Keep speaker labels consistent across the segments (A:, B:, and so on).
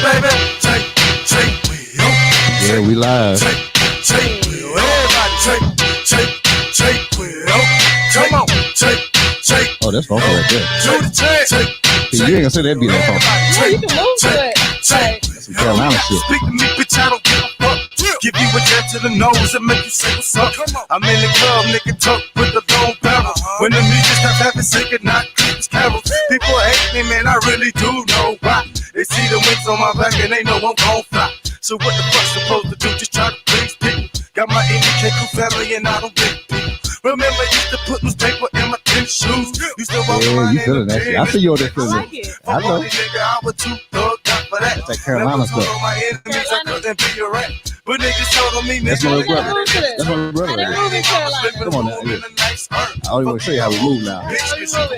A: baby. Take wheel.
B: Yeah, we live.
A: Take wheel. Everybody take wheel. Come on, take.
B: Oh, that's funky right there.
A: Take.
B: You ain't gonna say that beat that funky.
C: Yeah, you can move to it.
B: That's some Carolina shit.
A: Speak to me, bitch, I don't give a fuck. Give you a jab to the nose and make you say what's up. I'm in the club, nigga, tuck with the long barrel. When the music stop having singing, not Christmas carols. People hate me, man, I really do know why. They see the wings on my back and they know I'm gon' fly. So what the fuck supposed to do? Just try to please people. Got my Educator family and I don't big people. Remember, used to put newspaper in my tennis shoes. Used to walk around
B: you feeling that shit. I see you on that
C: I
B: feeling.
C: like it.
B: I know.
A: I was too thugged out for that.
B: It's like Carolina stuff.
A: My enemies, I couldn't be a rat. But niggas told on me,
B: That's my little brother. That's my little brother.
C: They move in Carolina.
B: Come on now. I don't even want to show you how we move now. You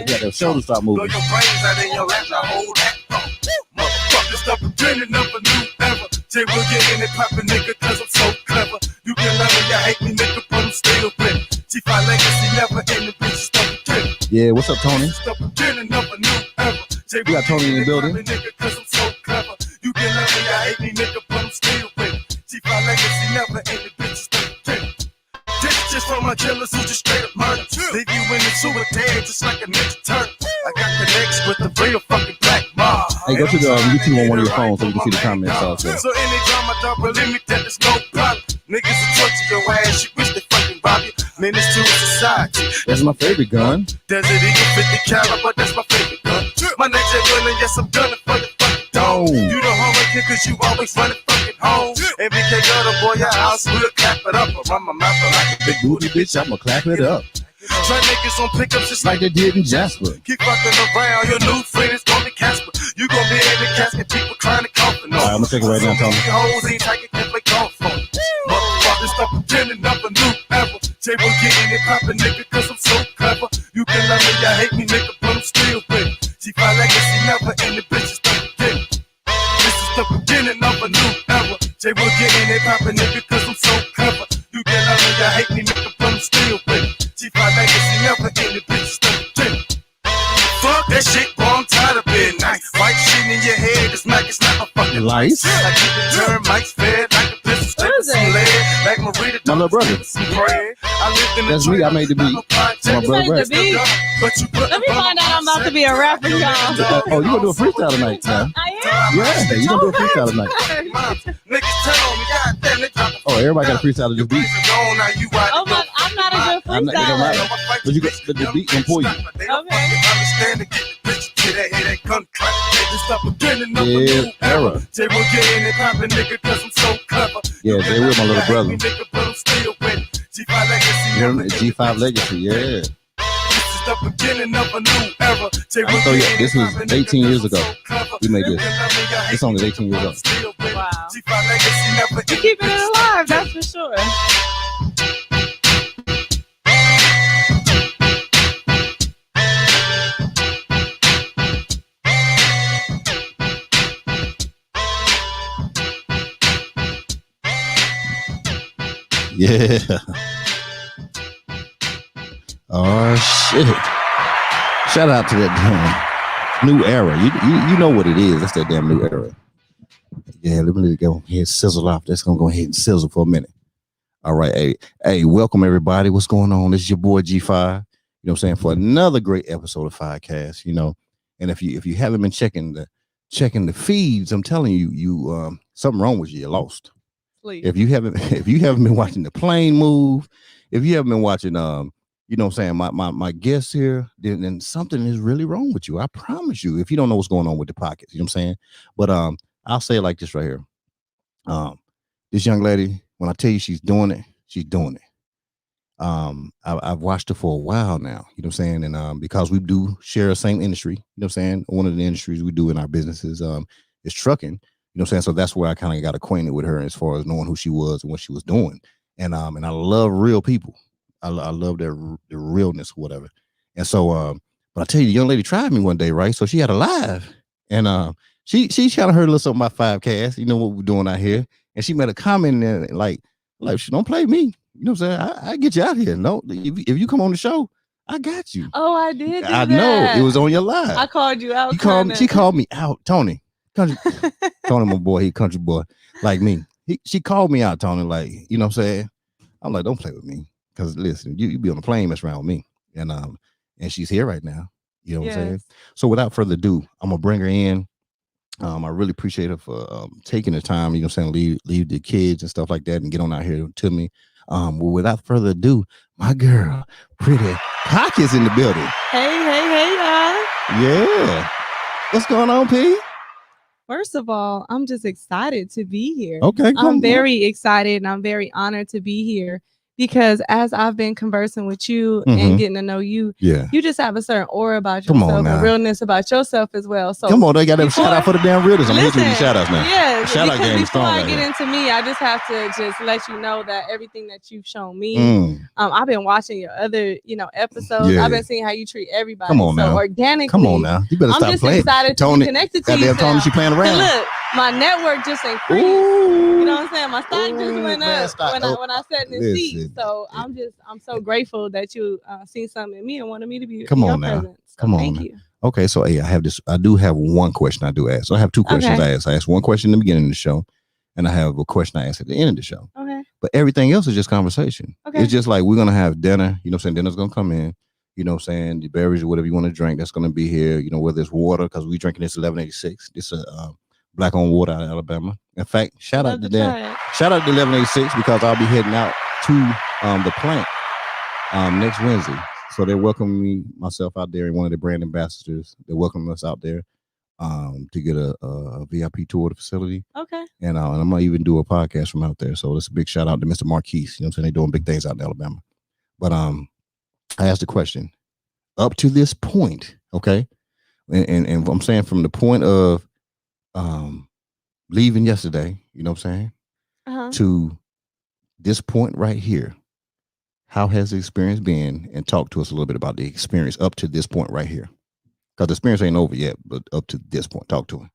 B: got the shoulders start moving.
A: Blow your brains out in your lap, I hold that phone. Motherfuckers stop pretending of a new era. Jay will get in it poppin', nigga, cause I'm so clever. You can love me, you hate me, nigga, but I'm still with it. G5 legacy never in the bitch, stop pretending.
B: Yeah, what's up, Tony?
A: Stop pretending of a new era. Jay
B: We got Tony in the building.
A: Nigga, cause I'm so clever. You can love me, you hate me, nigga, but I'm still with it. G5 legacy never in the bitch, stop pretending. This just from my killers who just straight up murder. Leave you in the sewer dead just like a ninja turtle. I got connects with the real fucking black mob.
B: Hey, go to the YouTube on one of your phones so we can see the comments also.
A: So anytime I don't believe me, that there's no problem. Niggas will torture your ass, you wish they fucking rob you. Menace to society.
B: That's my favorite gun.
A: Desert Eagle 50 caliber, that's my favorite gun. My name's Gunning, yes I'm gunning for your fucking dome. You the homie kid cause you always running fucking home. MBK got a boy, your house, we'll clap it up. Around my mouth like a
B: Big booty bitch, I'ma clap it up.
A: Try niggas on pickups just
B: Like they did in Jasper.
A: keep fucking around, your new friend is gonna be Casper. You gonna be in the casket, people trying to coffin.
B: All right, I'm gonna take it right now, Tony.
A: Hoes ain't taking can play golf for. Motherfuckers stop pretending up a new era. Jay will get in it poppin', nigga, cause I'm so clever. You can love me, you hate me, nigga, but I'm still with it. G5 legacy never in the bitches stop pretending. This is the beginning of a new era. Jay will get in it poppin', nigga, cause I'm so clever. You can love me, you hate me, nigga, but I'm still with it. G5 legacy never in the bitches stop pretending. Fuck that shit, bro, I'm tired of being nice. White shit in your head, it's like it's not a fucking
B: Lights?
A: I keep the termites fed like a pistol stick with some lead. Like Marita,
B: My little brother.
A: some bread. I lived in the
B: That's me, I made the beat. My
C: You
B: brother
C: made the beat.
A: But you put
C: Let me find out I'm about to be a rapper, y'all.
B: Oh, you gonna do a freestyle tonight, man?
C: I
B: Yeah, you gonna do a freestyle tonight.
A: Niggas tell me, goddamn, they drop
B: Oh, everybody got a freestyle to do beat.
C: Oh my, I'm not a good
B: I'm not, it don't matter.
C: freestyler.
B: But you got the beat can pull you. Yeah, era.
A: Jay will get in it poppin', nigga, cause I'm so clever.
B: Yeah, Jay Will, my little brother.
A: Nigga, but I'm still with it. G5 legacy.
B: You heard me? G5 Legacy, yeah.
A: This is the beginning of a new era. Jay will
B: So, yeah,
A: get in
B: this
A: it
B: was
A: poppin',
B: 18
A: nigga,
B: years
A: cause I'm
B: ago.
A: so clever.
B: We made this.
A: You can love me, you hate
B: This song is
A: me,
B: 18 years
A: but I'm
B: old.
A: still with it.
C: Wow.
A: G5 legacy never
C: You're keeping it alive, that's for sure.
B: Yeah. Oh shit! Shout out to that damn new era. You know what it is? That's that damn new era. Yeah, let me go ahead and sizzle off. That's gonna go ahead and sizzle for a minute. All right, hey, welcome everybody. What's going on? This is your boy G5. You know what I'm saying, for another great episode of Firecast. You know, and if you haven't been checking the feeds, I'm telling you something wrong with you. You're lost.
C: Please.
B: If you haven't been watching the plane move, if you haven't been watching you know what I'm saying, my guests here, then something is really wrong with you. I promise you. If you don't know what's going on with the pockets, you know what I'm saying? But I'll say it like this right here. This young lady, when I tell you she's doing it, she's doing it. I've watched her for a while now, you know what I'm saying? And because we do share the same industry, you know what I'm saying? One of the industries we do in our businesses is trucking, you know what I'm saying? So that's where I kind of got acquainted with her as far as knowing who she was and what she was doing. And I love real people. I love their realness or whatever. And so but I tell you, the young lady tried me one day, right? So she had a live, and she kind of heard a little something about Firecast, you know what we're doing out here. And she made a comment in there like she don't play me. You know what I'm saying? I get you out here. No, if you come on the show, I got you.
C: Oh, I did.
B: I know it was on your live.
C: I called you out.
B: She called me out, Tony. Country. Tony, my boy, he country boy like me. She called me out, Tony, like, you know what I'm saying? I'm like, don't play with me. Because listen, you be on the plane mess around with me. And she's here right now. You know what I'm saying? So without further ado, I'm gonna bring her in. I really appreciate her for taking the time, you know what I'm saying, leave the kids and stuff like that and get on out here to me. Well, without further ado, my girl, Pretty Pockets in the building.
C: Hey, y'all.
B: Yeah. What's going on, P?
C: First of all, I'm just excited to be here.
B: Okay,
C: I'm very excited and I'm very honored to be here because as I've been conversing with you and getting to know you, you just have a certain aura about yourself and realness about yourself as well. So
B: come on, they got them shout out for the damn realness. I'm
C: listen,
B: hitting you with shout outs now.
C: Yeah,
B: shout out game
C: before
B: strong
C: I get into me, I just have to just let you know that everything that you've shown me, I've been watching your other, episodes. I've been seeing how you treat everybody.
B: Come on
C: so
B: now.
C: organically.
B: Come on now. You better stop
C: just
B: playing.
C: Excited
B: Tony,
C: to be connected to you.
B: Tony, she playing around.
C: Look, my network just increased. You know what I'm saying? My stock just went up when I sat in the seat. So I'm so grateful that you seen something in me and wanted me to be in your presence. So
B: Come on.
C: Thank you.
B: Okay, so hey, I do have one question I do ask. So I have two questions I ask. I ask one question in the beginning of the show, and I have a question I ask at the end of the show.
C: Okay.
B: But everything else is just conversation. Okay. It's just like we're gonna have dinner, you know what I'm saying? Dinner's gonna come in, you know what I'm saying, the beverage or whatever you want to drink, that's gonna be here, you know, whether it's water, because we drinking this 1186. This is black on water out of Alabama. In fact, shout out to 1186 because I'll be heading out to the plant next Wednesday. So they're welcoming me, myself out there, and one of the brand ambassadors. They're welcoming us out there to get a VIP tour of the facility.
C: Okay.
B: And I'm gonna even do a podcast from out there. So that's a big shout out to Mr. Marquise. You know what I'm saying? They're doing big things out in Alabama. But I asked the question. Up to this point, okay, and I'm saying from the point of leaving yesterday, you know what I'm saying, to this point right here, how has the experience been? And talk to us a little bit about the experience up to this point right here. Because the experience ain't over yet, but up to this point, talk to him.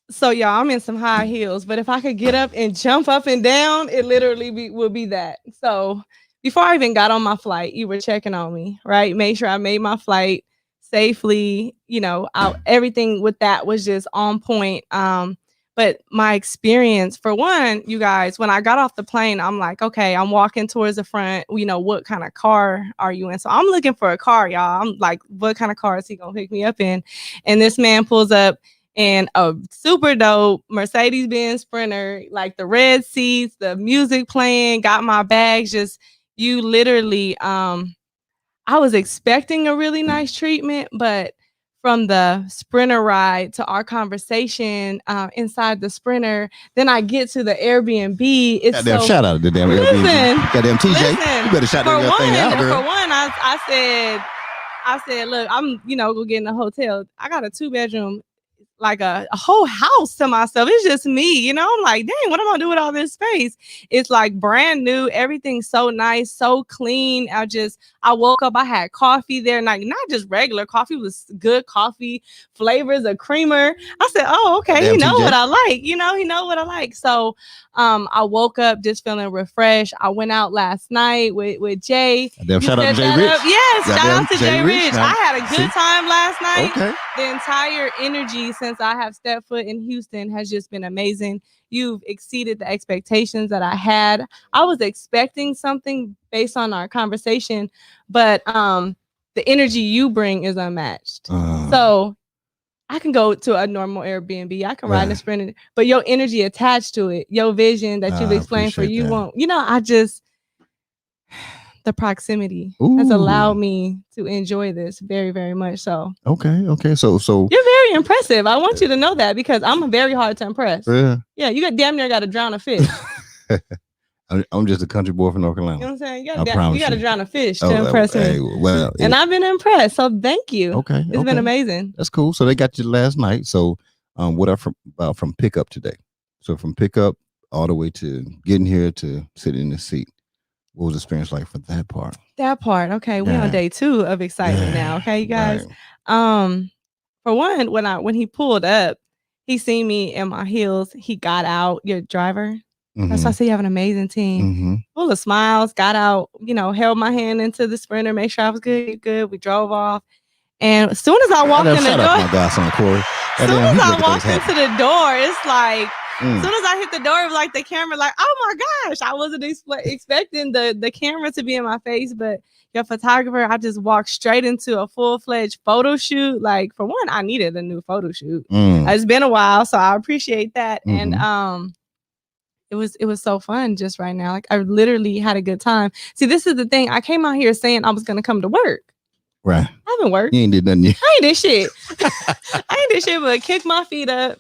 C: So y'all, I'm in some high heels, but if I could get up and jump up and down, it literally would be that. So before I even got on my flight, you were checking on me, right? Made sure I made my flight safely. You know, everything with that was just on point. But my experience, for one, you guys, when I got off the plane, I'm like, okay, I'm walking towards the front. You know, what kind of car are you in? So I'm looking for a car, y'all. I'm like, what kind of car is he gonna pick me up in? And this man pulls up in a super dope Mercedes-Benz Sprinter, like the red seats, the music playing, got my bags. Just you literally, I was expecting a really nice treatment, but from the Sprinter ride to our conversation inside the Sprinter, then I get to the Airbnb. It's
B: goddamn shout out to the damn Airbnb. Goddamn TJ, you better shout that thing out, girl.
C: For one, I said, look, I'm gonna get in a hotel. I got a 2-bedroom, like a whole house to myself. It's just me, I'm like, dang, what am I gonna do with all this space? It's like brand new, everything's so nice, so clean. I woke up, I had coffee there, not just regular coffee, it was good coffee, flavors, a creamer. I said, oh, okay, you know what I like, he know what I like. So I woke up just feeling refreshed. I went out last night with Jay.
B: Shout out to Jay Rich.
C: Yes, shout out to Jay Rich. I had a good time last night.
B: Okay.
C: The entire energy since I have stepped foot in Houston has just been amazing. You've exceeded the expectations that I had. I was expecting something based on our conversation, but the energy you bring is unmatched. So I can go to a normal Airbnb. I can ride in a Sprinter, but your energy attached to it, your vision that you've explained for you won't. The proximity has allowed me to enjoy this very, very much. So
B: okay. So
C: you're very impressive. I want you to know that because I'm very hard to impress. Yeah, you damn near got to drown a fish.
B: I'm just a country boy from North Carolina.
C: You know what I'm saying? You got to drown a fish to impress me.
B: And
C: I've been impressed. So thank you.
B: Okay.
C: It's been amazing.
B: That's cool. So they got you last night. So what are from pickup today? So from pickup all the way to getting here to sitting in the seat. What was the experience like for that part?
C: Okay. We're on day 2 of excitement now. Okay, you guys. Right. For one, when he pulled up, he seen me in my heels. He got out, your driver. That's why I say you have an amazing team. Full of smiles, got out, held my hand into the Sprinter, make sure I was good. We drove off. And as soon as I walked in the door,
B: shout out to my godson Corey.
C: soon
B: damn,
C: as
B: he
C: I
B: making
C: walked
B: things
C: into
B: happen.
C: the door, it's like,
B: Mm.
C: as soon as I hit the door, it was like the camera, like, oh my gosh, I wasn't expecting the camera to be in my face, but your photographer, I just walked straight into a full-fledged photo shoot. Like, for one, I needed a new photo shoot. It's been a while, so I appreciate that.
B: Mhm.
C: And it was so fun just right now. Like, I literally had a good time. See, this is the thing. I came out here saying I was gonna come to work.
B: Right.
C: I haven't worked.
B: You ain't did nothing yet.
C: I ain't did shit. I ain't did shit but kick my feet up,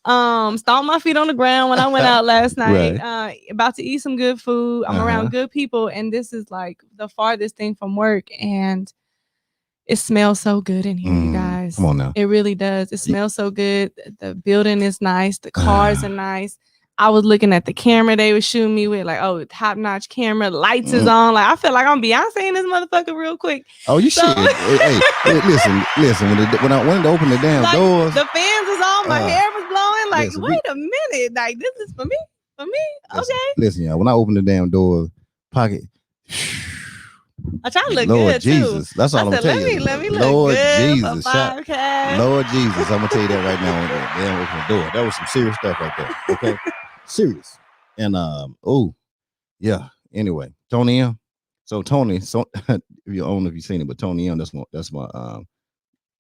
C: stomp my feet on the ground when I went out last night.
B: Right.
C: About to eat some good food. I'm around good people, and this is like the farthest thing from work, and it smells so good in here, you guys.
B: Come on now.
C: It really does. It smells so good. The building is nice. The cars are nice. I was looking at the camera they were shooting me with, like, oh, top-notch camera, lights is on. Like, I feel like I'm Beyonce in this motherfucker real quick.
B: Oh, you should. Hey, listen. When I wanted to open the damn doors,
C: the fans was on, my hair was blowing. Like,
B: listen,
C: wait a minute, like, this is for me. For me, okay.
B: Listen, y'all. When I opened the damn door, Pocket.
C: I try to look
B: Lord
C: good
B: Jesus,
C: too.
B: that's all I'm
C: said,
B: telling you.
C: Let me look
B: Lord
C: good
B: Jesus,
C: for 5K.
B: Lord Jesus, I'm gonna tell you that right now. Damn, open the door. That was some serious stuff right there. Okay, serious. And oh yeah. Anyway, Tony M. So Tony, if you own, if you've seen it, but Tony M. That's one of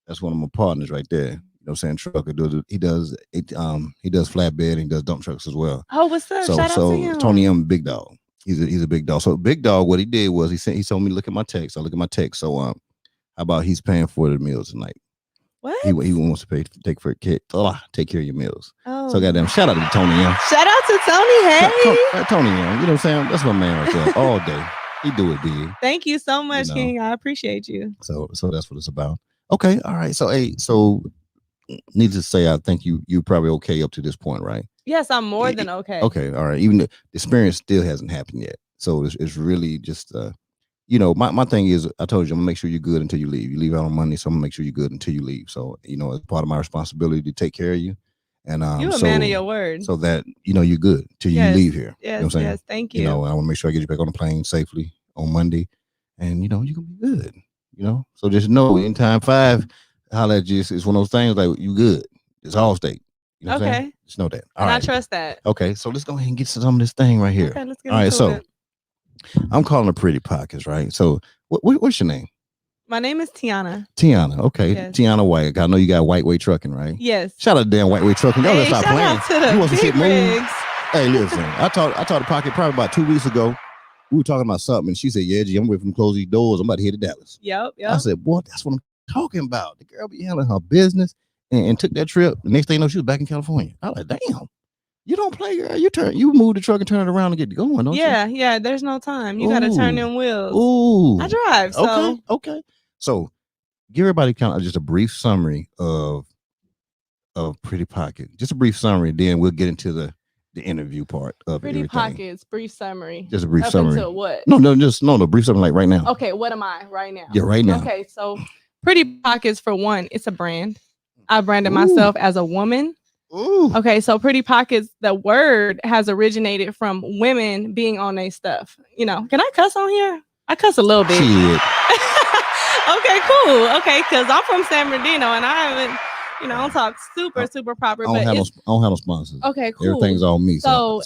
B: my partners right there. You know what I'm saying? Trucker. He does flatbed and he does dump trucks as well.
C: Oh, what's up? Shout out to him.
B: Tony M. Big dog. He's a big dog. So Big Dog, what he did was he told me look at my text. I look at my text. So how about he's paying for the meals tonight?
C: What?
B: He wants to take care of your meals.
C: Oh.
B: So goddamn, shout out to Tony M.
C: Shout out to Tony. Hey,
B: Tony M. You know what I'm saying? That's my man right there all day. He do it big.
C: Thank you so much, King. I appreciate you.
B: So that's what it's about. Okay, all right. So needless to say, I think you're probably okay up to this point, right?
C: Yes, I'm more than okay.
B: Okay, all right. Even the experience still hasn't happened yet. So it's really just my thing is, I told you I'm gonna make sure you're good until you leave. You leave out on Monday, so I'm gonna make sure you're good until you leave. So it's part of my responsibility to take care of you. And
C: you're a man of your word.
B: So that you're good till you leave here.
C: Yes,
B: you know what I'm saying?
C: Yes, thank you.
B: I want to make sure I get you back on the plane safely on Monday, and you're gonna be good. So just know anytime 5 holler at you, it's one of those things like you good. It's all state. You know what I'm saying? Just know that. All right.
C: I trust that.
B: Okay, so let's go ahead and get to some of this thing right here.
C: Okay, let's get
B: all right,
C: into
B: so
C: it.
B: I'm calling her Pretty Pockets, right? So what's your name?
C: My name is Teeauna.
B: Teeauna, okay. Yes. Teeauna White. I know you got White Way Trucking, right?
C: Yes.
B: Shout out to damn White Way Trucking. Y'all
C: hey,
B: let's stop playing.
C: You
B: want to see it move?
C: Rigs.
B: Hey, listen. I talked to Pocket probably about 2 weeks ago. We were talking about something, and she said, "Yeah, G, I'm waiting for them to close these doors. I'm about to head to Dallas."
C: Yep.
B: I said, "Boy, that's what I'm talking about." The girl be handling her business and took that trip. The next thing you know, she was back in California. I was like, "Damn, you don't play, girl. You move the truck and turn it around and get going, don't you?"
C: Yeah. There's no time. You got to turn them wheels.
B: Ooh,
C: I drive. So
B: okay. So give everybody kind of just a brief summary of Pretty Pocket. Just a brief summary, then we'll get into the interview part of
C: Pretty
B: everything.
C: Pockets, brief summary.
B: Just a brief summary.
C: Until what?
B: No, brief summary like right now.
C: Okay, what am I right now?
B: Yeah, right now.
C: Okay, so Pretty Pockets, for one, it's a brand. I branded myself as a woman.
B: Ooh.
C: Okay, so Pretty Pockets, the word has originated from women being on their stuff. Can I cuss on here? I cuss a little bit.
B: Shit.
C: Okay, cool. Okay, because I'm from San Bernardino and I haven't, I don't talk super proper.
B: I don't have no sponsors.
C: Okay, cool.
B: Everything's all me.
C: So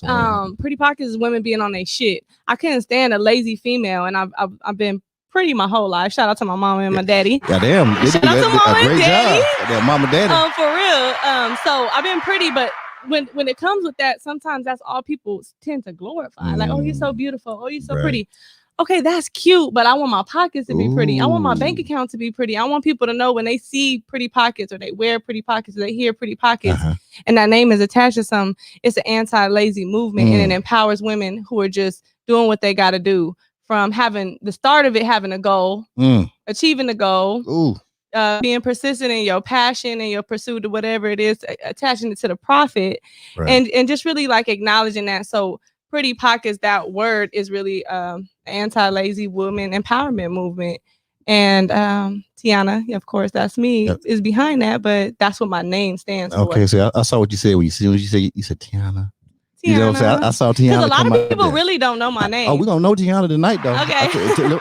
C: Pretty Pockets is women being on their shit. I couldn't stand a lazy female, and I've been pretty my whole life. Shout out to my mama and my daddy.
B: Goddamn,
C: shout out to mama and daddy.
B: That mama daddy.
C: For real. So I've been pretty, but when it comes with that, sometimes that's all people tend to glorify. Like, oh, you're so beautiful. Oh, you're so pretty. Okay, that's cute, but I want my pockets to be pretty. I want my bank account to be pretty. I want people to know when they see Pretty Pockets or they wear Pretty Pockets or they hear Pretty Pockets and that name is attached to some, it's an anti-lazy movement and it empowers women who are just doing what they got to do, from having the start of it, having a goal, achieving the goal, being persistent in your passion and your pursuit of whatever it is, attaching it to the profit, and just really like acknowledging that. So Pretty Pockets, that word is really anti-lazy woman empowerment movement. And Teeauna, of course, that's me, is behind that, but that's what my name stands for.
B: Okay, so I saw what you said when you said Teeauna. You know what I'm saying? I saw Teeauna
C: Because a lot
B: come
C: of
B: out
C: people
B: there.
C: really don't know my name.
B: Oh, we're gonna know Teeauna tonight, though.
C: Okay.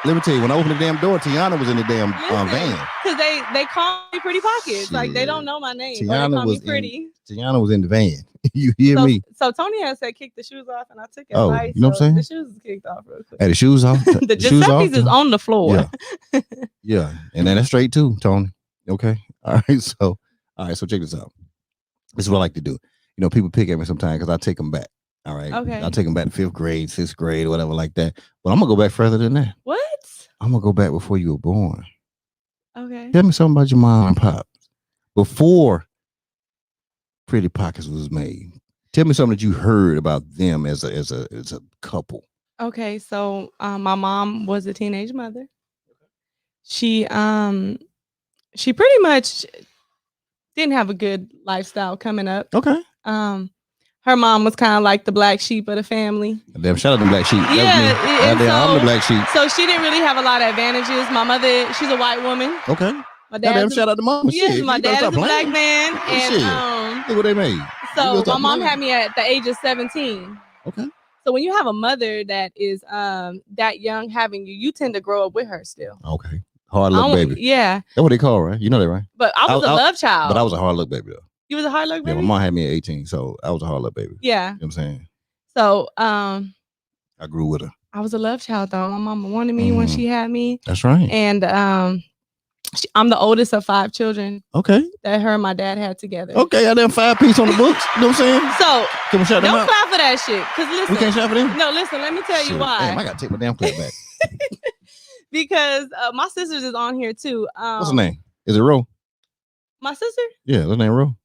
B: Let me tell you, when I opened the damn door, Teeauna was in the damn van.
C: Because they call me Pretty Pockets.
B: Shit.
C: Like they don't know my name.
B: Teeauna
C: Or they call
B: was
C: me Pretty.
B: Teeauna was in the van. You hear me?
C: So Tony had said kick the shoes off, and I took it.
B: Oh, you know what I'm saying?
C: The shoes is kicked off real quick.
B: Hey, the shoes off.
C: The Giuseppe's is on the floor.
B: Yeah. Yeah, and then that's straight too, Tony. Okay. All right. So check this out. This is what I like to do. You know, people pick at me sometimes because I take them back. All right.
C: Okay.
B: I'll take them back to 5th grade, 6th grade, or whatever like that. But I'm gonna go back further than that.
C: What?
B: I'm gonna go back before you were born.
C: Okay.
B: Tell me something about your mom and pop before Pretty Pockets was made. Tell me something that you heard about them as a couple.
C: Okay. So my mom was a teenage mother. She pretty much didn't have a good lifestyle coming up.
B: Okay.
C: Her mom was kind of like the black sheep of the family.
B: Damn, shout out to Black Sheep.
C: Yeah,
B: I'm the Black Sheep.
C: So she didn't really have a lot of advantages. My mother, she's a white woman.
B: Okay.
C: My
B: Dad's shout out to mama.
C: Yes,
B: Shit,
C: my dad is a black man.
B: Shit.
C: And
B: Look what they made.
C: so my mom had me at the age of 17.
B: Okay.
C: So when you have a mother that is that young having you tend to grow up with her still.
B: Okay. Hard luck baby.
C: Yeah.
B: That's what they call, right? You know that, right?
C: But I was a love child.
B: But I was a hard luck baby though.
C: You was a hard luck baby?
B: Yeah, my mom had me at 18, so I was a hard luck baby.
C: Yeah.
B: You know what I'm saying?
C: So
B: I grew with her.
C: I was a love child though. My mama wanted me when she had me.
B: That's right.
C: And I'm the oldest of 5 children.
B: Okay.
C: That her and my dad had together.
B: Okay, I done 5 piece on the books. You know what I'm saying?
C: So
B: can we shout them
C: don't
B: out?
C: clap for that shit. Cause listen,
B: we can't shout for them.
C: No, listen. Let me tell you why.
B: Damn, I gotta take my damn clap back.
C: Because my sisters is on here too.
B: What's her name? Is it Ro?
C: My sister?
B: Yeah, her name Ro.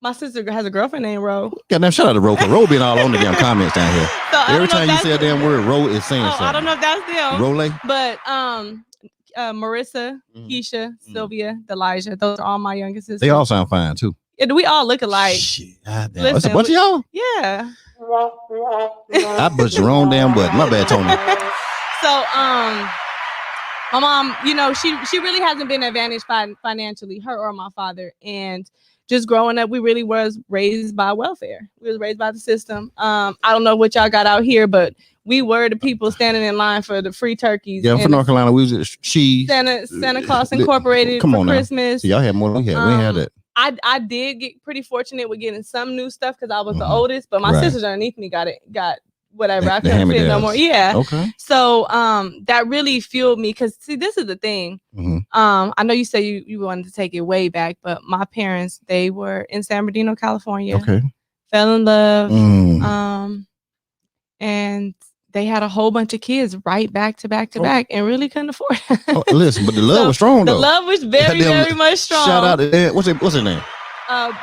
C: My sister has a girlfriend named Ro.
B: Goddamn, shout out to Ro. Ro being all on the damn comments down here.
C: So
B: every time you say a damn word, Ro is saying something.
C: I don't know if that's them.
B: Role?
C: But Marissa, Keisha, Sylvia, Delijah, those are all my youngest sisters.
B: They all sound fine too.
C: Yeah, we all look alike.
B: Shit, damn. That's a bunch of y'all?
C: Yeah.
B: I pushed the wrong damn button. My bad, Tony.
C: So my mom, you know, she really hasn't been advantaged financially, her or my father. And just growing up, we really was raised by welfare. We was raised by the system. I don't know what y'all got out here, but we were the people standing in line for the free turkeys.
B: Yeah, I'm from North Carolina. We was at cheese.
C: Santa Claus Incorporated for Christmas.
B: So y'all had more than we had. We had that.
C: I did get pretty fortunate with getting some new stuff because I was the oldest, but my sisters underneath me got whatever. I couldn't fit no more. Yeah.
B: Okay.
C: So that really fueled me because see, this is the thing. I know you say you wanted to take it way back, but my parents, they were in San Bernardino, California.
B: Okay.
C: Fell in love. And they had a whole bunch of kids right back to back and really couldn't afford it.
B: Listen, but the love was strong though.
C: The love was very much strong.
B: Shout out to what's her name?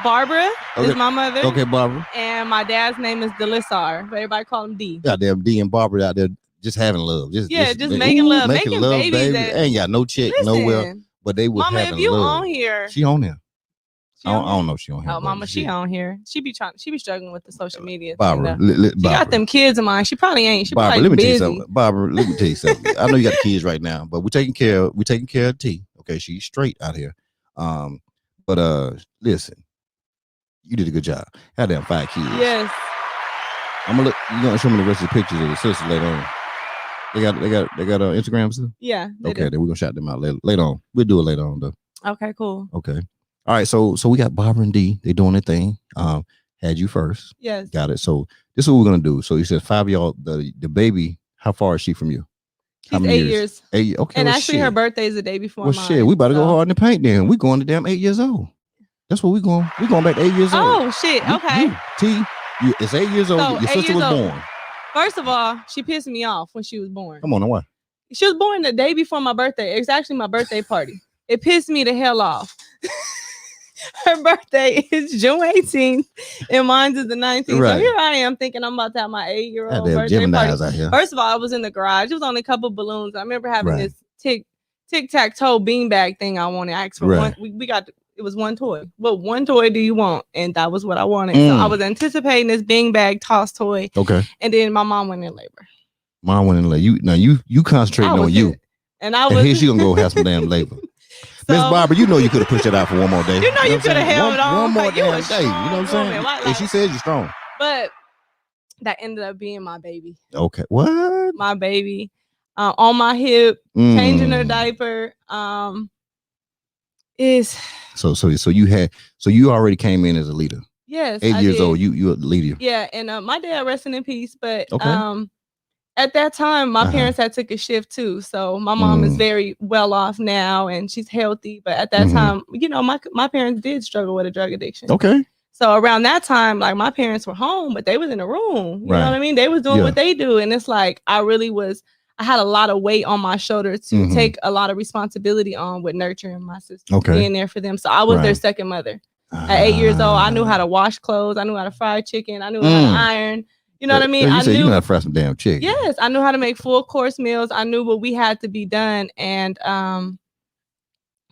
C: Barbara is my mother.
B: Okay, Barbara.
C: And my dad's name is Delisar, but everybody call him D.
B: Goddamn D and Barbara out there just having love. Just
C: making love, making love, babies.
B: Baby. Ain't got no chick nowhere, but they was
C: Mama,
B: having
C: if you
B: love.
C: on here,
B: she on here. I don't know if she on here.
C: Oh, Mama, she on here. She be struggling with the social media.
B: Barbara,
C: she got them kids of mine. She probably ain't. She
B: Barbara,
C: probably
B: let me
C: busy.
B: tell you something. Barbara, let me tell you something. I know you got kids right now, but we're taking care of T. Okay, she's straight out here. But listen, you did a good job. Had them 5 kids.
C: Yes.
B: I'm gonna look. You gonna show me the rest of the pictures of the sisters later on. They got Instagrams too.
C: Yeah.
B: Okay, then we're gonna shout them out later on. We'll do it later on though.
C: Okay, cool.
B: Okay. All right, so we got Barbara and D. They doing their thing. Had you first.
C: Yes.
B: Got it. So this is what we're gonna do. So you said 5 of y'all. The baby. How far is she from you?
C: She's 8 years.
B: 8. Okay.
C: And actually, her birthday is the day before mine.
B: Shit, we about to go hard in the paint. Then we going to damn 8 years old. That's what we going. We going back to 8 years old.
C: Oh shit. Okay.
B: It's 8 years old.
C: So
B: your sister was born.
C: First of all, she pissed me off when she was born.
B: Come on, now why?
C: She was born the day before my birthday. It's actually my birthday party. It pissed me the hell off. Her birthday is June 18th and mine is the 19th.
B: Right.
C: So here I am thinking I'm about to have my 8-year-old birthday
B: Geminis
C: party.
B: Out here.
C: First of all, I was in the garage. It was only a couple balloons. I remember having this tic-tac-toe beanbag thing I wanted. I asked for one. We got it was one toy. What one toy do you want? And that was what I wanted. So I was anticipating this beanbag toss toy.
B: Okay.
C: And then my mom went in labor.
B: Mom went in labor. You concentrating on you.
C: And I was
B: here she gonna go have some damn labor. Miss Barbara, you know you could have pushed it out for one more day.
C: You know you could have held it on.
B: One more
C: like,
B: damn day. You know what I'm saying? And she said you're strong.
C: But that ended up being my baby.
B: Okay. What?
C: My baby. On my hip, changing her diaper. Is
B: so you already came in as a leader.
C: Yes.
B: 8 years old, you a leader.
C: Yeah, and my dad resting in peace, but
B: Okay.
C: at that time my parents had took a shift too. So my mom is very well off now and she's healthy, but at that time, you know, my parents did struggle with a drug addiction.
B: Okay.
C: So around that time, like my parents were home, but they was in a room. You know what I mean? They was doing what they do. And it's like I had a lot of weight on my shoulder to take a lot of responsibility on with nurturing my sisters, being there for them. So I was their second mother. At 8 years old, I knew how to wash clothes. I knew how to fry chicken. I knew how to iron. You know what I mean?
B: You said you know how to fry some damn chicken.
C: Yes, I knew how to make full course meals. I knew what we had to be done. And my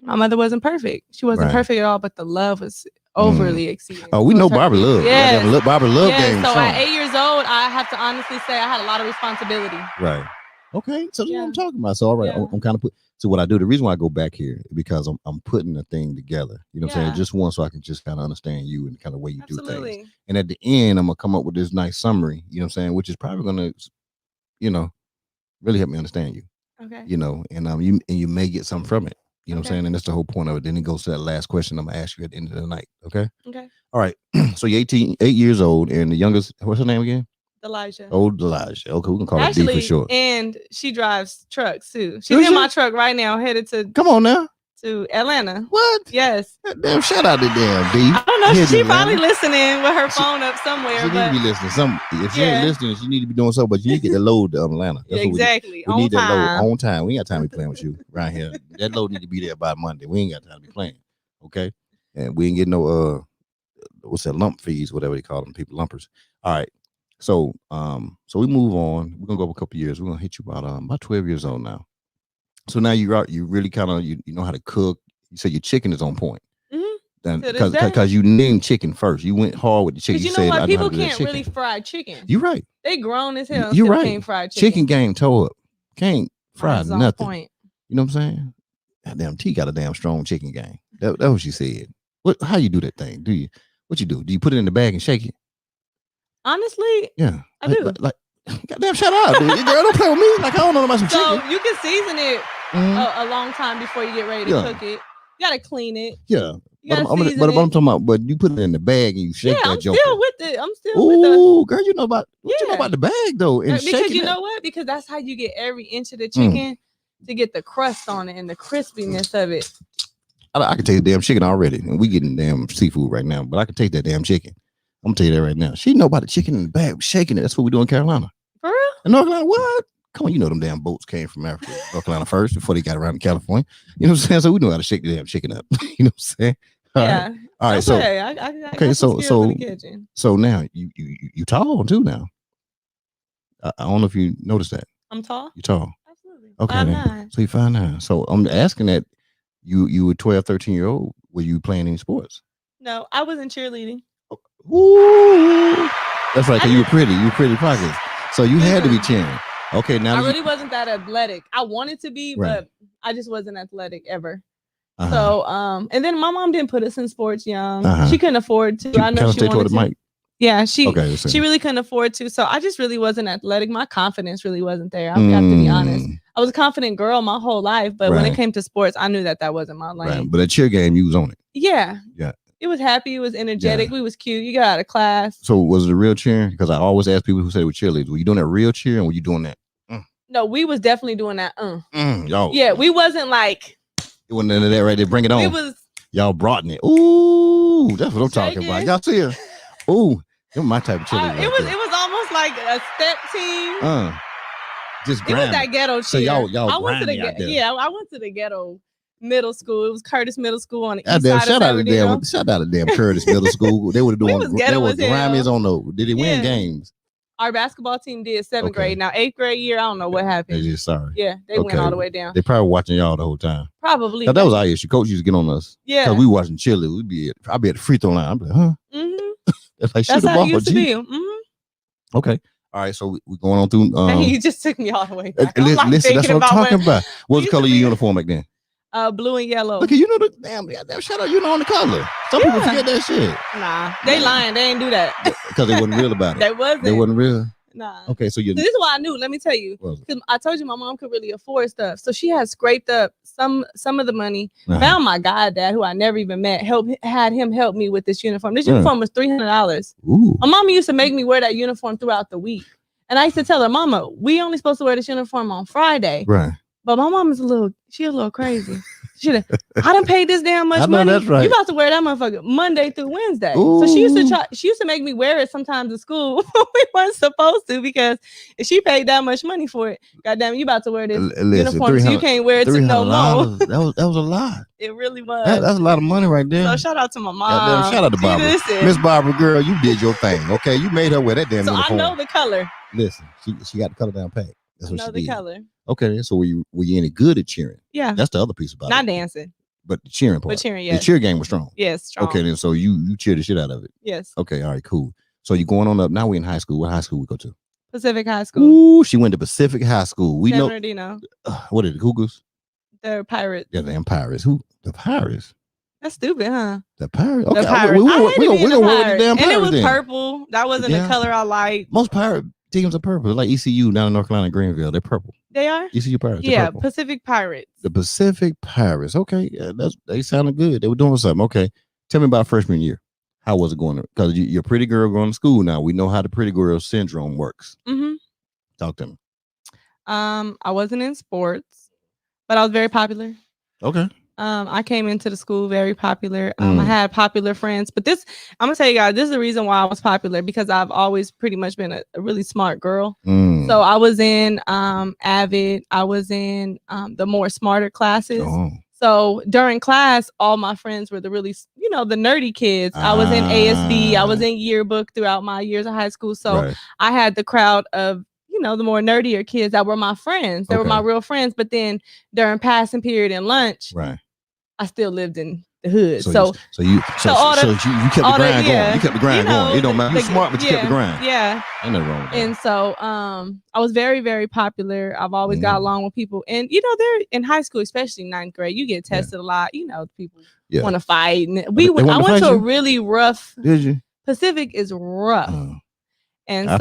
C: mother wasn't perfect. She wasn't perfect at all, but the love was overly exceeding.
B: Oh, we know Barbara love.
C: Yes.
B: Barbara love game.
C: So at 8 years old, I have to honestly say I had a lot of responsibility.
B: Right. Okay. So that's what I'm talking about. So all right, I'm kind of so what I do, the reason why I go back here is because I'm putting the thing together. You know what I'm saying? Just one so I can just kind of understand you and kind of way you do things. And at the end, I'm gonna come up with this nice summary, you know what I'm saying, which is probably gonna, you know, really help me understand you. Okay. You know, and you may get something from it. You know what I'm saying? And that's the whole point of it. Then it goes to that last question I'm gonna ask you at the end of the night. Okay. Okay. All right. So you're 8 years old, and the youngest, what's her name again?
C: Elijah.
B: Old Elijah. Okay, we can call her D for short.
C: And she drives trucks too. She's in my truck right now, headed to.
B: Come on now.
C: To Atlanta.
B: What?
C: Yes.
B: Damn! Shout out to damn D.
C: I don't know. She probably listening with her phone up somewhere.
B: She need to be listening. If she ain't listening, she need to be doing something. But you need to get the load to Atlanta.
C: That's exactly.
B: We need that load on time. We ain't got time to be playing with you right here. That load need to be there by Monday. We ain't got time to be playing. Okay. And we ain't getting no what's that, lump fees, whatever they call them, people lumpers. All right. So we move on. We're gonna go up a couple years. We're gonna hit you about 12 years old now. So now you really kind of you know how to cook. You say your chicken is on point. Because you named chicken first. You went hard with the chicken.
C: You know what? People can't really fry chicken.
B: You're right.
C: They grown as hell.
B: You're right.
C: Can't fry chicken.
B: Chicken game toe up. Can't fry nothing.
C: Point.
B: You know what I'm saying? That damn T got a damn strong chicken game. That's what she said. How you do that thing? What you do? Do you put it in the bag and shake it?
C: Honestly,
B: yeah,
C: I do.
B: Like goddamn, shut up, dude. Girl, don't play with me. Like I don't know about some chicken.
C: So you can season it a long time before you get ready to cook it. You gotta clean it.
B: Yeah. But I'm talking about, but you put it in the bag and you shake that joke.
C: I'm still with it. I'm still
B: with
C: it.
B: Ooh, girl, you know about you know about the bag though. And
C: because you know what? Because that's how you get every inch of the chicken to get the crust on it and the crispiness of it.
B: I can taste the damn chicken already, and we getting damn seafood right now. But I can taste that damn chicken. I'm gonna tell you that right now. She know about the chicken in the bag, shaking it. That's what we do in Carolina.
C: For real?
B: In North Carolina, what? Come on, you know them damn boats came from Africa, North Carolina first before they got around to California. You know what I'm saying? So we know how to shake the damn chicken up. You know what I'm saying? All right. All right. So so now you tall too now. I don't know if you noticed that.
C: I'm tall.
B: You tall.
C: Absolutely.
B: Okay. 5'9". So you 5'9". So I'm asking that you were 12, 13-year-old. Were you playing any sports?
C: No, I wasn't cheerleading.
B: Ooh. That's right. Cause you were pretty. You were pretty Pockets. So you had to be cheering. Okay. Now
C: I really wasn't that athletic. I wanted to be, but I just wasn't athletic ever. So and then my mom didn't put us in sports young. She couldn't afford to. I know she wanted to. Yeah, she really couldn't afford to. So I just really wasn't athletic. My confidence really wasn't there. I have to be honest. I was a confident girl my whole life, but when it came to sports, I knew that wasn't my lane.
B: Right. But at cheer game, you was on it.
C: Yeah.
B: Yeah.
C: It was happy. It was energetic. We was cute. You got out of class.
B: So was it real cheering? Because I always ask people who say they were cheerleaders. Were you doing that real cheer, and were you doing that?
C: No, we was definitely doing that.
B: Y'all.
C: Yeah, we wasn't like.
B: It wasn't none of that right there. Bring it on. Y'all brought it. Ooh, that's what I'm talking about. Y'all see her? Ooh, you're my type of cheerleader.
C: It was almost like a step team.
B: Just
C: it was that ghetto cheer.
B: So y'all
C: I went to the
B: out there.
C: Yeah, I went to the ghetto middle school. It was Curtis Middle School on the east side
B: shout out to damn Curtis Middle School. They were doing. They were grimy on those. Did they win games?
C: Our basketball team did 7th grade. Now 8th grade year, I don't know what happened.
B: They're just sorry.
C: Yeah, they went all the way down.
B: They probably watching y'all the whole time.
C: Probably.
B: That was our issue. Coach used to get on us.
C: Yeah.
B: Because we watching chili. I'd be at the free throw line. I'm like, huh? That's like
C: that's how it used to be.
B: Okay. All right. So we're going on through.
C: You just took me all the way back.
B: Listen, that's what I'm talking about. What's the color of your uniform back then?
C: Blue and yellow.
B: Look, you know the damn shout out. You know on the color. Some people forget that shit.
C: Nah, they lying. They ain't do that.
B: Because they wasn't real about it. They wasn't real.
C: Nah.
B: Okay, so you.
C: So this is what I knew. Let me tell you. Because I told you my mom could really afford stuff. So she had scraped up some of the money. Found my goddad, who I never even met, had him help me with this uniform. This uniform was $300. My mama used to make me wear that uniform throughout the week. And I used to tell her, Mama, we only supposed to wear this uniform on Friday.
B: Right.
C: But my mom is a little crazy. I done paid this damn much money.
B: That's right.
C: You about to wear that motherfucker Monday through Wednesday.
B: Ooh.
C: So she used to make me wear it sometimes at school. We weren't supposed to, because if she paid that much money for it, goddamn, you about to wear this uniform, so you can't wear it to no more.
B: That was a lot.
C: It really was.
B: That's a lot of money right there.
C: So shout out to my mom.
B: Goddamn, shout out to Barbara. Miss Barbara, girl, you did your thing. Okay, you made her wear that damn uniform.
C: I know the color.
B: Listen, she got the color down pat. That's what she did.
C: Color.
B: Okay, so were you any good at cheering?
C: Yeah.
B: That's the other piece about it.
C: Not dancing.
B: But the cheering part.
C: But cheering, yes.
B: The cheer game was strong.
C: Yes, strong.
B: Okay, then so you cheer the shit out of it.
C: Yes.
B: Okay, all right, cool. So you're going on up. Now we're in high school. What high school we go to?
C: Pacific High School.
B: Ooh, she went to Pacific High School. We know. What are the Cougars?
C: They're Pirates.
B: Yeah, they're Pirates. Who? The Pirates.
C: That's stupid, huh?
B: The Pirates. Okay,
C: the Pirates.
B: We're gonna roll with the damn Pirates.
C: And it was
B: then.
C: purple. That wasn't the color I liked.
B: Most Pirate teams are purple. Like ECU down in North Carolina, Greenville. They're purple.
C: They are?
B: ECU Pirates.
C: Yeah, Pacific Pirates.
B: The Pacific Pirates. Okay, yeah, they sounded good. They were doing something. Okay, tell me about freshman year. How was it going? Because you're a pretty girl going to school now. We know how the pretty girl syndrome works.
C: Mm-hmm.
B: Talk to me.
C: I wasn't in sports, but I was very popular.
B: Okay.
C: I came into the school very popular. I had popular friends, but I'm gonna tell you guys, this is the reason why I was popular, because I've always pretty much been a really smart girl. So I was in Avid. I was in the more smarter classes. So during class, all my friends were the really, the nerdy kids. I was in ASB. I was in yearbook throughout my years of high school. So I had the crowd of, the more nerdier kids that were my friends. They were my real friends. But then during passing period and lunch, I still lived in the hood. So you kept the grind going. You kept the grind going. It don't matter. You're smart, but you kept the grind. Yeah.
B: Ain't nothing wrong with that.
C: And so I was very, very popular. I've always got along with people. And they're in high school, especially 9th grade, you get tested a lot. People want to fight. And I went to a really rough.
B: Did you?
C: Pacific is rough. And
B: I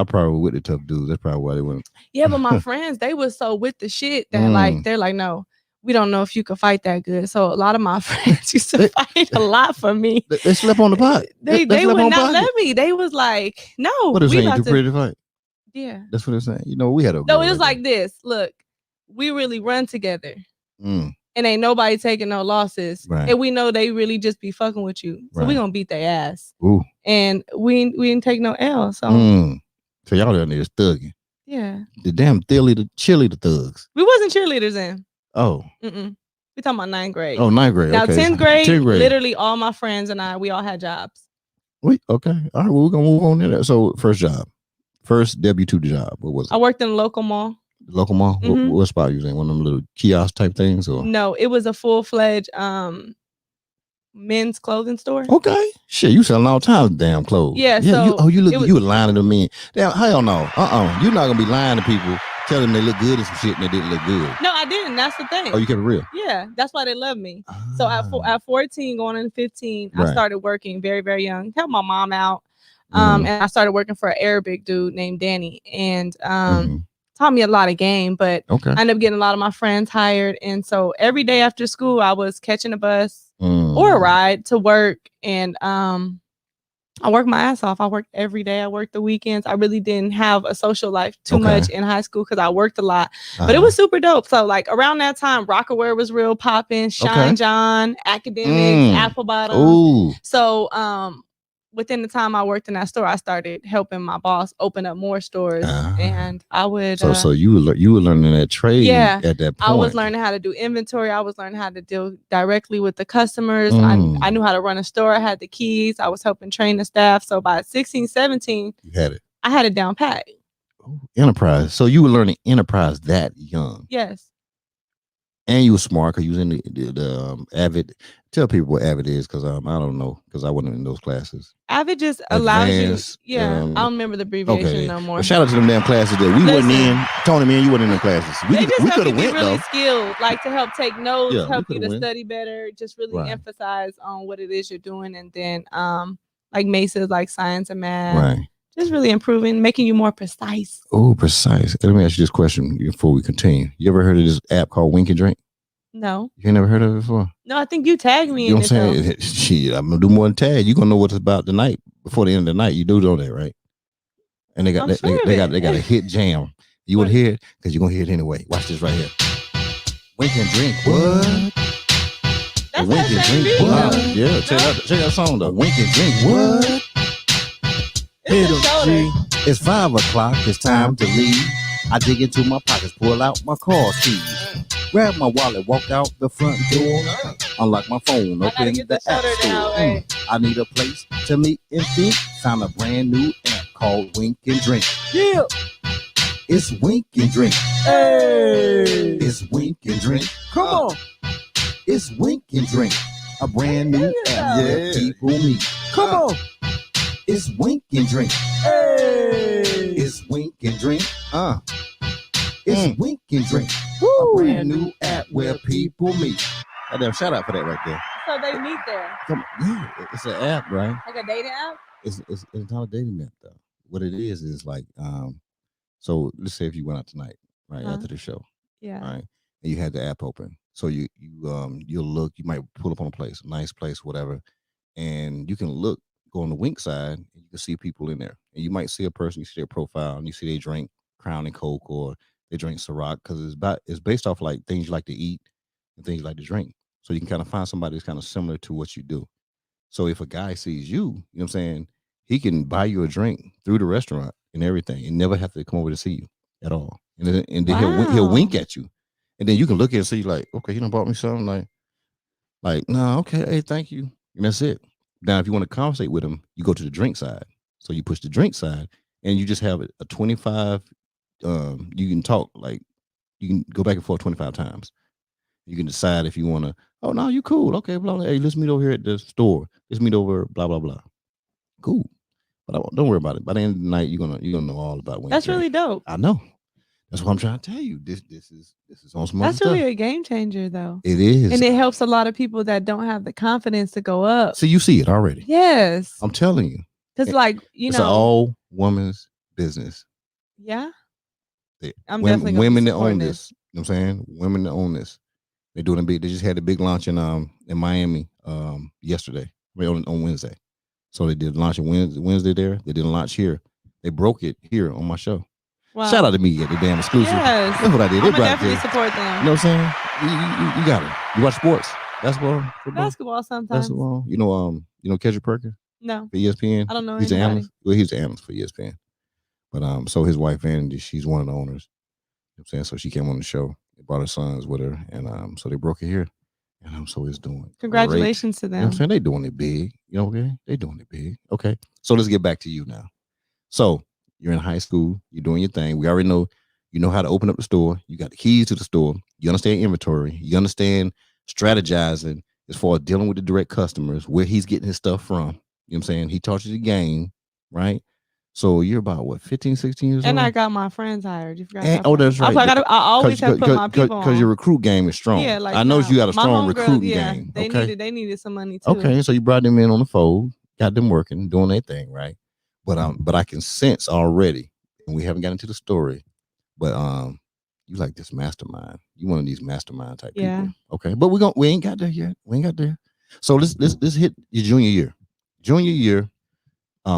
B: probably with the tough dudes. That's probably why they went.
C: Yeah, but my friends, they were so with the shit that they're like, no, we don't know if you could fight that good. So a lot of my friends used to fight a lot for me.
B: They slept on the pot.
C: They would not let me. They was like, no.
B: What is saying? Too pretty to fight?
C: Yeah.
B: That's what they're saying. We had a.
C: No, it was like this. Look, we really run together. And ain't nobody taking no losses.
B: Right.
C: And we know they really just be fucking with you. So we gonna beat their ass.
B: Ooh.
C: And we didn't take no L. So
B: So y'all down there is thugging.
C: Yeah.
B: The damn cheerleader thugs.
C: We wasn't cheerleaders then.
B: Oh.
C: We talking about 9th grade.
B: Oh, 9th grade.
C: Now
B: okay.
C: 10th grade, literally all my friends and we all had jobs.
B: Wait, okay. All right, well, we're gonna move on to that. So first job. First W2 job. What was it?
C: I worked in a local mall.
B: Local mall? What spot you was in? One of them little kiosk type things? Or
C: no, it was a full-fledged men's clothing store.
B: Okay. Shit, you selling all kinds of damn clothes.
C: Yeah. So
B: you were lying to me. Damn, hell no. You're not gonna be lying to people, tell them they look good and some shit and they didn't look good.
C: No, I didn't. That's the thing.
B: Oh, you kept it real?
C: Yeah, that's why they love me. So at 14 going into 15, I started working very, very young. Helped my mom out. And I started working for an Arabic dude named Danny. And taught me a lot of game, but I ended up getting a lot of my friends hired. And so every day after school, I was catching a bus or a ride to work. And I worked my ass off. I worked every day. I worked the weekends. I really didn't have a social life too much in high school because I worked a lot. But it was super dope. So like around that time, Rockaware was real popping. Shine John, Academics, Apple Bottoms.
B: Ooh.
C: So within the time I worked in that store, I started helping my boss open up more stores, and I would.
B: So you were learning that trade at that point.
C: I was learning how to do inventory. I was learning how to deal directly with the customers. I knew how to run a store. I had the keys. I was helping train the staff. So by 16, 17,
B: you had it.
C: I had it down pat.
B: Enterprise. So you were learning enterprise that young.
C: Yes.
B: And you were smart because you was in the Avid. Tell people what Avid is, because I don't know, because I wasn't in those classes.
C: Avid just allows you. Yeah, I don't remember the abbreviation no more.
B: Well, shout out to them damn classes that we wasn't in. Tony, man, you wasn't in them classes. We could have went
C: really
B: though.
C: Skilled, like to help take notes, help you to study better, just really emphasize on what it is you're doing, and then like Mesa's like science and math.
B: Right.
C: Just really improving, making you more precise.
B: Oh, precise. Let me ask you this question before we continue. You ever heard of this app called Wink and Drink?
C: No.
B: You ain't never heard of it before?
C: No, I think you tagged me
B: You know
C: in
B: what I'm
C: it.
B: saying? Shit, I'm gonna do more than tag. You're gonna know what it's about tonight before the end of the night. You do know that, right? And they got they got a hit jam. You would hear it because you're gonna hear it anyway. Watch this right here. Wink and Drink. What?
C: That's
B: Wink and Drink. What? Yeah, check that song though. Wink and Drink. What?
C: It's a shoulder.
B: It's 5 o'clock. It's time to leave. I dig into my pockets, pull out my car keys, grab my wallet, walk out the front door, unlock my phone, open the app store. I need a place to meet and think. Found a brand new app called Wink and Drink.
C: Yeah.
B: It's Wink and Drink.
C: Hey.
B: It's Wink and Drink.
C: Come on.
B: It's Wink and Drink. A brand new app where people meet. Come on. It's Wink and Drink.
C: Hey.
B: It's Wink and Drink. It's Wink and Drink. Woo. A brand new app where people meet. Damn, shout out for that right there.
C: So they meet there.
B: Yeah, it's an app, right?
C: Like a dating app?
B: It's not a dating app though. What it is like so let's say if you went out tonight, right, after the show.
C: Yeah.
B: Right. And you had the app open. So you'll look, you might pull up on a place, a nice place, whatever, and you can look, go on the Wink side, and you can see people in there. And you might see a person, you see their profile, and you see they drink Crown and Coke or they drink Ciroc because it's based off like things you like to eat and things you like to drink. So you can kind of find somebody that's kind of similar to what you do. So if a guy sees you, you know what I'm saying, he can buy you a drink through the restaurant and everything and never have to come over to see you at all. And then he'll wink at you. And then you can look at it and see like, okay, he done bought me something like, no, okay, hey, thank you. And that's it. Now, if you want to conversate with him, you go to the drink side. So you push the drink side and you just have a 25, you can talk, like you can go back and forth 25 times. You can decide if you want to, oh, no, you cool. Okay, blah, blah. Hey, let's meet over here at the store. Let's meet over, blah, blah, blah. Cool. But don't worry about it. By the end of the night, you're gonna know all about Wink.
C: That's really dope.
B: I know. That's what I'm trying to tell you. This is on some.
C: That's really a game changer, though.
B: It is,
C: and it helps a lot of people that don't have the confidence to go up.
B: So you see it already.
C: Yes,
B: I'm telling you.
C: Because like
B: it's an all woman's business.
C: Yeah,
B: I'm definitely women that own this. You know what I'm saying? Women that own this. They're doing a big. They just had a big launch in Miami yesterday. On Wednesday. So they did launch on Wednesday there. They did a launch here. They broke it here on my show. Wow. Shout out to me at the damn exclusive.
C: Yes.
B: That's what I did.
C: I'm gonna definitely support them.
B: You know what I'm saying? You got it. You watch sports, basketball, football?
C: Basketball sometimes.
B: Basketball. You know Kendrick Perkins?
C: No.
B: For ESPN.
C: I don't know.
B: He's an analyst. Well, he's an analyst for ESPN. But so his wife Vanity, she's one of the owners. You know what I'm saying? So she came on the show. They brought her sons with her, and so they broke it here. And so it's doing.
C: Congratulations to them.
B: You know what I'm saying? They doing it big. You know, okay? They doing it big. Okay. So let's get back to you now. So you're in high school. You're doing your thing. We already know you know how to open up the store. You got the keys to the store. You understand inventory. You understand strategizing as far as dealing with the direct customers, where he's getting his stuff from. You know what I'm saying? He taught you the game, right? So you're about what, 15, 16 years old?
C: And I got my friends hired. You forgot.
B: Oh, that's right.
C: I always have to put my people on.
B: Because your recruit game is strong.
C: Yeah, like
B: I know you got a strong recruiting game.
C: They needed some money too.
B: Okay, so you brought them in on the fold, got them working, doing their thing, right? But I can sense already, and we haven't gotten into the story, but you like this mastermind. You one of these mastermind type people. Okay, but we ain't got there yet. We ain't got there. So let's hit your junior year. Junior year.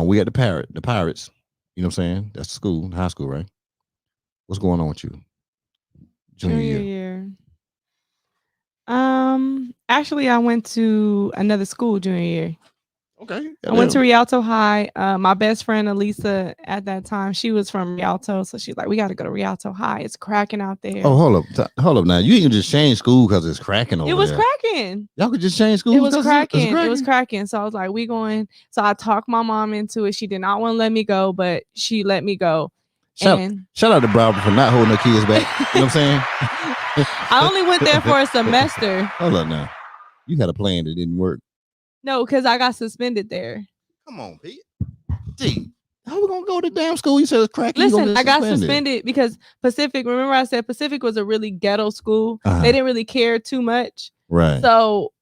B: We at the Pirates, you know what I'm saying? That's the school, high school, right? What's going on with you? Junior year.
C: Actually, I went to another school junior year.
B: Okay.
C: I went to Rialto High. My best friend Elisa at that time, she was from Rialto, so she's like, "We got to go to Rialto High. It's cracking out there."
B: Oh, hold up now. You can just change school because it's cracking over there.
C: It was cracking.
B: Y'all could just change school.
C: It was cracking. It was cracking. So I was like, "We going." So I talked my mom into it. She did not want to let me go, but she let me go.
B: Shout out to Barbara for not holding her kids back. You know what I'm saying?
C: I only went there for a semester.
B: Hold up now. You had a plan that didn't work.
C: No, because I got suspended there.
B: Come on, Pete. Gee, how we gonna go to damn school? You said it's cracking.
C: Listen, I got suspended because Pacific. Remember, I said Pacific was a really ghetto school. They didn't really care too much.
B: Right.
C: So,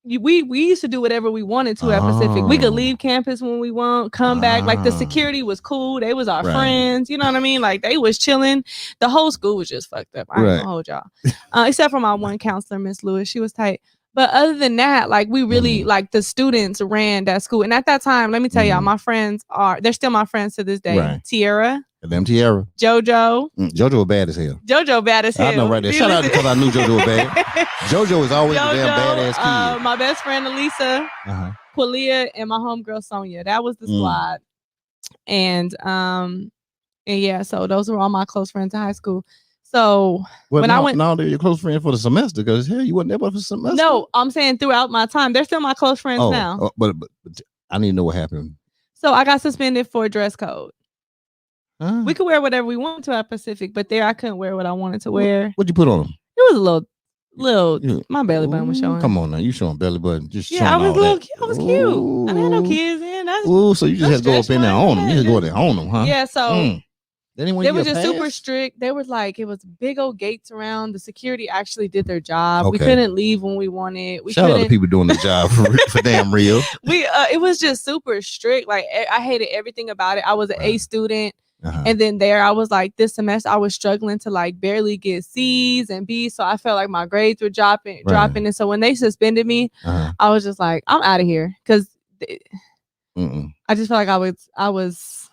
C: we used to do whatever we wanted to at Pacific. We could leave campus when we want, come back. Like the security was cool. They was our friends. You know what I mean? Like they was chilling. The whole school was just fucked up. I ain't gonna hold y'all. Except for my one counselor, Miss Lewis. She was tight. But other than that, like we really like the students ran that school. And at that time, let me tell y'all, my friends they're still my friends to this day. Right. Tiara.
B: Tiara.
C: JoJo.
B: JoJo was bad as hell.
C: JoJo bad as hell.
B: I know right there. Shout out because I knew JoJo was bad. JoJo is always a damn badass kid.
C: My best friend Elisa, Qualia, and my homegirl Sonia. That was the squad. And yeah, so those were all my close friends in high school. So when I went,
B: now they're your close friends for the semester because hell, you wasn't there for the semester.
C: No, I'm saying throughout my time, they're still my close friends now.
B: But I need to know what happened.
C: So I got suspended for dress code. We could wear whatever we wanted to at Pacific, but there I couldn't wear what I wanted to wear.
B: What'd you put on them?
C: It was a little. My belly button was showing.
B: Come on now, you showing belly button? Just
C: I was I was cute. I didn't have no kids in.
B: So you just had to go up in there on them. You just go there on them, huh?
C: Yeah. So
B: they
C: were just super strict. They were like, it was big old gates around. The security actually did their job. We couldn't leave when we wanted.
B: Shout out to people doing their job for damn real.
C: It was just super strict. Like I hated everything about it. I was an A student. And then I was like, this semester I was struggling to like barely get C's and B's. So I felt like my grades were dropping. And so when they suspended me, I was just like, I'm out of here. Cause I just felt like I wasn't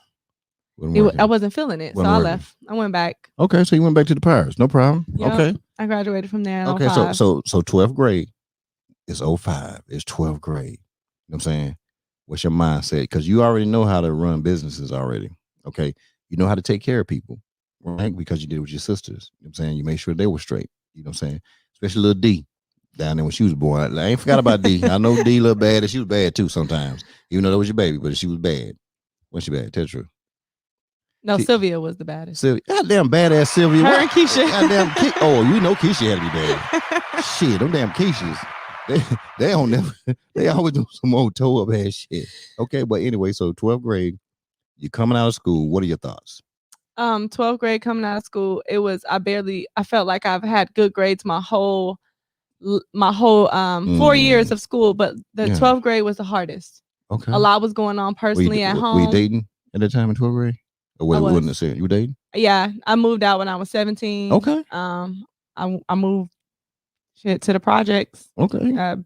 C: feeling it. So I left. I went back.
B: Okay. So you went back to the Pirates. No problem. Yep. Okay.
C: I graduated from there.
B: Okay. So 12th grade is 05. It's 12th grade. You know what I'm saying? What's your mindset? Because you already know how to run businesses already. Okay. You know how to take care of people, right? Because you did it with your sisters. You know what I'm saying? You made sure they were straight. You know what I'm saying? Especially little D down there when she was born. I ain't forgot about D. I know D looked bad, and she was bad too sometimes. Even though that was your baby, but she was bad. Wasn't she bad? Tell the truth.
C: No, Sylvia was the baddest.
B: Sylvia, goddamn badass Sylvia.
C: Her and Keisha.
B: Goddamn you know Keisha had to be bad. Shit, them damn Keishas. They don't never. They always do some old toe up ass shit. Okay, but anyway, so 12th grade. You're coming out of school. What are your thoughts?
C: 12th grade coming out of school. I felt like I've had good grades my whole 4 years of school, but the 12th grade was the hardest. Okay. A lot was going on personally at home.
B: Were you dating at that time in 12th grade? Or wouldn't it say you were dating?
C: Yeah. I moved out when I was 17.
B: Okay.
C: I moved to the projects.
B: Okay.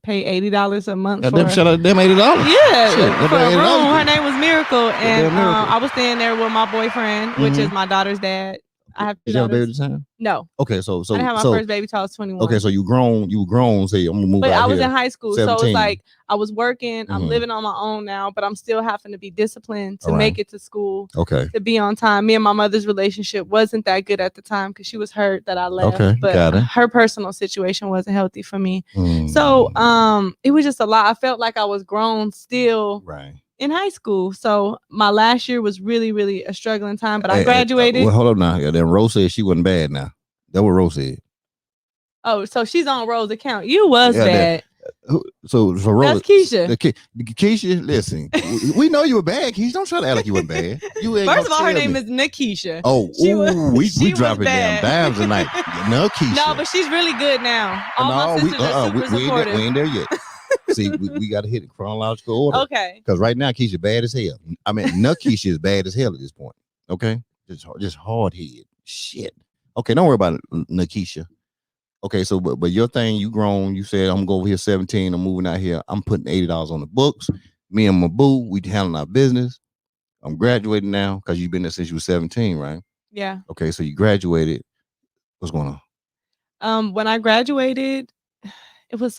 C: Pay $80 a month.
B: Shout out them $80.
C: Yeah. For a room. Her name was Miracle. And I was staying there with my boyfriend, which is my daughter's dad. I have two daughters.
B: Did you have a baby at the time?
C: No.
B: Okay, so
C: I didn't have my first baby till I was 21.
B: Okay, so you grown, say I'm gonna move out.
C: But I was
B: here,
C: in high school,
B: 17.
C: so it's like I was working, I'm living on my own now, but I'm still having to be disciplined to make it to school.
B: Okay. To
C: be on time. Me and my mother's relationship wasn't that good at the time because she was hurt that I left.
B: Okay,
C: but her personal situation wasn't healthy for me. So it was just a lot. I felt like I was grown still.
B: Right.
C: In high school. So my last year was really, really a struggling time, but I graduated.
B: Well, hold up now. Yeah, then Rose said she wasn't bad now. That's what Rose said.
C: Oh, so she's on Rose's account. You was bad.
B: So Rose.
C: That's Keisha.
B: Keisha, listen. We know you were bad, Keisha. Don't try to act like you were bad.
C: First of all, her name is Nakisha.
B: Oh, we dropping damn dimes tonight. Nakisha.
C: No, but she's really good now. All my sisters are super supportive.
B: We ain't there yet. See, we got to hit it chronological order.
C: Okay.
B: Because right now, Keisha bad as hell. I mean, Keisha is bad as hell at this point. Okay. Just hard head. Shit. Okay, don't worry about it, Nakisha. Okay, so but your thing, you grown. You said I'm gonna go over here 17. I'm moving out here. I'm putting $80 on the books. Me and my boo, we handling our business. I'm graduating now because you've been there since you were 17, right?
C: Yeah.
B: Okay, so you graduated. What's going
C: on? When I graduated. It was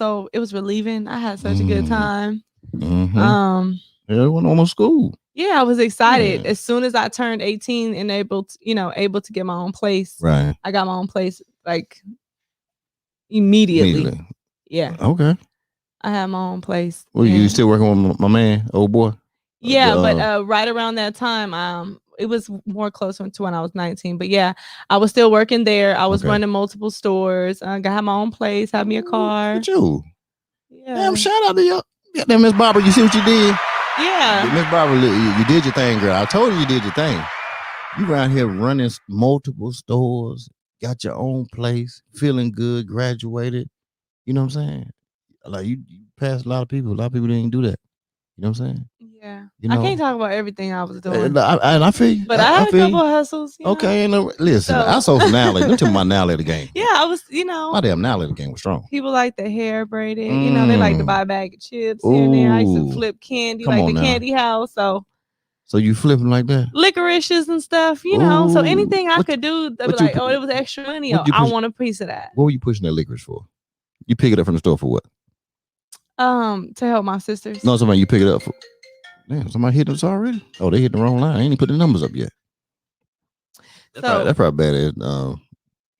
C: relieving. I had such a good time.
B: Yeah, it went on school.
C: Yeah, I was excited. As soon as I turned 18 and able to get my own place.
B: Right.
C: I got my own place like immediately. Yeah.
B: Okay.
C: I had my own place.
B: Well, you still working with my man, old boy?
C: Yeah, but right around that time, it was more closer to when I was 19. But yeah, I was still working there. I was running multiple stores. I got my own place, had me a car.
B: Look at you.
C: Yeah.
B: Damn, shout out to you. Damn, Miss Barbara, you see what you did?
C: Yeah.
B: Miss Barbara, you did your thing, girl. I told you did your thing. You around here running multiple stores, got your own place, feeling good, graduated. You know what I'm saying? Like you past a lot of people. A lot of people didn't do that. You know what I'm saying?
C: Yeah.
B: You know?
C: I can't talk about everything I was doing.
B: And I feel you.
C: But I had a
B: feel
C: couple
B: you.
C: of hustles. You know?
B: Okay, listen,
C: So-
B: I sold some now later. Let me tell you my now later game.
C: Yeah, I was, you know.
B: My damn now later game was strong.
C: People like the hair braided. You know, they like to buy a bag of chips here and there. I used to
B: Ooh.
C: flip candy,
B: Come
C: like
B: on
C: the
B: now.
C: candy house. So
B: you flipping like that?
C: licorices and stuff, you know. So
B: Ooh.
C: anything I
B: What-
C: could do, they'd be
B: what you
C: like,
B: pu-
C: oh, it was extra money.
B: what
C: Oh,
B: you
C: I
B: push-
C: want a piece of that.
B: What were you pushing that licorice for? You pick it up from the store for what?
C: To help my sisters.
B: No, somebody you pick it up for. Damn, somebody hit us already. Oh, they hit the wrong line. I ain't even put the numbers up yet. That's probably bad.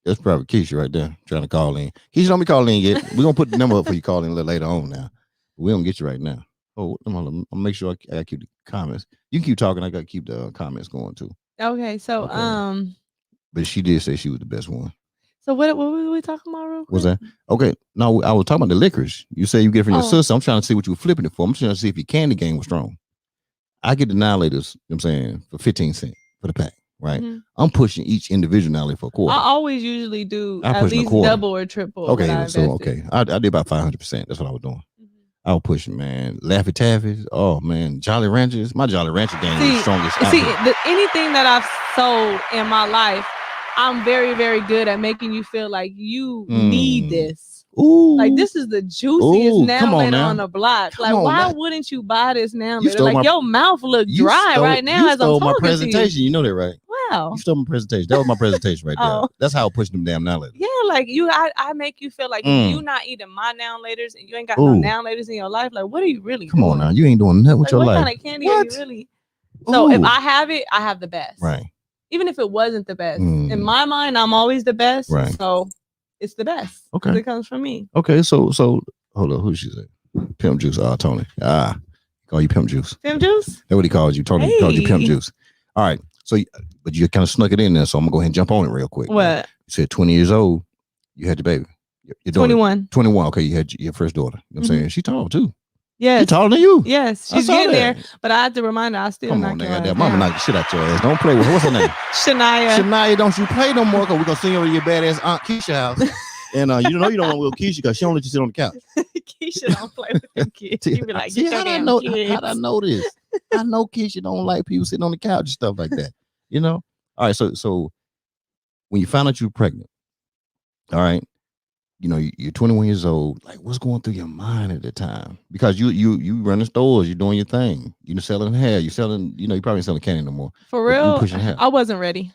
B: That's probably Keisha right there trying to call in. Keisha, don't be calling in yet. We're gonna put the number up for you call in a little later on now. We don't get you right now. Oh, I'll make sure I gotta keep the comments. You can keep talking. I gotta keep the comments going too.
C: Okay, so
B: Okay. But she did say she was the best one.
C: So what were we talking about real quick?
B: Was that okay? No, I was talking about the licorice. You say you get it from your sister. I'm trying to see what you were flipping it for. I'm trying to see if your candy game was strong. I get the annihilators, you know what I'm saying, for 15 cents for the pack, right?
C: Mm-hmm.
B: I'm pushing each individual annihilator for a quarter.
C: I always usually do
B: I
C: at
B: push a
C: least
B: quarter.
C: double or triple.
B: Okay,
C: what I
B: so
C: invested.
B: I did about 500%. That's what I was doing. I was pushing, man. Laffy Taffies. Oh man, Jolly Ranchers. My Jolly Rancher game is strongest.
C: Anything that I've sold in my life, I'm very, very good at making you feel like you need this.
B: Ooh.
C: Like this is the juiciest nail later on the block.
B: Come
C: like
B: on,
C: why
B: man.
C: wouldn't you buy this nail
B: You
C: later? Like your mouth look dry right now as I'm talking
B: my
C: to
B: presentation. You know that, right?
C: Wow.
B: You stole my presentation. That was my presentation right there. That's how I push them damn now laters.
C: Yeah, like I make you feel like you not eating my now laters and you ain't got no now laters in your life. Like what are you really doing?
B: Come on now, you ain't doing nothing with your life.
C: What kind of candy are you really? So if I have it, I have the best.
B: Right.
C: Even if it wasn't the best. In my mind, I'm always the best.
B: Right.
C: So it's the best.
B: Okay.
C: It comes from me.
B: Okay, so hold on, who she say? Pimp Juice. Tony. Call you Pimp Juice.
C: Pimp Juice?
B: That's what he calls you. Tony called you Pimp Juice. All right. So but you kind of snuck it in there, so I'm gonna go ahead and jump on it real quick.
C: What?
B: Man. You said 20 years old, you had your baby. Your daughter.
C: 21.
B: 21. Okay, you had your first daughter. You know what I'm saying? She tall too.
C: Yes.
B: She taller than you.
C: Yes, she's getting there. But I have to remind her I still
B: Come
C: knock
B: on,
C: your
B: nigga.
C: ass
B: That mama
C: down.
B: knock the shit out your ass. Don't play with her. What's her name?
C: Shania,
B: don't you play no more, because we're gonna send you over to your badass Aunt Keisha house. And you don't want Will Keisha because she don't let you sit on the couch.
C: Keisha don't play with them kids. She be like,
B: how'd I know this? I know Keisha don't like people sitting on the couch and stuff like that. You know? All right, so when you found out you were pregnant, all right, you know, you're 21 years old, like what's going through your mind at the time? Because you running stores, you're doing your thing, you're selling hair, you're selling, you probably ain't selling candy no more.
C: For real,
B: pushing hair.
C: I wasn't ready.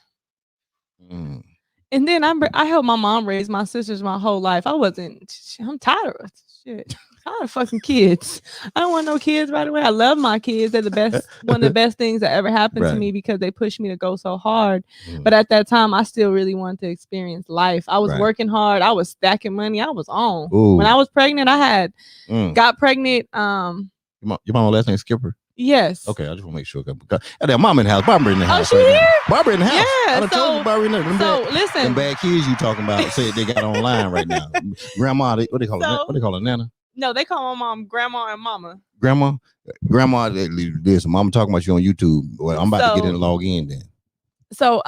C: And then I helped my mom raise my sisters my whole life. I'm tired of shit. I'm tired of fucking kids. I don't want no kids right away. I love my kids. They're the best, one of the best things that ever happened to me because they pushed me to go so hard. But at that time, I still really wanted to experience life. I was working hard. I was stacking money. I was on. When I was pregnant, I had got pregnant.
B: Your mama last name Skipper?
C: Yes.
B: Okay, I just want to make sure. That mom in the house. Barbara in the house.
C: Oh, she here?
B: Barbara in the house.
C: Yeah.
B: I done told you Barbara in there.
C: Listen.
B: Them bad kids you talking about say they got online right now. Grandma, what they call her? What they call her? Nana?
C: No, they call my mom Grandma and Mama.
B: Grandma, listen, Mama talking about you on YouTube. Well, I'm about to get in and log in then.
C: So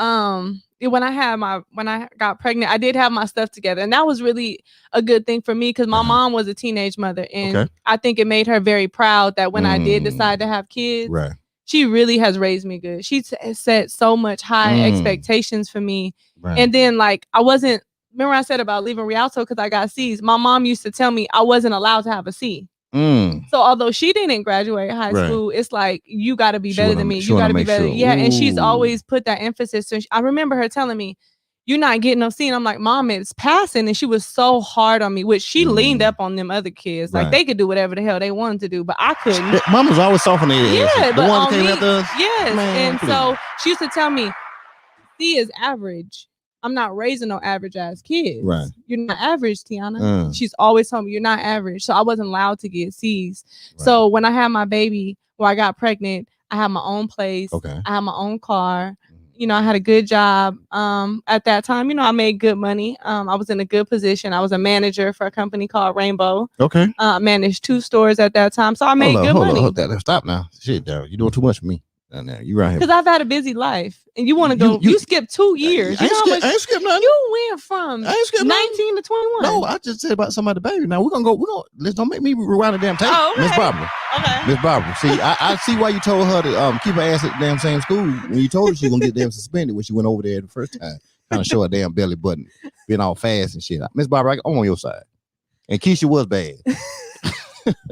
C: when I got pregnant, I did have my stuff together, and that was really a good thing for me because my mom was a teenage mother, and I think it made her very proud that when I did decide to have kids, she really has raised me good. She set so much high expectations for me, and then like I wasn't. Remember I said about leaving Rialto because I got C's. My mom used to tell me I wasn't allowed to have a C. So although she didn't graduate high school, it's like you got to be better than me. You got to be better. Sure. Yeah, and she's always put that emphasis. So I remember her telling me, "You're not getting no C." And I'm like, "Mom, it's passing." And she was so hard on me, which she leaned up on them other kids. Like they could do whatever the hell they wanted to do, but I couldn't.
B: Mama's always soft on their ass.
C: Yeah,
B: the
C: but
B: one
C: on
B: that came
C: me,
B: after us.
C: yes.
B: Man,
C: and so she used to tell me, C is average. I'm not raising no average ass kids.
B: Right.
C: You're not average, Teeauna. She's always told me you're not average. So I wasn't allowed to get C's. Right. So when I had my baby, I got pregnant, I had my own place. I had my own car. You know, I had a good job. At that time, you know, I made good money. I was in a good position. I was a manager for a company called Rainbow. Managed 2 stores at that time. So I made good money.
B: Stop now. Shit, you're doing too much for me. Now you right here.
C: Because I've had a busy life, and you want to go. You skipped 2 years.
B: I ain't skipped nothing.
C: You went from 19 to 21.
B: No, I just said about somebody baby. Now we're gonna go. Let's don't make me rewind the damn tape.
C: Oh, okay.
B: Miss Barbara.
C: Okay.
B: Miss Barbara. See, I see why you told her to keep her ass at the damn same school when you told her she was gonna get damn suspended when she went over there the first time, trying to show her damn belly button, being all fast and shit. Miss Barbara, I'm on your side. And Keisha was bad.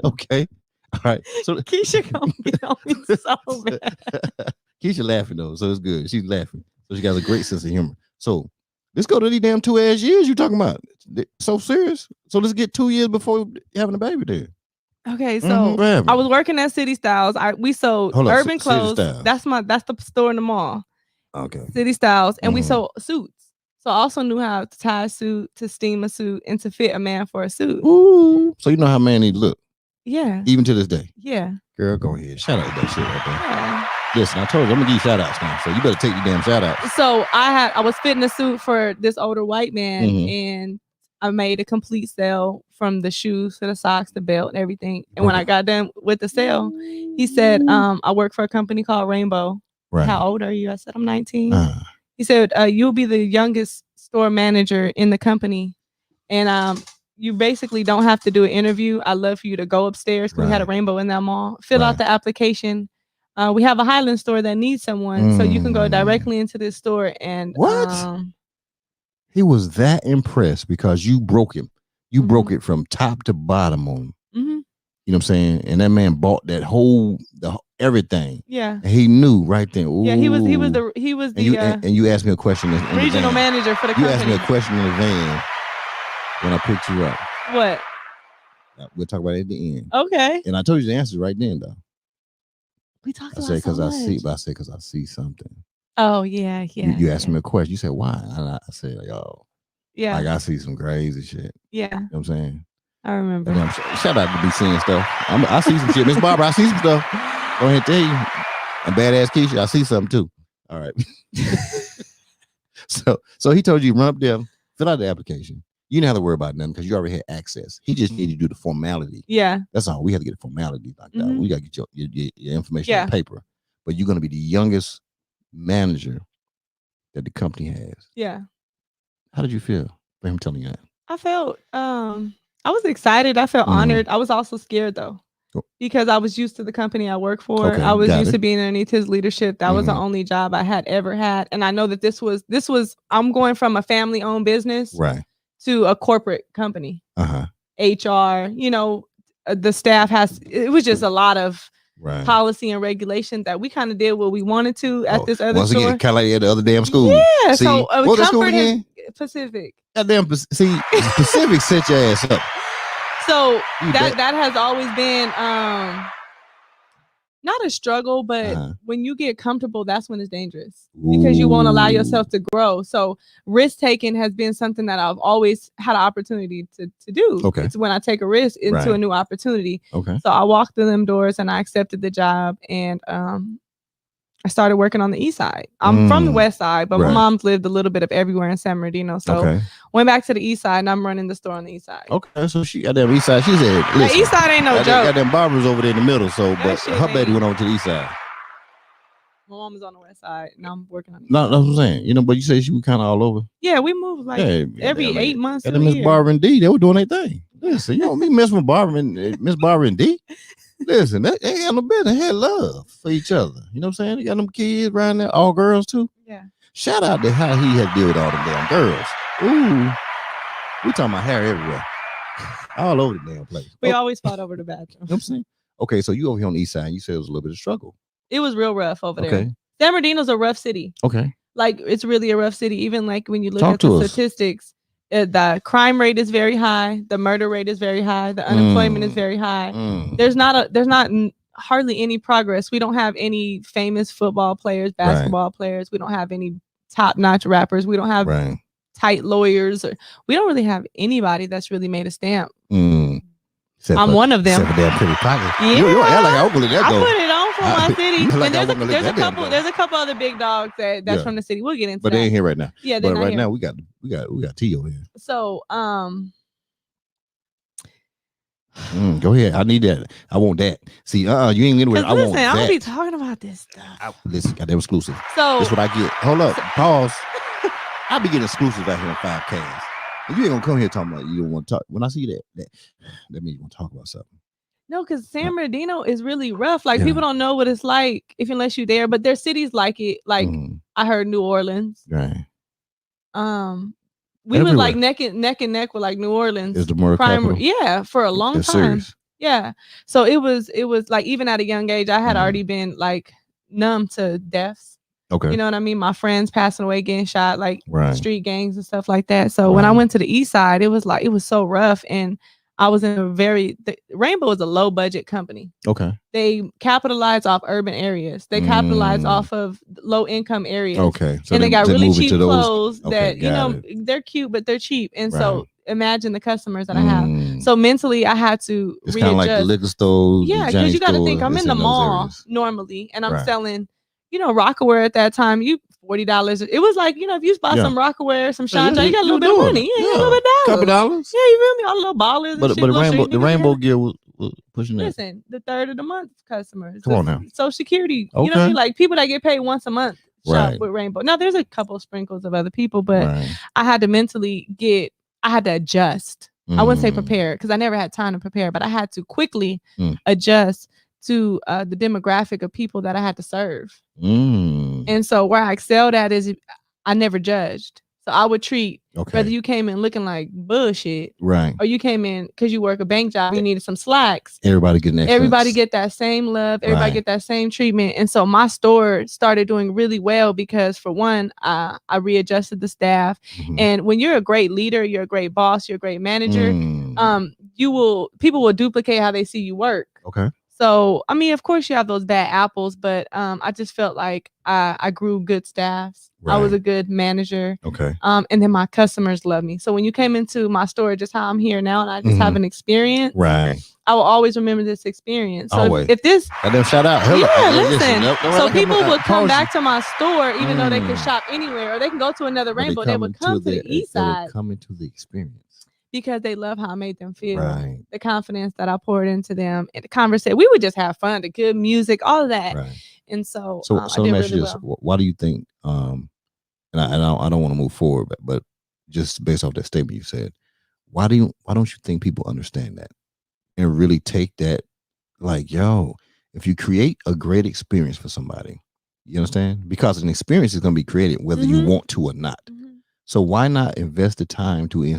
B: Okay. All right. So
C: Keisha gonna get on me so bad.
B: Keisha laughing though, so it's good. She's laughing. So she got a great sense of humor. So let's go to these damn 2 ass years you talking about. So serious. So let's get 2 years before having a baby there.
C: Okay, so I was working at City Styles. We sold urban clothes. That's the store in the mall.
B: Okay.
C: City Styles, and we sold suits. So I also knew how to tie a suit, to steam a suit, and to fit a man for a suit.
B: Ooh. So you know how man need to look.
C: Yeah.
B: Even to this day.
C: Yeah.
B: Girl, go ahead. Shout out that shit right there.
C: Yeah.
B: Listen, I told you I'm gonna give you shout outs now. So you better take your damn shout outs.
C: So I was fitting a suit for this older white man, and I made a complete sale from the shoes to the socks, the belt, and everything. And when I got done with the sale, he said, I work for a company called Rainbow. Right. How old are you? I said, I'm 19. He said, you'll be the youngest store manager in the company. And you basically don't have to do an interview. I love for you to go upstairs because we had a Rainbow in that mall. Fill out the application. We have a Highland store that needs someone. So you can go directly into this store. And
B: he was that impressed because you broke him. You broke it from top to bottom on him. You know what I'm saying? And that man bought that whole everything. Yeah. And he knew right then. Ooh. Yeah, he was the and you asked me a question in
C: regional manager for the company.
B: You asked me a question in the van when I picked you up.
C: What?
B: We'll talk about it at the end.
C: Okay.
B: And I told you the answer right then though.
C: We talked about because
B: I said I see something.
C: Oh yeah.
B: You asked me a question. You said why? And I said, yo, yeah, like I see some crazy shit. Yeah. You know what I'm saying?
C: I remember.
B: Shout out to be seeing stuff. I see some shit. Miss Barbara, I see some stuff. Go ahead and tell you. And badass Keisha, I see something too. All right. So he told you run up there, fill out the application. You didn't have to worry about nothing because you already had access. He just needed to do the formality. Yeah. That's all. We had to get the formality knocked out. We got to get your information on paper. But you're going to be the youngest manager that the company has. Yeah. How did you feel for him telling you that?
C: I felt I was excited. I felt honored. I was also scared though, because I was used to the company I work for. I was used to being underneath his leadership. That was the only job I had ever had. And I know that this was I'm going from a family owned business to a corporate company. HR, the staff it was just a lot of policy and regulation that we kind of did what we wanted to at this other store.
B: Again, kind of like at the other damn school.
C: Yeah.
B: See,
C: so Comfort is
B: Pacific. Goddamn, see, Pacific set your ass up.
C: So that has always been not a struggle, but when you get comfortable, that's when it's dangerous because you won't allow yourself to grow. So risk taking has been something that I've always had an opportunity to do. Okay. It's when I take a risk into a new opportunity. Okay. So I walked through them doors and I accepted the job, and I started working on the east side. I'm from the west side, but my mom's lived a little bit of everywhere in San Bernardino. So went back to the east side, and I'm running the store on the east side.
B: Okay, so she got that east side. She said, listen,
C: the east side ain't no joke.
B: Got them barbers over there in the middle. So, but her baby went over to the east side.
C: My mom is on the west side, and I'm working on the east
B: side. That's what I'm saying. But you say she was kind of all over.
C: Yeah, we moved like every 8 months.
B: And Miss Barbara and D, they were doing their thing. Listen, me messing with Barbara and Miss Barbara and D. Listen, they ain't got no business. They had love for each other. You know what I'm saying? They got them kids around there, all girls too. Yeah. Shout out to how he had to deal with all them damn girls. Ooh. We talking about hair everywhere. All over the damn place.
C: We always fought over the bathroom.
B: You know what I'm saying? Okay, so you over here on the east side, you said it was a little bit of struggle.
C: It was real rough over there. San Bernardino's a rough city. Okay. Like, it's really a rough city. Even like when you look at the statistics, the crime rate is very high. The murder rate is very high. The unemployment is very high. There's not hardly any progress. We don't have any famous football players, basketball players. We don't have any top-notch rappers. We don't have tight lawyers. We don't really have anybody that's really made a stamp. I'm one of them.
B: Except for that pretty pocket.
C: Yeah.
B: You like I put it
C: on for my city. And there's a couple other big dogs that's from the city. We'll get into that.
B: But they ain't here right now.
C: Yeah,
B: but right now we got T over here.
C: So
B: Go ahead. I need that. I want that. See, you ain't anywhere. I want
C: Listen,
B: that.
C: I'll be talking about this stuff.
B: Listen, got that exclusive.
C: So
B: This is what I get. Hold up. Pause. I be getting exclusives out here on 5Ks. And you ain't gonna come here talking about you don't want to talk. When I see that means you want to talk about something.
C: no, because San Bernardino is really rough. Like
B: Yeah.
C: people don't know what it's like unless you're there. But there's cities like it. Like I heard New Orleans.
B: Right.
C: We were like neck and neck with like New Orleans.
B: Is the murder capital?
C: Yeah, for a long time.
B: Serious.
C: Yeah. So it was like even at a young age, I had already been like numb to deaths.
B: Okay.
C: You know what I mean? My friends passing away, getting shot, like
B: right.
C: street gangs and stuff like that. So when I went to the east side, it was so rough. And I was in Rainbow is a low budget company.
B: Okay.
C: They capitalize off urban areas. They capitalize off of low income areas.
B: Okay. So
C: and they got really cheap clothes that, they're cute, but they're cheap. And so imagine the customers that I have. So mentally I had to
B: it's kind of like the liquor stores.
C: Yeah, because you got to think I'm in the mall normally and I'm selling, Rockaware at that time. $40. It was like, if you bought some Rockaware, some Shanta, you got a little bit of money. Yeah, a little bit of dollars.
B: Couple dollars.
C: Yeah, you feel me? All the little ballers.
B: But the rainbow gear was pushing that.
C: Listen, the third of the month customers.
B: Come on now.
C: Social Security. You know what I mean? Like people that get paid once a month shop with Rainbow. Now there's a couple sprinkles of other people, but I had to mentally I had to adjust. I wouldn't say prepare because I never had time to prepare, but I had to quickly adjust to the demographic of people that I had to serve. And so where I excelled at is I never judged. So I would treat whether you came in looking like bullshit,
B: right,
C: or you came in because you work a bank job, you needed some slacks.
B: Everybody get
C: that same love. Everybody get that same treatment. And so my store started doing really well because for one, I readjusted the staff. And when you're a great leader, you're a great boss, you're a great manager, people will duplicate how they see you work.
B: Okay.
C: So, I mean, of course you have those bad apples, but I just felt like I grew good staffs. I was a good manager.
B: Okay.
C: And then my customers love me. So when you came into my store, just how I'm here now, and I just have an experience.
B: Right.
C: I will always remember this experience. So
B: always.
C: If this,
B: and then shout out.
C: Listen. So people would come back to my store, even though they could shop anywhere, or they can go to another Rainbow. They would come to the east side.
B: Come into the experience.
C: Because they love how I made them feel,
B: right.
C: The confidence that I poured into them, and the conversation. We would just have fun, the good music, all of that.
B: Right.
C: And so
B: let me ask you this: why do you think? And I don't want to move forward, but just based off that statement you said, why don't you think people understand that and really take that? Like, yo, if you create a great experience for somebody, you understand? Because an experience is going to be created whether you want to or not. So why not invest the time to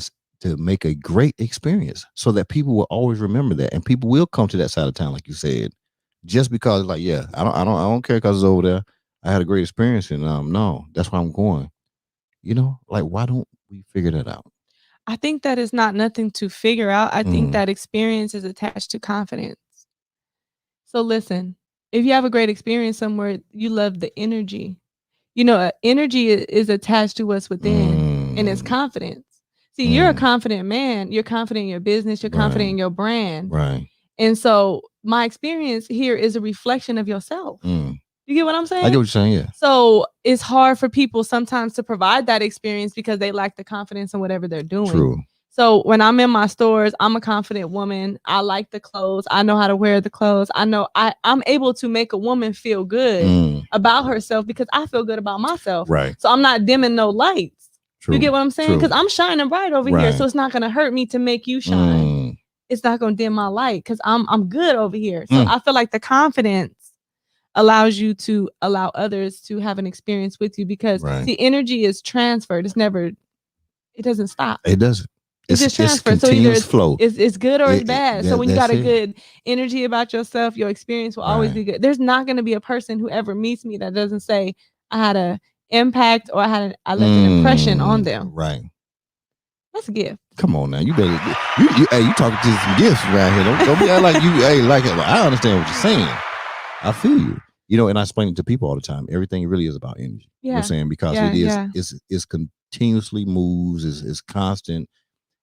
B: make a great experience so that people will always remember that, and people will come to that side of town, like you said, just because, like, yeah, I don't care because it's over there. I had a great experience, and no, that's why I'm going. Like, why don't we figure that out?
C: I think that is not nothing to figure out. I think that experience is attached to confidence. So listen, if you have a great experience somewhere, you love the energy. Energy is attached to what's within, and it's confidence. See, you're a confident man. You're confident in your business. You're confident in your brand.
B: Right.
C: And so my experience here is a reflection of yourself. You get what I'm saying?
B: I get what you're saying, yeah.
C: So it's hard for people sometimes to provide that experience because they lack the confidence in whatever they're doing.
B: True.
C: So when I'm in my stores, I'm a confident woman. I like the clothes. I know how to wear the clothes. I know I'm able to make a woman feel good about herself because I feel good about myself.
B: Right.
C: So I'm not dimming no lights.
B: True.
C: You get what I'm saying? Because I'm shining bright over here. So it's not going to hurt me to make you shine. It's not going to dim my light because I'm good over here. So I feel like the confidence allows you to allow others to have an experience with you because the energy is transferred. It doesn't stop.
B: It doesn't.
C: It's just transferred.
B: So either flow.
C: It's good or it's bad. So when you got a good energy about yourself, your experience will always be good. There's not going to be a person who ever meets me that doesn't say I had a impact or I left an impression on them.
B: Right.
C: That's a gift.
B: Come on now, you better you talking to some gifts right here. Don't be like you. Like I understand what you're saying. I feel you. And I explain it to people all the time. Everything really is about energy. Yeah. You know what I'm saying? Because it's continuously moves, is constant,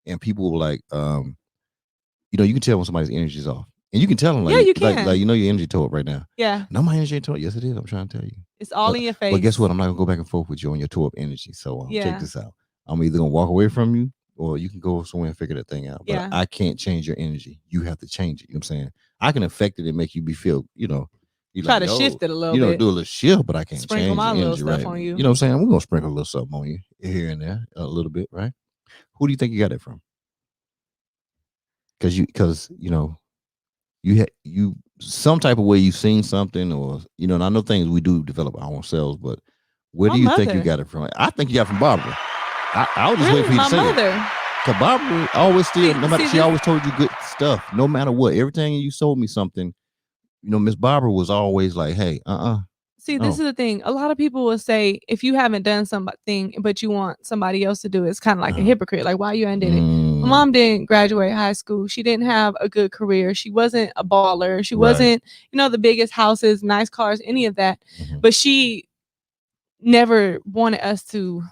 B: and people will like you can tell when somebody's energy is off. And you can tell them, like,
C: you can.
B: Like your energy tore up right now.
C: Yeah.
B: No, my energy ain't tore up. Yes, it is. I'm trying to tell you.
C: It's all in your face.
B: But guess what? I'm not gonna go back and forth with you on your tore up energy. So check this out. I'm either gonna walk away from you or you can go somewhere and figure that thing out. But
C: Yeah.
B: I can't change your energy. You have to change it. You know what I'm saying? I can affect it and make you feel, you
C: Try
B: like,
C: to shift it a little
B: do a
C: bit.
B: little shift, but I can't
C: Sprinkle
B: change
C: my
B: the
C: little
B: energy,
C: stuff
B: right?
C: on you.
B: You know what I'm saying? We're gonna sprinkle a little something on you here and there, a little bit, right? Who do you think you got it from? Because you some type of way you've seen something, or and I know things we do develop our own selves, but where
C: My
B: do you think you
C: mother.
B: got it from? I think you got it from Barbara. I was just waiting
C: Really,
B: for you
C: my
B: to say it.
C: mother.
B: Cause Barbara always still, no matter,
C: See,
B: she always told you good stuff, no matter what. Everything you sold me something, Miss Barbara was always like, "Hey,
C: See,
B: no,
C: this is the thing. A lot of people will say if you haven't done something, but you want somebody else to do it, it's kind of like a hypocrite. Like, why you undid it? My mom didn't graduate high school. She didn't have a good career. She wasn't a baller. She wasn't, the biggest houses, nice cars, any of that. But she never wanted us to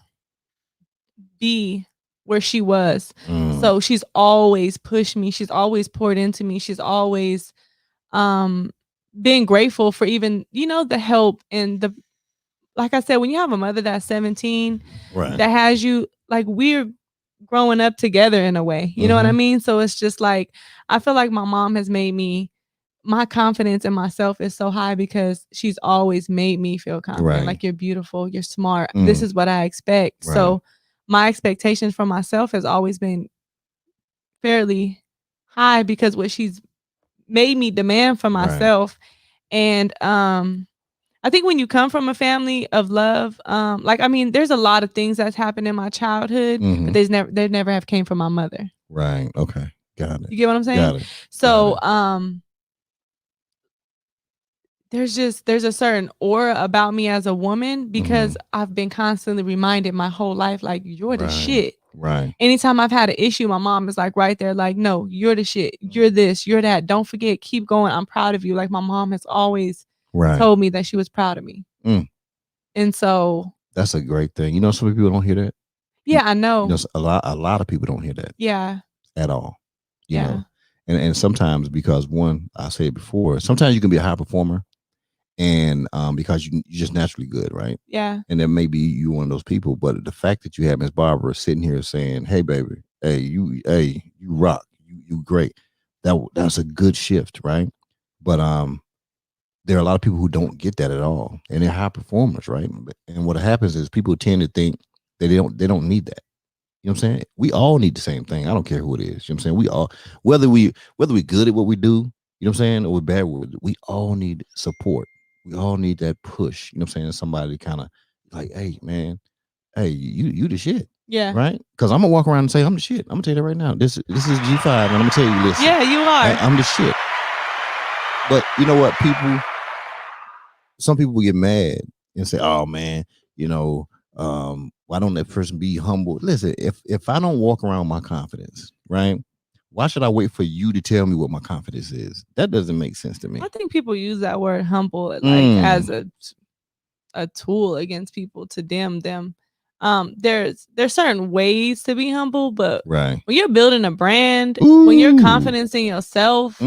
C: be where she was. So she's always pushed me. She's always poured into me. She's always being grateful for even, the help and the, like I said, when you have a mother that's 17 that has you, like, we're growing up together in a way, you know what I mean? So it's just like, I feel like my mom has made me, my confidence in myself is so high because she's always made me feel confident. Like, you're beautiful, you're smart. This is what I expect. So my expectations for myself has always been fairly high because what she's made me demand for myself. And I think when you come from a family of love, there's a lot of things that's happened in my childhood, but they never have came from my mother.
B: Right. Okay. Got it.
C: You get what I'm saying?
B: Got it.
C: So there's a certain aura about me as a woman because I've been constantly reminded my whole life, like, you're the shit.
B: Right.
C: Anytime I've had an issue, my mom is like right there, like, no, you're the shit. You're this, you're that. Don't forget, keep going. I'm proud of you. Like, my mom has always told me that she was proud of me. And so
B: that's a great thing. Some people don't hear that.
C: Yeah, I know.
B: A lot of people don't hear that.
C: Yeah.
B: At all. You know. And sometimes because one, I said before, sometimes you can be a high performer and because you're just naturally good, right?
C: Yeah.
B: And then maybe you one of those people, but the fact that you have Miss Barbara sitting here saying, "Hey, baby, you rock, you great," that's a good shift, right? But there are a lot of people who don't get that at all, and they're high performers, right? And what happens is people tend to think that they don't need that. You know what I'm saying? We all need the same thing. I don't care who it is. You know what I'm saying? We all, whether we good at what we do, you know what I'm saying, or we're bad with it, we all need support. We all need that push. You know what I'm saying? Somebody kind of like, "Hey, man, hey, you the shit."
C: Yeah.
B: Right? Because I'm gonna walk around and say I'm the shit. I'm gonna tell you that right now. This is G5, and I'm gonna tell you, listen.
C: Yeah, you are.
B: I'm the shit. But you know what? Some people get mad and say, "Oh man, why don't that person be humble?" Listen, if I don't walk around my confidence, right? Why should I wait for you to tell me what my confidence is? That doesn't make sense to me.
C: I think people use that word humble like as a tool against people to damn them. There's certain ways to be humble, but when you're building a brand, when your confidence in yourself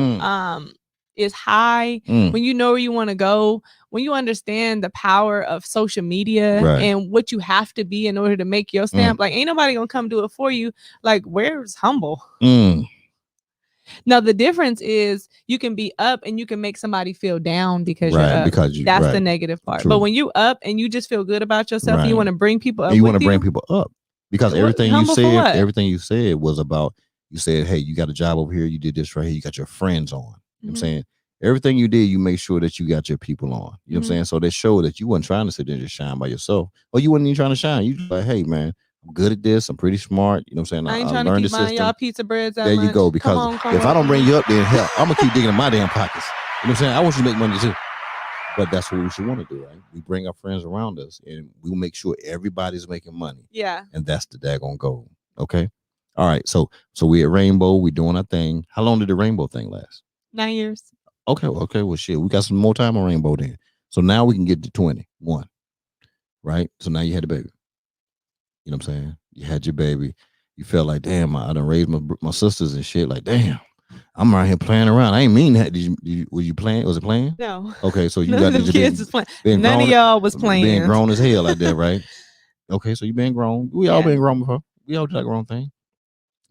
C: is high, when you know where you want to go, when you understand the power of social media and what you have to be in order to make your stamp, like, ain't nobody gonna come do it for you. Like, where's humble? Now the difference is you can be up and you can make somebody feel down because you're up. That's the negative part. True. But when you up and you just feel good about yourself, and you want to bring people up. And
B: you want to bring people up because everything you said was about. You said, "Hey, you got a job over here. You did this right here. You got your friends on." You know what I'm saying? Everything you did, you make sure that you got your people on. You know what I'm saying? So they show that you weren't trying to sit there and just shine by yourself, or you wasn't even trying to shine. You just like, "Hey, man, I'm good at this. I'm pretty smart." You know what I'm saying?
C: I ain't trying to keep buying y'all pizza breads.
B: There you go. Because if I don't bring you up, then hell, I'm gonna keep digging in my damn pockets. You know what I'm saying? I want you to make money too. But that's what we should want to do, right? We bring our friends around us, and we'll make sure everybody's making money.
C: Yeah.
B: And that's the daggone goal. Okay. All right. So we at Rainbow. We doing our thing. How long did the Rainbow thing last?
C: 9 years.
B: Okay. Well, shit. We got some more time on Rainbow then. So now we can get to 21. Right. So now you had a baby. You know what I'm saying? You had your baby. You felt like, damn, I done raised my sisters and shit. Like, damn, I'm right here playing around. I ain't mean that. Was you playing? Was it playing?
C: No.
B: Okay, so you
C: got
B: the
C: kids was playing. None of y'all was playing.
B: Being grown as hell like that, right? Okay, so you been grown. We all been grown before. We all did that grown thing.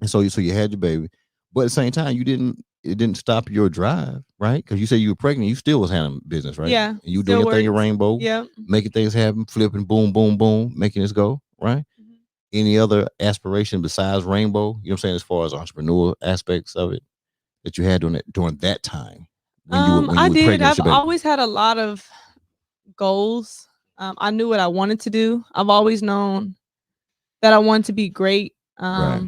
B: And so you had your baby, but at the same time, it didn't stop your drive, right? Because you said you were pregnant, you still was handling business, right?
C: Yeah,
B: And you doing
C: still
B: your thing at
C: works.
B: Rainbow,
C: Yeah.
B: making things happen, flipping, boom, boom, boom, making this go, right?
C: Mhm.
B: Any other aspiration besides Rainbow? You know what I'm saying, as far as entrepreneurial aspects of it that you had during that time when you
C: I
B: were
C: did.
B: pregnant with
C: I've
B: your baby,
C: always had a lot of goals. I knew what I wanted to do. I've always known that I wanted to be great.
B: right?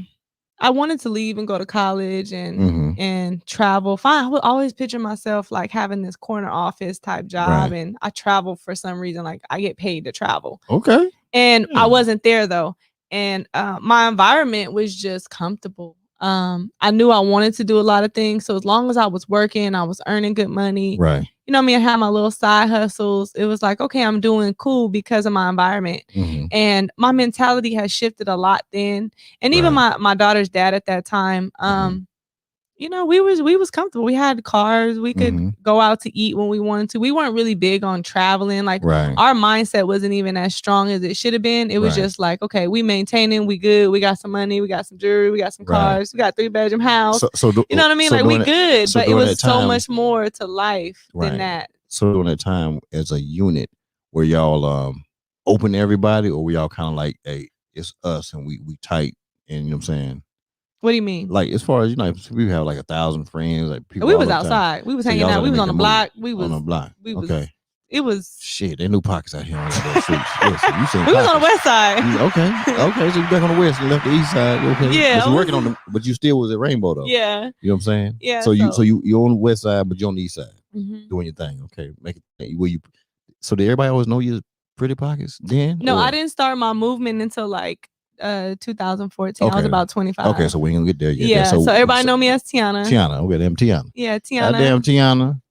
C: I wanted to leave and go to college
B: Mm-hmm.
C: and travel. Fine, I would always picture myself like having this corner office type job,
B: Right.
C: and I travel for some reason. Like I get paid to travel,
B: Okay.
C: and I
B: Yeah.
C: wasn't there though. And my environment was just comfortable. I knew I wanted to do a lot of things, so as long as I was working, I was earning good money.
B: Right.
C: You know what I mean? I had my little side hustles. It was like, okay, I'm doing cool because of my environment.
B: Mm-hmm.
C: And my mentality has shifted a lot then. And even
B: Right.
C: my daughter's dad at that time,
B: Mhm.
C: you know, we was comfortable. We had cars. We could
B: Mm-hmm.
C: go out to eat when we wanted to. We weren't really big on traveling. Like
B: Right.
C: our mindset wasn't even as strong as it should have been. It was
B: Right.
C: just like, okay, we maintaining, we good. We got some money, we got some jewelry, we got some
B: Right.
C: cars, we got 3-bedroom house. You know what I mean?
B: So
C: Like we
B: during that,
C: good,
B: so
C: but it
B: during
C: was
B: that
C: so
B: time,
C: much more to life than
B: right?
C: that.
B: So during that time, as a unit, were y'all open to everybody, or were y'all kind of like, hey, it's us and we tight, and you know what I'm saying?
C: What do you mean?
B: Like as far as we have like 1,000 friends, like people
C: We
B: all
C: was
B: the time.
C: outside. We was
B: So
C: hanging
B: y'all
C: out.
B: had to
C: We was
B: make
C: on
B: the
C: the
B: move
C: block.
B: on the block.
C: We was.
B: Okay.
C: It was.
B: Shit, they new pockets out here on the streets. Listen, you seen
C: We was on the
B: pockets.
C: west side.
B: Okay. So you back on the west, you left the east side. Okay,
C: Yeah,
B: but you
C: I
B: working
C: was-
B: on but you still was at Rainbow though.
C: Yeah.
B: You know what I'm saying?
C: Yeah.
B: So you're on the west side, but you're on the east side
C: Mhm.
B: doing your thing. Okay, make it where you. So did everybody always know you as Pretty Pockets then?
C: No,
B: or?
C: I didn't start my movement until like 2014. I was
B: Okay.
C: about 25.
B: Okay, so we ain't gonna get there yet.
C: Yeah. So everybody know me as Teeauna.
B: Teeauna. Okay, damn Teeauna.
C: Yeah, Teeauna.
B: Goddamn Teeauna.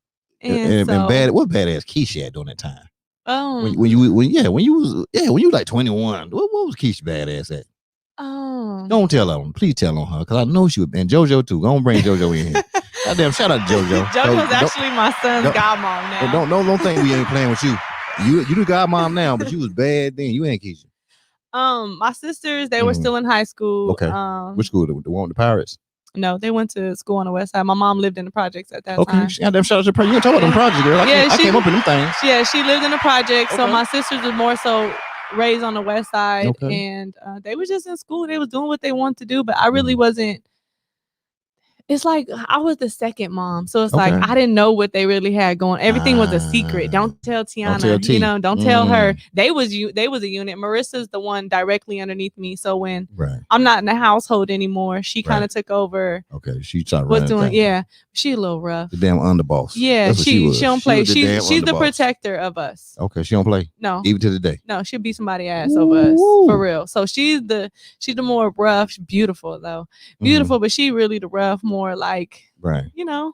C: And
B: What badass Keisha had during that time?
C: Oh.
B: When you was like 21. What was Keisha badass at?
C: Oh.
B: Don't tell them. Please tell on her, because I know she would. And JoJo too. Go on, bring JoJo in here. Goddamn, shout out to JoJo.
C: JoJo's actually my son's godmom now.
B: Don't think we ain't playing with you. You the godmom now, but you was bad then. You ain't Keisha.
C: My sisters, they were still in high school.
B: Okay. Which school? The one with the Pirates?
C: No, they went to school on the west side. My mom lived in the projects at that
B: Okay.
C: time.
B: Goddamn, shout out to her. You ain't talking about them projects, girl. I came up in them things.
C: Yeah, she lived in the projects. So
B: Okay.
C: my sisters were more so raised on the west side.
B: Okay.
C: And they were just in school. They was doing what they wanted to do. But I really wasn't. It's like I was the second mom. So it's like I didn't know what they really had going. Everything was a secret. Don't tell Teeauna.
B: Don't tell T.
C: Don't tell her. They was a unit. Marissa's the one directly underneath me. So when I'm not in the household anymore, she kind of took over.
B: Okay. She started running.
C: What's doing? Yeah. She a little rough.
B: The damn underboss.
C: Yeah, she don't play. She's the
B: underboss.
C: protector of us.
B: Okay, she don't play.
C: No,
B: even to the day.
C: No, she'll beat somebody ass over us for real. So she's the more rough. She's beautiful though, beautiful, but she really the rough, more like you know.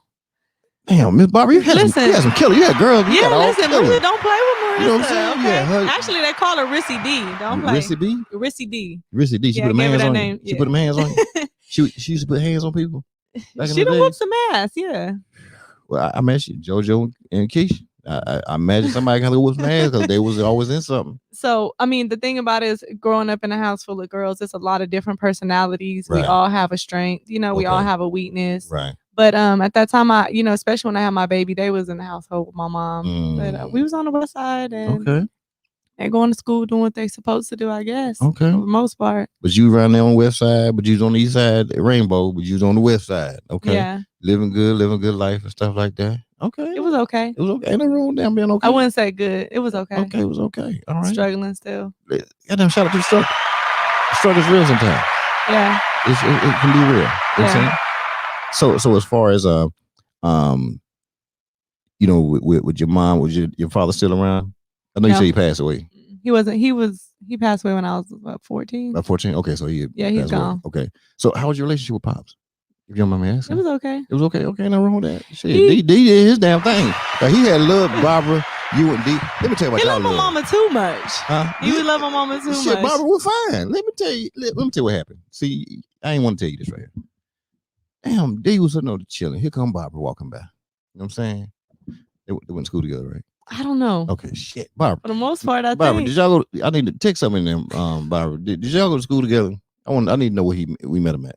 B: Damn, Miss Barbara, you had some killer. You had girls.
C: Yeah, listen, really don't play with Marissa.
B: You know what I'm saying?
C: Okay?
B: Yeah,
C: actually, they call her Rissy D. Don't play.
B: Rissy B.
C: Rissy D.
B: Rissy D. She put them hands on you. She put them hands on you. She used to put hands on people.
C: She done whoop some ass. Yeah.
B: Well, I mentioned JoJo and Keisha. I imagine somebody kind of whoop some ass because they was always in something.
C: So, I mean, the thing about it is growing up in a house full of girls, it's a lot of different personalities.
B: Right.
C: We all have a strength. You know, we all have a weakness.
B: Right.
C: But at that time, especially when I had my baby, they was in the household with my mom. But we was on the west side and they're going to school doing what they supposed to do, I guess.
B: Okay.
C: For the most part.
B: But you around there on the west side, but you was on the east side, Rainbow, but you was on the west side. Okay.
C: Yeah.
B: Living good life and stuff like that. Okay.
C: It was okay.
B: It was okay. Ain't no wrong damn being okay.
C: I wouldn't say good. It was okay.
B: Okay, it was okay. All right.
C: Struggling still.
B: Goddamn, shout out to the struggle. The struggle's real sometimes.
C: Yeah.
B: It can be real. You know what I'm saying? So as far as with your mom, was your father still around? I know you said he passed away.
C: He wasn't. He passed away when I was about 14.
B: About 14? Okay, so he's
C: gone.
B: Okay. So how was your relationship with Pops? If you don't mind me asking.
C: It was okay.
B: It was okay. Okay, nothing wrong with that. Shit, he did his damn thing. He had love Barbara, you and D. Let me tell you about y'all
C: love. He loved my mama too much.
B: Huh?
C: He would love my mama too much.
B: Shit, Barbara was fine. Let me tell you what happened. See, I ain't want to tell you this right here. Damn, D was sitting there chilling. Here come Barbara walking by. You know what I'm saying? They went to school together, right?
C: I don't know.
B: Okay, shit. Barbara.
C: For the most part,
B: Barbara, did y'all go? I need to text something in them, Barbara. Did y'all go to school together? I need to know where we met him at.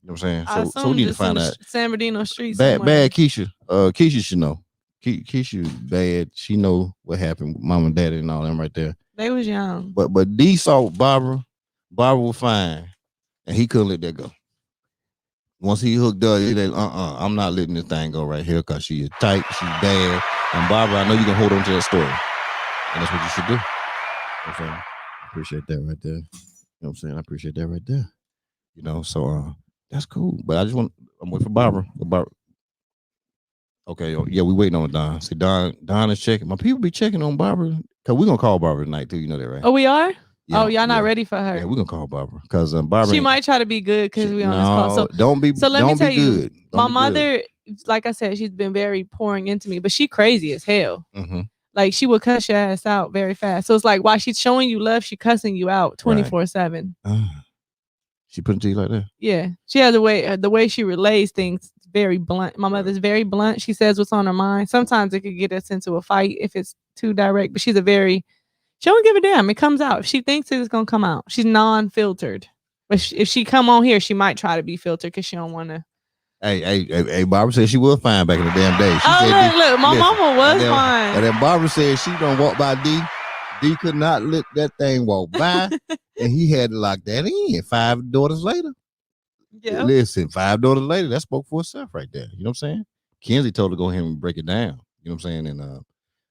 B: You know what I'm saying?
C: I
B: So we need to find out.
C: San Bernardino Street.
B: Bad Keisha. Keisha should know. Keisha bad. She know what happened with mom and daddy and all them right there.
C: They was young.
B: But D saw Barbara. Barbara was fine, and he couldn't let that go. Once he hooked up, he said, I'm not letting this thing go right here because she is tight, she's bad. And Barbara, I know you can hold on to that story. And that's what you should do. Okay. I appreciate that right there. You know what I'm saying? I appreciate that right there. You know, so that's cool. But I'm waiting for Barbara. Okay, yeah, we waiting on Don. See, Don is checking. My people be checking on Barbara because we're gonna call Barbara tonight too. You know that, right?
C: Oh, we are?
B: Yeah,
C: y'all not ready for her?
B: Yeah, we're gonna call Barbara because Barbara.
C: She might try to be good because we on this call. So
B: don't be.
C: So let
B: don't
C: me tell
B: be
C: you,
B: good.
C: my mother, like I said, she's been very pouring into me, but she crazy as hell.
B: Mm-hmm.
C: Like she will cuss your ass out very fast. So it's like while she's showing you love, she cussing you out 24/7.
B: She put it to you like that?
C: Yeah, she has the way she relays things. Very blunt. My mother's very blunt. She says what's on her mind. Sometimes it could get us into a fight if it's too direct. But she don't give a damn. It comes out. If she thinks it's gonna come out, she's non-filtered. But if she come on here, she might try to be filtered because she don't want to.
B: Hey, Barbara said she was fine back in the damn day. She said,
C: look, my mama was fine.
B: And then Barbara said she gonna walk by D. D could not let that thing walk by, and he had to lock that in. 5 daughters later. Yeah. Listen, 5 daughters later, that spoke for itself right there. You know what I'm saying? Kenzie told her to go ahead and break it down. You know what I'm saying? And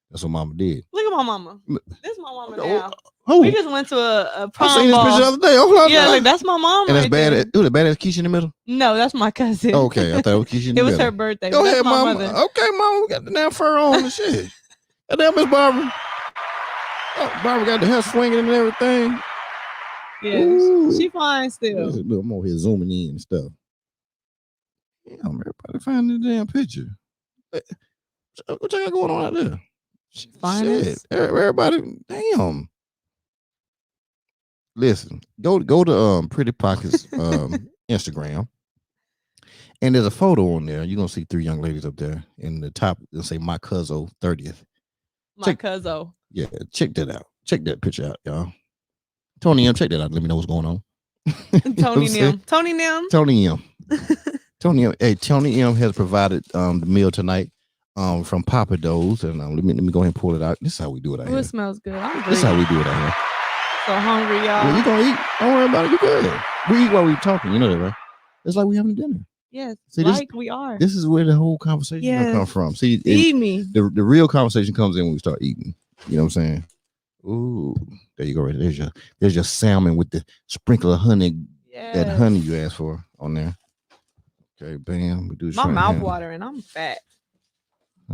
B: that's what Mama did.
C: Look at my mama. This is my mama now.
B: Oh,
C: we just went to a prom
B: I seen this picture the other day.
C: Look, that's my mom.
B: And that's bad. Who the badass Keisha in the middle?
C: No, that's my cousin.
B: Okay, I thought it was Keisha in the middle.
C: It was her birthday.
B: Go ahead, Mama. Okay, Mama, we got the damn fur on and shit. And then Miss Barbara. Oh, Barbara got the hair swinging and everything.
C: Yeah, she fine still.
B: Look, I'm over here zooming in and stuff. Damn, everybody find the damn picture. What y'all got going on out there?
C: Shit.
B: Everybody, damn. Listen, go to Pretty Pockets Instagram, and there's a photo on there. You're gonna see 3 young ladies up there in the top. They'll say my cousin 30th.
C: My cousin.
B: Yeah, check that out. Check that picture out, y'all. Tony M, check that out. Let me know what's going on.
C: Tony M.
B: Hey, Tony M has provided the meal tonight from Papa Do's, and let me go ahead and pull it out. This is how we do it out here.
C: It smells good.
B: This is how we do it out here.
C: So hungry, y'all.
B: Well, you gonna eat? Don't worry about it. You good? We eat while we talking. You know that, right? It's like we having dinner.
C: Yes,
B: see,
C: we are.
B: This is where the whole conversation come from. See,
C: feed me.
B: The real conversation comes in when we start eating. You know what I'm saying? Ooh, there you go. Right there's your salmon with the sprinkle of honey. Yes. That honey you asked for on there. Okay, bam. We do.
C: My mouth watering. I'm fat.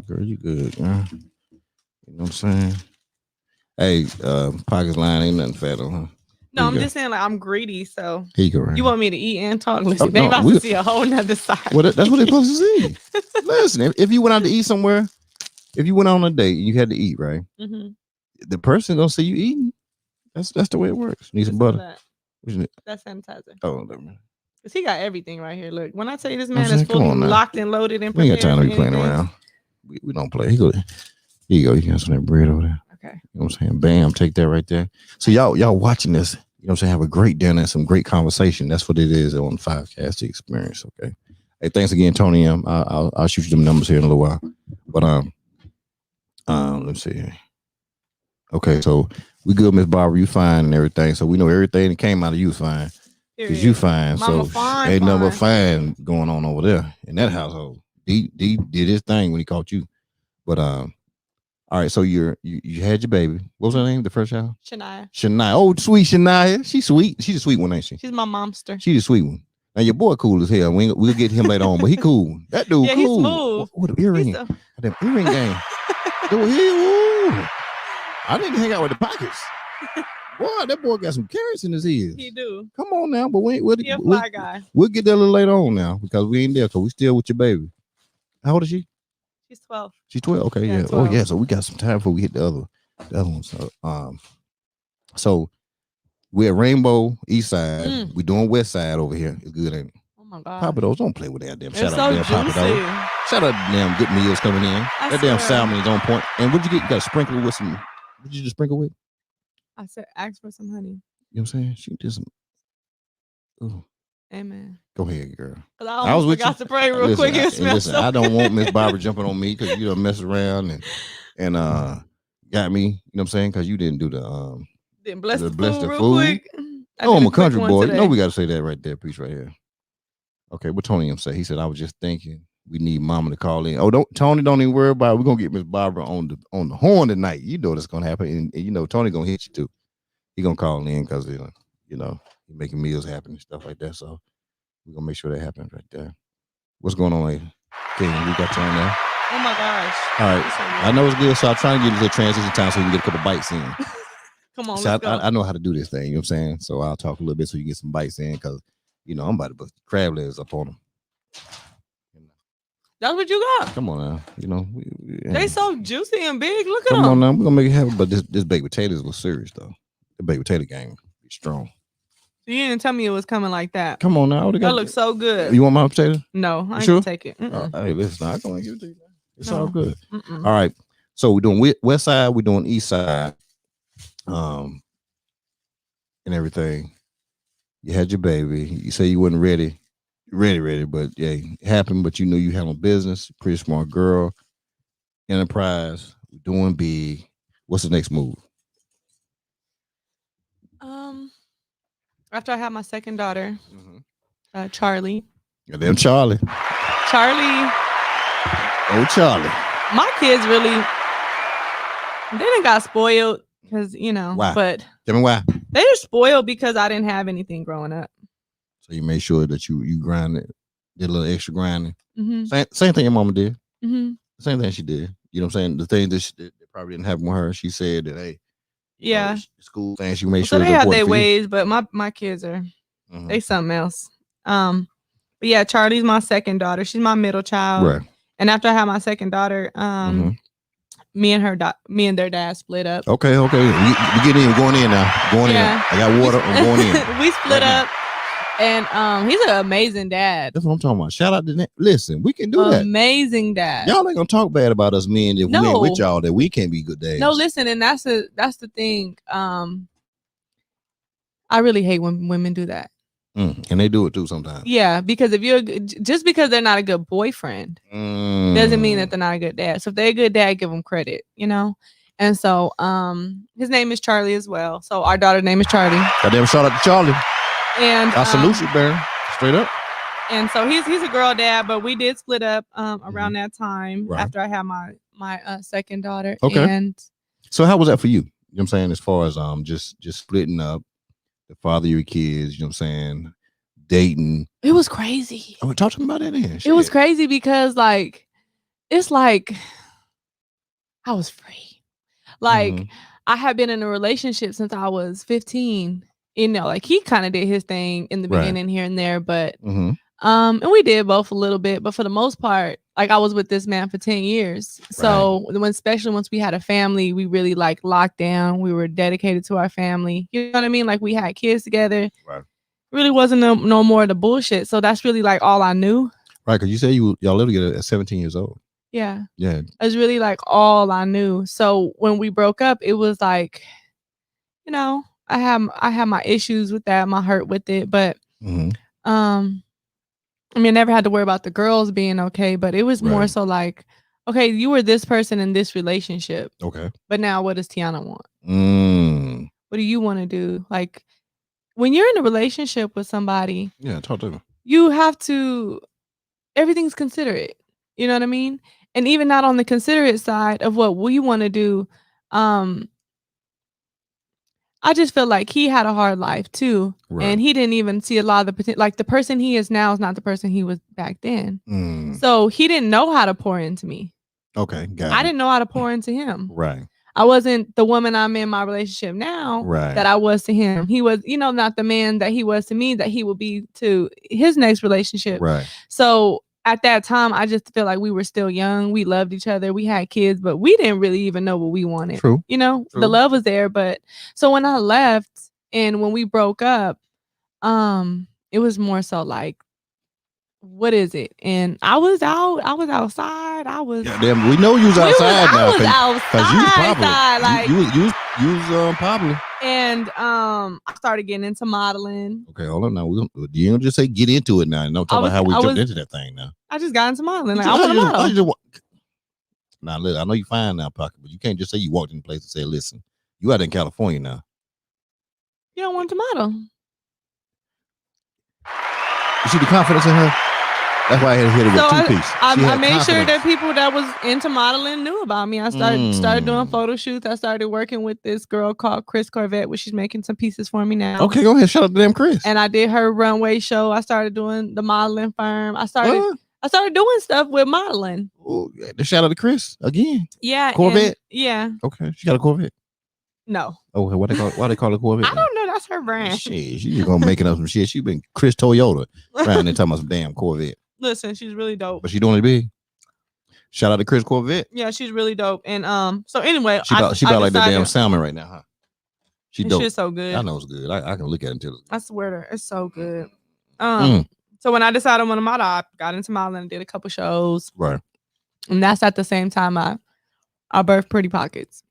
B: Girl, you good? You know what I'm saying? Hey, Pockets line ain't nothing fat on her.
C: No, I'm just saying, like, I'm greedy, so
B: here you go. Right.
C: You want me to eat and talk? Listen, they about to see a whole nother side.
B: Well, that's what they're supposed to see. Listen, if you went out to eat somewhere, if you went on a date and you had to eat, right? Mm-hmm. The person gonna see you eating. That's the way it works. Need some butter.
C: That's sanitizer.
B: Oh, never mind.
C: Cause he got everything right here. Look, when I tell you this man is fully locked and loaded and
B: we ain't got time to be playing around. We don't play. Here you go. You can have some of that bread over there.
C: Okay.
B: You know what I'm saying? Bam, take that right there. So y'all watching this, you know what I'm saying? Have a great dinner and some great conversation. That's what it is on the 5Cast Experience. Okay. Hey, thanks again, Tony M. I'll shoot you them numbers here in a little while. But let's see. Okay, so we good, Miss Barbara. You fine and everything. So we know everything that came out of you fine. Because you fine.
C: Mama
B: so
C: fine,
B: ain't nothing but fine going on over there in that household. D did his thing when he caught you. But all right, so you had your baby. What was her name? The first child? Shania. Oh, sweet Shania. She's sweet. She's a sweet one, ain't she?
C: She's my momster.
B: She's a sweet one. Now your boy cool as hell. We'll get him later on, but he cool. That dude cool.
C: He's smooth.
B: What an earring. That earring game. Dude, I didn't hang out with the Pockets. Boy, that boy got some carrots in his ears.
C: He do.
B: Come on now, but we'll
C: guy.
B: We'll get that a little later on now because we ain't there because we still with your baby. How old is she?
C: She's 12.
B: She's 12. Okay, yeah.
C: 12.
B: Oh yeah. So we got some time before we hit the other one. So we're at Rainbow East Side. We doing West Side over here. It's good, ain't it?
C: Oh my God.
B: Papa Do's, don't play with that damn.
C: Shout out to
B: Papa Do's. Shout out to damn good meals coming in. That damn salmon is on point. And what'd you get? You got to sprinkle with some. What did you just sprinkle with?
C: I said, ask for some honey.
B: You know what I'm saying? She did some. Ooh.
C: Amen.
B: Go ahead, girl.
C: Cause I almost forgot to pray real quick.
B: Listen, I don't want Miss Barbara jumping on me because you done mess around and got me. You know what I'm saying? Because you didn't do the
C: Didn't bless the
B: bless
C: food
B: the
C: real
B: food.
C: quick.
B: Oh, I'm a country boy. You know we got to say that right there. Piece right here. Okay, what Tony say? He said I was just thinking we need Mama to call in. Oh, don't even worry about it. We're gonna get Miss Barbara on the horn tonight. You know that's gonna happen, and you know Tony gonna hit you too. He gonna call in because you know he making meals happen and stuff like that. So we're gonna make sure that happens right there. What's going on here? Okay, we got you on there.
C: Oh my gosh.
B: All right. I know it's good, so I'm trying to get a little transition time so we can get a couple bites in.
C: Come on,
B: so
C: let's go.
B: I know how to do this thing, you know what I'm saying? So I'll talk a little bit so you get some bites in because, you know, I'm about to put crab legs up on them.
C: That's what you got.
B: Come on now. You know,
C: they so juicy and big. Look at them.
B: Come on now. We're going to make it happen. But this baked potatoes was serious, though. The baked potato game is strong.
C: You didn't tell me it was coming like that.
B: Come on now.
C: That looks so good.
B: You want my potato?
C: No, I ain't
B: sure?
C: Gonna take it.
B: Hey, listen, I'm going to give it to you. It's all good. All right. So we're doing west side. We're doing east side. And everything. You had your baby. You say you wasn't ready, but yeah, it happened. But you knew you had a business. Pretty smart girl. Enterprise. We're doing big. What's the next move?
C: After I had my second daughter, Charlie.
B: Goddamn Charlie. Oh, Charlie.
C: My kids really, they didn't got spoiled because, you know.
B: Why?
C: But
B: tell me why.
C: They were spoiled because I didn't have anything growing up.
B: So you made sure that you grinded, did a little extra grinding.
C: Mm-hmm.
B: Same thing your mama did.
C: Mm-hmm.
B: Same thing she did. You know what I'm saying? The thing that probably didn't happen with her, she said that, hey,
C: yeah,
B: school things, she made
C: so
B: sure
C: they have their ways, but my kids are, they something else. But yeah, Charlie's my second daughter. She's my middle child. Right. And after I had my second daughter, me and their dad split up.
B: Okay. We get in, going in now. Going in. I got water. I'm going in.
C: We split up. And he's an amazing dad.
B: That's what I'm talking about. Shout out to that. Listen, we can do that.
C: Amazing dad.
B: Y'all ain't gonna talk bad about us men if we ain't with y'all that we can't be good dads.
C: No, listen, and that's the thing. I really hate when women do that.
B: And they do it too sometimes.
C: Yeah, because just because they're not a good boyfriend doesn't mean that they're not a good dad. So if they're a good dad, give them credit, you know. And so his name is Charlie as well. So our daughter's name is Charlie.
B: Goddamn, shout out to Charlie.
C: And
B: I salute you, Baron. Straight up.
C: And so he's a girl dad, but we did split up around that time after I had my second daughter.
B: Okay.
C: And
B: so how was that for you? You know what I'm saying? As far as just splitting up, the father of your kids, you know what I'm saying? Dating.
C: It was crazy.
B: Oh, talk to me about that then.
C: It was crazy because it's like I was free. Like I had been in a relationship since I was 15. You know, like he kind of did his thing in the beginning here and there, but and we did both a little bit, but for the most part, like I was with this man for 10 years. So especially once we had a family, we really like locked down. We were dedicated to our family. You know what I mean? Like we had kids together. Right. Really wasn't no more of the bullshit. So that's really like all I knew. Right,
B: because you said y'all lived together at 17 years old.
C: Yeah.
B: Yeah.
C: It was really like all I knew. So when we broke up, it was like, you know, I have my issues with that, my hurt with it, but I mean, I never had to worry about the girls being okay, but it was more so like, okay, you were this person in this relationship.
B: Okay.
C: But now what does Teeauna want? What do you want to do? Like when you're in a relationship with somebody,
B: talk to me.
C: You have to, everything's considerate. You know what I mean? And even not on the considerate side of what we want to do, I just feel like he had a hard life too. And he didn't even see a lot of the potential. Like the person he is now is not the person he was back then. So he didn't know how to pour into me.
B: Okay, got it.
C: I didn't know how to pour into him.
B: Right.
C: I wasn't the woman I'm in my relationship now that I was to him. He was, you know, not the man that he was to me, that he would be to his next relationship.
B: Right.
C: So at that time, I just feel like we were still young. We loved each other. We had kids, but we didn't really even know what we wanted.
B: True.
C: You know, the love was there. But so when I left and when we broke up, it was more so like, what is it? And I was outside. I was
B: Goddamn, we know you was outside now.
C: I was outside.
B: You was popular.
C: Like,
B: you was popular.
C: And I started getting into modeling.
B: Okay, hold on now. You don't just say get into it now. No, talk about how we jumped into that thing now.
C: I just got into modeling. Like, I want to model.
B: Now, look, I know you fine now, Pocket, but you can't just say you walked in the place and say, listen, you out in California now.
C: You don't want to model.
B: You see the confidence in her? That's why I had to hit her with two-piece.
C: I made sure that people that was into modeling knew about me. I started doing photo shoots. I started working with this girl called Chris Corvette, which she's making some pieces for me now.
B: Okay, go ahead. Shout out to them, Chris.
C: And I did her runway show. I started doing the modeling firm. I started doing stuff with modeling.
B: Oh, the shout out to Chris again.
C: Yeah,
B: Corvette.
C: Yeah.
B: Okay, she got a Corvette.
C: No.
B: Oh, why they call it Corvette?
C: I don't know. That's her brand.
B: Shit, she's gonna make it up some shit. She been Chris Toyota around there talking about some damn Corvette.
C: Listen, she's really dope.
B: But she doing it big. Shout out to Chris Corvette.
C: Yeah, she's really dope. And so anyway,
B: she about like the damn salmon right now, huh? She dope.
C: She's so good.
B: I know it's good. I can look at it until
C: I swear to her, it's so good. So when I decided I want to model, I got into modeling and did a couple shows.
B: Right.
C: And that's at the same time I birthed Pretty Pockets.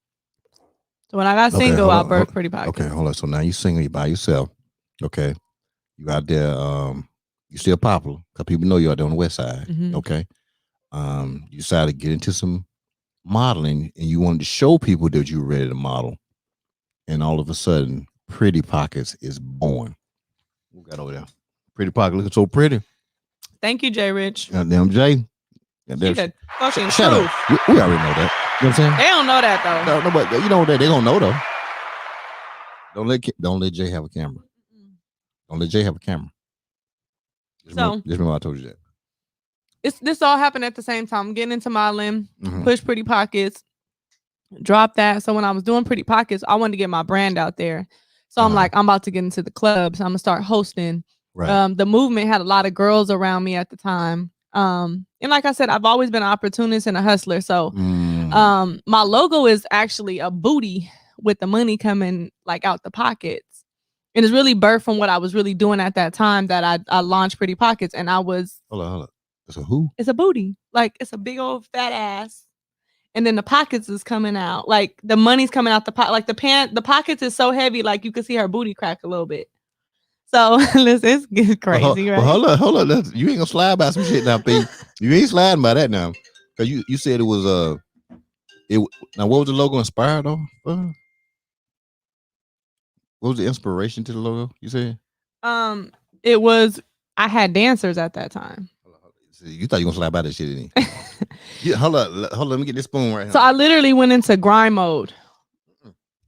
C: So when I got single, I birthed Pretty Pockets.
B: Okay, hold on. So now you single, you by yourself. Okay. You out there, you still popular because people know you out there on the west side.
C: Mm-hmm.
B: Okay. You decided to get into some modeling and you wanted to show people that you were ready to model. And all of a sudden, Pretty Pockets is born. Who got over there? Pretty Pocket looking so pretty.
C: Thank you, Jay Rich.
B: Goddamn Jay.
C: Shut up.
B: We already know that. You know what I'm saying?
C: They don't know that though.
B: No, but you know that they gonna know though. Don't let Jay have a camera. Don't let Jay have a camera. Just remember I told you that.
C: This all happened at the same time. I'm getting into modeling, push Pretty Pockets, drop that. So when I was doing Pretty Pockets, I wanted to get my brand out there. So I'm like, I'm about to get into the clubs. I'm gonna start hosting. Right. The movement had a lot of girls around me at the time. And like I said, I've always been an opportunist and a hustler. So my logo is actually a booty with the money coming like out the pockets. And it's really birthed from what I was really doing at that time that I launched Pretty Pockets. And I was
B: hold on. It's a who?
C: It's a booty. Like it's a big old fat ass. And then the pockets is coming out. Like the money's coming out the pocket. Like the pockets is so heavy, like you can see her booty crack a little bit. So listen, it's crazy, right?
B: Well, hold on. You ain't gonna slide by some shit now, P. You ain't sliding by that now. Cause you said it was now what was the logo inspired of? What was the inspiration to the logo? You said?
C: It was I had dancers at that time.
B: You thought you were gonna slide by that shit, didn't you? Hold on, let me get this spoon right here.
C: So I literally went into grind mode.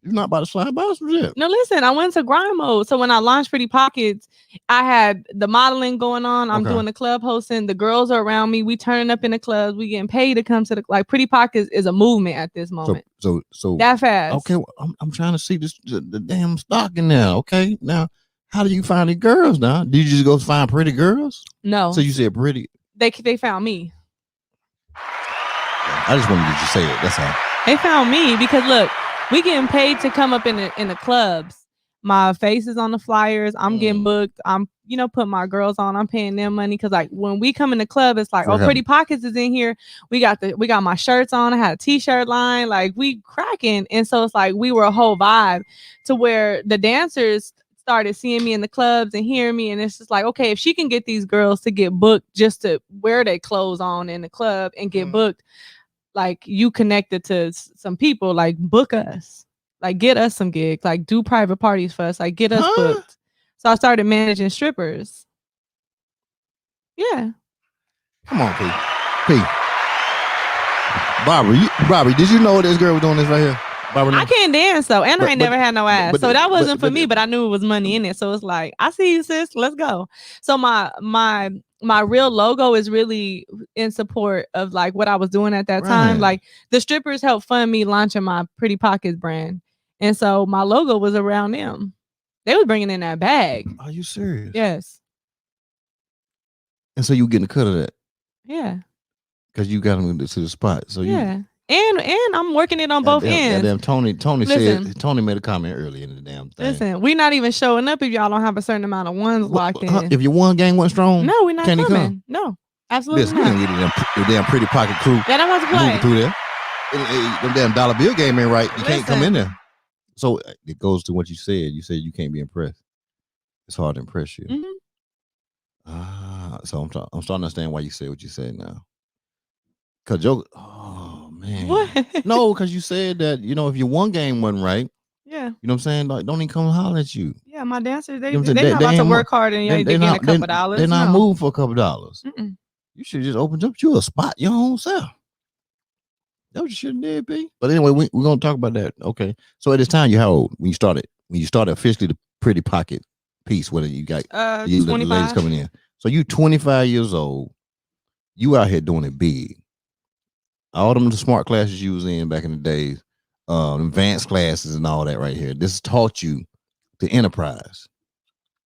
B: You're not about to slide by some shit.
C: No, listen, I went to grind mode. So when I launched Pretty Pockets, I had the modeling going on. I'm doing the club hosting. The girls are around me. We turning up in the clubs. We getting paid to come to the like Pretty Pockets is a movement at this moment.
B: So
C: that fast.
B: Okay, well, I'm trying to see the damn stock in there. Okay, now how do you find the girls now? Did you just go find pretty girls?
C: No.
B: So you said pretty.
C: They found me.
B: I just wanted you to say it. That's all.
C: They found me because look. We getting paid to come up in the clubs. My face is on the flyers. I'm getting booked. I'm putting my girls on. I'm paying them money because like when we come in the club, it's like Pretty Pockets is in here. We got my shirts on. I had a t-shirt line. Like we cracking, and so it's like we were a whole vibe to where the dancers started seeing me in the clubs and hearing me, and it's just like okay, if she can get these girls to get booked just to wear their clothes on in the club and get booked. Like you connected to some people, like book us, like get us some gigs, like do private parties for us, like get us booked. So I started managing strippers. Yeah.
B: Come on, P. Barbara, did you know this girl was doing this right here? Barbara,
C: I can't dance though, and I ain't never had no ass, so that wasn't for me. But I knew it was money in it, so it's like I see you, sis. Let's go. So my real logo is really in support of like what I was doing at that time. Like the strippers helped fund me launching my Pretty Pockets brand, and so my logo was around them. They was bringing in that bag.
B: Are you serious?
C: Yes.
B: And so you getting a cut of that?
C: Yeah.
B: Because you got them to the spot. So
C: yeah. And I'm working it on both ends.
B: Damn Tony
C: Listen.
B: said Tony made a comment earlier in the damn thing.
C: Listen, we're not even showing up if y'all don't have a certain amount of ones locked in.
B: If your one gang wasn't strong,
C: no, we're not
B: can
C: coming.
B: Come?
C: No, absolutely
B: Listen,
C: not.
B: We didn't get the damn pretty pocket crew.
C: Yeah, I'm about to play.
B: Through there. Them damn dollar bill game ain't right. You can't come in there. So it goes to what you said. You said you can't be impressed. It's hard to impress you. So I'm starting to understand why you say what you said now. Cause oh man,
C: what?
B: No, because you said that if your one game wasn't right,
C: yeah,
B: you know what I'm saying. Like, don't even come holler at you.
C: Yeah, my dancers they're
B: not
C: about to work hard and they get a couple dollars.
B: They're not moving for a couple dollars.
C: Mm-mm.
B: You should just open up you a spot your own self. That what you shouldn't did, be. But anyway, we're gonna talk about that. Okay. So at this time, you how old when you started? When you started officially the pretty pocket piece, whether you got the ladies coming in. So you 25 years old. You out here doing it big. All them the smart classes you was in back in the days, advanced classes and all that right here. This taught you the enterprise.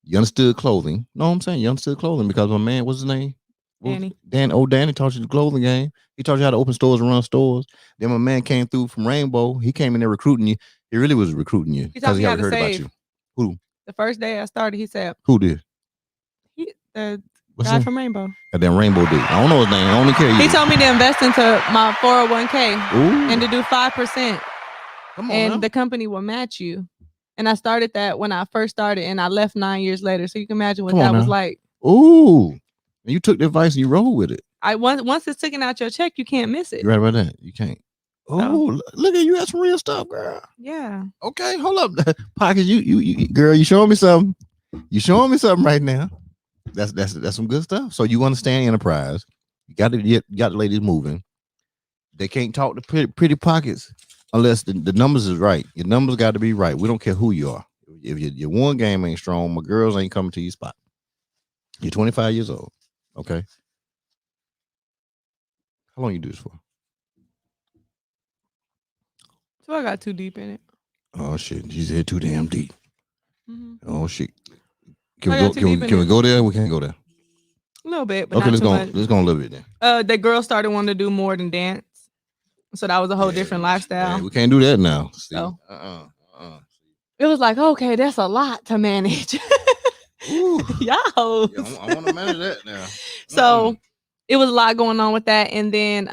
B: You understood clothing. Know what I'm saying? You understood clothing because my man, what's his name?
C: Danny.
B: Danny taught you the clothing game. He taught you how to open stores and run stores. Then my man came through from Rainbow. He came in there recruiting you. He really was recruiting you because he already heard about you. Who?
C: The first day I started, he said.
B: Who did?
C: The guy from Rainbow.
B: That Rainbow dude. I don't know his name. I only care.
C: He told me to invest into my 401k and to do 5%.
B: Come on,
C: and the company will match you. And I started that when I first started, and I left 9 years later. So you can imagine what that was like.
B: Ooh. And you took the advice and you rolled with it.
C: Once it's taken out your check, you can't miss it.
B: You're right about that. You can't. Oh, look at you. That's some real stuff, girl.
C: Yeah.
B: Okay, hold up. Pockets, you girl, you showing me something. You showing me something right now. That's some good stuff. So you understand enterprise. You got the ladies moving. They can't talk to pretty pockets unless the numbers is right. Your numbers got to be right. We don't care who you are. If your one game ain't strong, my girls ain't coming to your spot. You're 25 years old. Okay. How long you do this for?
C: So I got too deep in it.
B: Oh shit! She's here too damn deep.
C: Mm-hmm.
B: Oh shit! Can we go there? We can't go there.
C: A little bit, but
B: okay.
C: Not too much.
B: Let's go a little bit then.
C: The girl started wanting to do more than dance, so that was a whole different lifestyle.
B: We can't do that now. See?
C: So, it was like, okay, that's a lot to manage.
B: Yo,
C: yeah,
B: I want to manage that now.
C: So it was a lot going on with that, and then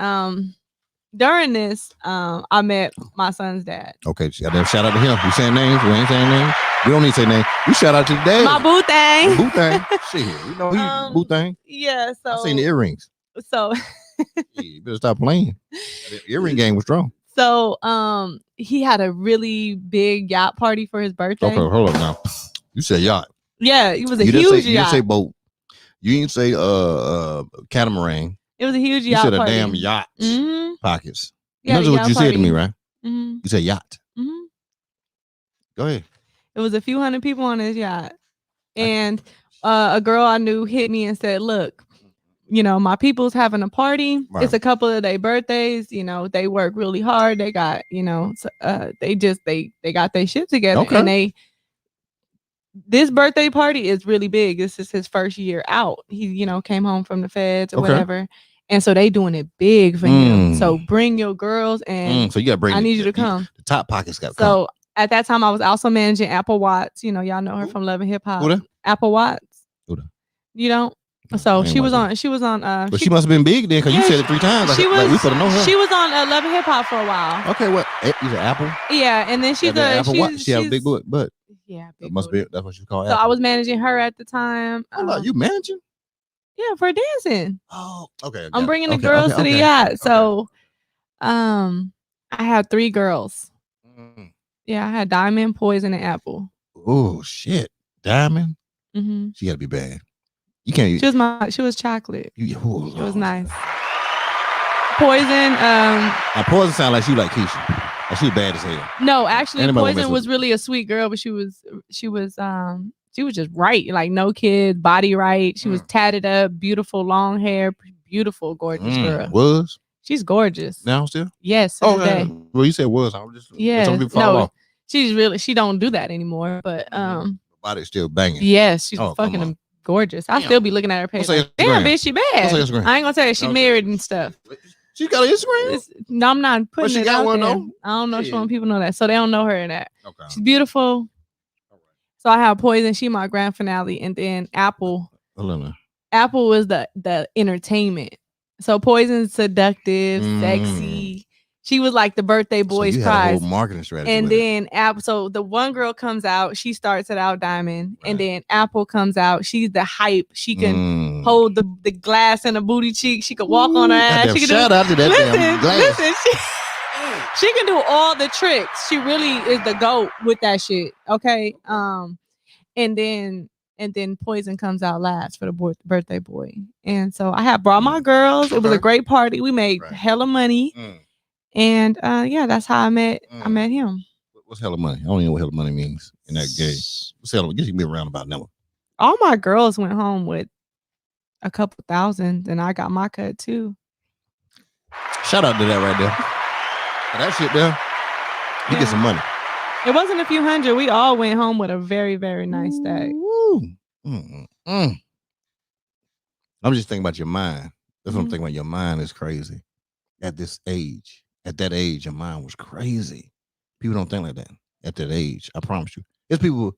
C: during this, I met my son's dad.
B: Okay, shout out to him. You saying names? We ain't saying names. We don't need to say names. You shout out to the dad.
C: My boo thing.
B: Boo thing. Shit, you know he boo thing.
C: Yeah. So
B: I seen the earrings.
C: So
B: you better stop playing. The earring game was strong.
C: So he had a really big yacht party for his birthday.
B: Okay, hold up now. You said yacht.
C: Yeah, it was a huge yacht.
B: You didn't say boat. You didn't say catamaran.
C: It was a huge yacht.
B: You said
C: party.
B: A damn yacht.
C: Mm-hmm.
B: Pockets.
C: Yeah,
B: that's what you said to me, right?
C: Mm-hmm.
B: You said yacht.
C: Mm-hmm.
B: Go ahead.
C: It was a few hundred people on his yacht. And a girl I knew hit me and said, look, my people's having a party. Right. It's a couple of their birthdays. They work really hard. They got, they got their shit together.
B: Okay.
C: And this birthday party is really big. This is his first year out. He, came home from the feds or whatever. And so they doing it big for him. So bring your girls and
B: so you gotta bring
C: I need you to come.
B: The top pockets got to
C: come. At that time, I was also managing Apple Watts. Y'all know her from Love and Hip Hop. Apple Watts. You don't? So she was on.
B: But she must have been big then, because you said it 3 times.
C: We
B: could have known her.
C: She was on Love and Hip Hop for a while.
B: Okay, what? You said Apple?
C: Yeah, and then she's
B: Apple Watch. She have a big butt.
C: Yeah,
B: big must be. That's what she called.
C: So Apple. I was managing her at the time.
B: You managing?
C: Yeah, for dancing.
B: Oh, okay.
C: I'm bringing the girls to the yacht. So, I had 3 girls. Yeah, I had Diamond, Poison, and Apple.
B: Oh shit, Diamond.
C: Mm-hmm.
B: She got to be bad. You can't.
C: She was chocolate. It was nice. Poison.
B: Poison sound like she like Keisha. Like she was bad as hell.
C: No, actually, Poison was really a sweet girl, but she was just right. Like no kids, body right. She was tatted up, beautiful long hair, beautiful, gorgeous girl.
B: Was.
C: She's gorgeous.
B: Now still?
C: Yes.
B: Okay. Well, you said was. I'm just.
C: Yeah.
B: No.
C: She don't do that anymore. But
B: body's still banging.
C: Yes, she's fucking gorgeous. I still be looking at her page. Like, damn, bitch, she bad. I ain't gonna tell you she married and stuff.
B: She got an Instagram?
C: No, I'm not putting
B: she
C: it
B: got
C: out
B: one
C: there.
B: though?
C: I don't know if she
B: Yeah.
C: want people to know that. So they don't know her in that.
B: Okay.
C: She's beautiful. So I have Poison. She my grand finale. And then Apple. Apple was the entertainment. So Poison's seductive, sexy. She was like the birthday boy's
B: so you
C: prize.
B: Had a whole marketing strategy.
C: And then Apple. So the one girl comes out. She starts it out diamond. Right. And then Apple comes out. She's the hype. She can hold the glass in the booty cheek. She could walk on her ass. She can
B: shout out to that damn glass.
C: Listen, she can do all the tricks. She really is the GOAT with that shit. Okay. And then Poison comes out last for the birthday boy. And so I had brought my girls. It was a great party. We made hella money. And yeah, that's how I met him.
B: What's hella money? I don't even know what hella money means in that game. What's hella? Give me a roundabout number.
C: All my girls went home with a couple thousand, and I got my cut too.
B: Shout out to that right there. That shit there. You get some money.
C: It wasn't a few hundred. We all went home with a very, very nice stack.
B: I'm just thinking about your mind. That's what I'm thinking about. Your mind is crazy. At this age. At that age, your mind was crazy. People don't think like that at that age. I promise you. There's people who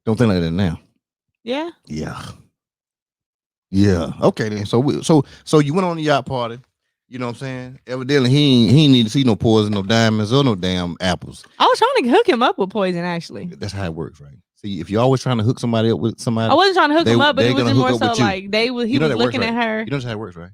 B: don't think like that now.
C: Yeah.
B: Yeah. Okay then. So you went on the yacht party. You know what I'm saying? Evidently, he ain't need to see no Poison, no diamonds, or no damn apples.
C: I was trying to hook him up with Poison, actually.
B: That's how it works, right? See, if you're always trying to hook somebody up with somebody,
C: I wasn't trying to hook him up, but it was more so like he was looking at her.
B: You know how it works, right?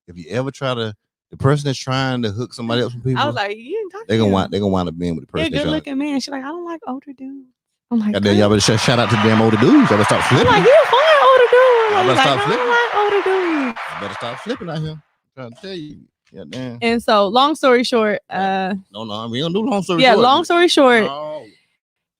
B: If you ever try to, the person that's trying to hook somebody else with people,
C: I was like, you didn't talk.
B: They're gonna wind up being with the person.
C: Yeah, good looking man. She's like, I don't like older dudes. I'm like,
B: goddamn, y'all better shout out to the damn older dudes. Y'all better stop flipping.
C: I'm like, you fine older dude.
B: Y'all better stop
C: like,
B: flipping.
C: I don't like older dudes.
B: You better stop flipping out here. I'm trying to tell you. Yeah, damn.
C: And so, long story short,
B: no, we don't do long story short.
C: Yeah, long story short. No.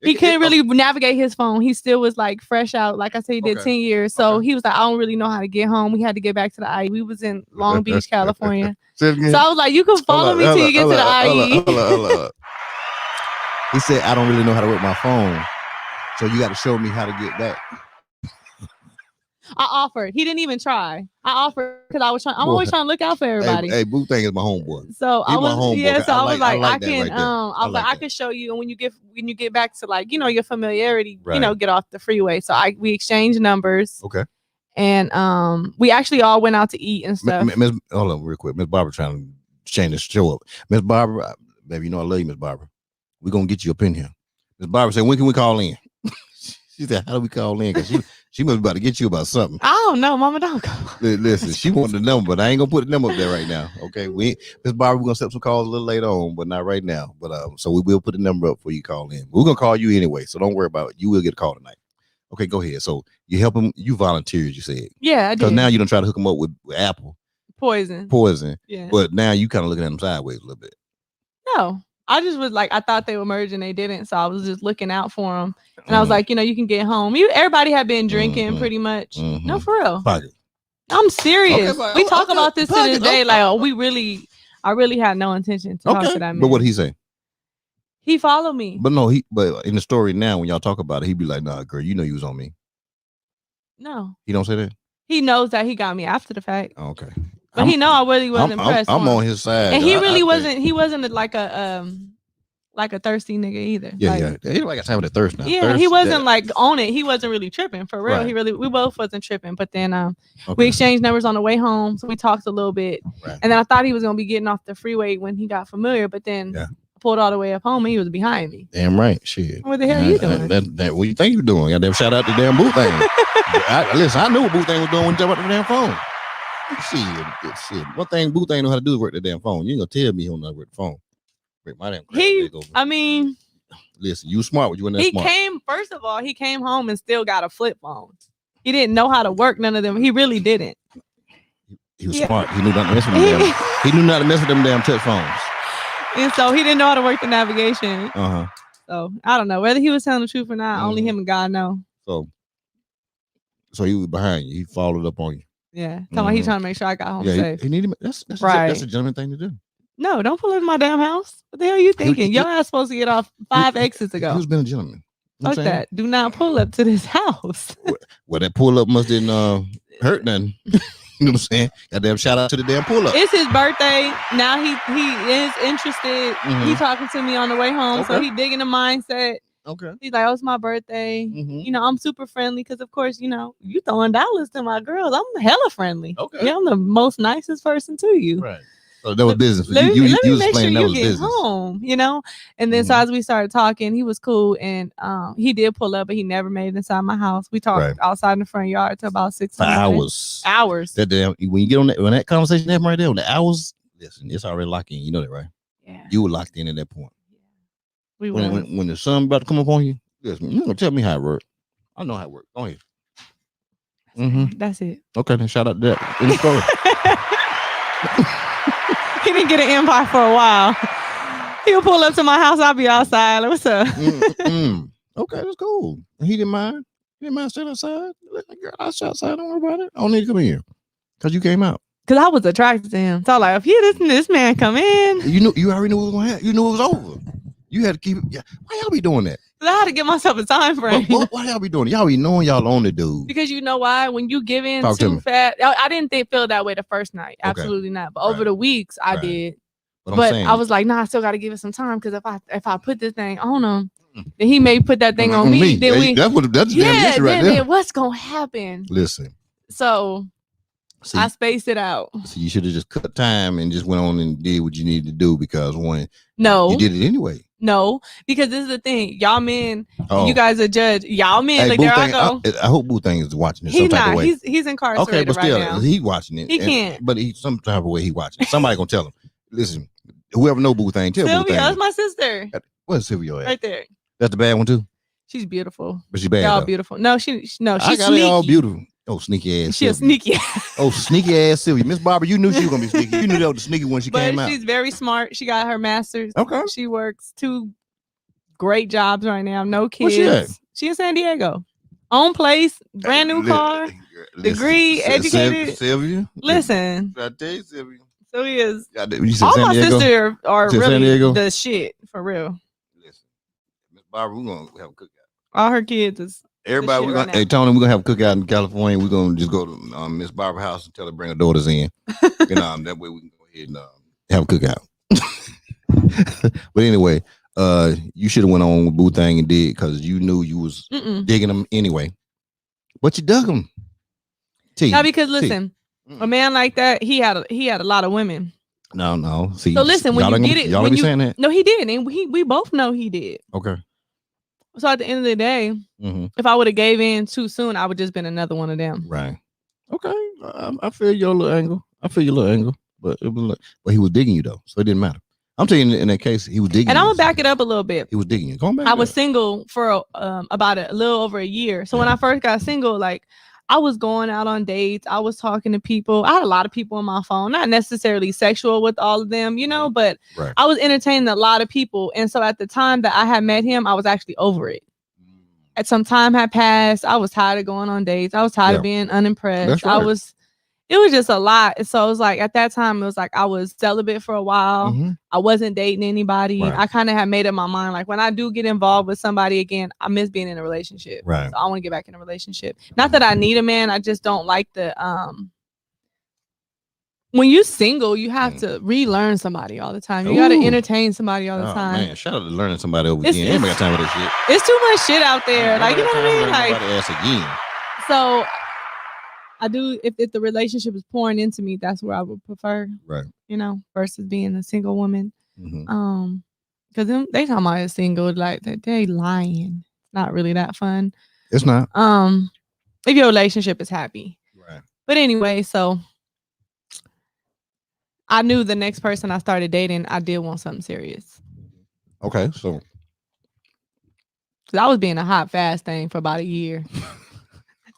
C: He couldn't really navigate his phone. He still was like fresh out. Like I said, he did 10 years. So he was like, I don't really know how to get home. We had to get back to the IE. We was in Long Beach, California. So I was like, you can follow me till you get to the IE.
B: He said, I don't really know how to work my phone. So you got to show me how to get back.
C: I offered. He didn't even try. I offered because I was trying. I'm always trying to look out for everybody.
B: Hey, Boo Thing is my homeboy.
C: So I was, So I was like, I can.
B: Right
C: I was like, I can show you. And when you get back to like, your familiarity, get off the freeway. So we exchanged numbers.
B: Okay.
C: And we actually all went out to eat and stuff.
B: Hold on, real quick. Miss Barbara trying to change the show up. Miss Barbara, baby, I love you, Miss Barbara. We're gonna get you up in here. Miss Barbara said, when can we call in? She said, how do we call in? Because she must be about to get you about something.
C: I don't know, Mama. Don't go.
B: Listen, she wanted the number, but I ain't gonna put the number up there right now. Okay, Miss Barbara, we're gonna set some calls a little later on, but not right now. But so we will put the number up for you call in. We're gonna call you anyway, so don't worry about it. You will get a call tonight. Okay, go ahead. So you help him. You volunteered, you said.
C: Yeah, I did.
B: Because now you don't try to hook him up with Apple.
C: Poison.
B: Yeah. But now you kind of looking at him sideways a little bit.
C: No. I just was like, I thought they were merging, they didn't, so I was just looking out for them, and I was like, you can get home. Everybody had been drinking pretty much. No, for real.
B: Pocket.
C: I'm serious. Okay, we talk about this to this day. Like, I really had no intention to talk to that man.
B: But what did he say?
C: He followed me.
B: But no, but in the story now, when y'all talk about it, he'd be like, nah, girl, you know you was on me.
C: No.
B: He don't say that?
C: He knows that he got me after the fact.
B: Okay.
C: But he know I really wasn't impressed.
B: I'm on his side.
C: And he really wasn't. He wasn't like a thirsty nigga either.
B: Yeah. He like a time with the thirst now.
C: Yeah, he wasn't like on it. He wasn't really tripping for real. Right. We both wasn't tripping. But then we exchanged numbers on the way home, so we talked a little bit. Right. And then I thought he was gonna be getting off the freeway when he got familiar, but then I pulled all the way up home and he was behind me.
B: Damn right, shit.
C: What the hell are you doing?
B: What you think you doing? Goddamn, shout out to damn Boo Thing. Listen, I knew what Boo Thing was doing when he jumped out the damn phone. Shit. One thing Boo Thing know how to do is work the damn phone. You ain't gonna tell me he don't know how to work the phone. Break my damn leg over.
C: I mean,
B: listen, you smart. You in that smart.
C: First of all, he came home and still got a flip phone. He didn't know how to work none of them. He really didn't.
B: He was smart. He knew not to mess with them. He knew not to mess with them damn touch phones.
C: And so he didn't know how to work the navigation. So I don't know whether he was telling the truth or not. Only him and God know.
B: So he was behind you. He followed up on you.
C: Yeah, he's trying to make sure I got home safe.
B: He needed. That's right. That's a gentleman thing to do.
C: No, don't pull in my damn house. What the hell are you thinking? Your ass supposed to get off 5 exits ago.
B: Who's been a gentleman?
C: Fuck that. Do not pull up to this house.
B: Well, that pull up must didn't. hurt nothing. You know what I'm saying? Goddamn shout out to the damn pull up.
C: It's his birthday. Now he is interested. He talking to me on the way home. So he digging the mindset.
B: Okay.
C: He's like, oh, it's my birthday. You know, I'm super friendly because, of course, you know, you throwing dollars to my girls. I'm hella friendly.
B: Okay.
C: Yeah, I'm the most nicest person to you.
B: Right. So that was business.
C: Let
B: You
C: me
B: was
C: make sure
B: explaining that
C: you
B: was
C: get
B: business.
C: home, you know? And then so as we started talking, he was cool. And he did pull up, but he never made it inside my house. We talked outside in the front yard till about 6
B: for hours.
C: Hours.
B: That damn, when you get on that, when that conversation happened right there, on the hours, listen, it's already locked in. You know that, right?
C: Yeah.
B: You were locked in at that point.
C: We
B: when the sun about to come up on you, listen, you're gonna tell me how it works. I know how it works. Go ahead.
C: That's it.
B: Okay, then shout out to that in the story.
C: He didn't get an invite for a while. He'll pull up to my house. I'll be outside. Like, what's up?
B: Okay, that's cool. He didn't mind. He didn't mind staying outside. Girl, I'll stay outside. Don't worry about it. I don't need to come in here because you came out.
C: Because I was attracted to him. So I was like, if this man come in.
B: You already knew what was going to happen. You knew it was over. You had to keep it. Yeah. Why y'all be doing that?
C: I had to give myself a time frame.
B: Why y'all be doing it? Y'all be knowing y'all on the dude.
C: Because you know why? When you give in too fast, I didn't feel that way the first night. Absolutely not. But over the weeks, I did. But I was like, nah, I still got to give it some time because if I put this thing on him, then he may put that thing on me. Then
B: that's the damn issue right there.
C: Then what's gonna happen?
B: Listen.
C: So I spaced it out. So
B: you should have just cut time and just went on and did what you needed to do because you did it anyway.
C: No, because this is the thing. Y'all men, you guys are judge. Y'all men,
B: like there I go. I hope Boo Thing is watching it.
C: He's not. He's incarcerated.
B: Okay, but still,
C: right now.
B: He's watching it.
C: He can't.
B: But some type of way he watching it. Somebody gonna tell him. Listen, whoever know Boo Thing, tell Boo Thing.
C: That's my sister.
B: Where's Sylvia at?
C: Right there.
B: That's the bad one too.
C: She's beautiful.
B: But she's bad.
C: Y'all beautiful. No, she's
B: I got
C: sneaky.
B: All beautiful. Oh, sneaky ass.
C: She a sneaky ass.
B: Oh, sneaky ass Sylvia. Miss Barbara, you knew she was gonna be sneaky. You knew that was the sneaky when she came out.
C: But she's very smart. She got her master's.
B: Okay.
C: She works 2 great jobs right now. No kids.
B: Where's she at?
C: She in San Diego. Own place, brand new car, degree, educated.
B: Sylvia.
C: Listen.
B: I tell you, Sylvia.
C: So he is.
B: All
C: my sisters are really the shit for real.
B: Listen, Miss Barbara, we're gonna have a cookout.
C: All her kids is.
B: Everybody, we're gonna. Hey, Tony, we're gonna have a cookout in California. We're gonna just go to Miss Barbara's house and tell her to bring her daughters in. And that way we can go ahead and have a cookout. But anyway, you should have went on with Boo Thing and did because you knew you was digging them anyway. But you dug them.
C: Now because listen, a man like that, he had a lot of women.
B: No. See,
C: so listen, when you get it,
B: y'all be saying that.
C: No, he did, and we both know he did.
B: Okay.
C: So at the end of the day, if I would have gave in too soon, I would just been another one of them.
B: Right. Okay. I feel your little angle. But it was but he was digging you though, so it didn't matter. I'm telling you, in that case, he was digging.
C: And I'm gonna back it up a little bit.
B: He was digging you. Go back.
C: I was single for about a little over a year. So when I first got single, like I was going out on dates. I was talking to people. I had a lot of people on my phone, not necessarily sexual with all of them, but I was entertaining a lot of people. And so at the time that I had met him, I was actually over it. At some time had passed. I was tired of going on dates. I was tired of being unimpressed. Right. It was just a lot. So it was like at that time, it was like I was celibate for a while. I wasn't dating anybody. Right. I kind of had made up my mind. Like when I do get involved with somebody again, I miss being in a relationship.
B: Right.
C: So I want to get back in a relationship. Not that I need a man. I just don't like the when you're single, you have to relearn somebody all the time. You got to entertain somebody all the time.
B: Man, shout out to learning somebody over again. Ain't got time for that shit.
C: It's too much shit out there. Like, you know what I mean? Like,
B: ass again.
C: So I do, if the relationship is pouring into me, that's where I would prefer.
B: Right.
C: Versus being a single woman. Because they talking about a single, like they lying. It's not really that fun.
B: It's not.
C: If your relationship is happy.
B: Right.
C: But anyway, so I knew the next person I started dating, I did want something serious.
B: Okay, so
C: I was being a hot fast thing for about a year.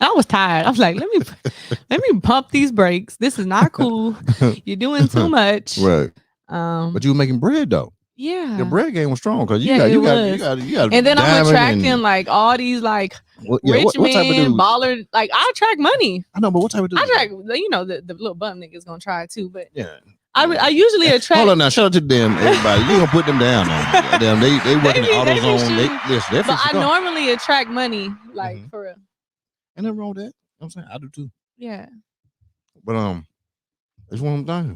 C: I was tired. I was like, let me pump these brakes. This is not cool. You're doing too much.
B: Right. But you were making bread though.
C: Yeah.
B: The bread game was strong because you got.
C: And then I'm attracting like all these like rich men, baller. Like I attract money.
B: I know, but what type of dude?
C: I attract, the little bum niggas gonna try too, but yeah. I usually attract.
B: Hold on now, shout out to them, everybody. You gonna put them down now? Damn, they working AutoZone.
C: But I normally attract money, like for real.
B: And nothing wrong with that. I'm saying I do too.
C: Yeah.
B: But it's one of them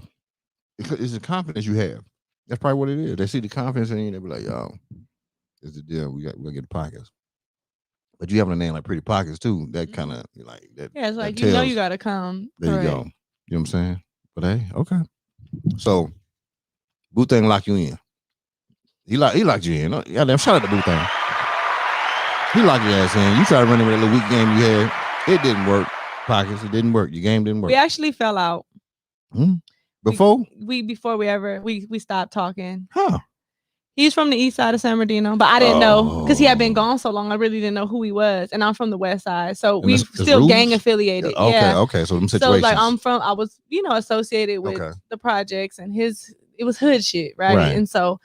B: things. It's the confidence you have. That's probably what it is. They see the confidence in you. They be like, "Yo, it's the deal. We gotta get the pockets." But you having a name like Pretty Pockets too. That kind of like that.
C: Yeah, it's like
B: that
C: you know
B: tells,
C: you gotta come.
B: there you
C: Correct.
B: go. You know what I'm saying? But hey, okay. So Boo Thing lock you in. He locked you in. Yeah, damn. Shout out to Boo Thing. He locked your ass in. You tried to run in with that little weak game you had. It didn't work. Pockets. It didn't work. Your game didn't work.
C: We actually fell out.
B: Before?
C: Before we stopped talking.
B: Huh.
C: He's from the east side of San Bernardino, but I didn't know because he had been gone so long. I really didn't know who he was, and I'm from the west side, so we still
B: rules?
C: gang affiliated.
B: Okay,
C: yeah.
B: okay. So them
C: So
B: situations.
C: like I was associated with the projects and it was hood shit, right? And so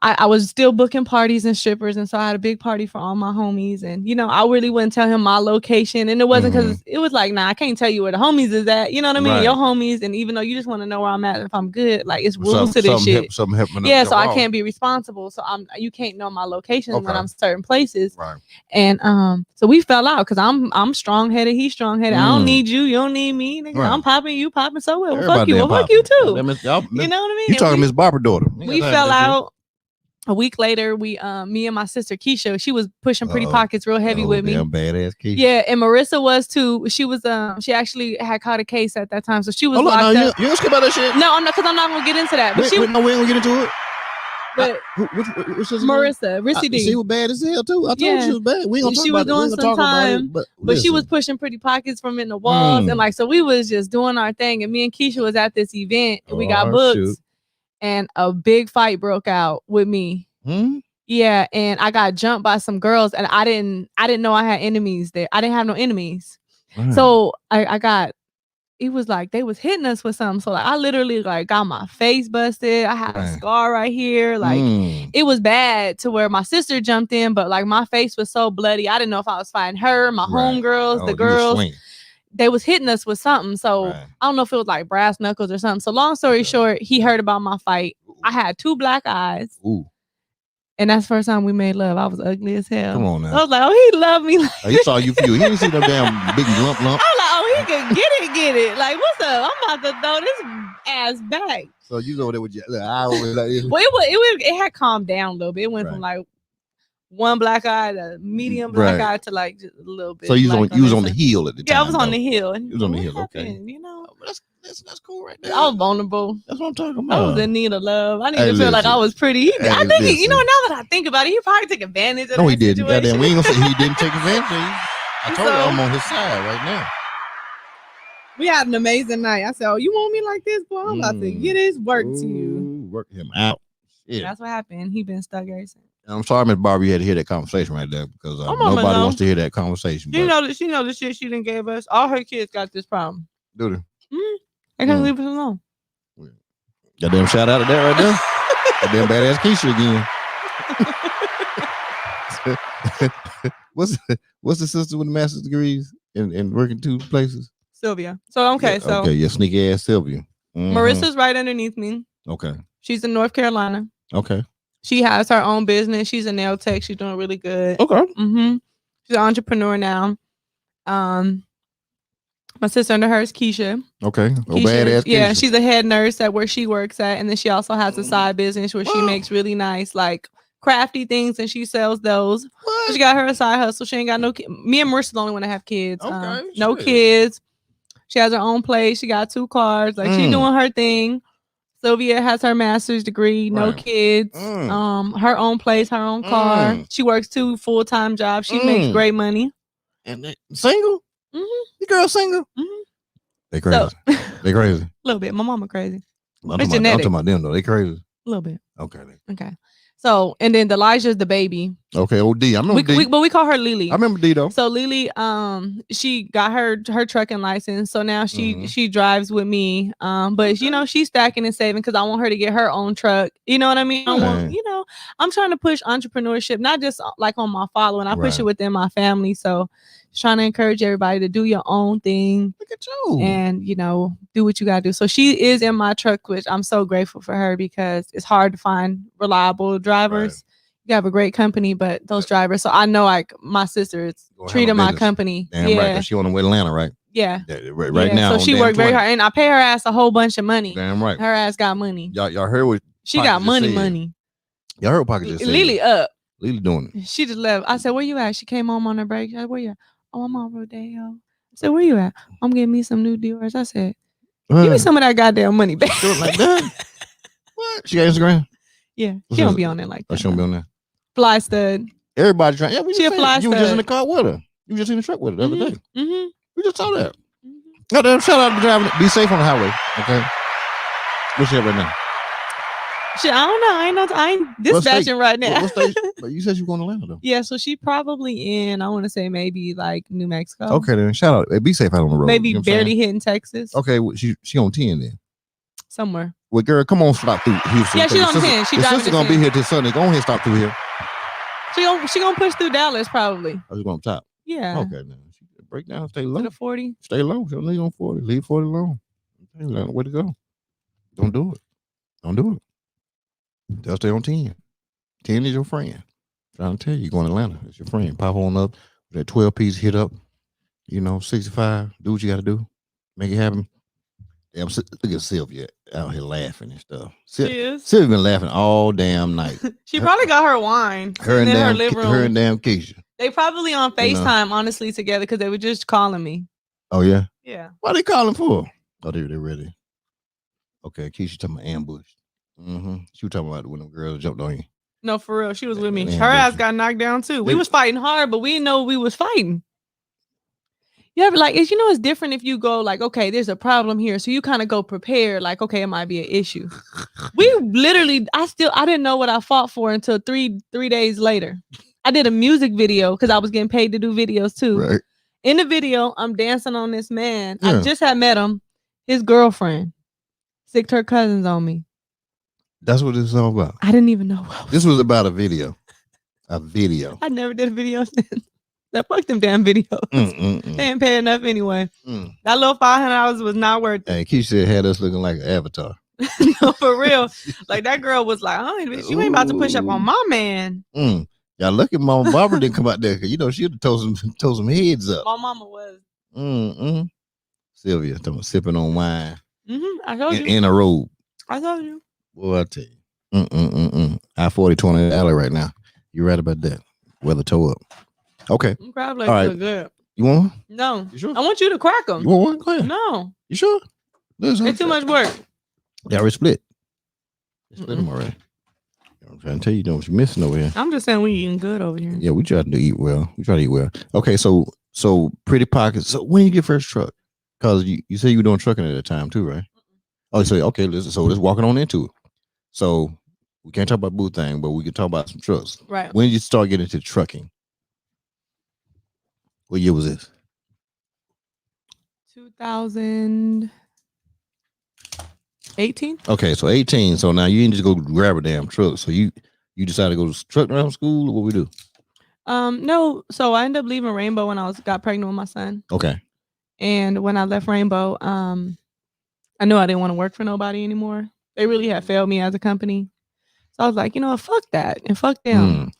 C: I was still booking parties and strippers, and so I had a big party for all my homies, and I really wouldn't tell him my location, and it wasn't because it was like, nah, I can't tell you where the homies is at, you know what I mean? Your homies, and even though you just want to know where I'm at, if I'm good, like it's rules to this shit.
B: Something
C: yeah, so I can't be responsible, so you can't know my location when I'm certain places,
B: right?
C: And so we fell out because I'm strong headed, he's strong headed. I don't need you, you don't need me, nigga. Right. I'm popping, you popping, so well, fuck you, well, fuck you too. You know what I mean?
B: You talking Miss Barbara daughter?
C: We fell out. A week later, me and my sister Keisha, she was pushing Pretty Pockets real heavy with me.
B: Damn badass Keisha.
C: Yeah, and Marissa was too. She was she actually had caught a case at that time, so she was locked up.
B: You don't skip about that shit.
C: No, I'm not, because I'm not gonna get into that. But
B: we ain't gonna get into it.
C: But
B: which
C: Marissa, Rissy D.
B: She was bad as hell too. I told you she was bad. We ain't gonna talk about it. She was doing some time,
C: but she was pushing Pretty Pockets from in the walls, and like so we was just doing our thing. And me and Keisha was at this event, and we got booked, and a big fight broke out with me. Yeah, and I got jumped by some girls, and I didn't know I had enemies there. I didn't have no enemies. So I got, it was like they was hitting us with something. So like I literally like got my face busted. I had a scar right here. Like it was bad to where my sister jumped in, but like my face was so bloody. I didn't know if I was fighting her, my homegirls, the girls. They was hitting us with something. So I don't know if it was like brass knuckles or something. So long story short, he heard about my fight. I had 2 black eyes. And that's the first time we made love. I was ugly as hell.
B: Come on now.
C: I was like, oh, he loved me.
B: He saw you for you. He didn't see no damn big lump.
C: I was like, oh, he could get it. Like, what's up? I'm about to throw this ass back.
B: So you go there with your eye over like this.
C: Well, it had calmed down a little bit. It went from like 1 black eye to medium black eye to like just a little bit.
B: So you was on the heel at the time.
C: Yeah, I was on the heel.
B: You was on the heel, okay.
C: You know.
B: That's cool right there.
C: I was vulnerable.
B: That's what I'm talking about.
C: I was in need of love. I needed to feel like I was pretty. I think now that I think about it, he probably took advantage of that.
B: No, he didn't. Goddamn, we ain't gonna say he didn't take advantage of you. I told you I'm on his side right now.
C: We had an amazing night. I said, oh, you want me like this, boy? I'm about to get his work to you.
B: Work him out.
C: Yeah. That's what happened. He been stuck ever since.
B: I'm sorry, Miss Barbie, you had to hear that conversation right there because nobody wants to hear that conversation.
C: She know the shit she done gave us. All her kids got this problem.
B: Do they?
C: I can't leave us alone.
B: Goddamn shout out to that right there. Goddamn badass Keisha again. What's the sister with the master's degrees and working 2 places?
C: Sylvia. So okay,
B: sneaky ass Sylvia.
C: Marissa's right underneath me.
B: Okay.
C: She's in North Carolina.
B: Okay.
C: She has her own business. She's a nail tech. She's doing really good.
B: Okay.
C: She's an entrepreneur now. My sister under her is Keisha.
B: Okay. Badass Keisha.
C: Yeah, she's a head nurse at where she works at, and then she also has a side business where she makes really nice, like crafty things, and she sells those. What? She got her a side hustle. She ain't got no kids. Me and Marissa's the only one that have kids.
B: Okay.
C: No kids. She has her own place. She got 2 cars. Like she's doing her thing. Sylvia has her master's degree, no kids, her own place, her own car. She works 2 full-time jobs. She makes great money.
B: And they single? The girl single? They crazy. So, they crazy.
C: A little bit. My mama crazy.
B: I'm talking about them though. They crazy.
C: A little bit.
B: Okay.
C: So, and then Elijah's the baby.
B: Okay, OD. I remember D.
C: But we call her Lily.
B: I remember D though.
C: So Lily, she got her trucking license. So now she drives with me. But she's stacking and saving because I want her to get her own truck. You know what I mean? I'm trying to push entrepreneurship, not just like on my following. I push it within my family. So just trying to encourage everybody to do your own thing.
B: Look at you.
C: And do what you gotta do. So she is in my truck, which I'm so grateful for her because it's hard to find reliable drivers. You have a great company, but those drivers. So I know like my sister is treating my company.
B: Damn right. She on the way to Atlanta, right?
C: Yeah.
B: Right now.
C: So she worked very hard, and I pay her ass a whole bunch of money.
B: Damn right.
C: Her ass got money.
B: Y'all heard what
C: she got money.
B: Y'all heard what Pocket just said.
C: Lily up.
B: Lily doing it.
C: She just left. I said, "Where you at?" She came home on her break. I said, "Where you at?" "Oh, I'm on Rodeo." I said, "Where you at?" "I'm getting me some new Dior's." I said, "Give me some of that goddamn money back."
B: Like that. What? She got Instagram?
C: Yeah. She don't be on there like that.
B: She don't be on there.
C: Fly stud.
B: Everybody trying. Yeah,
C: she a fly stud.
B: You were just in the car with her. You were just in the truck with her the other day.
C: Mm-hmm.
B: We just saw that. Goddamn, shout out to driving. Be safe on the highway. Okay. What's she at right now?
C: Shit, I don't know. I ain't dispatching right now.
B: What state? But you said you were going to Atlanta though.
C: Yeah, so she probably in, I want to say maybe like New Mexico.
B: Okay, then shout out. Hey, be safe out on the road.
C: Maybe barely hitting Texas.
B: Okay, well, she on 10 then.
C: Somewhere.
B: Well, girl, come on, stop through Houston.
C: Yeah, she's on 10. She
B: driving. Sister gonna be here till Sunday. Go ahead and stop through here.
C: She gonna push through Dallas probably.
B: I was going top.
C: Yeah.
B: Okay, then break down, stay low.
C: To the 40.
B: Stay low. Don't leave on 40. Leave 40 alone. Way to go. Don't do it. Don't do it. They'll stay on 10. 10 is your friend. I'm trying to tell you, you're going to Atlanta. It's your friend. Pop on up. That 12 piece hit up. 65. Do what you got to do. Make it happen. Damn, look at Sylvia out here laughing and stuff. Sylvia been laughing all damn night.
C: She probably got her wine.
B: Her and damn Keisha.
C: They probably on FaceTime, honestly, together because they were just calling me.
B: Oh, yeah?
C: Yeah.
B: What are they calling for? Oh, they're ready. Okay, Keisha talking about ambush. She was talking about when them girls jumped on you.
C: No, for real. She was with me. Her ass got knocked down, too. We was fighting hard, but we didn't know we was fighting. Yeah, but it's different if you go like, okay, there's a problem here. So you kind of go prepared, like, okay, it might be an issue. We literally, I didn't know what I fought for until three days later. I did a music video because I was getting paid to do videos too.
B: Right.
C: In the video, I'm dancing on this man. Yeah. I just had met him. His girlfriend sicked her cousins on me.
B: That's what this is all about.
C: I didn't even know.
B: This was about a video. A video.
C: I never did a video since. That fuck them damn videos. They ain't pay enough anyway. That little $500 was not worth it.
B: Hey, Keisha said had us looking like an avatar.
C: No, for real. Like that girl was like, oh, you ain't about to push up on my man.
B: Y'all lucky Mama Barbara didn't come out there because she would have told some heads up.
C: My mama was.
B: Sylvia sipping on wine.
C: I told you.
B: In a robe.
C: I told you.
B: Boy, I tell you. I-40 20 alley right now. You're right about that. Weather toe up. Okay.
C: I'm probably
B: all right.
C: Good.
B: You want one?
C: No.
B: You sure?
C: I want you to crack them.
B: You want one? Go ahead.
C: No.
B: You sure?
C: It's too much work.
B: They already split. They split them already. I'm trying to tell you, what you're missing over here.
C: I'm just saying we eating good over here.
B: Yeah, we try to eat well. Okay, so Pretty Pockets. So when you get first truck? Because you said you were doing trucking at the time too, right? Oh, so okay, let's walking on into it. So we can't talk about booth thing, but we can talk about some trucks.
C: Right.
B: When did you start getting into trucking? What year was this?
C: 2018.
B: Okay, so 18. So now you need to go grab a damn truck. So you decided to go to truck driving school, or what we do?
C: No. So I ended up leaving Rainbow when I got pregnant with my son.
B: Okay.
C: And when I left Rainbow, I knew I didn't want to work for nobody anymore. They really had failed me as a company. So I was like, fuck that and fuck them.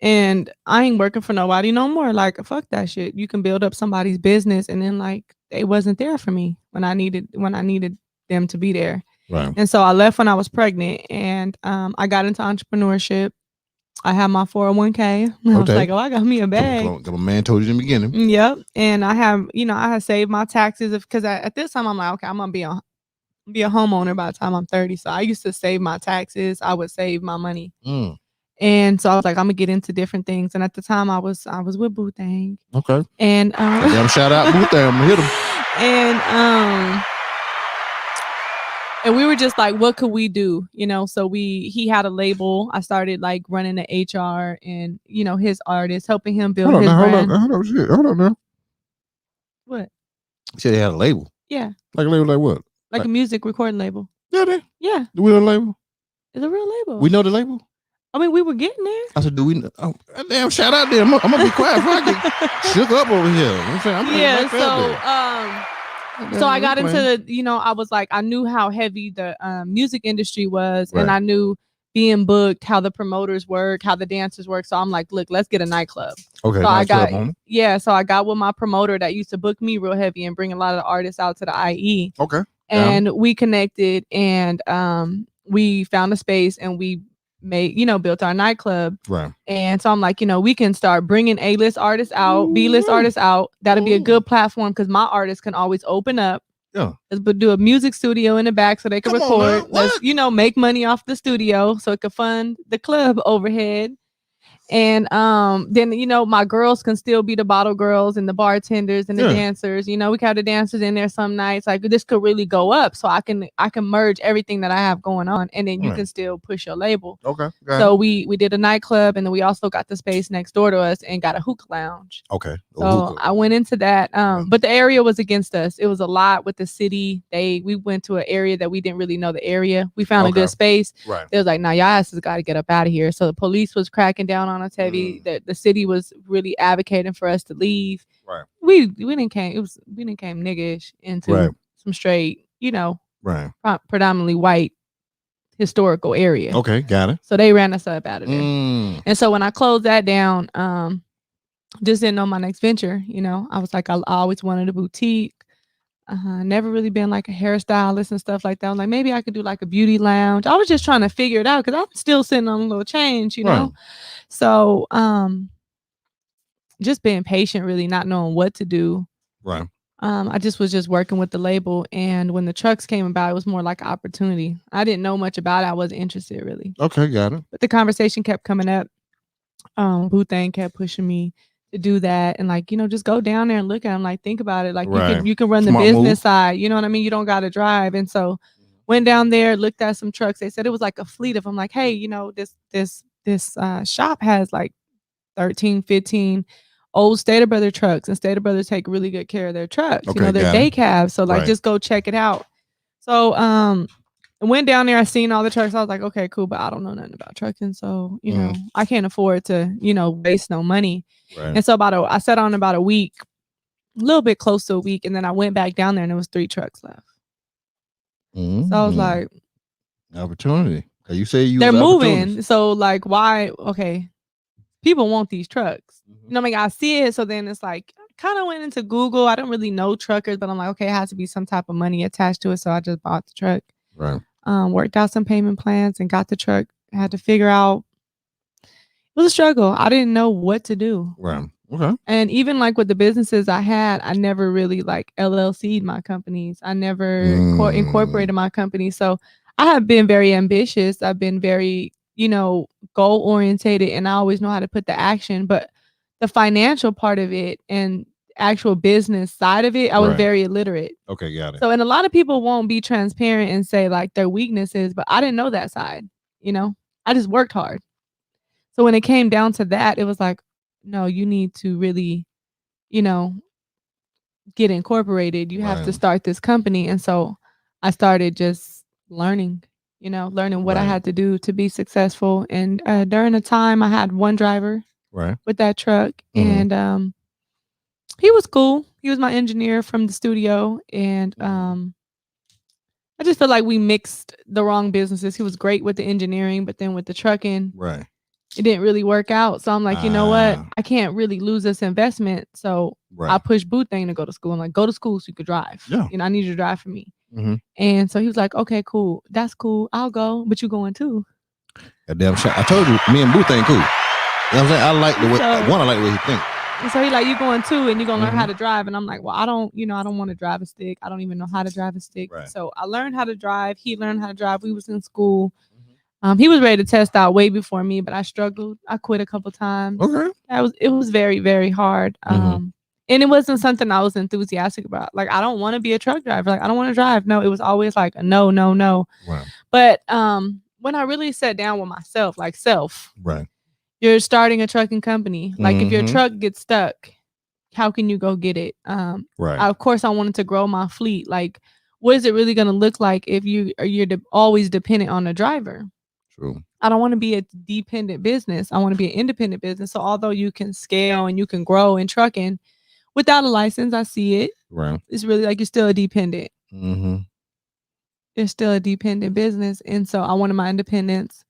C: And I ain't working for nobody no more. Like, fuck that shit. You can build up somebody's business, and then they wasn't there for me when I needed them to be there.
B: Right.
C: And so I left when I was pregnant, and I got into entrepreneurship. I had my 401k. I was like, I got me a bag.
B: The man told you in the beginning.
C: Yep. And I have, I had saved my taxes because at this time I'm like, okay, I'm gonna be a homeowner by the time I'm 30. So I used to save my taxes. I would save my money. And so I was like, I'm gonna get into different things. And at the time I was with Boo Thang.
B: Okay.
C: And
B: shout out Boo Thang. I'm gonna hit him.
C: And we were just like, what could we do? So he had a label. I started running the HR and his artists, helping him build his brand.
B: Hold on now.
C: What?
B: You said they had a label.
C: Yeah.
B: Like a label like what?
C: Like a music recording label.
B: Yeah,
C: yeah.
B: Do we know the label?
C: It's a real label.
B: We know the label?
C: I mean, we were getting there.
B: I said, do we know? Oh, damn, shout out there. I'm going to be quiet before I get shook up over here.
C: So I got into I was like, I knew how heavy the music industry was. Right. And I knew being booked, how the promoters work, how the dancers work. So I'm like, look, let's get a nightclub.
B: Okay,
C: So I got so I got with my promoter that used to book me real heavy and bring a lot of artists out to the IE.
B: Okay.
C: And we connected, and we found a space, and we made, built our nightclub.
B: Right.
C: And so I'm like, we can start bringing A-list artists out, B-list artists out. That'll be a good platform because my artists can always open up.
B: Yeah.
C: Let's do a music studio in the back so they can record. Let's, make money off the studio so it can fund the club overhead. And then my girls can still be the bottle girls and the bartenders and the dancers. We can have the dancers in there some nights. Like, this could really go up, so I can merge everything that I have going on, and then you can still push your label.
B: Okay.
C: So we did a nightclub, and then we also got the space next door to us and got a hookah lounge.
B: Okay.
C: So I went into that, but the area was against us. It was a lot with the city. We went to an area that we didn't really know the area. We found a good space.
B: Right.
C: It was like, nah, y'all asses got to get up out of here. So the police was cracking down on us heavy. The city was really advocating for us to leave.
B: Right.
C: We didn't came niggish into some straight, predominantly white historical area.
B: Okay, got it.
C: So they ran us up out of there. And so when I closed that down, just didn't know my next venture. I was like, I always wanted a boutique. Never really been like a hairstylist and stuff like that. I was like, maybe I could do like a beauty lounge. I was just trying to figure it out because I'm still sitting on a little change,
B: Right.
C: So just being patient, really not knowing what to do.
B: Right.
C: I just was working with the label, and when the trucks came about, it was more like an opportunity. I didn't know much about it. I wasn't interested really.
B: Okay, got it.
C: But the conversation kept coming up. Boo Thang kept pushing me to do that, and like, just go down there and look at them. Like, think about it. Like, you can run
B: Smart
C: the business
B: move.
C: side. You know what I mean? You don't got to drive. And so went down there, looked at some trucks. They said it was like a fleet of them. Like, hey, this shop has like 13, 15 old Stater Brother trucks, and Stater Brothers take really good care of their trucks.
B: Okay,
C: they're day cabs. So like, just go check it out. So I went down there. I seen all the trucks. I was like, okay, cool, but I don't know nothing about trucking, so I can't afford to waste no money.
B: Right.
C: And so I sat on about a week, a little bit close to a week, and then I went back down there, and there was 3 trucks left. So I was like,
B: opportunity. You say
C: they're moving, so like, why? Okay, people want these trucks. I see it. So then it's like, I kind of went into Google. I don't really know truckers, but I'm like, okay, it has to be some type of money attached to it. So I just bought the truck.
B: Right.
C: Worked out some payment plans and got the truck. I had to figure out. It was a struggle. I didn't know what to do.
B: Right. Okay.
C: And even like with the businesses I had, I never really like LLC'd my companies. I never incorporated my company. So I have been very ambitious. I've been very, goal orientated, and I always know how to put the action. But the financial part of it and actual business side of it, I was very illiterate.
B: Okay, got it.
C: So, and a lot of people won't be transparent and say like their weaknesses, but I didn't know that side. I just worked hard. So when it came down to that, it was like, no, you need to really, get incorporated. You have to start this company. And so I started just learning what I had to do to be successful. And during the time, I had one driver with that truck, and he was cool. He was my engineer from the studio, and I just feel like we mixed the wrong businesses. He was great with the engineering, but then with the trucking, it didn't really work out. So I'm like, you know what? I can't really lose this investment. So I pushed Boo Thang to go to school. I'm like, go to school so you could drive.
B: Yeah.
C: I need you to drive for me. And so he was like, okay, cool. That's cool. I'll go, but you going too.
B: Damn shot. I told you, me and Boo Thang cool. You know what I'm saying? I like the way I like the way he think.
C: And so he like, you going too, and you're gonna learn how to drive. And I'm like, well, I don't want to drive a stick. I don't even know how to drive a stick. So I learned how to drive. He learned how to drive. We was in school. He was ready to test out way before me, but I struggled. I quit a couple times.
B: Okay.
C: It was very, very hard. And it wasn't something I was enthusiastic about. Like, I don't want to be a truck driver. Like, I don't want to drive. No, it was always like a no.
B: Wow.
C: But when I really sat down with myself, like you're starting a trucking company. Like, if your truck gets stuck, how can you go get it? Of course, I wanted to grow my fleet. Like, what is it really going to look like if you're always dependent on a driver?
B: True.
C: I don't want to be a dependent business. I want to be an independent business. So although you can scale and you can grow in trucking without a license, I see it.
B: Right.
C: It's really like you're still a dependent. You're still a dependent business. And so I wanted my independence.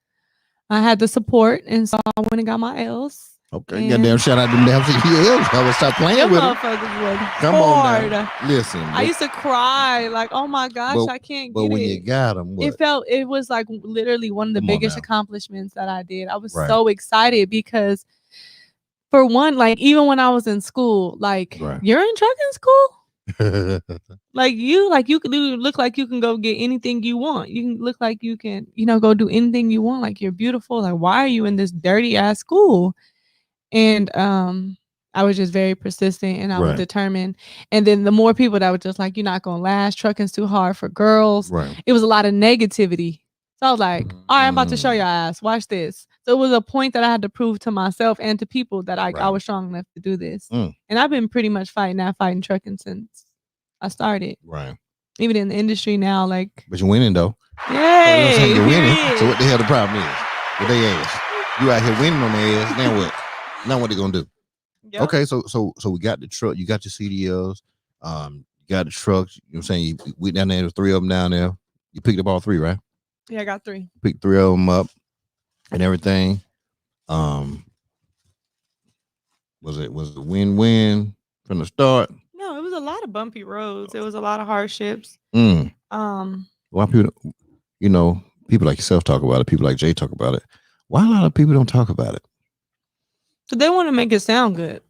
C: I had the support, and so I went and got my L's.
B: Okay,
C: And
B: goddamn, shout out them damn CEOs. I would stop playing
C: them
B: with them.
C: motherfuckers was
B: Come
C: hard.
B: on now. Listen.
C: I used to cry like, oh my gosh, I can't
B: But
C: get
B: when
C: it.
B: you got them,
C: It was like literally one of the
B: Come on
C: biggest
B: now.
C: accomplishments that I did. I was
B: Right.
C: so excited because, for one, like even when I was in school, like
B: Right.
C: you're in trucking school, like you can look like you can go get anything you want. You can look like you can, go do anything you want. Like you're beautiful. Like why are you in this dirty ass school? And I was just very persistent and I was
B: Right.
C: determined. And then the more people that were just like, you're not gonna last, trucking's too hard for girls.
B: Right.
C: It was a lot of negativity. So I was like, all right, I'm about to show your ass. Watch this. So it was a point that I had to prove to myself and to people that I was strong enough to do this. And I've been pretty much fighting trucking since I started.
B: Right.
C: Even in the industry now, like.
B: But you're winning though.
C: Yay!
B: So you're winning. So what the hell the problem is? With they ass. You out here winning on their ass. Now what? Now what they gonna do? Yep. Okay, so we got the truck. You got your CDLs. You got the trucks. You know what I'm saying? You went down there. There's 3 of them down there. You picked up all 3, right?
C: Yeah, I got 3.
B: Picked 3 of them up and everything. Was it a win-win from the start?
C: No, it was a lot of bumpy roads. It was a lot of hardships.
B: Why people, people like yourself talk about it. People like Jay talk about it. Why a lot of people don't talk about it?
C: So they want to make it sound good.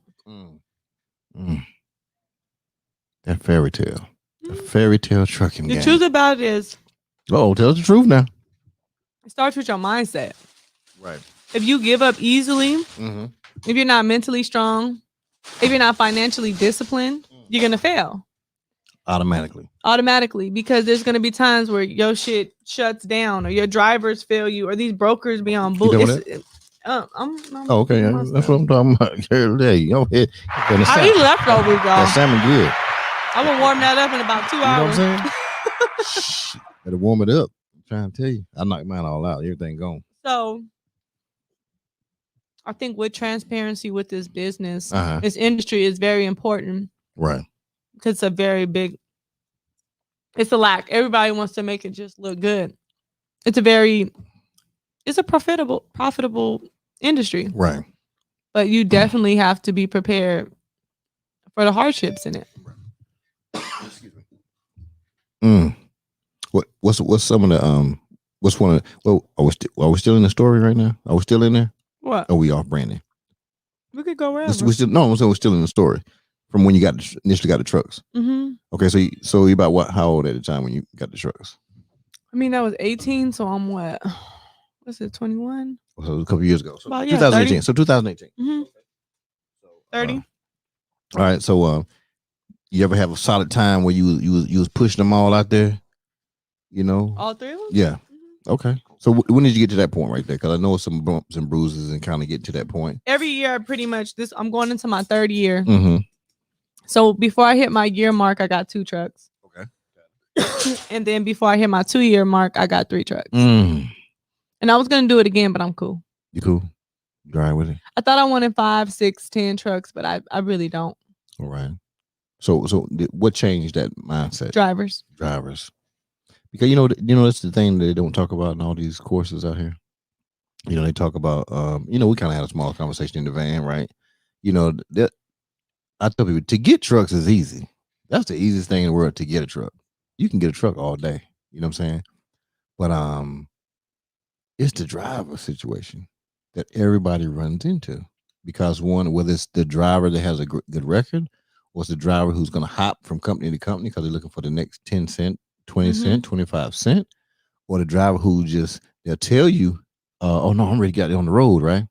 B: That fairy tale. The fairy tale trucking game.
C: The truth about it is.
B: Oh, tell us the truth now.
C: It starts with your mindset.
B: Right.
C: If you give up easily, if you're not mentally strong, if you're not financially disciplined, you're going to fail. Automatically. Because there's going to be times where your shit shuts down or your drivers fail you or these brokers be on boot.
B: Okay. That's what I'm talking about. There you go.
C: I eat leftovers, y'all.
B: That salmon good.
C: I'm going to warm that up in about 2 hours.
B: You know what I'm saying? Better warm it up. I'm trying to tell you. I knocked mine all out. Everything gone.
C: So I think with transparency with this business, this industry is very important.
B: Right.
C: Because it's a very big, it's a lack. Everybody wants to make it just look good. It's a profitable industry.
B: Right.
C: But you definitely have to be prepared for the hardships in it.
B: What's some of the what's one of are we still in the story right now? Are we still in there?
C: What?
B: Are we off branding?
C: We could go around.
B: We're still in the story from when you initially got the trucks. Okay, so you about how old at the time when you got the trucks?
C: I mean, that was 18, so I'm what? What's it, 21?
B: So it was a couple years ago. So
C: about,
B: 2018.
C: 30.
B: So 2018.
C: 30.
B: All right. So you ever have a solid time where you was pushing them all out there?
C: All 3 of them?
B: Yeah. Okay. So when did you get to that point right there? Because I know some bumps and bruises and kind of get to that point.
C: Every year, pretty much. I'm going into my 3rd year. So before I hit my year mark, I got 2 trucks. Okay. And then before I hit my 2-year mark, I got 3 trucks. And I was gonna do it again, but I'm cool.
B: You cool? You all right with it?
C: I thought I wanted 5, 6, 10 trucks, but I really don't.
B: All right. So what changed that mindset?
C: Drivers.
B: Because that's the thing that they don't talk about in all these courses out here. They talk about we kind of had a small conversation in the van, right? That I tell people to get trucks is easy. That's the easiest thing in the world to get a truck. You can get a truck all day. You know what I'm saying? But it's the driver situation that everybody runs into. Because one, whether it's the driver that has a good record, or it's the driver who's going to hop from company to company because they're looking for the next 10 cent, 20 cent, 25 cent, or the driver who they'll tell you, oh no, I'm ready to get on the road, right?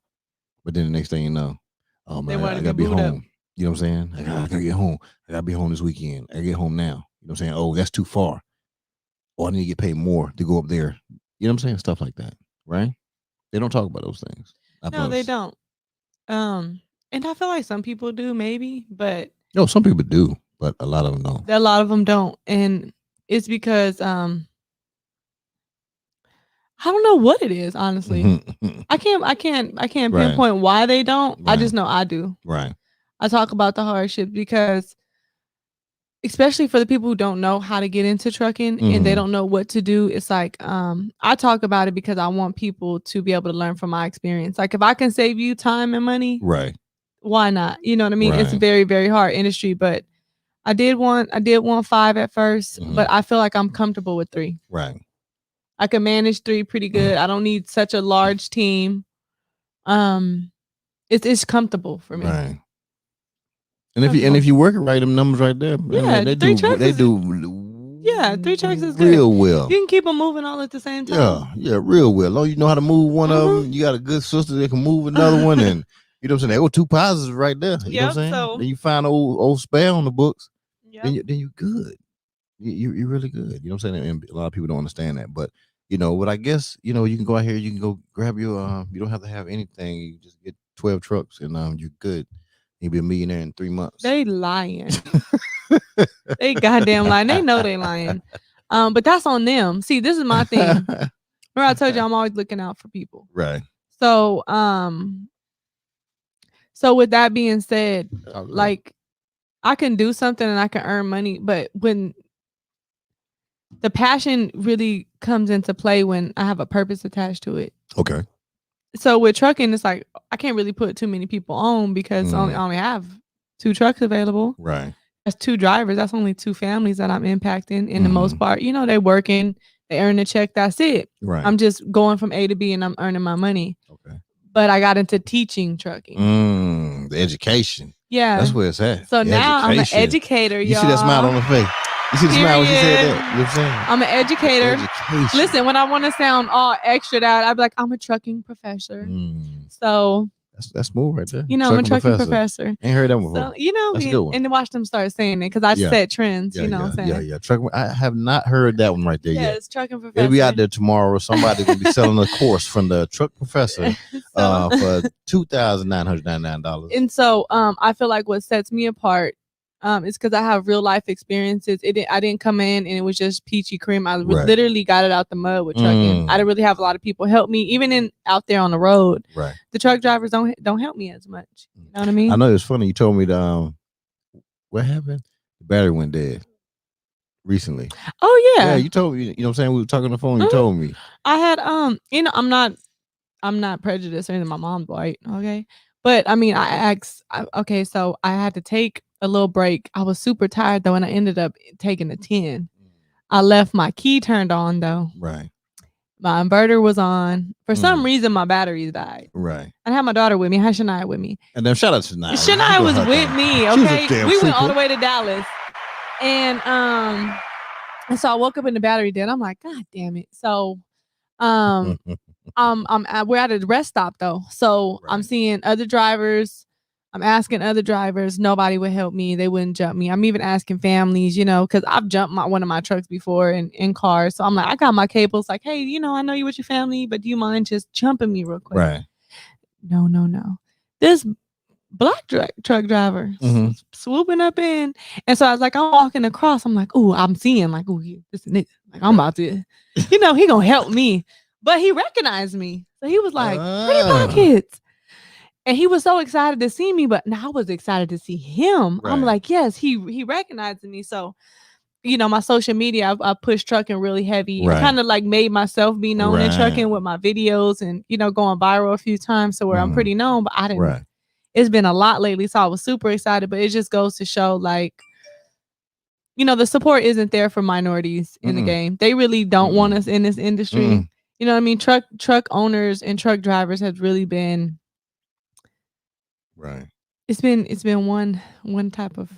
B: But then the next thing you know, oh man, I gotta be home. Up. You know what I'm saying? I gotta get home. I gotta be home this weekend. I gotta get home now. You know what I'm saying? Oh, that's too far. Or I need to get paid more to go up there. You know what I'm saying? Stuff like that, right? They don't talk about those things.
C: No, they don't. And I feel like some people do, maybe, but
B: no, some people do, but a lot of them don't.
C: A lot of them don't, and it's because I don't know what it is, honestly. I can't pinpoint why they don't. Right. I just know I do.
B: Right.
C: I talk about the hardship because especially for the people who don't know how to get into trucking and they don't know what to do. It's like, I talk about it because I want people to be able to learn from my experience. Like if I can save you time and money,
B: Right.
C: why not? You know what I mean? It's a
B: Right.
C: very, very hard industry, but I did want 5 at first, but I feel like I'm comfortable with 3.
B: Right.
C: I can manage 3 pretty good. I don't need such a large team. It's comfortable for me.
B: Right. And if you work it right, them numbers right there,
C: yeah,
B: they
C: 3
B: do
C: trucks
B: they
C: is,
B: do
C: yeah, 3 trucks is good.
B: real well.
C: You can keep them moving all at the same time.
B: Yeah, real well. Oh, you know how to move one of them. You got a good sister that can move another one, and you know what I'm saying. There were 2 positives right there. You know what I'm saying.
C: So,
B: then you find old spare on the books.
C: Yep.
B: Then you good. You're really good. You know what I'm saying. And a lot of people don't understand that, but but I guess you can go out here. You can go grab your. You don't have to have anything. You just get 12 trucks, and you're good. You'll be a millionaire in 3 months.
C: They lying. They goddamn lying. They know they lying. But that's on them. See, this is my thing. Remember I told you I'm always looking out for people.
B: Right.
C: So, so with that being said, like I can do something and I can earn money, but when the passion really comes into play when I have a purpose attached to it.
B: Okay.
C: So with trucking, it's like I can't really put too many people on because I only have 2 trucks available.
B: Right.
C: That's 2 drivers. That's only 2 families that I'm impacting. In the most part, they working, they earn a check. That's it.
B: Right.
C: I'm just going from A to B and I'm earning my money.
B: Okay.
C: But I got into teaching trucking.
B: The education.
C: Yeah.
B: That's where it's at.
C: So now I'm an educator,
B: you
C: y'all.
B: see that smile on her face? You see the smile when she said that? You know what I'm saying?
C: I'm an educator.
B: Education.
C: Listen, when I want to sound all extra out, I'd be like, I'm a trucking professor. So
B: that's smooth right there.
C: I'm a trucking professor.
B: Ain't heard that before.
C: So,
B: that's a good one.
C: And watch them start saying it because I set trends.
B: Yeah,
C: you know what I'm saying?
B: Yeah. Trucking. I have not heard that one right there yet.
C: Yes, trucking professor.
B: It'll be out there tomorrow. Somebody's gonna be selling a course from the truck professor for $2,999.
C: And so, I feel like what sets me apart is because I have real life experiences. I didn't come in and it was just peachy cream. I literally got it out the mud with trucking. I didn't really have a lot of people help me, even out there on the road. Right. The truck drivers don't help me as much. You know what I mean?
B: I know it's funny. You told me what happened? The battery went dead recently.
C: Oh yeah.
B: Yeah, you told me. You know what I'm saying? We were talking on the phone. You told me.
C: I had I'm not prejudiced or anything. My mom's white. Okay. But I mean, I asked. Okay, so I had to take a little break. I was super tired though, and I ended up taking a 10. I left my key turned on though.
B: Right.
C: My inverter was on. For some reason, my batteries died.
B: Right.
C: I had my daughter with me. I had Shania with me.
B: And then shout out to Shania.
C: Shania was with me. Okay, we went all the way to Dallas, and so I woke up in the battery dead. I'm like, God damn it. So, we're at a rest stop though. So I'm seeing other drivers. I'm asking other drivers. Nobody would help me. They wouldn't jump me. I'm even asking families, because I've jumped one of my trucks before in cars. So I'm like, I got my cables. Like, hey, I know you with your family, but do you mind just jumping me real quick?
B: Right.
C: No. This black truck driver swooping up in. And so I was like, I'm walking across. I'm like, ooh, I'm seeing like, ooh, this nigga. Like, I'm about to, he gonna help me. But he recognized me. So he was like, Pretty Pockets. And he was so excited to see me, but now I was excited to see him. Right. I'm like, yes, he recognized me. So, my social media, I pushed trucking really heavy. Right. I kind of like made myself be known in trucking with my videos and, going viral a few times. So where I'm pretty known, but I didn't. Right. It's been a lot lately. So I was super excited, but it just goes to show like, the support isn't there for minorities in the game. They really don't want us in this industry. You know what I mean? Truck owners and truck drivers have really been.
B: Right.
C: It's been one type of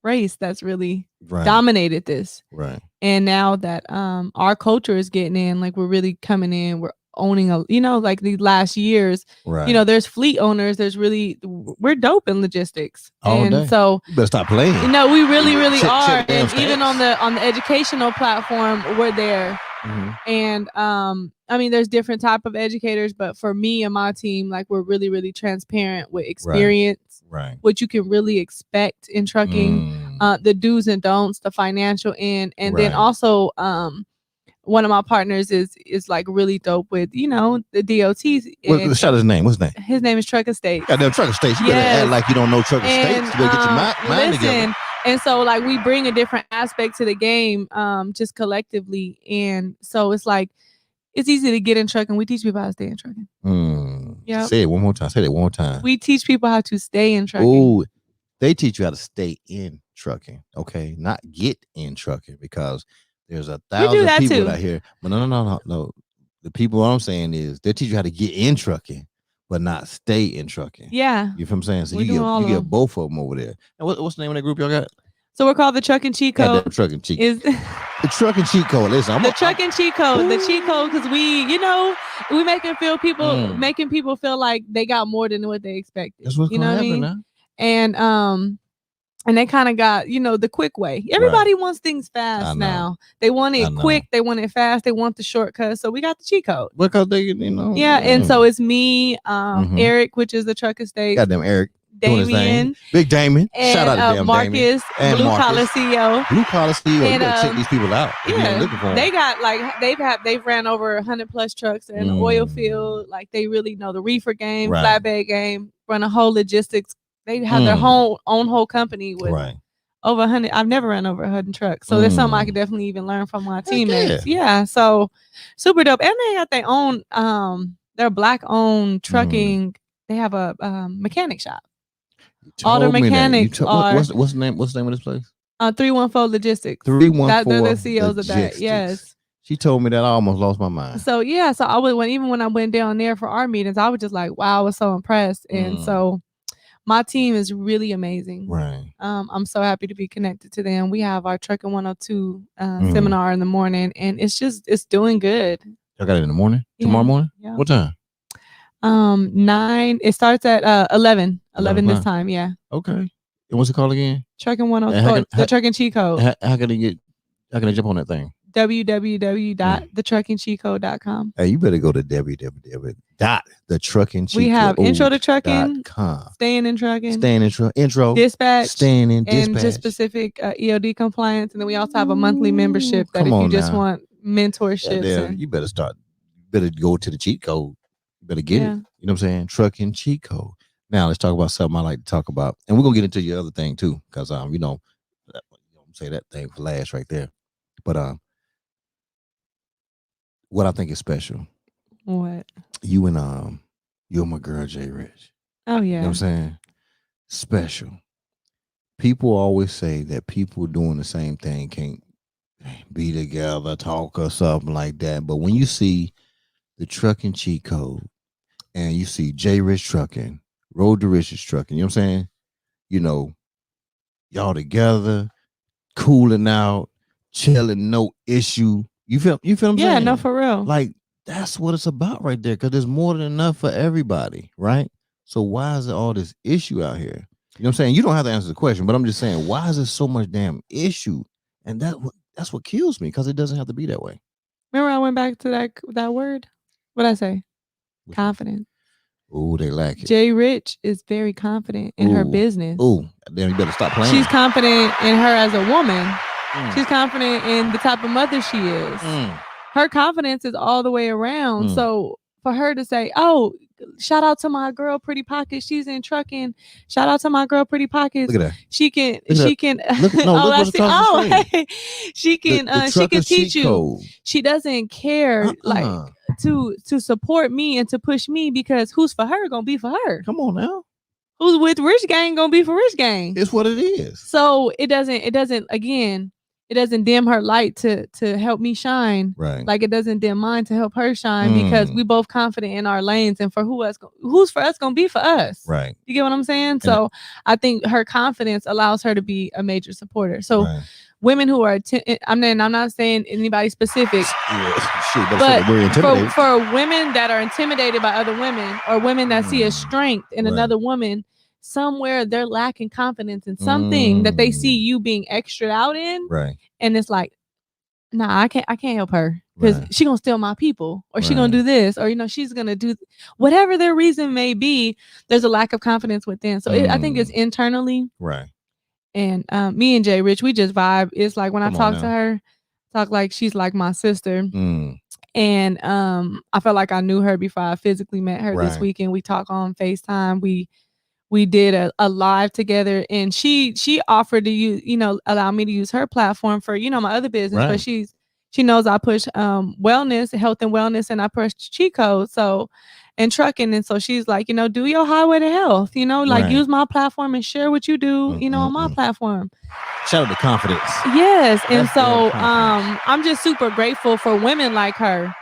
C: race that's really dominated this.
B: Right.
C: And now that our culture is getting in, like we're really coming in, we're owning like these last years. Right. There's fleet owners. We're dope in logistics.
B: All day.
C: So
B: you better stop playing.
C: We really are. And even on the educational platform, we're there. And there's different type of educators, but for me and my team, like we're really, really transparent with experience, what you can really expect in trucking, the do's and don'ts, the financial end, and then also one of my partners is like really dope with the DOTs.
B: Shout his name. What's his name?
C: His name is Truck Estates.
B: Goddamn Truck Estates. You better act like you don't know Truck Estates. You better get your mind together.
C: And so like we bring a different aspect to the game, just collectively. And so it's like it's easy to get in trucking. We teach people how to stay in trucking. Yeah.
B: Say it one more time. Say it one more time.
C: We teach people how to stay in trucking.
B: Oh, they teach you how to stay in trucking. Okay, not get in trucking, because there's 1,000 people
C: too.
B: out here. But no. The people I'm saying is they teach you how to get in trucking, but not stay in trucking.
C: Yeah.
B: You feel what I'm saying? So
C: We're
B: you
C: doing all
B: get
C: of them.
B: both of them over there. And what's the name of that group y'all got?
C: So we're called the Trucking Cheat Code.
B: The Trucking Cheat.
C: Is
B: the Trucking Cheat Code. Listen,
C: the Trucking Cheat Code. The cheat code, because we making people feel like they got more than what they expected.
B: That's what's
C: you know
B: gonna
C: what I
B: happen
C: mean?
B: now.
C: And they kind of got, the quick way. Everybody wants things fast now. They want it quick. They want it fast. They want the shortcut. So we got the cheat code.
B: Because they,
C: Yeah, and so it's me, Eric, which is the Truck Estate.
B: Goddamn Eric.
C: Damien.
B: Big Damien.
C: And,
B: shout out to damn
C: Marcus,
B: Damien.
C: Blue Collar CEO.
B: Blue Collar CEO.
C: And,
B: you gotta check these people out.
C: Yeah,
B: looking for them.
C: they got they've ran over 100 plus trucks in the oil field. Like they really know the reefer game, flatbed game, run a whole logistics. They have their own whole company with over 100. I've never run over 100 trucks, so there's something I could definitely even learn from my teammates. Yeah, so super dope. And they got their own their black owned trucking. They have a mechanic shop. All the mechanics are.
B: What's the name of this place?
C: 314 Logistics.
B: 314.
C: They're the CEOs of that. Yes.
B: She told me that, I almost lost my mind.
C: So yeah, so I would when I went down there for our meetings, I was just like, wow, I was so impressed. And so my team is really amazing.
B: Right.
C: I'm so happy to be connected to them. We have our Trucking 102 seminar in the morning, and it's doing good.
B: Y'all got it in the morning? Yeah. Tomorrow morning? Yeah. What time?
C: 9. It starts at 11 this time. Yeah.
B: Okay. And what's it called again?
C: Trucking 102. The Trucking Cheat Code.
B: How can I jump on that thing?
C: www.thetruckingcheatcode.com.
B: Hey, you better go to www.thetruckingcheatcode.com.
C: We have intro to trucking, staying in trucking,
B: intro,
C: dispatch,
B: staying in dispatch,
C: and just specific EOD compliance. And then we also have a monthly membership that if you just want mentorship.
B: You better go to the cheat code. You better get it. You know what I'm saying? Trucking cheat code. Now let's talk about something I like to talk about, and we're gonna get into your other thing too, because say that thing for last right there. But what I think is special.
C: What?
B: You and my girl Jay Rich.
C: Oh yeah.
B: You know what I'm saying? Special. People always say that people doing the same thing can't be together, talk or something like that. But when you see the Trucking Cheat Code and you see Jay Rich Trucking, Road to Riches Trucking, you know what I'm saying? Y'all together, cooling out, chilling, no issue. You feel what I'm saying?
C: Yeah, no, for real.
B: Like, that's what it's about right there, because there's more than enough for everybody, right? So why is there all this issue out here? You know what I'm saying? You don't have to answer the question, but I'm just saying, why is there so much damn issue? And that's what kills me, because it doesn't have to be that way.
C: Remember I went back to that word? What'd I say? Confident.
B: Oh, they lack it.
C: Jay Rich is very confident in her business.
B: Oh, damn, you better stop playing.
C: She's confident in her as a woman. She's confident in the type of mother she is. Her confidence is all the way around. So for her to say, oh, shout out to my girl Pretty Pockets, she's in trucking. Shout out to my girl Pretty Pockets.
B: Look at that.
C: She can teach you.
B: Code.
C: She doesn't care to support me and to push me, because who's for her gonna be for her.
B: Come on now.
C: Who's with Rich Gang gonna be for Rich Gang.
B: It's what it is.
C: So it doesn't dim her light to help me shine.
B: Right.
C: Like it doesn't dim mine to help her shine, because we both confident in our lanes, and for who's for us gonna be for us.
B: Right.
C: You get what I'm saying? So I think her confidence allows her to be a major supporter. So women who are I'm not saying anybody specific, but for women that are intimidated by other women, or women that see a strength in another woman, somewhere they're lacking confidence in something that they see you being extra out in, and it's like, nah, I can't help her, because she gonna steal my people, or she gonna do this, or she's gonna do whatever their reason may be. There's a lack of confidence within. So I think it's internally. And me and Jay Rich, we just vibe. It's like when I talk to her, talk like she's like my sister. And I felt like I knew her before I physically met her this weekend. We talk on FaceTime. We we did a live together, and she offered to use, allow me to use her platform for, my other business, but
B: Right.
C: she knows I push wellness, health and wellness, and I push cheat codes, so and trucking, and so she's like, do your highway to health, like
B: Right.
C: use my platform and share what you do, on my
B: Mm-mm-mm.
C: platform.
B: Shout out to confidence.
C: Yes, and
B: That's damn
C: so
B: confidence.
C: I'm just super grateful for women like her.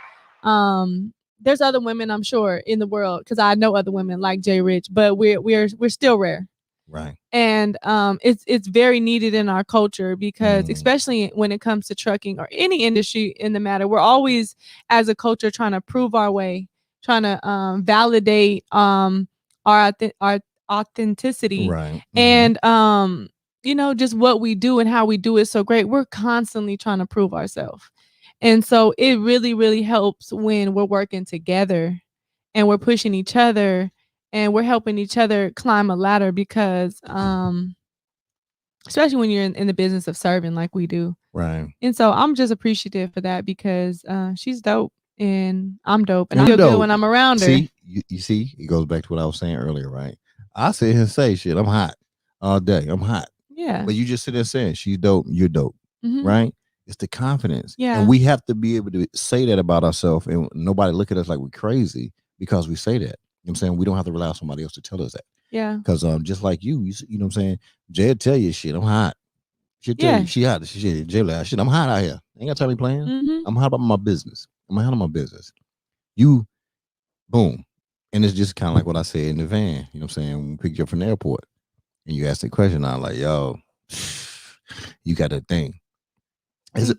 C: There's other women, I'm sure, in the world, because I know other women like Jay Rich, but we're still rare.
B: Right.
C: And it's very needed in our culture, because
B: Mm.
C: especially when it comes to trucking or any industry in the matter, we're always, as a culture, trying to prove our way, trying to validate our authenticity,
B: Right.
C: and just what we do and how we do it so great. We're constantly trying to prove ourselves, and so it really, really helps when we're working together and we're pushing each other and we're helping each other climb a ladder, because especially when you're in the business of serving like we do.
B: Right.
C: And so I'm just appreciative for that, because she's dope and I'm dope, and I
B: You
C: feel good
B: dope.
C: when I'm around her.
B: See, you see, it goes back to what I was saying earlier, right? I sit here and say shit, I'm hot all day. I'm hot.
C: Yeah.
B: But you just sit there saying she's dope, you're dope,
C: Mhm.
B: right? It's the confidence.
C: Yeah.
B: And we have to be able to say that about ourselves, and nobody look at us like we're crazy because we say that. You know what I'm saying? We don't have to rely on somebody else to tell us that.
C: Yeah.
B: Because just like you know what I'm saying? Jay'll tell you shit, I'm hot. She'll tell
C: Yeah.
B: you she hot. Jay like, shit, I'm hot out here. Ain't got time to be playing.
C: Mhm.
B: I'm hot about my business. I'm hot on my business. You boom. And it's just kind of like what I said in the van, you know what I'm saying? When we picked you up from the airport and you asked the question, I'm like, yo, you got that thing.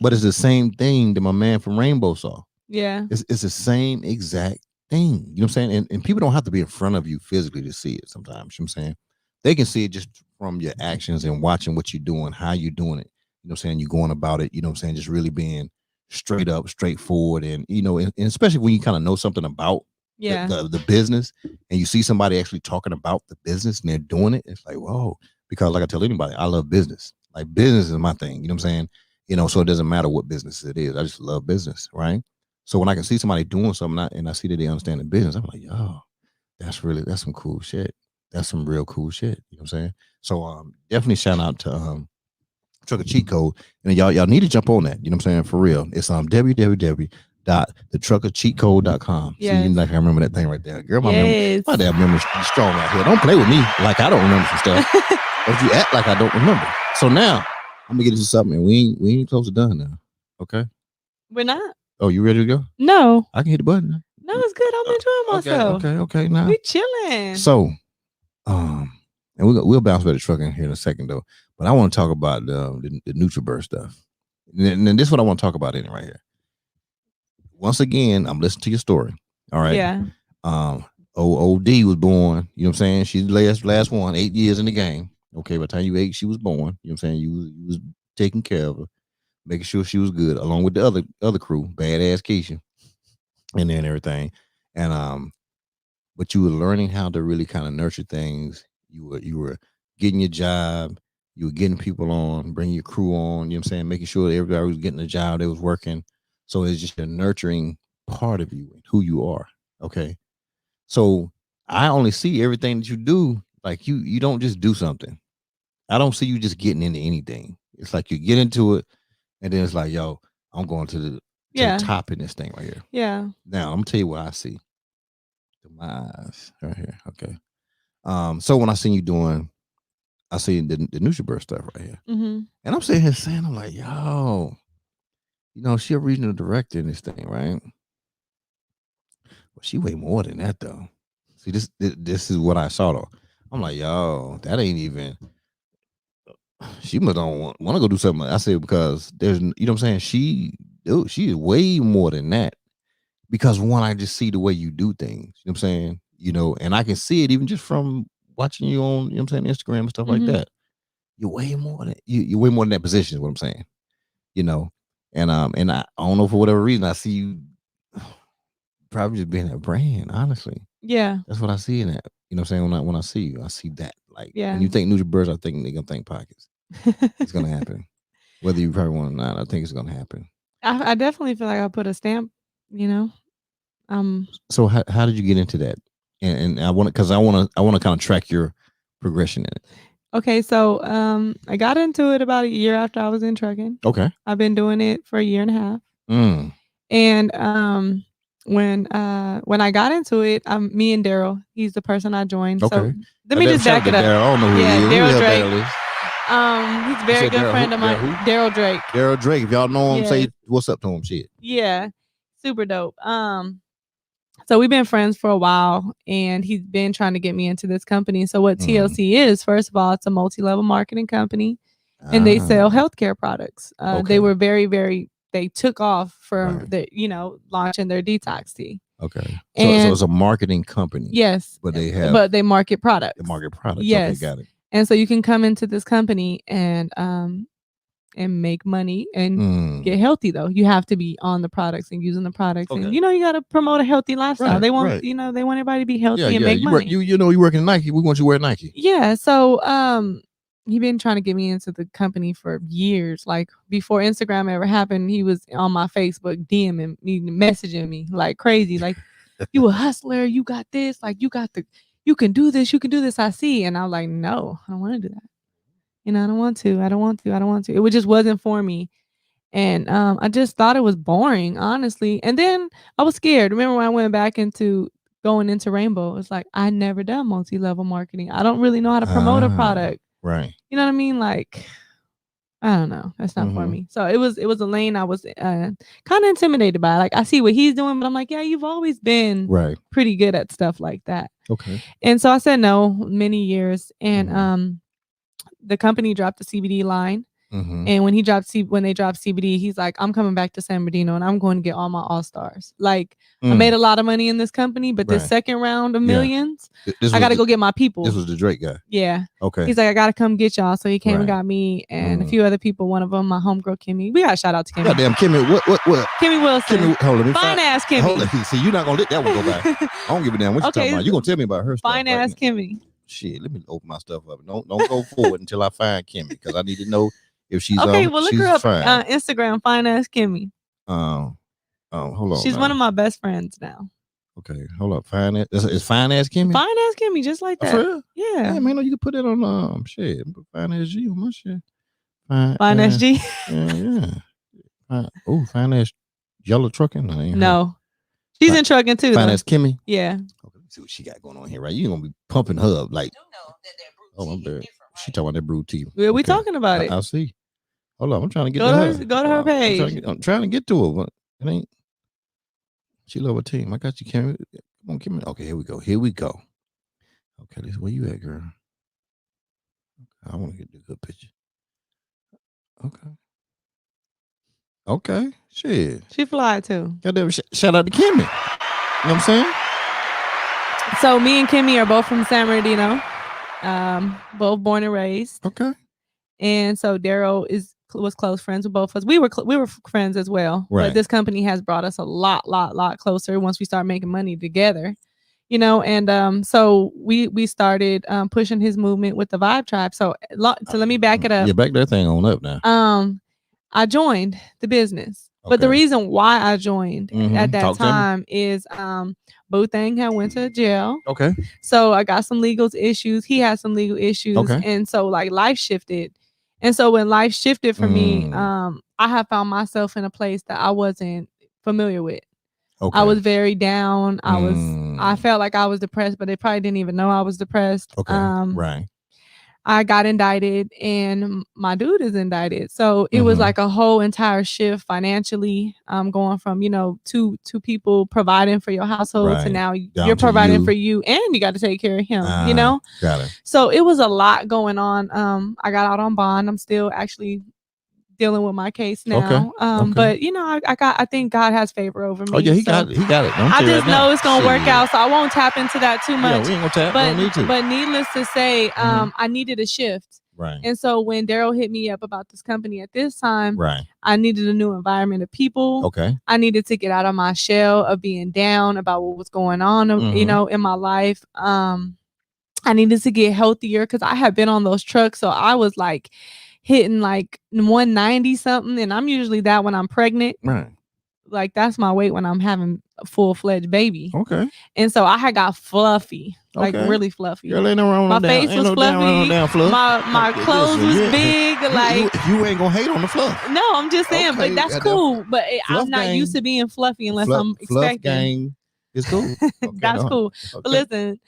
B: But it's the same thing that my man from Rainbow saw.
C: Yeah.
B: It's the same exact thing. You know what I'm saying? And people don't have to be in front of you physically to see it sometimes. You know what I'm saying? They can see it just from your actions and watching what you're doing, how you're doing it. You know what I'm saying? You're going about it, you know what I'm saying? Just really being straight up, straightforward. And, and especially when you kind of know something about
C: Yeah.
B: the business, and you see somebody actually talking about the business and they're doing it, it's like, whoa. Because like I tell anybody, I love business. Like business is my thing. You know what I'm saying? So it doesn't matter what business it is. I just love business, right? So when I can see somebody doing something and I see that they understand the business, I'm like, yo, that's some cool shit. That's some real cool shit. You know what I'm saying? So definitely shout out to Trucker Cheat Code. And y'all need to jump on that. You know what I'm saying? For real. It's www.thetruckercheatcode.com. See,
C: Yes.
B: like I remember that thing right there. Girl, my
C: Yes.
B: damn memory's strong out here. Don't play with me like I don't remember some stuff. But you act like I don't remember. So now I'm gonna get into something, and we ain't close to done now. Okay.
C: We're not.
B: Oh, you ready to go?
C: No.
B: I can hit the button now.
C: No, it's good. I'm enjoying myself.
B: Okay. Now,
C: We chilling.
B: so, and we'll bounce back to trucking here in a second though. But I want to talk about the NutriBurst stuff. And this is what I want to talk about in it right here. Once again, I'm listening to your story. All right.
C: Yeah.
B: OD was born. You know what I'm saying? She's the last one, 8 years in the game. Okay, by the time you 8, she was born. You know what I'm saying? You was taking care of her, making sure she was good, along with the other crew, badass Keisha, and then everything. And but you were learning how to really kind of nurture things. You were getting your job, you were getting people on, bringing your crew on, you know what I'm saying, making sure that everybody was getting a job, they was working. So it's just a nurturing part of you, who you are. Okay. So I only see everything that you do, like you don't just do something. I don't see you just getting into anything. It's like you get into it, and then it's like, yo, I'm going to the top in this thing right here.
C: Yeah.
B: Now I'm gonna tell you what I see. My eyes right here. Okay. So when I seen you doing, I seen the NutriBurst stuff right here,
C: Mm-hmm.
B: and I'm sitting here saying, I'm like, yo, she a regional director in this thing, right? Well, she way more than that though. See, this is what I saw though. I'm like, yo, that ain't even. She must don't want to go do something. I said because there's, you know what I'm saying. She is way more than that. Because one, I just see the way you do things. You know what I'm saying? And I can see it even just from watching you on, you know what I'm saying, Instagram and stuff like that. You're way more than you're way more than that position, is what I'm saying. And I don't know, for whatever reason, I see you probably just being a brand, honestly.
C: Yeah.
B: That's what I see in that. You know what I'm saying? When I see you, I see that. Like when
C: Yeah.
B: you think NutriBurst, I think they're gonna think Pockets. It's gonna happen. Whether you probably want it or not, I think it's gonna happen.
C: I definitely feel like I put a stamp,
B: So how did you get into that? And I want to, because I want to kind of track your progression in it?
C: Okay, so I got into it about a year after I was in trucking.
B: Okay.
C: I've been doing it for a year and a half.
B: Mm.
C: And when I got into it, me and Daryl, he's the person I joined. So
B: Okay.
C: let me just
B: Shout
C: back
B: out
C: it
B: to
C: up.
B: Daryl. I don't know who
C: Yeah,
B: he is. Who the
C: Daryl
B: hell
C: Drake.
B: Daryl is?
C: He's a very
B: said
C: good
B: Daryl
C: friend
B: who?
C: of mine.
B: Daryl who?
C: Daryl Drake.
B: Daryl Drake. If y'all know him,
C: Yeah.
B: say what's up to him. Shit.
C: Yeah, super dope. So we've been friends for a while, and he's been trying to get me into this company. So what TLC is, first of all, it's a multi-level marketing company, and they sell healthcare products.
B: Okay.
C: They were very, very. They took off for
B: Right.
C: the launching their detox tea.
B: Okay. So
C: And
B: it's a marketing company.
C: yes,
B: But they
C: market products.
B: the market products.
C: Yes.
B: Okay, got it.
C: And so you can come into this company and make money and get healthy. Though you have to be on the products and using the products,
B: Okay.
C: and you got to promote a healthy lifestyle.
B: Right,
C: They want
B: right.
C: they want everybody to be healthy and
B: Yeah.
C: make
B: You
C: money.
B: work. You working at Nike. We want you to wear Nike.
C: Yeah. So he been trying to get me into the company for years. Like before Instagram ever happened, he was on my Facebook DMing me, messaging me like crazy. Like, you a hustler, you got this, like you can do this, I see. And I'm like, no, I don't want to do that. I don't want to. It just wasn't for me. And I just thought it was boring, honestly. And then I was scared. Remember when I went back into going into Rainbow? It's like I never done multi-level marketing. I don't really know how to promote a product.
B: Right.
C: You know what I mean? Like, I don't know. That's not for me. So it was a lane I was kind of intimidated by. Like I see what he's doing, but I'm like, yeah, you've always been pretty good at stuff like that.
B: Okay.
C: And so I said no many years. And the company dropped the CBD line. And when they dropped CBD, he's like, I'm coming back to San Bernardino and I'm going to get all my all-stars. Like I made a lot of money in this company, but this second round of millions, I got to go get my people.
B: This was the Drake guy.
C: Yeah.
B: Okay.
C: He's like, I got to come get y'all. So he came and got me and a few other people. One of them, my homegirl, Kimmy. We got to shout out to Kimmy.
B: Goddamn, Kimmy. What?
C: Kimmy Wilson.
B: Hold on.
C: Fine ass Kimmy.
B: Hold on. See, you're not going to let that one go by. I don't give a damn what you're talking about. You're going to tell me about her stuff.
C: Fine ass Kimmy.
B: Shit, let me open my stuff up. Don't go forward until I find Kimmy because I need to know if she's
C: okay. Well, look her up
B: fine.
C: Instagram. Fine ass Kimmy.
B: Hold on.
C: She's one of my best friends now.
B: Okay, hold up. Fine ass. It's fine ass Kimmy.
C: Fine ass Kimmy, just like that.
B: For real?
C: Yeah.
B: Yeah, man. You can put that on shit. Put fine ass G on my shit.
C: Fine ass G.
B: Yeah. Fine ass yellow trucking.
C: No. She's in trucking too.
B: Fine ass Kimmy.
C: Yeah.
B: Okay, let's see what she got going on here, right? You gonna be pumping her up like. Oh, I'm bad. She talking about that brew tea.
C: Yeah, we talking about it.
B: I'll see. Hold on, I'm trying to get
C: to
B: her.
C: Go to her page.
B: I'm trying to get to her, but it ain't. She love her team. I got you, Kimmy. Come on, Kimmy. Okay, here we go. Okay, this where you at, girl? I want to get the good picture. Okay. Shit.
C: She fly too.
B: Goddamn, shout out to Kimmy. You know what I'm saying?
C: So me and Kimmy are both from San Bernardino. Both born and raised.
B: Okay.
C: And so Daryl was close friends with both of us. We were friends as well.
B: Right.
C: But this company has brought us a lot closer once we start making money together. And so we started pushing his movement with the Vibe Tribe. So let me back it up.
B: Yeah, back that thing on up now.
C: I joined the business. Okay. But the reason why I joined at that time is Bootang had went to jail.
B: Okay.
C: So I got some legal issues. He had some legal issues. Okay. And so like life shifted. And so when life shifted for me, I have found myself in a place that I wasn't familiar with. Okay. I was very down. I felt like I was depressed, but they probably didn't even know I was depressed.
B: Okay. Right.
C: I got indicted and my dude is indicted. So it was like a whole entire shift financially. Going from, two people providing for your household to now you're providing for you and you got to take care of him,
B: Got it.
C: So it was a lot going on. I got out on bond. I'm still actually dealing with my case now. Okay. But I think God has favor over me.
B: Oh yeah, he got it.
C: I just know it's gonna work out, so I won't tap into that too much.
B: Yeah, we ain't gonna tap. Don't need to.
C: But needless to say, I needed a shift.
B: Right.
C: And so when Daryl hit me up about this company at this time,
B: right,
C: I needed a new environment of people.
B: Okay.
C: I needed to get out of my shell of being down about what was going on, in my life. I needed to get healthier because I had been on those trucks, so I was like hitting like 190 something, and I'm usually that when I'm pregnant.
B: Right.
C: like that's my weight when I'm having a full-fledged baby.
B: Okay.
C: And so I had got fluffy, like
B: Okay.
C: really fluffy.
B: Girl, ain't no wrong
C: My
B: with no
C: face
B: down.
C: was
B: Ain't no down,
C: fluffy.
B: no down fluff.
C: My
B: Okay,
C: clothes
B: listen,
C: was big. Like
B: you ain't gonna hate on the fluff.
C: no, I'm just saying,
B: Okay,
C: but that's
B: goddamn.
C: cool. But
B: Fluff
C: I'm not
B: gang.
C: used to being fluffy unless
B: fluff,
C: I'm
B: fluff
C: expecting.
B: gang is cool. Okay,
C: That's
B: no.
C: cool.
B: Okay.
C: But listen,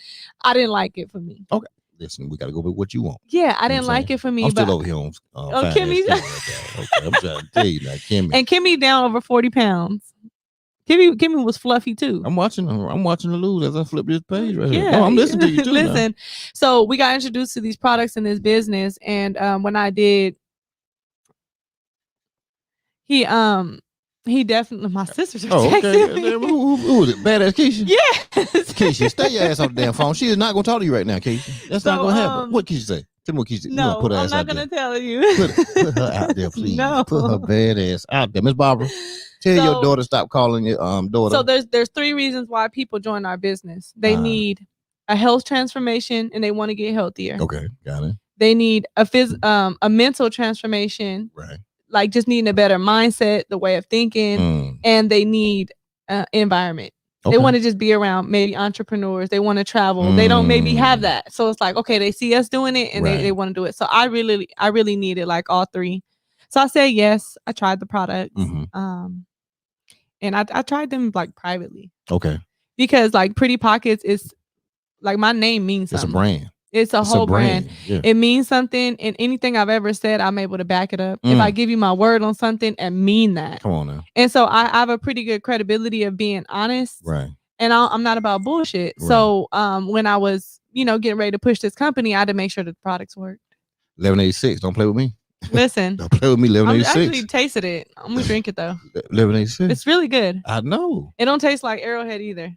C: I didn't like it for me.
B: Okay. Listen, we gotta go with what you want.
C: Yeah, I
B: You know
C: didn't
B: what I'm
C: like
B: saying?
C: it for me.
B: I'm
C: but
B: still over here on finance
C: Kimmy-
B: too, okay, I'm trying to tell you now, Kimmy.
C: and Kimmy down over 40 pounds. Kimmy was fluffy too.
B: I'm watching the lose as I flip this page right here.
C: Yeah,
B: No, I'm listening to you too.
C: Listen, so we got introduced to these products in this business, and when I did, he definitely, my sisters are
B: Okay.
C: texting me.
B: Who is it? Badass Keisha?
C: Yes.
B: Keisha, stay your ass off the damn phone. She is not gonna talk to you right now, Keisha. That's not
C: So,
B: gonna happen. What Keisha say? Tell me what Keisha.
C: No,
B: put her
C: I'm
B: ass
C: not
B: out
C: gonna
B: there.
C: tell you.
B: Put her out there, please.
C: No.
B: Put her bad ass out there, Miss Barbara. Tell your daughter stop calling your daughter.
C: So there's 3 reasons why people join our business. They need a health transformation and they want to get healthier.
B: Okay, got it.
C: They need a mental transformation,
B: Right.
C: like just needing a better mindset, the way of thinking, and they need environment.
B: Okay.
C: They want to just be around maybe entrepreneurs. They want to travel. They don't maybe have that. So it's like, okay, they see us doing it and they want to do it. So I really needed like all 3. So I said yes. I tried the products. And I tried them like privately.
B: Okay.
C: Because like Pretty Pockets is like my name means something.
B: It's a brand.
C: It's a whole brand.
B: Yeah.
C: It means something, and anything I've ever said, I'm able to back it up. If I give you my word on something and mean that.
B: Come on now.
C: And so I have a pretty good credibility of being honest.
B: Right.
C: And I'm not about bullshit. Right. So when I was, getting ready to push this company, I had to make sure that the products worked.
B: 1186. Don't play with me.
C: Listen.
B: Don't play with me. 1186.
C: I actually tasted it. I'm gonna drink it though.
B: 1186.
C: It's really good.
B: I know.
C: It don't taste like Arrowhead either.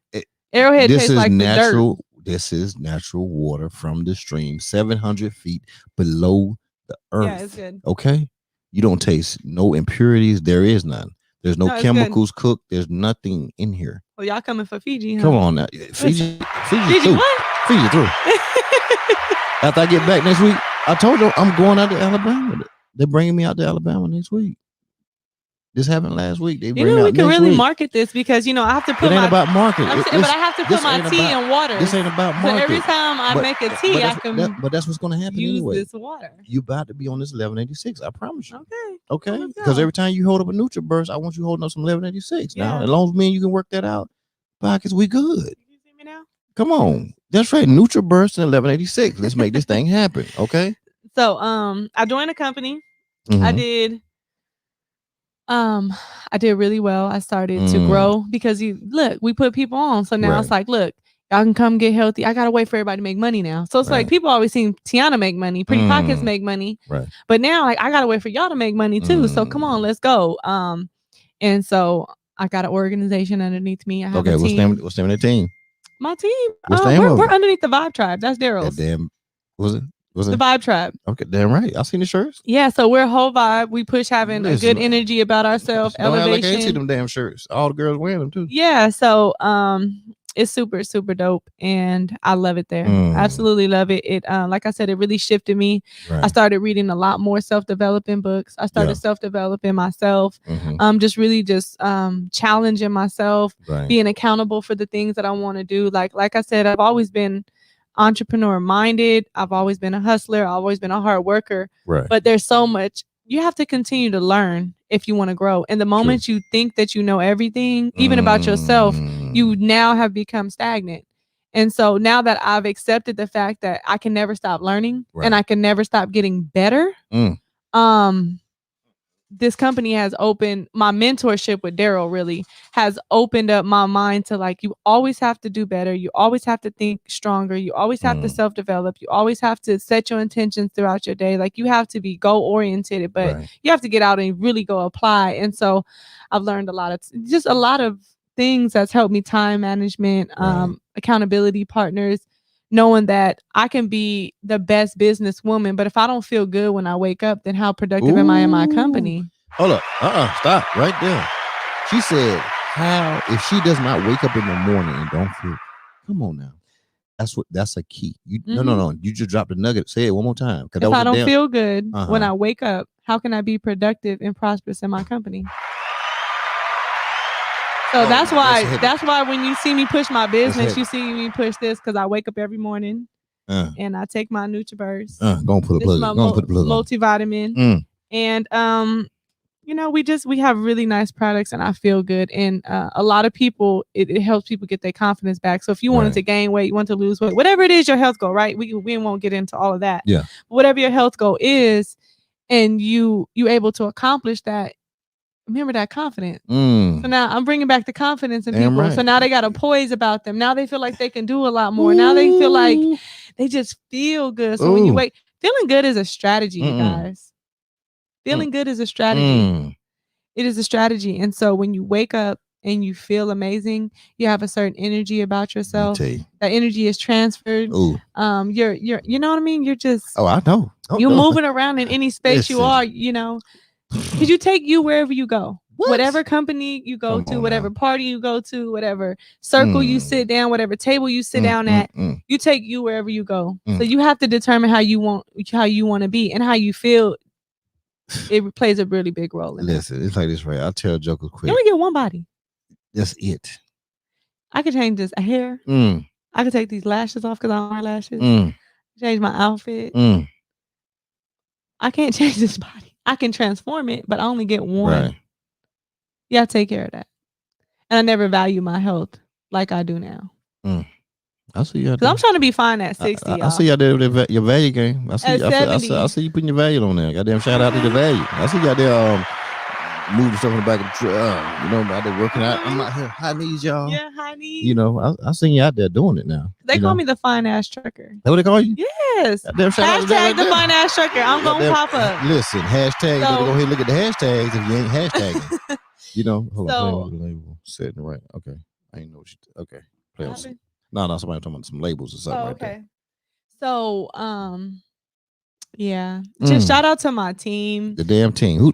C: Arrowhead tastes like
B: natural.
C: The dirt.
B: This is natural water from the stream, 700 feet below the earth.
C: Yeah, it's good.
B: Okay, you don't taste no impurities. There is none. There's no chemicals cooked. There's nothing in here.
C: Well, y'all coming for Fiji? Huh?
B: Come on now, Fiji
C: through.
B: What? Fiji through. After I get back next week, I told you I'm going out to Alabama. They're bringing me out to Alabama next week. This happened last week. They bring
C: we
B: out
C: can really
B: week.
C: market this because I have to put
B: it ain't about marketing.
C: But I have to put my tea in water.
B: This ain't about marketing.
C: So every time I make a tea, I can.
B: But that's what's going to happen
C: use
B: anyway.
C: This water.
B: You about to be on this 1186. I promise you.
C: Okay.
B: Okay. Because every time you hold up a NutriBurst, I want you holding up some 1186.
C: Yeah.
B: Now, as long as me and you can work that out, Pockets, we good.
C: You see me now?
B: Come on. That's right. NutriBurst and 1186. Let's make this thing happen. Okay.
C: So I joined a company. I did really well. I started to grow because we put people on. So now it's like, look, y'all can come get healthy. I gotta wait for everybody to make money now. So it's like people always seen Teeauna make money, Pretty Pockets make money.
B: Right.
C: But now like I gotta wait for y'all to make money too. So come on, let's go. And so I got an organization underneath me. I have a team.
B: What's the name of the team?
C: My team.
B: We're
C: underneath the Vibe Tribe. That's Daryl's.
B: Was it?
C: The Vibe Tribe.
B: Okay, damn right. I seen the shirts.
C: Yeah, so we're a whole vibe. We push having a good energy about ourselves. Elevation.
B: Like I ain't see them damn shirts. All the girls wearing them too.
C: Yeah, so it's super, super dope, and I love it there. Absolutely love it. It like I said, it really shifted me. Right. I started reading a lot more self-developing books. I started self-developing myself. Just really challenging myself, being accountable for the things that I want to do. Like I said, I've always been entrepreneur minded. I've always been a hustler. I've always been a hard worker. Right. But there's so much you have to continue to learn if you want to grow. And the moment you think that you know everything, even about yourself, you now have become stagnant. And so now that I've accepted the fact that I can never stop learning and I can never stop getting better, this company has opened my mentorship with Daryl really has opened up my mind to like, you always have to do better. You always have to think stronger. You always have to self-develop. You always have to set your intentions throughout your day. Like you have to be goal oriented, but you have to get out and really go apply. And so I've learned a lot of things that's helped me: time management, accountability partners, knowing that I can be the best businesswoman, but if I don't feel good when I wake up, then how productive am I in my company?
B: Hold up. Stop right there. She said, how, if she does not wake up in the morning and don't feel, come on now. That's a key. No. You just dropped the nugget. Say it one more time.
C: If I don't feel good when I wake up, how can I be productive and prosperous in my company? So that's why
B: heavy.
C: when you see me push my business,
B: heavy.
C: you see me push this because I wake up every morning and I take my NutriBurst.
B: Go and put a
C: This is
B: plug.
C: my
B: Go and put a plug on.
C: multivitamin. And you know, we have really nice products and I feel good. And a lot of people, it helps people get their confidence back. So if you wanted to gain weight, you want to lose weight, whatever it is your health goal, right? We won't get into all of that.
B: Yeah.
C: Whatever your health goal is, and you able to accomplish that, remember that confidence. So now I'm bringing back the confidence in people. So now they got a poise about them. Now they feel like they can do a lot more. Now they feel like they just feel good. So when you wait, feeling good is a strategy, you guys. Feeling good is a strategy. It is a strategy. And so when you wake up and you feel amazing, you have a certain energy about yourself. That energy is transferred. You're you know what I mean? You're just
B: I know.
C: You're moving around in any space you are, you know. Because you take you wherever you go. Whatever company you go to, whatever party you go to, whatever circle you sit down, whatever table you sit down at, you take you wherever you go. So you have to determine how you want to be and how you feel. It plays a really big role in
B: Listen, it's like this, right? I'll tell a joke quick.
C: You only get one body.
B: That's it.
C: I could change this hair. I could take these lashes off because I don't wear lashes. Change my outfit. I can't change this body. I can transform it, but I only get one.
B: Right.
C: You have to take care of that. And I never value my health like I do now.
B: I see you.
C: Because I'm trying to be fine at 60.
B: I see you out there with your value game. I see. I see you putting your value on there. Goddamn, shout out to the value. I see you out there moving stuff in the back of the truck. You know, out there working out. I'm out here high knees, y'all.
C: Yeah, high knees.
B: You know, I seen you out there doing it now.
C: They call me the fine ass trucker.
B: That what they call you?
C: Yes.
B: Hashtag
C: the fine ass trucker. I'm gonna pop up.
B: Listen, hashtag. You better go ahead and look at the hashtags if you ain't hashtagging. You know, hold on. Playing with the label, setting right. Okay, I ain't know what you. Okay, play on. No, somebody talking about some labels or something right there.
C: So, yeah, just shout out to my team.
B: The damn team.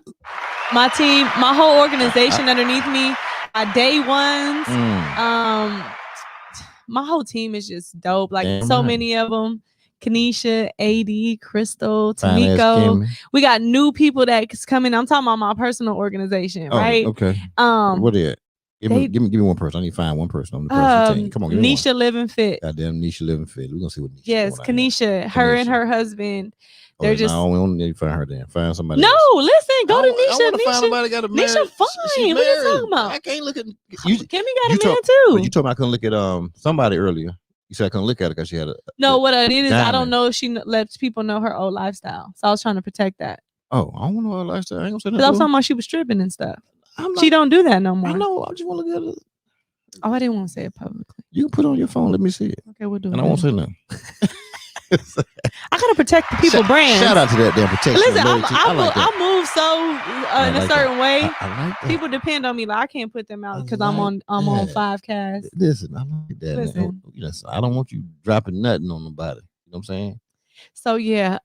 C: My team, my whole organization underneath me, my day ones. My whole team is just dope. Like so many of them. Kanisha, AD, Crystal, Tamiko. We got new people that's coming. I'm talking about my personal organization, right?
B: Okay. What is it? Give me one person. I need to find one person on the person team. Come on, give me
C: Nisha Living Fit.
B: Goddamn Nisha Living Fit. We're gonna see what Nisha.
C: Yes, Kanisha, her and her husband. They're just.
B: No, we don't need to find her then. Find somebody.
C: No, listen, go to Nisha.
B: I want to find somebody got a married.
C: Nisha fine. What are you talking about?
B: I can't look at.
C: Kimmy got a man too.
B: You told me I couldn't look at somebody earlier. You said I couldn't look at her because she had a.
C: No, what I did is I don't know if she lets people know her old lifestyle. So I was trying to protect that.
B: Oh, I don't want to know her lifestyle. I ain't gonna say that.
C: Because I was talking about she was stripping and stuff. She don't do that no more.
B: I know. I just want to look at her.
C: Oh, I didn't want to say it publicly.
B: You can put it on your phone. Let me see it.
C: Okay, we'll do it.
B: And I won't say nothing.
C: I gotta protect the people brand.
B: Shout out to that damn protection.
C: Listen, I move so in a certain way.
B: I like that.
C: People depend on me. Like I can't put them out because I'm on 5cast.
B: Listen, I like that. Listen, I don't want you dropping nothing on nobody. You know what I'm saying?
C: So yeah,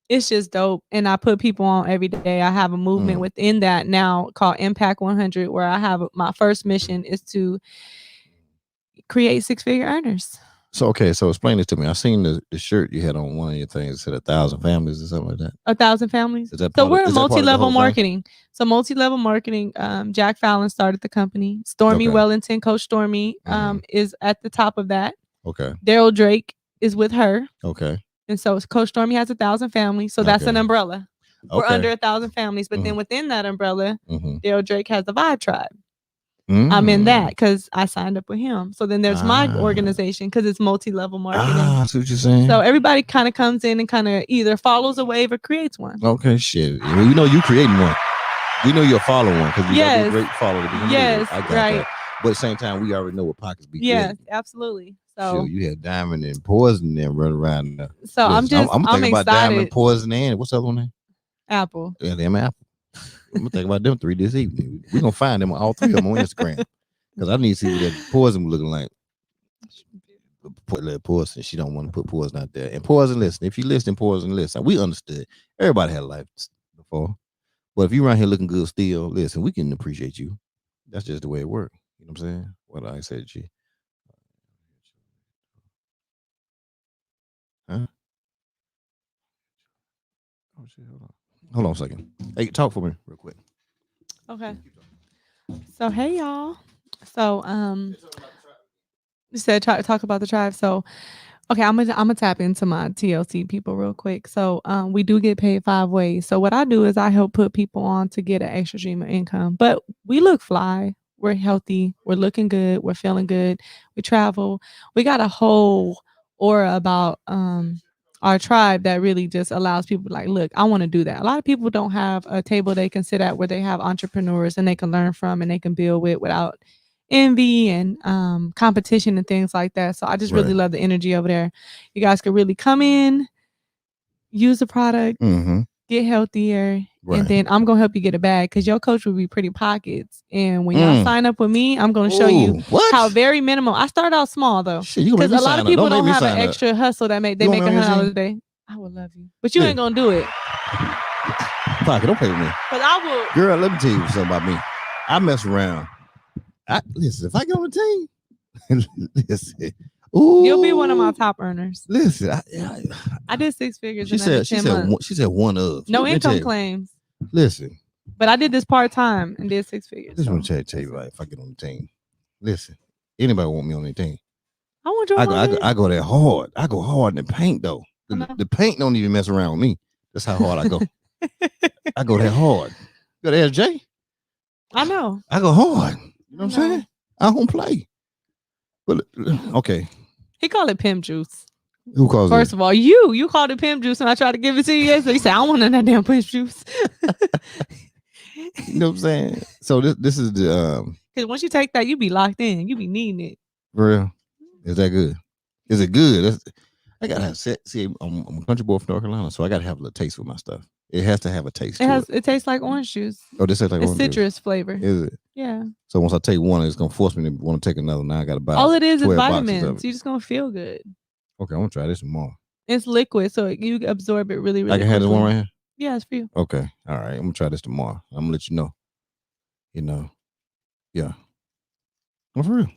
C: it's just dope. And I put people on every day. I have a movement within that now called Impact 100, where I have my first mission is to create 6-figure earners.
B: So explain this to me. I seen the shirt you had on one of your things. It said 1,000 families or something like that.
C: 1,000 families. So we're in multi-level marketing. So multi-level marketing. Jack Fallon started the company. Stormy Wellington, Coach Stormy, is at the top of that.
B: Okay.
C: Daryl Drake is with her.
B: Okay.
C: And so Coach Stormy has 1,000 families. So that's an umbrella. We're under 1,000 families, but then within that umbrella, Daryl Drake has the Vibe Tribe. I'm in that because I signed up with him. So then there's my organization because it's multi-level marketing.
B: That's what you're saying.
C: So everybody kind of comes in and kind of either follows a wave or creates one.
B: Okay, shit. Well, you know you creating one. We know you're following one because you got a great follower.
C: Yes,
B: I got
C: right.
B: That. But at the same time, we already know what Pockets be.
C: Yes, absolutely. So
B: you had Diamond and Poison there running around there.
C: So I'm
B: thinking about Diamond, Poison, and what's the other one name?
C: Apple.
B: Yeah, them Apple. I'm gonna think about them 3 this evening. We're gonna find them all 3 of them on Instagram. Because I need to see what that Poison looking like. Poison, she don't want to put Poison out there. And Poison, listen, if you listen, Poison, listen. We understood. Everybody had a life before. But if you around here looking good still, listen, we can appreciate you. That's just the way it works. You know what I'm saying? What I said, G. Huh? Oh, shit, hold on a second. Hey, talk for me real quick.
C: Okay. So, hey, y'all. So you said talk about the tribe. So okay, I'm gonna tap into my TLC people real quick. So we do get paid 5 ways. So what I do is I help put people on to get an extra stream of income. But we look fly, we're healthy, we're looking good, we're feeling good, we travel. We got a whole aura about our tribe that really just allows people like, look, I want to do that. A lot of people don't have a table they can sit at where they have entrepreneurs and they can learn from and they can build with without envy and competition and things like that. So I just really love the energy over there. You guys could really come in, use the product, get healthier, and then I'm gonna help you get a bag because your coach will be pretty pockets. And when y'all sign up with me, I'm gonna show you how very minimal. I start out small though, because a lot of people don't have an extra hustle that they make $100 a day. I would love you, but you ain't gonna do it.
B: Pocket, don't play with me.
C: But I will.
B: Girl, let me tell you something about me. I mess around. Listen, if I get on the team, listen. Ooh,
C: you'll be one of my top earners.
B: Listen,
C: I did 6 figures.
B: She said one of.
C: No income claims.
B: Listen,
C: but I did this part time and did 6 figures.
B: This one tell you right. If I get on the team, listen. Anybody want me on the team?
C: I want you.
B: I go there hard. I go hard in the paint though. The paint don't even mess around with me. That's how hard I go. I go there hard. You got to ask Jay.
C: I know.
B: I go hard. You know what I'm saying? I don't play. But okay.
C: He called it pimp juice.
B: Who calls
C: First of all, you called it pimp juice, and I tried to give it to you yesterday. He said, "I don't want none of that damn pimp juice."
B: You know what I'm saying? So this is the
C: because once you take that, you be locked in. You be needing it.
B: For real? Is that good? Is it good? I gotta have see. I'm a country boy from North Carolina, so I gotta have a little taste with my stuff. It has to have a taste.
C: It tastes like orange juice.
B: Oh, this tastes like
C: it's
B: orange
C: citrus
B: juice.
C: Flavor.
B: Is it?
C: Yeah.
B: So once I take one, it's gonna force me to want to take another. Now I gotta buy.
C: All it is vitamins. You're just gonna feel good.
B: Okay, I'm gonna try this tomorrow.
C: It's liquid, so you absorb it really, really.
B: I can have this one right here.
C: Yeah, it's for you.
B: Okay, all right. I'm gonna try this tomorrow. I'm gonna let you know. You know, yeah. I'm for real.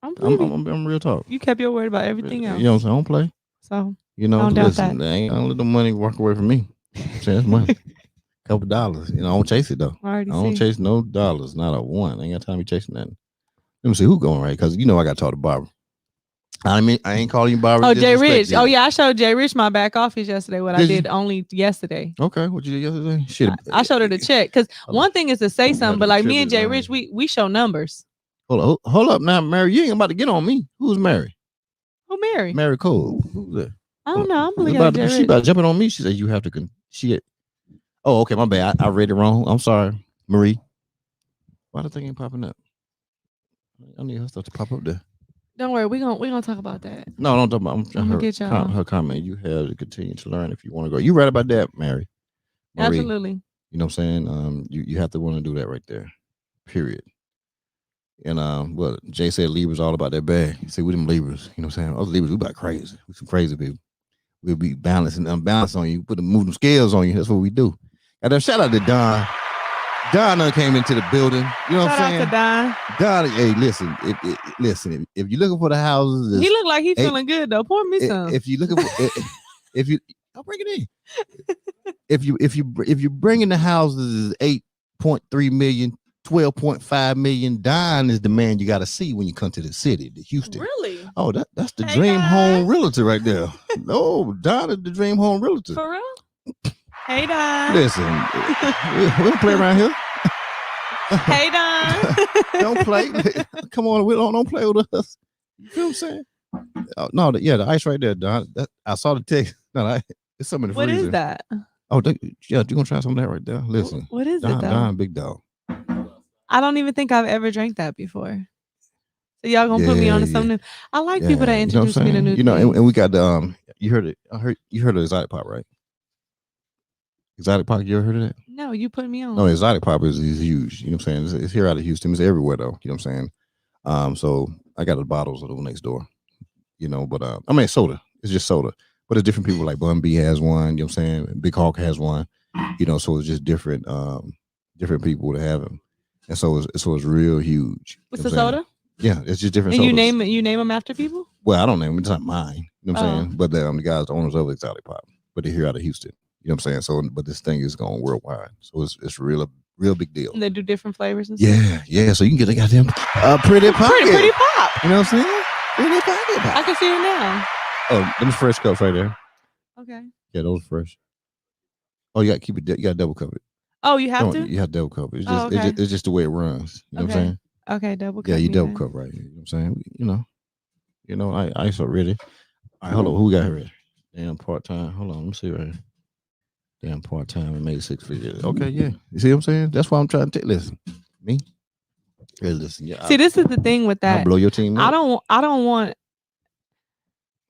B: I'm real talk.
C: You kept your word about everything else.
B: You know what I'm saying? I don't play.
C: So
B: you know, listen, I don't let the money walk away from me. That's money. Couple dollars. You know, I don't chase it though. I don't chase no dollars, not a one. I ain't got time to be chasing nothing. Let me see who's going right, because you know I got to talk to Barbara. I mean, I ain't calling you Barbara.
C: Oh, Jay Rich. Oh yeah, I showed Jay Rich my back office yesterday. What I did only yesterday.
B: Okay, what you did yesterday? Shit.
C: I showed her the check because one thing is to say something, but like me and Jay Rich, we show numbers.
B: Hold up now, Mary. You ain't about to get on me. Who's Mary?
C: Who Mary?
B: Mary Cole. Who's that?
C: I don't know. I'm believing
B: she about jumping on me. She said you have to. Oh, okay, my bad. I read it wrong. I'm sorry, Marie. Why the thing ain't popping up? I need her stuff to pop up there.
C: Don't worry, we're gonna talk about that.
B: No, don't talk about. Her comment. You have to continue to learn if you want to go. You right about that, Mary. Marie.
C: Absolutely.
B: You know what I'm saying? You have to want to do that right there. Period. And well, Jay said Libras all about that bag. See, we them Libras. You know what I'm saying? Us Libras, we about crazy. We some crazy people. We'll be balanced and unbalanced on you. Move them scales on you. That's what we do. And shout out to Don. Don came into the building. You know what I'm saying?
C: Shout out to Don.
B: Don, hey, listen. If you're looking for the houses,
C: he look like he's feeling good though. Pour me some.
B: If you looking for, I'll bring it in. If you bring in the houses 8.3 million, 12.5 million, Don is the man you got to see when you come to the city, to Houston.
C: Really?
B: Oh, that's the dream home realtor right there. No, Don is the dream home realtor.
C: For real? Hey, Don.
B: Listen, we don't play around here.
C: Hey, Don.
B: Don't play. Come on, don't play with us. You feel what I'm saying? No, the ice right there, Don. I saw the text. No, it's something in the freezer.
C: What is that?
B: Oh, you're gonna try some of that right there. Listen,
C: what is
B: Don,
C: it?
B: Don, big dog.
C: I don't even think I've ever drank that before. So y'all gonna put me on to something new. I like people that introduce me to new things.
B: You know, and we got the you heard it. You heard of exotic pop, right? Exotic pop, you ever heard of that?
C: No, you put me on.
B: No, exotic pop is huge. You know what I'm saying? It's here out of Houston. It's everywhere though. You know what I'm saying? So I got the bottles of the next door. You know, but I mean soda. It's just soda. But it's different people, like Bun B has one, you know what I'm saying? Big Hawk has one, you know, so it's just different people that have them. And so it's real huge.
C: What's the soda?
B: Yeah, it's just different
C: and
B: sodas.
C: You name them after people?
B: Well, I don't name them. It's not mine. You know what I'm saying? But the guys, the owners of Exotic Pop, but they're here out of Houston. You know what I'm saying? So, but this thing is going worldwide. So it's real Real big deal.
C: And they do different flavors and stuff.
B: Yeah. So you can get a goddamn pretty pocket.
C: Pretty pop.
B: You know what I'm saying? Pretty pocket.
C: I can see it now.
B: Oh, them fresh cups right there.
C: Okay.
B: Yeah, those fresh. Oh, you got to keep it. You got to double cover it.
C: Oh, you have to?
B: You have to double cover. It's just,
C: okay.
B: it's just the way it runs. You know what I'm saying?
C: Okay, double cover.
B: Yeah, you double cover right here. You know what I'm saying? You know, I so ready. All right, hold on. Who we got here ready? Damn part-time. Hold on, let me see right here. Damn part-time and made 6 figures. Okay, yeah. You see what I'm saying? That's why I'm trying to listen. Me? Yeah, listen. Yeah.
C: See, this is the thing with that.
B: I'll blow your team up.
C: I don't want.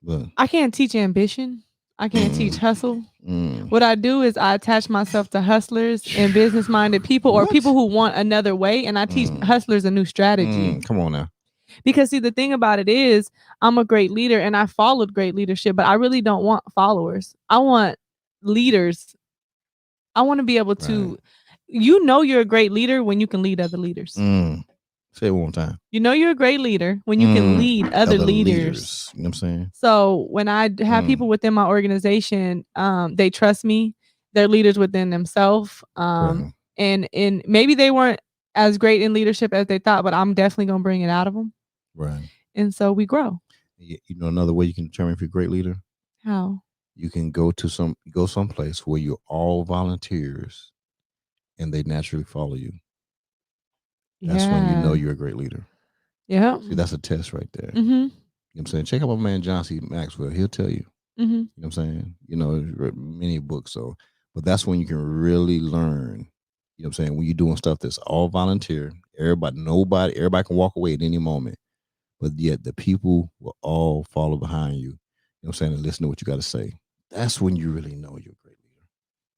B: But,
C: I can't teach ambition. I can't teach hustle. What I do is I attach myself to hustlers and business-minded people or people who want another way, and I teach hustlers a new strategy.
B: Come on now.
C: Because see, the thing about it is, I'm a great leader and I followed great leadership, but I really don't want followers. I want leaders. I want to be able to, you're a great leader when you can lead other leaders.
B: Say it one more time.
C: You're a great leader when you can lead other leaders.
B: You know what I'm saying?
C: So when I have people within my organization, they trust me. They're leaders within themselves. And maybe they weren't as great in leadership as they thought, but I'm definitely going to bring it out of them.
B: Right.
C: And so we grow.
B: You know another way you can determine if you're a great leader?
C: How?
B: You can go someplace where you're all volunteers and they naturally follow you. That's when you know you're a great leader.
C: Yeah.
B: See, that's a test right there.
C: Mm-hmm.
B: You know what I'm saying? Check out my man John C. Maxwell. He'll tell you.
C: Mm-hmm.
B: You know what I'm saying? He's written many books. But that's when you can really learn. You know what I'm saying? When you're doing stuff that's all volunteer, everybody can walk away at any moment. But yet the people will all follow behind you. You know what I'm saying? And listen to what you got to say. That's when you really know you're a great leader.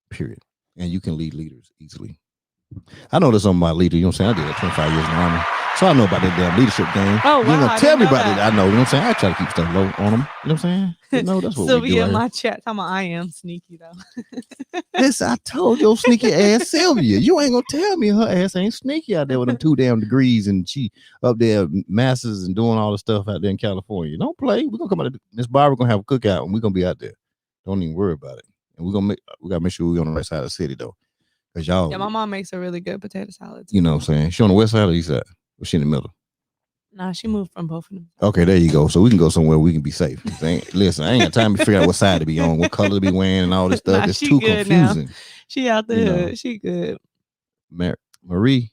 B: Period. And you can lead leaders easily. I know there's something about leader. You know what I'm saying? I did that 25 years in the Army. So I know about that damn leadership game.
C: Oh, wow.
B: You ain't gonna tell me about it. I know. You know what I'm saying? I try to keep stuff low on them. You know what I'm saying? That's what
C: Sylvia
B: we do.
C: in my chat talking about I am sneaky though.
B: Listen, I told your sneaky ass Sylvia. You ain't gonna tell me her ass ain't sneaky out there with them 2 damn degrees and she up there masters and doing all the stuff out there in California. Don't play. We're gonna come out of this bar, we're gonna have a cookout and we're gonna be out there. Don't even worry about it. And we gotta make sure we're on the right side of the city though. Cause y'all,
C: yeah, my mom makes a really good potato salad too.
B: You know what I'm saying? She on the west side or east side? Or she in the middle?
C: Nah, she moved from both of them.
B: Okay, there you go. So we can go somewhere we can be safe. Listen, I ain't got time to figure out what side to be on, what color to be wearing, and all this stuff. It's too confusing.
C: Now. She out the hood. She good.
B: Marie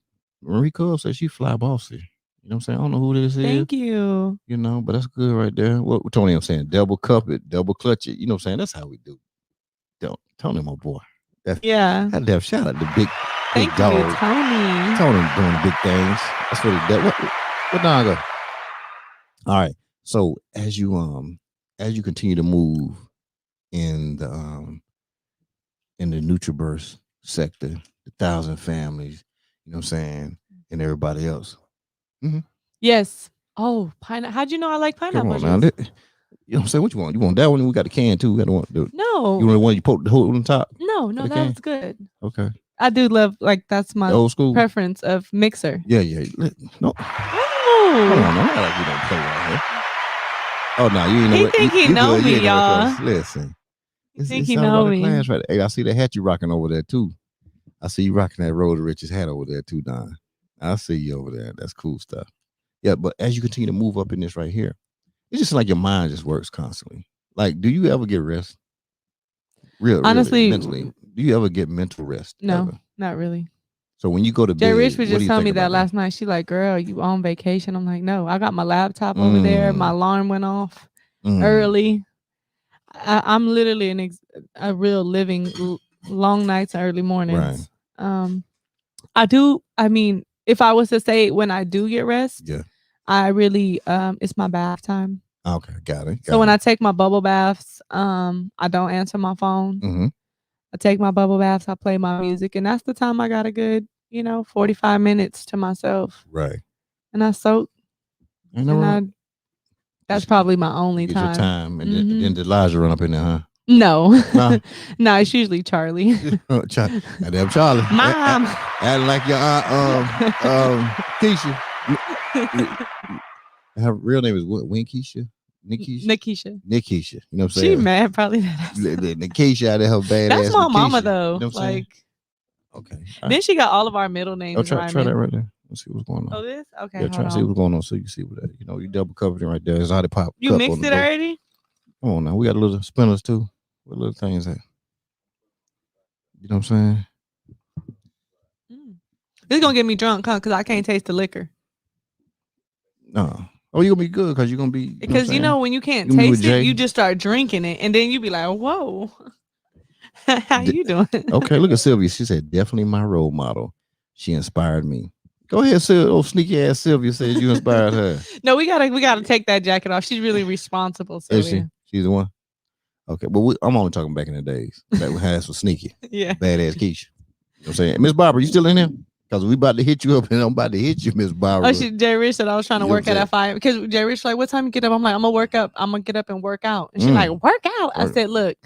B: Cub said she fly bossy. You know what I'm saying? I don't know who this is.
C: Thank you.
B: But that's good right there. What Tony I'm saying? Double cup it, double clutch it. You know what I'm saying? That's how we do. Tony, my boy. Had to have shout out to big
C: Thank
B: dog.
C: You, Tony.
B: Tony doing the big things. That's what he does. What now I go? All right. So as you continue to move in the NutriBurst sector, the 1,000 families, you know what I'm saying, and everybody else. Mm-hmm.
C: Yes. Oh, pineapple. How'd you know I like pineapple?
B: Come on now. You know what I'm saying? What you want? You want that one? We got the can too. We got the one.
C: No.
B: You want the one you poke the hole on the top?
C: No, that's good.
B: Okay.
C: I do love that's my
B: old school
C: preference of mixer.
B: Yeah. No. Oh. Come on, not like we don't play right here. Oh no, you ain't know.
C: He think he know me, y'all.
B: Listen.
C: You think he know me?
B: Right. Hey, I see the hat you rocking over there too. I see you rocking that Road to Riches hat over there too, Don. I see you over there. That's cool stuff. Yeah, but as you continue to move up in this right here, it's just like your mind just works constantly. Like, do you ever get rest? Honestly, really, mentally, do you ever get mental rest?
C: No,
B: ever?
C: Not really.
B: So when you go to bed,
C: Jay Rich was just telling me that last night. She like, girl, you on vacation? I'm like, no, I got my laptop over there. My alarm went off early. I'm literally a real living long nights and early mornings. Right. I mean, if I was to say when I do get rest, I really it's my bath time.
B: Okay, got it.
C: So when I take my bubble baths, I don't answer my phone.
B: Mm-hmm.
C: I take my bubble baths, I play my music, and that's the time I got a good, 45 minutes to myself.
B: Right.
C: And I soak. That's probably my only time.
B: Your time. And then did Elijah run up in there, huh?
C: No. No, it's usually Charlie.
B: Damn Charlie.
C: Mom.
B: Acting like your aunt, Keisha. Her real name is what? Keisha?
C: Nikisha.
B: You know what I'm saying?
C: She mad probably.
B: Nikisha out of her bad
C: That's
B: ass.
C: my
B: Nikisha.
C: mama though.
B: You know what I'm saying? Okay.
C: Then she got all of our middle names.
B: Try that right there. Let's see what's going on.
C: Oh, this? Okay.
B: Yeah, try to see what's going on so you can see what that. You double covered it right there. It's how to pop.
C: You mixed it already?
B: Come on now. We got a little spinners too. What little things at? You know what I'm saying?
C: This is gonna get me drunk, huh? Because I can't taste the liquor.
B: No. Oh, you're gonna be good because you're gonna be
C: because when you can't taste it, you just start drinking it, and then you be like, "Whoa, how you doing?"
B: Okay, look at Sylvia. She said, "Definitely my role model. She inspired me." Go ahead, Sylvia. Oh, sneaky ass Sylvia said you inspired her.
C: No, we gotta take that jacket off. She's really responsible. Sylvia.
B: Is she? She's the one. Okay, but I'm only talking back in the days that we had some sneaky,
C: yeah,
B: badass Keisha. You know what I'm saying, Miss Barbara, you still in there? Because we about to hit you up, and I'm about to hit you, Miss Barbara.
C: Oh, Jay Rich said I was trying to work out at 5 because Jay Rich like, what time you get up? I'm like, I'm gonna work up. I'm gonna get up and work out. And she's like, work out. I said, look,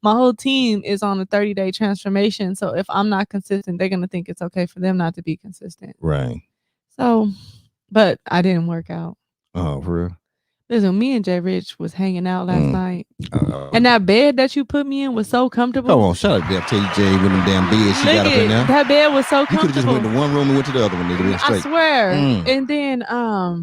C: my whole team is on a 30-day transformation. So if I'm not consistent, they're gonna think it's okay for them not to be consistent.
B: Right.
C: So, but I didn't work out.
B: Oh, for real?
C: Listen, me and Jay Rich was hanging out last night. And that bed that you put me in was so comfortable.
B: Come on, shout out to TJ with them damn beds she got up in there.
C: That bed was so comfortable.
B: You could have just went to one room and went to the other one.
C: I swear. And then, I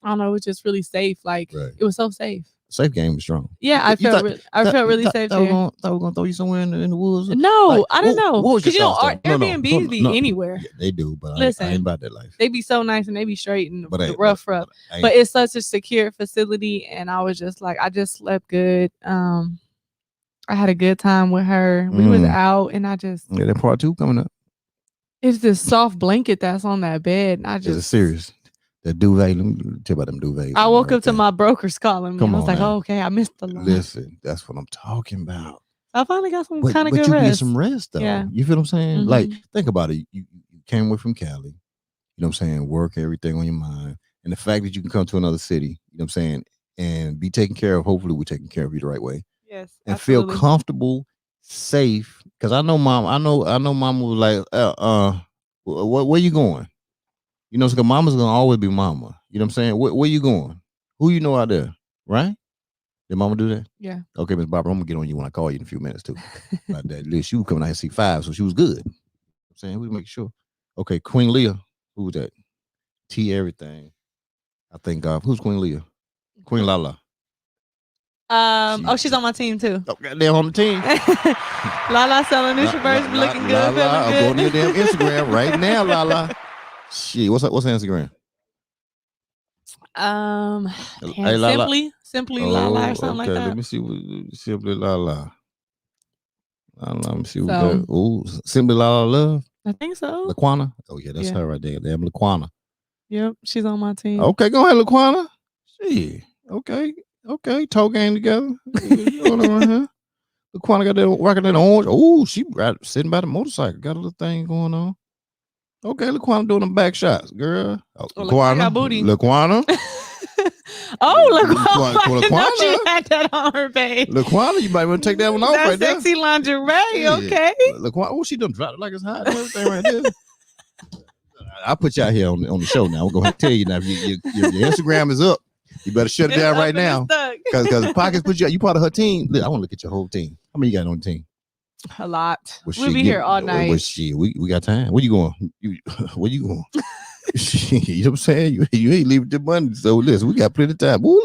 C: don't know, it was just really safe. Like, it was so safe.
B: Safe game was strong.
C: Yeah, I felt really safe there.
B: Thought we were going to throw you somewhere in the woods?
C: No, I don't know. Because, Airbnbs be anywhere.
B: Yeah, they do, but
C: listen,
B: I ain't about that life.
C: They be so nice and they be straight and rough. But it's such a secure facility. And I was just like, I just slept good. I had a good time with her. We was out and I just...
B: Yeah, that part 2 coming up.
C: It's this soft blanket that's on that bed. And I just...
B: It's serious. The duvet, let me tell you about them duvets.
C: I woke up to my brokers calling me. I was like, oh, okay, I missed the line.
B: Listen, that's what I'm talking about.
C: I finally got some kind of good rest.
B: But you get some rest, though. Yeah. You feel what I'm saying?
C: Mm-hmm.
B: Like, think about it. You came away from Cali, you know what I'm saying, work, everything on your mind. And the fact that you can come to another city, you know what I'm saying, and be taken care of, hopefully we're taking care of you the right way.
C: Yes,
B: and
C: absolutely.
B: feel comfortable, safe. Because I know mama was like, where you going? You know, because mama's going to always be mama. You know what I'm saying? Where you going? Who you know out there? Right? Did mama do that?
C: Yeah.
B: Okay, Miss Barbara, I'm going to get on you when I call you in a few minutes, too. About that. She was coming out here to C5, so she was good. You know what I'm saying? We make sure. Okay, Queen Leah. Who was that? T everything. I thank God. Who's Queen Leah? Queen Lala.
C: She's on my team, too.
B: Oh, goddamn, on the team.
C: Lala selling this first, looking good.
B: Lala, I'm going to your damn Instagram right now, Lala. Shit, what's her Instagram?
C: Simply Lala or something like that.
B: Let me see what Simply Lala. Let me see what that. Oh, Simply Lala Love.
C: I think so.
B: Laquana. Oh yeah, that's her right there. Damn Laquana.
C: Yep, she's on my team.
B: Okay, go ahead, Laquana. Shit. Okay. Toe game together. Laquana got that rocking that orange. Oh, she sitting by the motorcycle. Got a little thing going on. Okay, Laquana doing them back shots, girl.
C: Laquana, booty.
B: Laquana.
C: Laquana. She had that on her page.
B: Laquana, you might want to take that one off right there.
C: Sexy lingerie, okay.
B: Laquana, she done dropped it like it's hot and everything right there. I'll put you out here on the show now. I'm going to tell you now, if your Instagram is up, you better shut it down right now. Because Pockets put you part of her team. Look, I want to look at your whole team. How many you got on the team?
C: A lot. We'll be here all night.
B: We got time. Where you going? Where you going? You know what I'm saying? You ain't leaving the money. So listen, we got plenty of time. Ooh,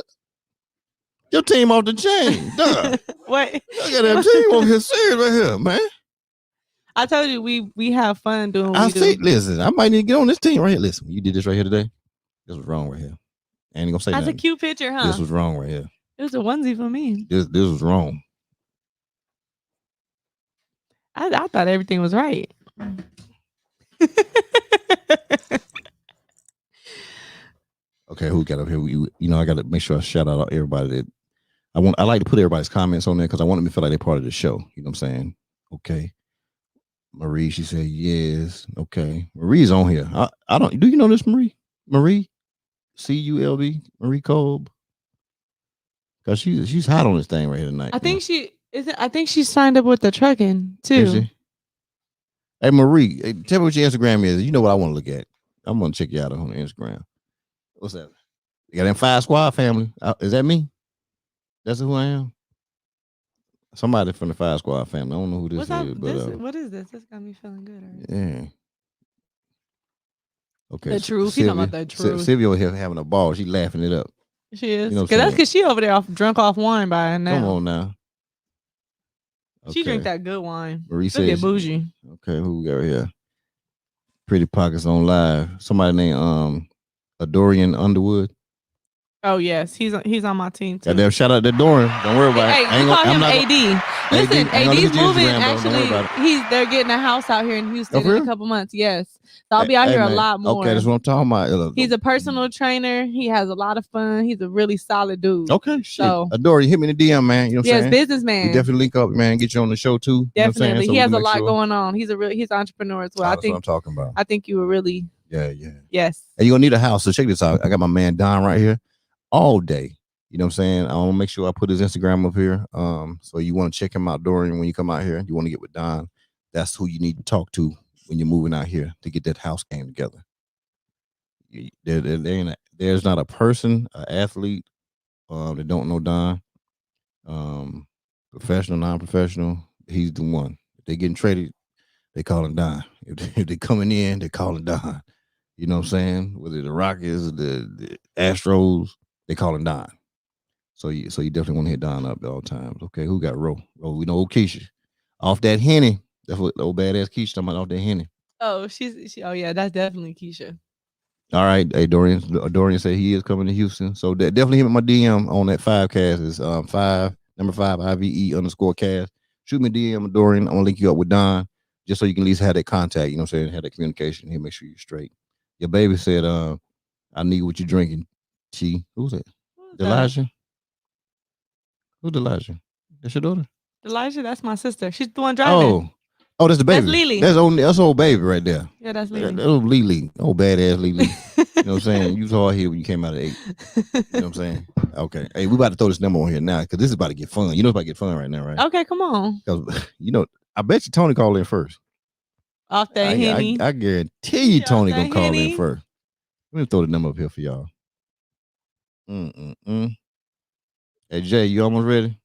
B: your team off the chain. Duh.
C: Wait.
B: I got that team over here serious right here, man.
C: I told you we have fun doing what we
B: do. Listen, I might need to get on this team right here. Listen, you did this right here today. This was wrong right here. I ain't gonna say
C: that's
B: nothing.
C: A cute picture, huh?
B: This was wrong right here.
C: It was a onesie for me.
B: This was wrong.
C: I thought everything was right.
B: Okay, who got up here? I got to make sure I shout out everybody that I like to put everybody's comments on there because I want them to feel like they're part of the show. You know what I'm saying? Okay. Marie, she said yes. Okay, Marie's on here. I don't. Do you know this Marie? Marie, CULB, Marie Kolb. Because she's hot on this thing right here tonight.
C: I think she signed up with the trucking too.
B: Is she? Hey Marie, tell me what your Instagram is. You know what I want to look at. I'm gonna check you out on Instagram. What's that? You got them 5 Squad family. Is that me? That's who I am. Somebody from the Five Squad family. I don't know who this
C: What's up?
B: is, but
C: What is this? This got me feeling good.
B: yeah. Okay.
C: The truth. You talking about the truth?
B: Sylvia over here having a ball. She laughing it up.
C: She is.
B: You know
C: Cause that's because she over there drunk off wine by now.
B: Come on now.
C: Okay. She drink that good wine.
B: Marie
C: Look at bougie.
B: Okay, who we got right here? Pretty Pockets on live. Somebody named Dorian Underwood.
C: Oh yes, he's on my team too.
B: Goddamn, shout out to Dorian. Don't worry about it.
C: Hey, you call him AD. Listen, AD's moving. Actually, they're getting a house out here in Houston in a couple months. Yes, so I'll be out here a lot more.
B: Okay, that's what I'm talking about.
C: He's a personal trainer. He has a lot of fun. He's a really solid dude.
B: Okay, so Dorian, hit me in the DM, man. You know what I'm saying?
C: Yes, businessman.
B: We definitely link up, man. Get you on the show too.
C: Definitely,
B: you know
C: he has a lot going on. He's an entrepreneur as well.
B: That's what I'm talking about.
C: I think you were really.
B: Yeah.
C: Yes.
B: And you're gonna need a house. So check this out. I got my man Don right here. All day. You know what I'm saying? I want to make sure I put his Instagram up here. So you want to check him out, Dorian, when you come out here. You want to get with Don. That's who you need to talk to when you're moving out here to get that house game together. There's not a person, an athlete that don't know Don. Professional, non-professional, he's the one. If they getting traded, they call him Don. If they coming in, they call him Don. You know what I'm saying? Whether the Rockets, the Astros, they call him Don. So you definitely want to hit Don up at all times. Okay, who got Ro? We know Keisha. Off that Henny. That's what the old badass Keisha talking about, off that Henny.
C: Oh, oh yeah, that's definitely Keisha.
B: All right. Hey, Dorian said he is coming to Houston. So definitely hit my DM on that 5cast. It's 5 IVE_cast. Shoot me a DM, Dorian. I'm gonna link you up with Don, just so you can at least have that contact, you know what I'm saying, have that communication. He'll make sure you're straight. Your baby said, I need what you're drinking. Who's that? Elijah? Who's Elijah? That's your daughter?
C: Elijah, that's my sister. She's the one driving.
B: Oh, that's the baby.
C: That's Lily.
B: That's old baby right there.
C: Yeah, that's Lily.
B: That's old Lily. Old badass Lily. You know what I'm saying? You was hard here when you came out of 8. You know what I'm saying? Okay. Hey, we about to throw this number on here now because this is about to get fun. You know it's about to get fun right now, right?
C: Okay, come on.
B: Because, I bet you Tony called in first.
C: Off that Henny.
B: I guarantee you Tony going to call in first. Let me throw the number up here for y'all. Hey, Jay, you almost ready?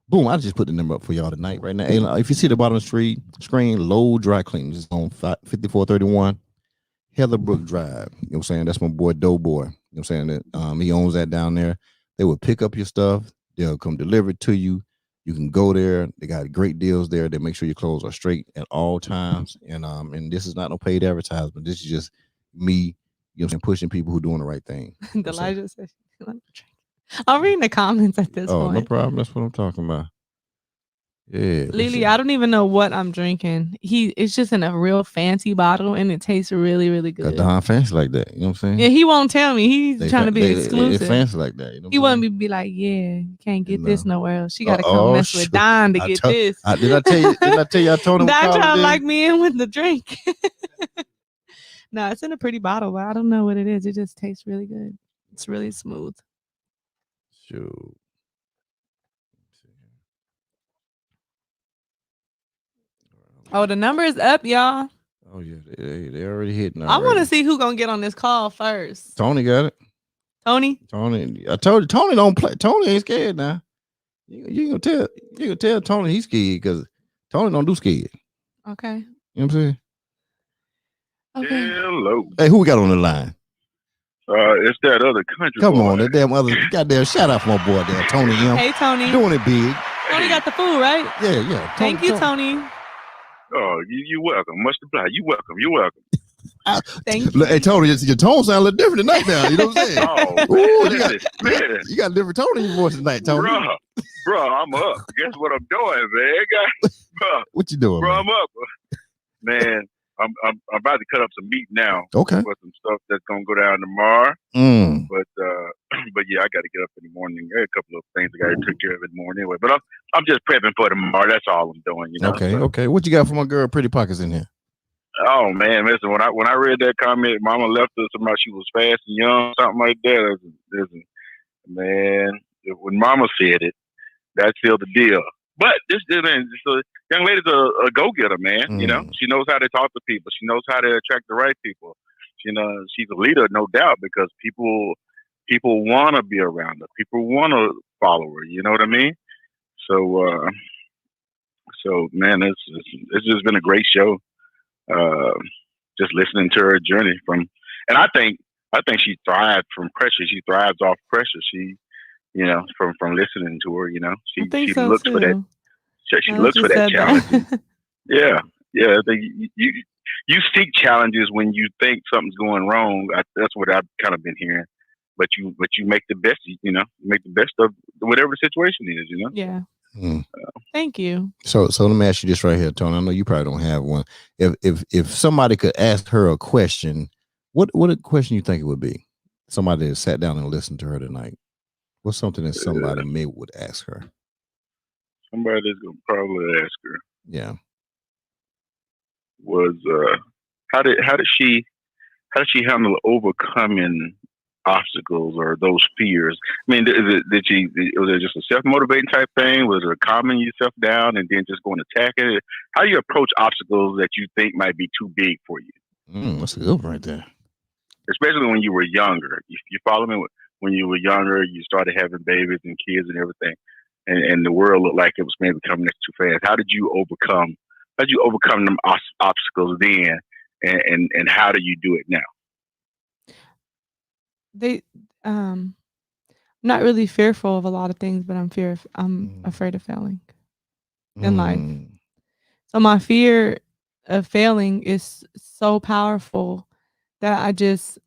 B: Boom, I just put the number up for y'all tonight, right now. Hey, if you see the bottom of the screen, Low Dry Cleaners is on 5431 Heatherbrook Drive. You know what I'm saying? That's my boy, Doughboy. You know what I'm saying? That he owns that down there. They will pick up your stuff. They'll come deliver it to you. You can go there. They got great deals there. They make sure your clothes are straight at all times. And this is not no paid advertisement. This is just me, you know what I'm saying, pushing people who are doing the right thing.
C: Elijah says, I'm reading the comments at this point.
B: Oh, no problem. That's what I'm talking about. Yeah.
C: Lily, I don't even know what I'm drinking. It's just in a real fancy bottle and it tastes really, really good.
B: Got Don fancy like that. You know what I'm saying?
C: Yeah, he won't tell me. He's trying to be exclusive.
B: They fancy like that. You know
C: he wants me to be like, yeah, you can't get this nowhere else. She got to come mess with Don to get this.
B: Did I tell you I told him?
C: Don trying to like me in with the drink. No, it's in a pretty bottle, but I don't know what it is. It just tastes really good. It's really smooth.
B: Sure.
C: Oh, the number is up, y'all.
B: Oh yeah, they already hitting.
C: I want to see who gonna get on this call first.
B: Tony got it.
C: Tony.
B: I told you, Tony don't play. Tony ain't scared now. You gonna tell Tony he's scared because Tony don't do scared.
C: Okay.
B: You know what I'm saying?
C: Okay.
D: Hello.
B: Hey, who we got on the line?
D: It's that other country.
B: Come
D: boy.
B: on, that damn other goddamn shout out for my boy there, Tony.
C: Hey, Tony.
B: Doing it big.
C: Tony got the food, right?
B: Yeah.
C: Thank you, Tony.
D: Oh, you welcome. Much obliged. You welcome. You're welcome.
C: Thank you.
B: Hey, Tony, your tone sounds a little different tonight now. You know what I'm saying?
D: Oh,
B: Ooh,
D: man.
B: you got a different tone in your voice tonight, Tony.
D: Bro, I'm up. Guess what I'm doing, man? Bro,
B: what you doing,
D: bro?
B: man?
D: I'm up. Man, I'm about to cut up some meat now.
B: Okay.
D: For some stuff that's gonna go down tomorrow. But yeah, I got to get up in the morning. There are a couple of things I got to take care of in the morning anyway. But I'm just prepping for tomorrow. That's all I'm doing. You know.
B: Okay. What you got for my girl, Pretty Pockets in here?
D: Oh man, listen. When I read that comment, Mama left us about she was fast and young, something like that. Man, when Mama said it, that sealed the deal. But this young lady's a go-getter, man. You know, she knows how to talk to people. She knows how to attract the right people. You know, she's a leader, no doubt, because people people want to be around her. People want to follow her. You know what I mean? So, man, it's just been a great show. Uh, just listening to her journey and I think she thrived from pressure. She thrives off pressure. She, from listening to her,
C: I think
D: she
C: so
D: looks for that.
C: too.
D: She
C: Now that
D: looks
C: you
D: for that
C: said
D: challenge.
C: that.
D: Yeah, yeah. I think you seek challenges when you think something's going wrong. That's what I've kind of been hearing. But you make the best. Make the best of whatever the situation is.
C: Yeah.
B: Mm.
C: Thank you.
B: So let me ask you this right here, Tony. I know you probably don't have one. If somebody could ask her a question, what a question you think it would be? Somebody that sat down and listened to her tonight. What's something that somebody may would ask her?
D: Somebody's gonna probably ask her
B: Yeah.
D: was how did she handle overcoming obstacles or those fears? I mean, was it just a self motivating type thing? Was it calming yourself down and then just going to attack it? How do you approach obstacles that you think might be too big for you?
B: That's a good one right there.
D: Especially when you were younger. You follow me? When you were younger, you started having babies and kids and everything, and the world looked like it was maybe coming next too fast. How did you overcome? How did you overcome them obstacles then, and how do you do it now?
C: They I'm not really fearful of a lot of things, but I'm afraid of failing in life. So my fear of failing is so powerful that I just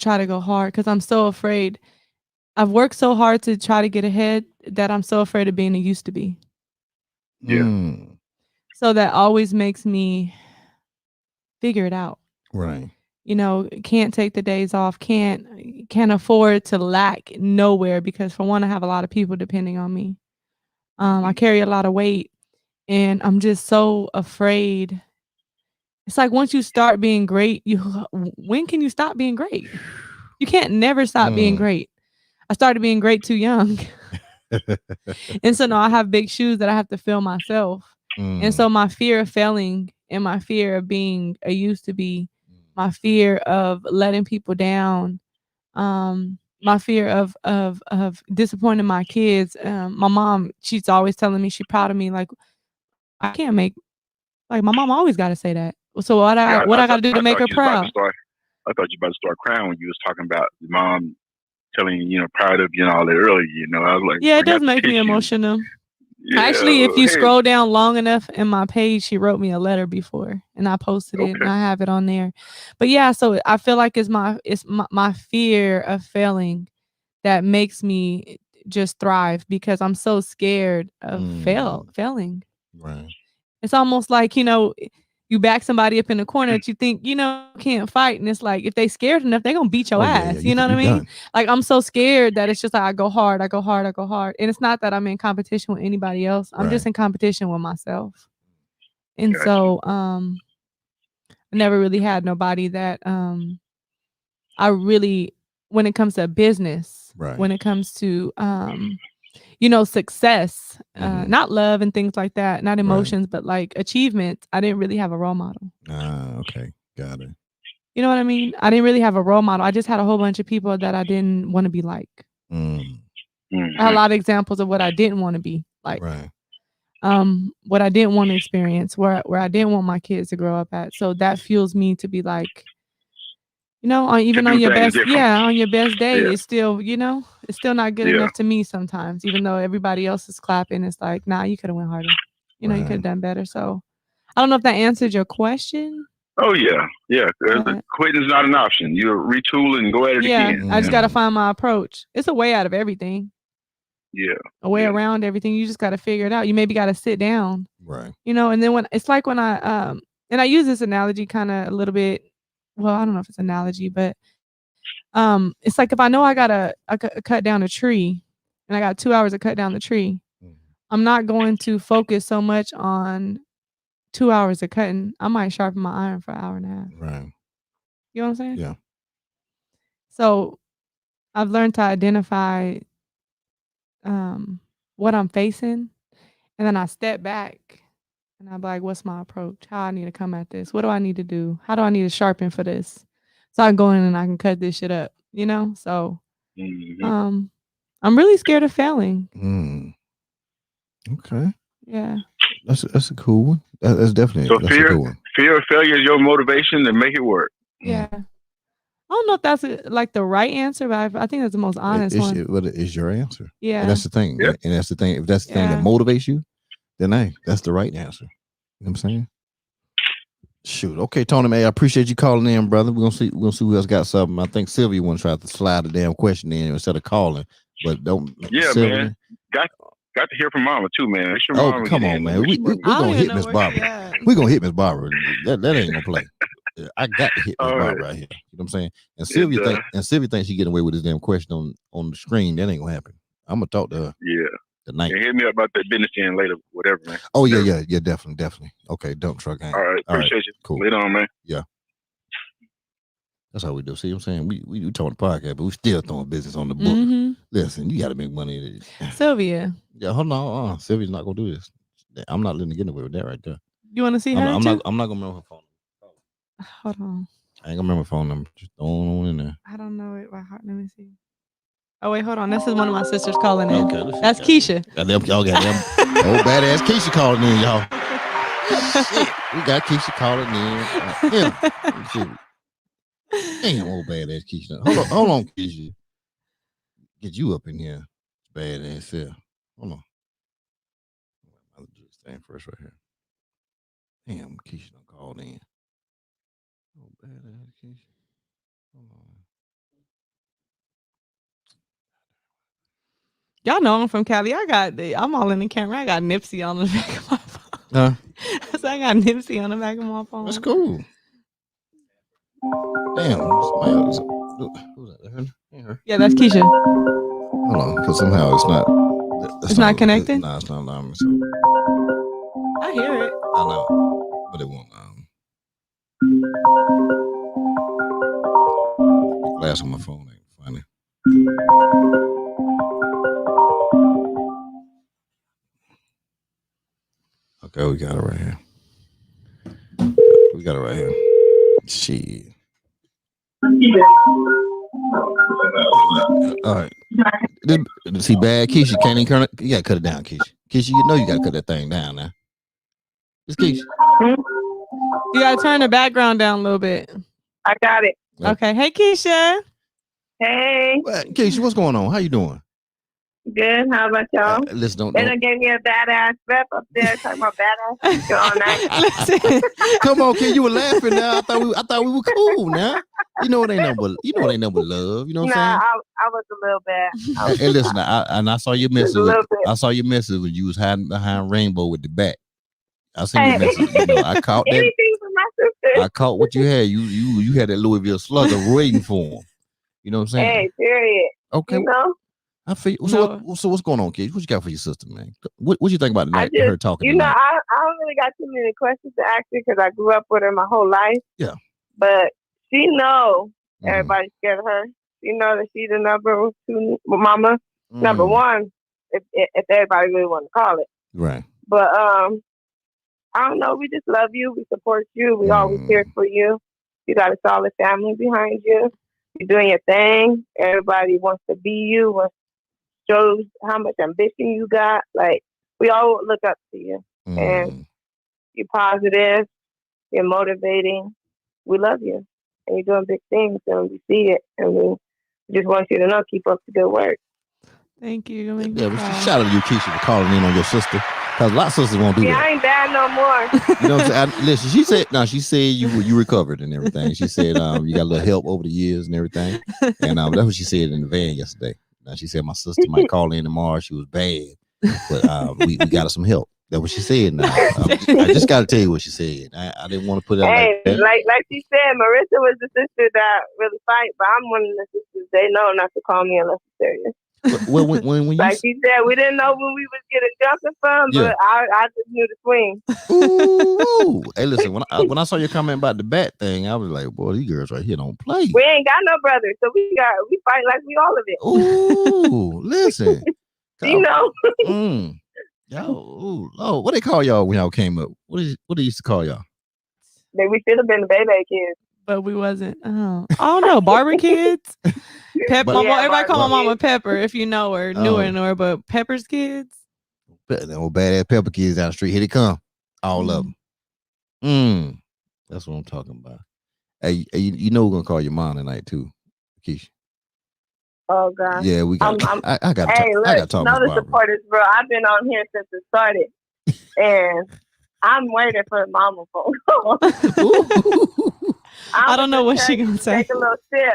C: try to go hard because I'm so afraid. I've worked so hard to try to get ahead that I'm so afraid of being a used to be.
D: Yeah.
C: So that always makes me figure it out.
B: Right.
C: Can't take the days off, can't afford to lack nowhere because for one, I have a lot of people depending on me. I carry a lot of weight and I'm just so afraid. It's like once you start being great, when can you stop being great? You can't never stop being great. I started being great too young. And so now I have big shoes that I have to fill myself. And so my fear of failing and my fear of being a used to be, my fear of letting people down, my fear of disappointing my kids. My mom, she's always telling me she's proud of me. Like I can't make like my mom always got to say that. So
D: Yeah,
C: what I got to do to
D: I
C: make
D: thought
C: her
D: you was about to
C: proud?
D: start. I thought you were about to start crying when you was talking about your mom telling you, proud of you and all that earlier. I was like,
C: Yeah, it
D: bring
C: does
D: out the
C: make me
D: tissue.
C: emotional.
D: Yeah.
C: Actually, if you
D: Hey.
C: scroll down long enough in my page, she wrote me a letter before and I posted it and
D: Okay.
C: I have it on there. But yeah, so I feel like my fear of failing that makes me just thrive because I'm so scared of failing.
B: Right.
C: It's almost like, you back somebody up in the corner that you think, can't fight. And it's like, if they scared enough, they're going to beat your
B: Oh yeah,
C: ass.
B: yeah.
C: You know what I
B: You
C: mean?
B: done.
C: Like, I'm so scared that it's just like, I go hard, I go hard, I go hard. And it's not that I'm in competition with anybody else. I'm just
B: Right.
C: in competition with myself. And
D: Gotcha.
C: so, I never really had nobody that, I really, when it comes to business,
B: Right.
C: when it comes to, success, not love and things like that, not
B: Right.
C: emotions, but like achievements, I didn't really have a role model.
B: Okay. Got it.
C: You know what I mean? I didn't really have a role model. I just had a whole bunch of people that I didn't want to be like. I had a lot of examples of what I didn't want to be like.
B: Right.
C: What I didn't want to experience, where I didn't want my kids to grow up at. So that fuels me to be like, even
D: To
C: on
D: do
C: your
D: things
C: best,
D: different.
C: on your best day,
D: Yeah.
C: it's still, it's still not good
D: Yeah.
C: enough to me sometimes, even though everybody else is clapping. It's like, nah, you could have went harder. You could
B: Right.
C: have done better. So I don't know if that answered your question.
D: Oh yeah. Yeah.
C: But
D: Quitting's not an option. You retool and go at it
C: yeah,
D: again.
C: I just got to find my approach. It's a way out of everything,
D: Yeah.
C: a way
D: Yeah.
C: around everything. You just got to figure it out. You maybe got to sit down,
B: Right.
C: and then when it's like when and I use this analogy kind of a little bit. Well, I don't know if it's an analogy, but it's like if I know I cut down a tree, and I got 2 hours to cut down the tree, I'm not going to focus so much on 2 hours of cutting. I might sharpen my iron for an hour and a half.
B: Right.
C: You know what I'm saying?
B: Yeah.
C: So I've learned to identify what I'm facing, and then I step back and I'm like, what's my approach? How I need to come at this? What do I need to do? How do I need to sharpen for this? So I can go in and I can cut this shit up. you know? So I'm really scared of failing.
B: Okay.
C: Yeah.
B: That's a cool one. That's definitely
D: So
B: that's a cool one.
D: fear of failure is your motivation to make it work.
C: Yeah. I don't know if that's like the right answer, but I think that's the most honest one.
B: But it's your answer.
C: Yeah.
B: And that's the thing.
D: Yep.
B: And that's the thing. If that's the thing that motivates you, then hey, that's the right answer. You know what I'm saying? Shoot. Okay, Tony, man, I appreciate you calling in, brother. We're gonna see who else got something. I think Sylvia want to try to slide the damn question in instead of calling. But don't Sylvia,
D: man. Got to hear from Mama too, man.
B: Oh, come on, man. We gonna hit Miss Barbara. We gonna hit Miss Barbara. That ain't gonna play. I got to hit Miss Barbara right here. You know what I'm saying? And Sylvia thinks she getting away with this damn question on the screen. That ain't gonna happen. I'm gonna talk to her.
D: Yeah.
B: Tonight.
D: Hit me up about that business end later, whatever, man.
B: Oh yeah, definitely. Okay, dump truck.
D: All right, appreciate you.
B: Cool.
D: Later on, man.
B: Yeah. That's how we do. See what I'm saying? We talking podcast, but we still throwing business on the book. Listen, you got to make money.
C: Sylvia.
B: Yeah, hold on. Sylvia's not gonna do this. I'm not letting her get away with that right there.
C: You want to see her?
B: I'm not gonna remember her phone number.
C: Hold on.
B: I ain't gonna remember her phone number. Just throwing on in there.
C: I don't know it by heart. Let me see. Oh wait, hold on. This is one of my sisters calling in.
B: Okay,
C: that's Keisha.
B: Y'all got them old badass Keisha calling in, y'all. Shit, we got Keisha calling in. Damn, old badass Keisha. Hold on, Keisha. Get you up in here, badass self. Hold on. I'll do this thing first right here. Damn, Keisha done called in. Oh, badass Keisha. Hold on.
C: Y'all know I'm from Cali. I'm all in the camera. I got Nipsey on the back of my phone. So I got Nipsey on the back of my phone.
B: That's cool. Damn. Who's that? Her?
C: Yeah, that's Keisha.
B: Hold on, because somehow it's not.
C: It's not connected?
B: No, it's not allowing me. So.
C: I hear it.
B: I know, but it won't. The glass on my phone ain't funny. Okay, we got it right here. Shit. All right. See, bad Keisha can't even turn it. You gotta cut it down, Keisha. Keisha, you know you gotta cut that thing down now. It's Keisha.
C: You gotta turn the background down a little bit.
E: I got it.
C: Okay. Hey, Keisha.
E: Hey.
B: Keisha, what's going on? How you doing?
E: Good. How about y'all?
B: Listen,
E: They done gave me a badass rep up there talking about badass all night.
B: Come on, kid, you were laughing now. I thought we were cool now. You know it ain't no but love. You know what I'm saying?
E: I was a little bad.
B: And listen, I saw your message. I saw your message when you was hiding behind Rainbow with the bat. I seen your message. You know, I caught that.
E: Anything for my sister.
B: I caught what you had. You had that Louisville Slugger waiting for him. You know what I'm saying?
E: Hey, period.
B: Okay.
E: You know?
B: I feel so. What's going on, kid? What you got for your sister, man? What you think about tonight? Her talking.
E: You know, I don't really got too many questions to ask her because I grew up with her my whole life.
B: Yeah.
E: But she know everybody's scared of her. She know that she's the number two mama, number one, if everybody really want to call it.
B: Right.
E: But I don't know. We just love you. We support you. We always here for you. You got a solid family behind you. You're doing your thing. Everybody wants to be you. Shows how much ambition you got. Like, we all look up to you. And you're positive. You're motivating. We love you. And you're doing big things. And we see it. And we just want you to know, keep up the good work.
C: Thank you.
B: Shout out to you, Keisha, for calling in on your sister. Because a lot of sisters won't do that.
E: I ain't bad no more.
B: You know what I'm saying? Listen, she said you recovered and everything. She said you got a little help over the years and everything. And that's what she said in the van yesterday. Now she said my sister might call in tomorrow. She was bad, but we got her some help. That's what she said. Now I just got to tell you what she said. I didn't want to put it out like that.
E: Like she said, Marissa was the sister that really fight, but I'm one of the sisters. They know not to call me unless it's serious.
B: Well, when you
E: like she said, we didn't know when we was getting jumping from, but I just knew the swing.
B: Ooh. Hey, listen, when I saw your comment about the bat thing, I was like, boy, these girls right here don't play.
E: We ain't got no brothers, so we fight like we all of it.
B: Ooh, listen.
E: You know.
B: Yo, Lord, what they call y'all when y'all came up? What they used to call y'all?
E: We should have been the baby kids.
C: But we wasn't. Oh no, Barber kids. Everybody call my mama
E: Barbie.
C: Pepper if you know her, newer know her, but Pepper's kids.
B: The old badass Pepper kids down the street. Here they come. All of them. That's what I'm talking about. Hey, you know we're gonna call your mom tonight too, Keisha.
E: Oh God.
B: Yeah, we got. I got.
E: Hey, look,
B: I got to talk
E: know
B: to
E: the supporters, bro. I've been on here since it started, and I'm waiting for the mama phone call.
C: I don't know what she gonna say.
E: Take a little sip.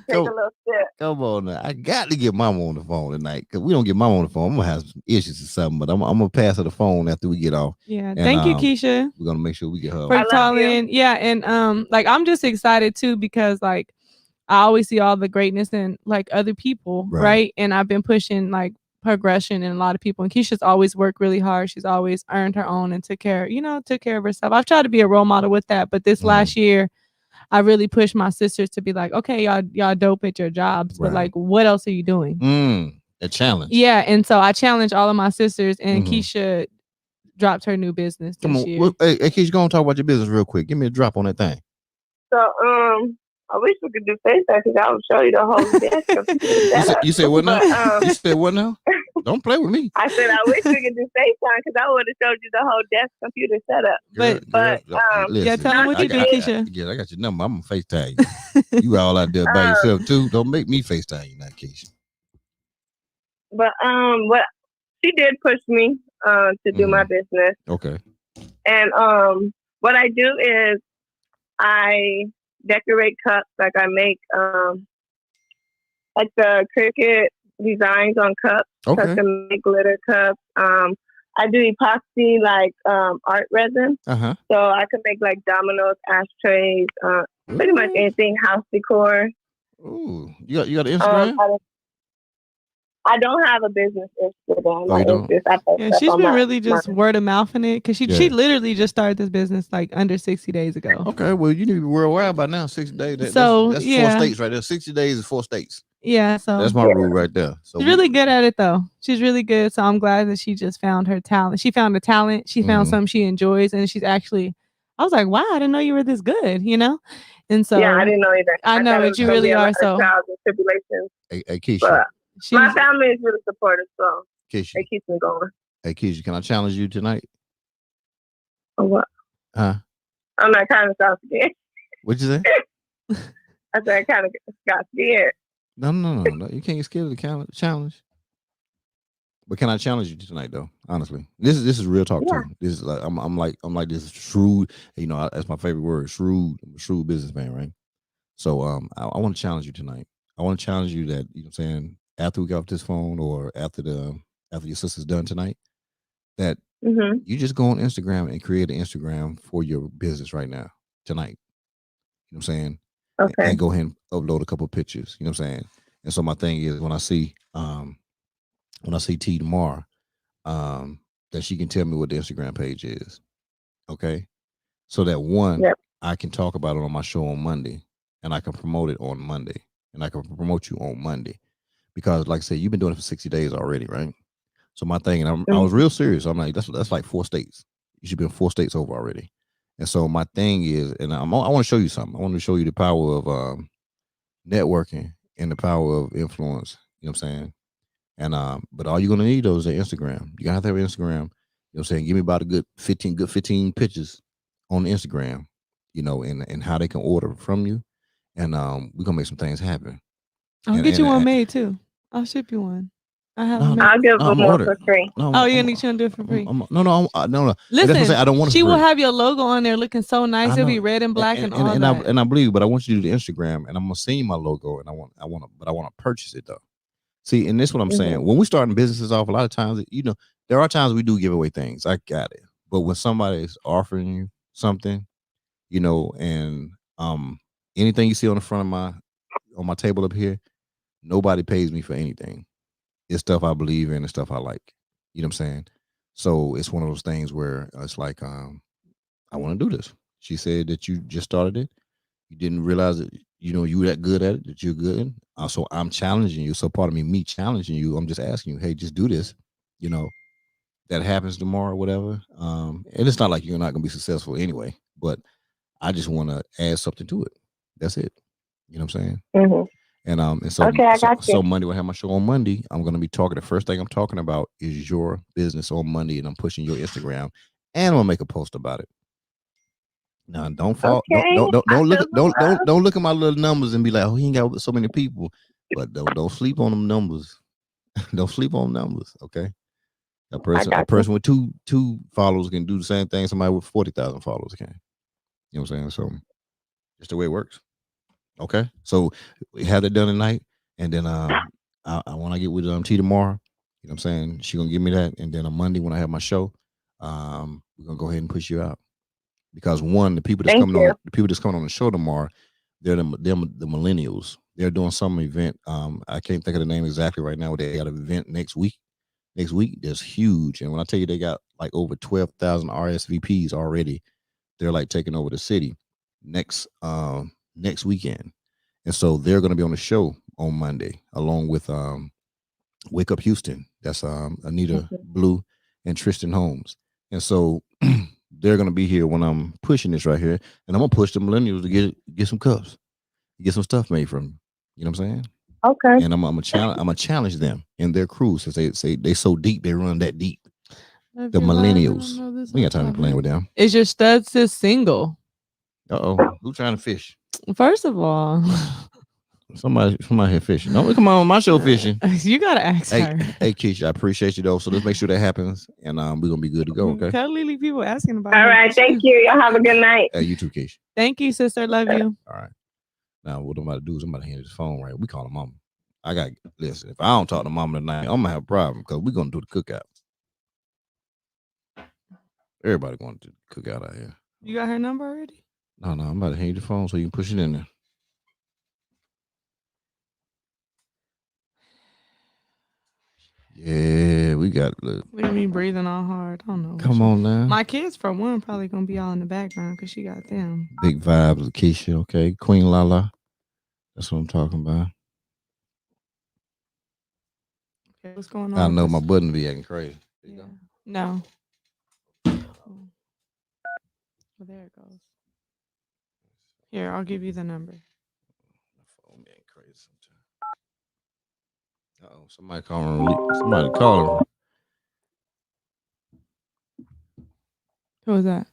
E: Take a little sip.
B: Come on now. I got to get mama on the phone tonight because we don't get mama on the phone. I'm gonna have some issues or something, but I'm gonna pass her the phone after we get off.
C: Yeah. And, thank you, Keisha.
B: We're gonna make sure we get her
C: for calling. Yeah, and like I'm just excited too because like I always see all the greatness in like other people, right? And I've been pushing like progression in a lot of people. And Keisha's always worked really hard. She's always earned her own and took care of herself. I've tried to be a role model with that, but this last year I really pushed my sisters to be like, okay, y'all dope at your jobs, but like, what else are you doing?
B: A challenge.
C: Yeah, and so I challenged all of my sisters, and Keisha dropped her new business this year.
B: Well, hey, Keisha, go and talk about your business real quick. Give me a drop on that thing.
E: So, I wish we could do FaceTime because I would show you the whole desk.
B: You said what now? You said what now? Don't play with me.
E: I said I wish we could do FaceTime because I would have showed you the whole desk computer setup.
C: Yeah, tell them what you do, Keisha.
B: Yeah, I got your number. I'm gonna FaceTime you. You all out there by yourself too. Don't make me FaceTime you now, Keisha.
E: But what she did push me to do my business.
B: Okay.
E: And what I do is I decorate cups. Like I make like the cricket designs on cups.
B: Okay.
E: Custom make glitter cups. I do epoxy like art resin.
B: Uh-huh.
E: So I can make like dominoes, ashtrays, pretty much anything house decor.
B: Ooh, you got an Instagram?
E: I don't have a business Instagram.
B: Oh, you don't?
C: Yeah, she's been really just word of mouth in it because she literally just started this business like under 60 days ago.
B: Okay, well you need to be worldwide by now. 60 days. That's 4 states right there. 60 days is 4 states.
C: Yeah, so
B: that's my rule right there. So
C: she's really good at it though. She's really good. So I'm glad that she just found her talent. She found a talent. She found something she enjoys, and she's actually. I was like, wow, I didn't know you were this good. You know, and so
E: yeah, I didn't know either.
C: I know that you really are. So
E: trials and tribulations.
B: Hey, Keisha.
E: My family is really supportive, so
B: Keisha.
E: it keeps me going.
B: Hey, Keisha, can I challenge you tonight?
E: Oh, what?
B: Huh?
E: I'm not kind of got scared.
B: What'd you say?
E: I said I kind of got scared.
B: No. You can't get scared of the challenge. But can I challenge you tonight, though? Honestly, this is real talk too. This is like I'm like this shrewd. You know, that's my favorite word. Shrewd. I'm a shrewd businessman, right? So I want to challenge you tonight. I want to challenge you that, you know what I'm saying, after we get off this phone or after your sister's done tonight, that you just go on Instagram and create an Instagram for your business right now, tonight. You know what I'm saying?
E: Okay.
B: And go ahead and upload a couple of pictures. You know what I'm saying? And so my thing is when I see T tomorrow, that she can tell me what the Instagram page is. Okay. So that I can talk about it on my show on Monday, and I can promote it on Monday, and I can promote you on Monday. Because like I said, you've been doing it for 60 days already, right? So my thing, and I was real serious. I'm like, that's like 4 states. You should be in 4 states over already. And so my thing is, and I want to show you something. I want to show you the power of networking and the power of influence. You know what I'm saying? And but all you're gonna need though is an Instagram. You're gonna have to have an Instagram. You know what I'm saying? Give me about a good 15 pictures on Instagram, you know, and how they can order from you. And we're gonna make some things happen.
C: I'll get you one made too. I'll ship you one. I have.
E: I'll give them one for free.
C: Oh, you're gonna do it for free?
B: No.
C: Listen,
B: I don't want.
C: She will have your logo on there, looking so nice. It'll be red and black and all that.
B: And I believe you, but I want you to do the Instagram, and I'm gonna send you my logo, and I want to purchase it though. See, and this is what I'm saying. When we starting businesses off, a lot of times, you know, there are times we do give away things. I got it, but when somebody is offering you something, you know, and anything you see on the front of my table up here, nobody pays me for anything. It's stuff I believe in and stuff I like. You know what I'm saying? So it's one of those things where it's like, I want to do this. She said that you just started it. You didn't realize that, you know, you were that good at it, that you're good. So I'm challenging you. So part of me challenging you, I'm just asking you, hey, just do this. You know, that happens tomorrow, whatever. And it's not like you're not going to be successful anyway, but I just want to add something to it. That's it. You know what I'm saying? And so
E: Okay, I
B: so
E: got you.
B: so Monday when I have my show on Monday, I'm gonna be talking. The first thing I'm talking about is your business on Monday, and I'm pushing your Instagram, and I'm gonna make a post about it. Now don't fall,
E: Okay, I
B: don't look
E: feel
B: at
E: the love.
B: don't look at my little numbers and be like, oh, he ain't got so many people. But don't sleep on them numbers. Don't sleep on numbers, okay? A
E: I
B: person a
E: got you.
B: person with two followers can do the same thing somebody with 40,000 followers can. You know what I'm saying? So just the way it works. Okay. So we have that done tonight, and then I when I get with T tomorrow, you know what I'm saying? She gonna give me that, and then on Monday when I have my show, we're gonna go ahead and push you out. Because one,
E: Thank you.
B: the people that's coming on the show tomorrow, they're the millennials. They're doing some event. I can't think of the name exactly right now. But they got an event next week. Next week that's huge, and when I tell you they got like over 12,000 RSVPs already, they're like taking over the city next weekend, and so they're going to be on the show on Monday along with Wake Up Houston. That's Anita Blue and Tristan Holmes, and so they're going to be here when I'm pushing this right here, and I'm gonna push the millennials to get some cups, get some stuff made from. You know what I'm saying?
E: Okay.
B: And I'm gonna challenge them in their crew since they say they so deep, they run that deep.
C: If
B: The
C: you're live, I don't
B: millennials.
C: know this
B: We got time to
C: on
B: play
C: topic.
B: with them.
C: Is your stud sis single?
B: Who trying to fish?
C: First of all,
B: Somebody here fishing. No, come on my show fishing.
C: you gotta ask
B: Hey,
C: her.
B: hey, Keisha, I appreciate you though. So let's make sure that happens, and we're gonna be good to go. Okay.
C: Tell Lily people asking about
E: All
C: her
E: right. Thank
C: too.
E: you. Y'all have a good night.
B: Hey, you too, Keisha.
C: Thank you, sister. Love you.
B: All right. Now what I'm about to do is I'm about to hand this phone right. We call her mama. I got listen. If I don't talk to mama tonight, I'm gonna have a problem because we're gonna do the cookout. Everybody going to do the cookout out here.
C: You got her number already?
B: No, I'm about to hand you the phone so you can push it in there. Yeah, we got.
C: Look at me breathing all hard. I don't know.
B: Come on now.
C: My kids, for one, probably gonna be all in the background because she got them.
B: Big vibes, Keisha. Okay, Queen Lala. That's what I'm talking about.
C: Okay, what's going on?
B: I know my button be acting crazy.
C: Yeah. No. Well, there it goes. Here, I'll give you the number.
B: My phone getting crazy sometimes. Oh, somebody calling. Somebody calling.
C: Who was that?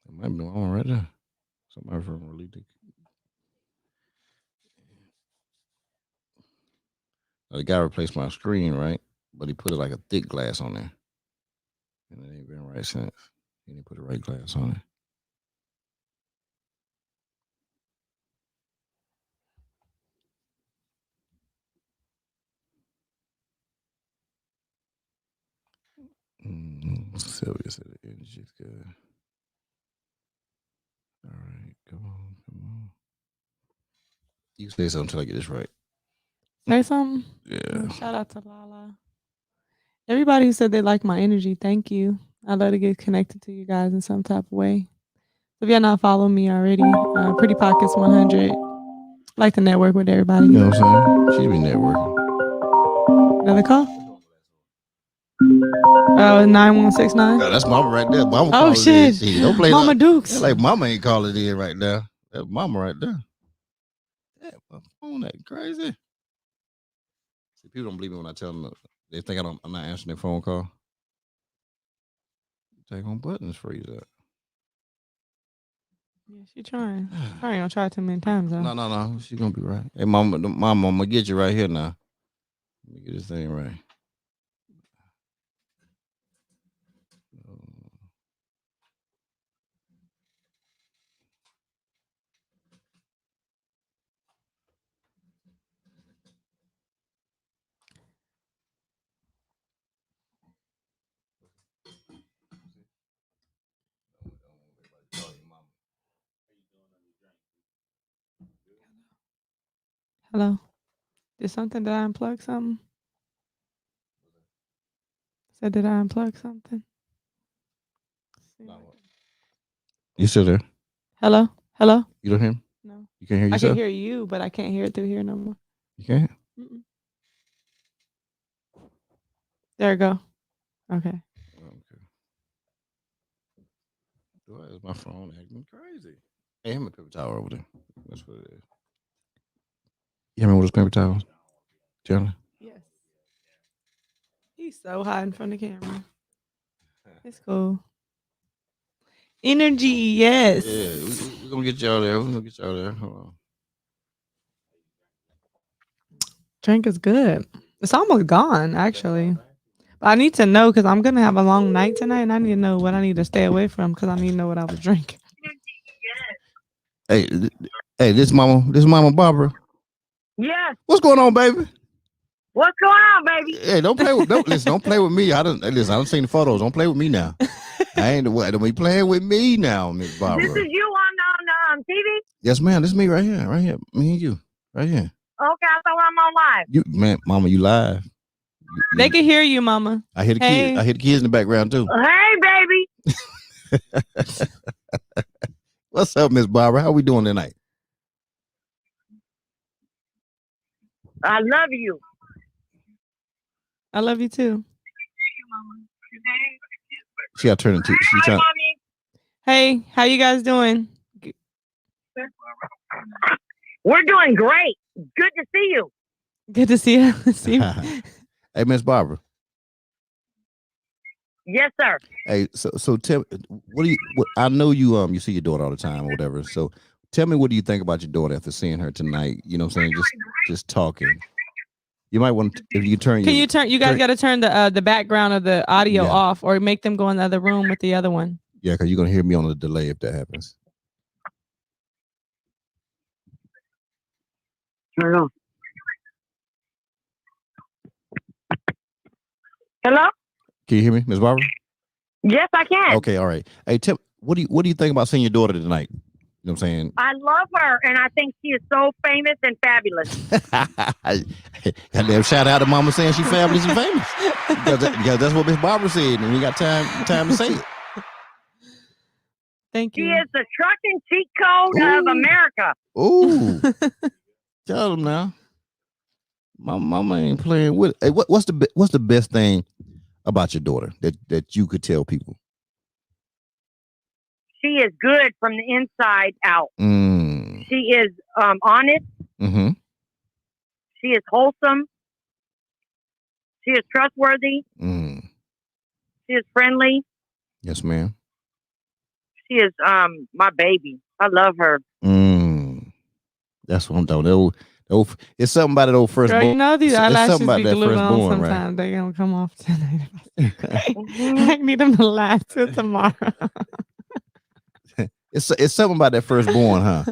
B: It might be on right there. Somebody from Relief. The guy replaced my screen, right? But he put it like a thick glass on there. And it ain't been right since. He didn't put the right glass on it. Sylvia said the energy's good. All right, come on. You say something until I get this right.
C: Say something?
B: Yeah.
C: Shout out to Lala. Everybody who said they like my energy, thank you. I love to get connected to you guys in some type of way. So if y'all not following me already, Pretty Pockets 100. Like to network with everybody.
B: You know what I'm saying? She be networking.
C: Another call? 9169.
B: Yeah, that's mama right there. Mama
C: Oh shit!
B: Don't play
C: Mama Dukes.
B: Like mama ain't calling in right now. That's mama right there. Yeah, my phone that crazy. See, people don't believe me when I tell them. They think I'm not answering their phone call. Take on buttons freeze up.
C: Yeah, she trying. Probably gonna try too many times though.
B: No. She gonna be right. Hey, mama, I'm gonna get you right here now. Let me get this thing right.
C: Hello. Did something? Did I unplug something? Said did I unplug something?
B: You still there?
C: Hello. Hello.
B: You don't hear me?
C: No.
B: You can't hear
C: I
B: yourself?
C: can hear you, but I can't hear it through here no more.
B: You can't?
C: Mm-mm. There we go. Okay.
B: Why is my phone acting crazy? Hey, hand me a paper towel over there. That's what it is. You remember those paper towels, Charlie?
C: Yes. He's so hot in front of the camera. It's cool. Energy, yes.
B: Yeah, we're gonna get y'all there. We're gonna get y'all there. Hold on.
C: Drink is good. It's almost gone, actually. But I need to know because I'm gonna have a long night tonight, and I need to know what I need to stay away from because I need to know what I was drinking.
B: Hey, this Mama Barbara.
E: Yes.
B: What's going on, baby?
E: What's going on, baby?
B: Hey, don't play with me. I don't seen the photos. Don't play with me now. I ain't don't be playing with me now, Miss Barbara.
E: This is you on TV?
B: Yes, ma'am. This is me right here. Me and you. Right here.
E: Okay, I thought I'm on live.
B: You man, Mama, you live.
C: They can hear you, Mama.
B: I hear the kids. I hear the kids in the background too.
E: Hey, baby.
B: What's up, Miss Barbara? How we doing tonight?
E: I love you.
C: I love you too.
B: She got turned into. She trying.
C: Hey, how you guys doing?
E: We're doing great. Good to see you.
C: Good to see you.
B: Hey, Miss Barbara.
E: Yes, sir.
B: Hey, so tell me, I know you see your daughter all the time or whatever. So tell me, what do you think about your daughter after seeing her tonight? You know what I'm saying? Just talking. You might want to, if you turn.
C: Can you turn? You guys got to turn the background of the audio off, or make them go in the other room with the other one.
B: Yeah, because you're gonna hear me on the delay if that happens.
E: Turn it on. Hello?
B: Can you hear me, Miss Barbara?
E: Yes, I can.
B: Okay, all right. Hey, Tim, what do you think about seeing your daughter tonight? You know what I'm saying?
E: I love her, and I think she is so famous and fabulous.
B: Goddamn, shout out to Mama saying she's fabulous and famous. Because that's what Miss Barbara said, and we got time to say it.
C: Thank you.
E: She is the trucking cheat code of America.
B: Ooh. Tell them now. My mama ain't playing with it. Hey, what's the best thing about your daughter that you could tell people?
E: She is good from the inside out. She is honest.
B: Mm-hmm.
E: She is wholesome. She is trustworthy. She is friendly.
B: Yes, ma'am.
E: She is my baby. I love her.
B: That's what I'm talking. It's something about it old firstborn.
C: Girl, you know these eyelashes be glued on
B: firstborn,
C: sometimes.
B: Right?
C: They're gonna come off tonight. I need them to last till tomorrow.
B: It's something about that firstborn, huh,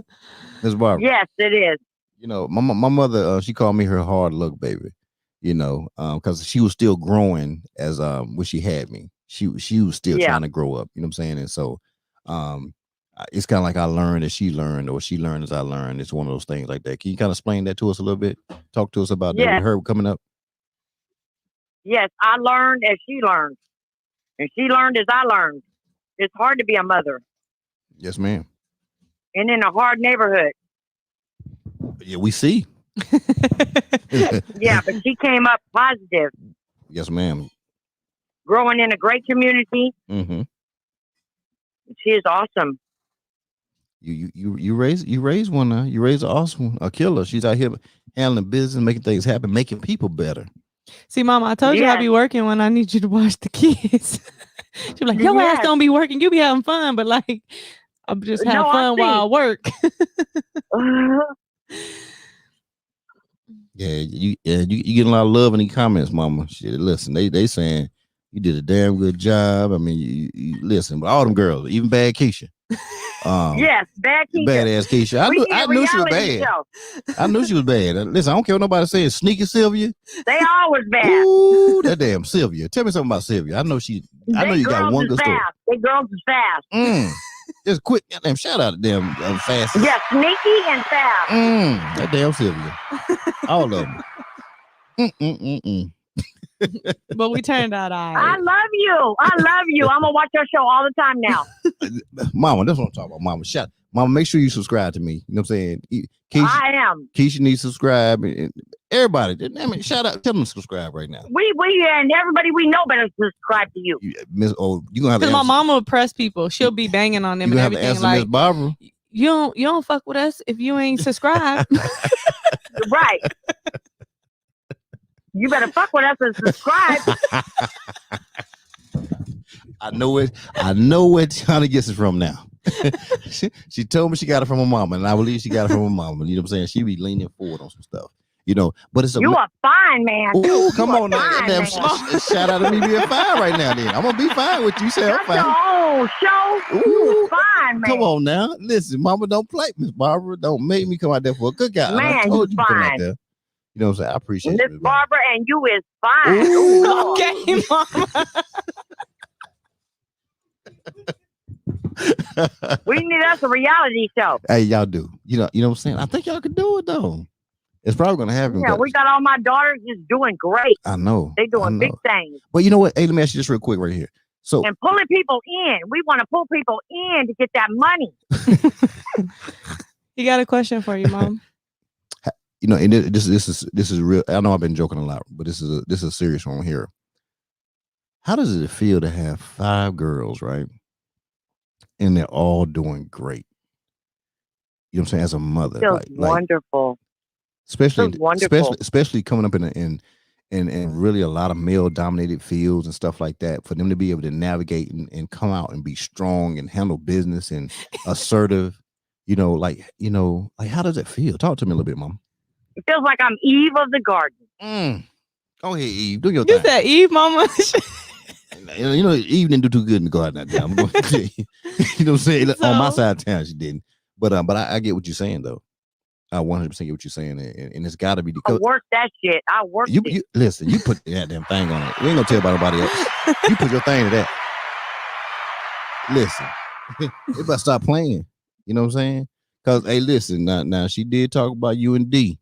B: Ms. Barbara?
E: Yes, it is.
B: You know, my mother, she called me her hard luck baby. You know, because she was still growing as when she had me. She was still trying to grow up. You know what I'm saying? And so, it's kind of like I learned as she learned, or she learned as I learned. It's one of those things like that. Can you kind of explain that to us a little bit? Talk to us about that with her coming up.
E: Yes, I learned as she learned, and she learned as I learned. It's hard to be a mother.
B: Yes, ma'am.
E: And in a hard neighborhood.
B: Yeah, we see.
E: Yeah, but she came up positive.
B: Yes, ma'am.
E: Growing in a great community.
B: Mm-hmm.
E: She is awesome.
B: You raise one now. You raise an awesome one, a killer. She's out here handling business, making things happen, making people better.
C: See, Mama, I told you I'd be working when I need you to watch the kids. She's like, your ass don't be working. You be having fun, but like, I'm just having fun while I work.
B: You get a lot of love in the comments, Mama. Shit, listen, they saying you did a damn good job. I mean, you listen, but all them girls, even Bad Keisha.
E: Yes, Bad Keisha.
B: Badass Keisha. I knew she was bad. I knew she was bad. Listen, I don't care what nobody says. Sneaky Sylvia.
E: They always bad.
B: Ooh, that damn Sylvia. Tell me something about Sylvia. I know you got one good story.
E: They girls is fast.
B: Just quick, damn shout out to them fast.
E: Yeah, sneaky and fast.
B: That damn Sylvia. All of them.
C: But we turned out all right.
E: I love you. I'm gonna watch your show all the time now.
B: Mama, that's what I'm talking about. Mama, Mama, make sure you subscribe to me. You know what I'm saying?
F: I am.
B: Keisha needs to subscribe, and everybody. I mean, shout out, tell them to subscribe right now.
F: We and everybody we know better subscribe to you.
B: Miss, you gonna have to.
C: Because my mama will press people. She'll be banging on them
B: You
C: and
B: have to
C: everything.
B: answer
C: Like
B: Miss Barbara.
C: you don't fuck with us if you ain't subscribed.
F: Right. You better fuck with us and subscribe.
B: I know where Tiana gets it from now. she told me she got it from her mama, and I believe she got it from her mama. You know what I'm saying? She be leaning forward on some stuff. You know, but it's
F: you a fine man.
B: Ooh, come on now.
F: Damn,
B: shout out to me being fine right now then. I'm gonna be fine with you. Say I'm fine.
F: That's your own show.
B: Ooh,
F: you fine, man.
B: Come on now. Listen, mama, don't play Miss Barbara. Don't make me come out there for a cookout.
F: Man,
B: I told you
F: fine.
B: come out there. You know what I'm saying? I appreciate
F: Miss
B: you.
F: Barbara and you is fine.
B: Ooh.
C: Okay, mama.
F: We need us a reality show.
B: Hey, y'all do. You know what I'm saying? I think y'all could do it though. It's probably gonna happen.
F: Yeah, we got all my daughters just doing great.
B: I know.
F: They doing big things.
B: But you know what? Hey, let me ask you this real quick right here. So
F: and pulling people in. We want to pull people in to get that money.
C: He got a question for you, Mom.
B: You know, and this is real. I know I've been joking a lot, but this is a serious one here. How does it feel to have 5 girls, right? And they're all doing great. You know what I'm saying? As a mother,
F: feels wonderful.
B: Especially coming up in really a lot of male dominated fields and stuff like that, for them to be able to navigate and come out and be strong and handle business and assertive, like how does it feel? Talk to me a little bit, Mom.
F: It feels like I'm Eve of the garden.
B: Go ahead, Eve. Do your thing.
C: You said Eve, Mama.
B: Eve didn't do too good in the garden that day. I'm going to tell you. You know what I'm saying? So, on my side of town, she didn't. But I get what you're saying, though. I 100% get what you're saying, and it's got to be because
F: I work that shit. I work it.
B: Listen, you put that damn thing on it. We ain't gonna tell about nobody else. You put your thing to that. Listen, you better stop playing. You know what I'm saying? Because hey, listen, now she did talk about you and D.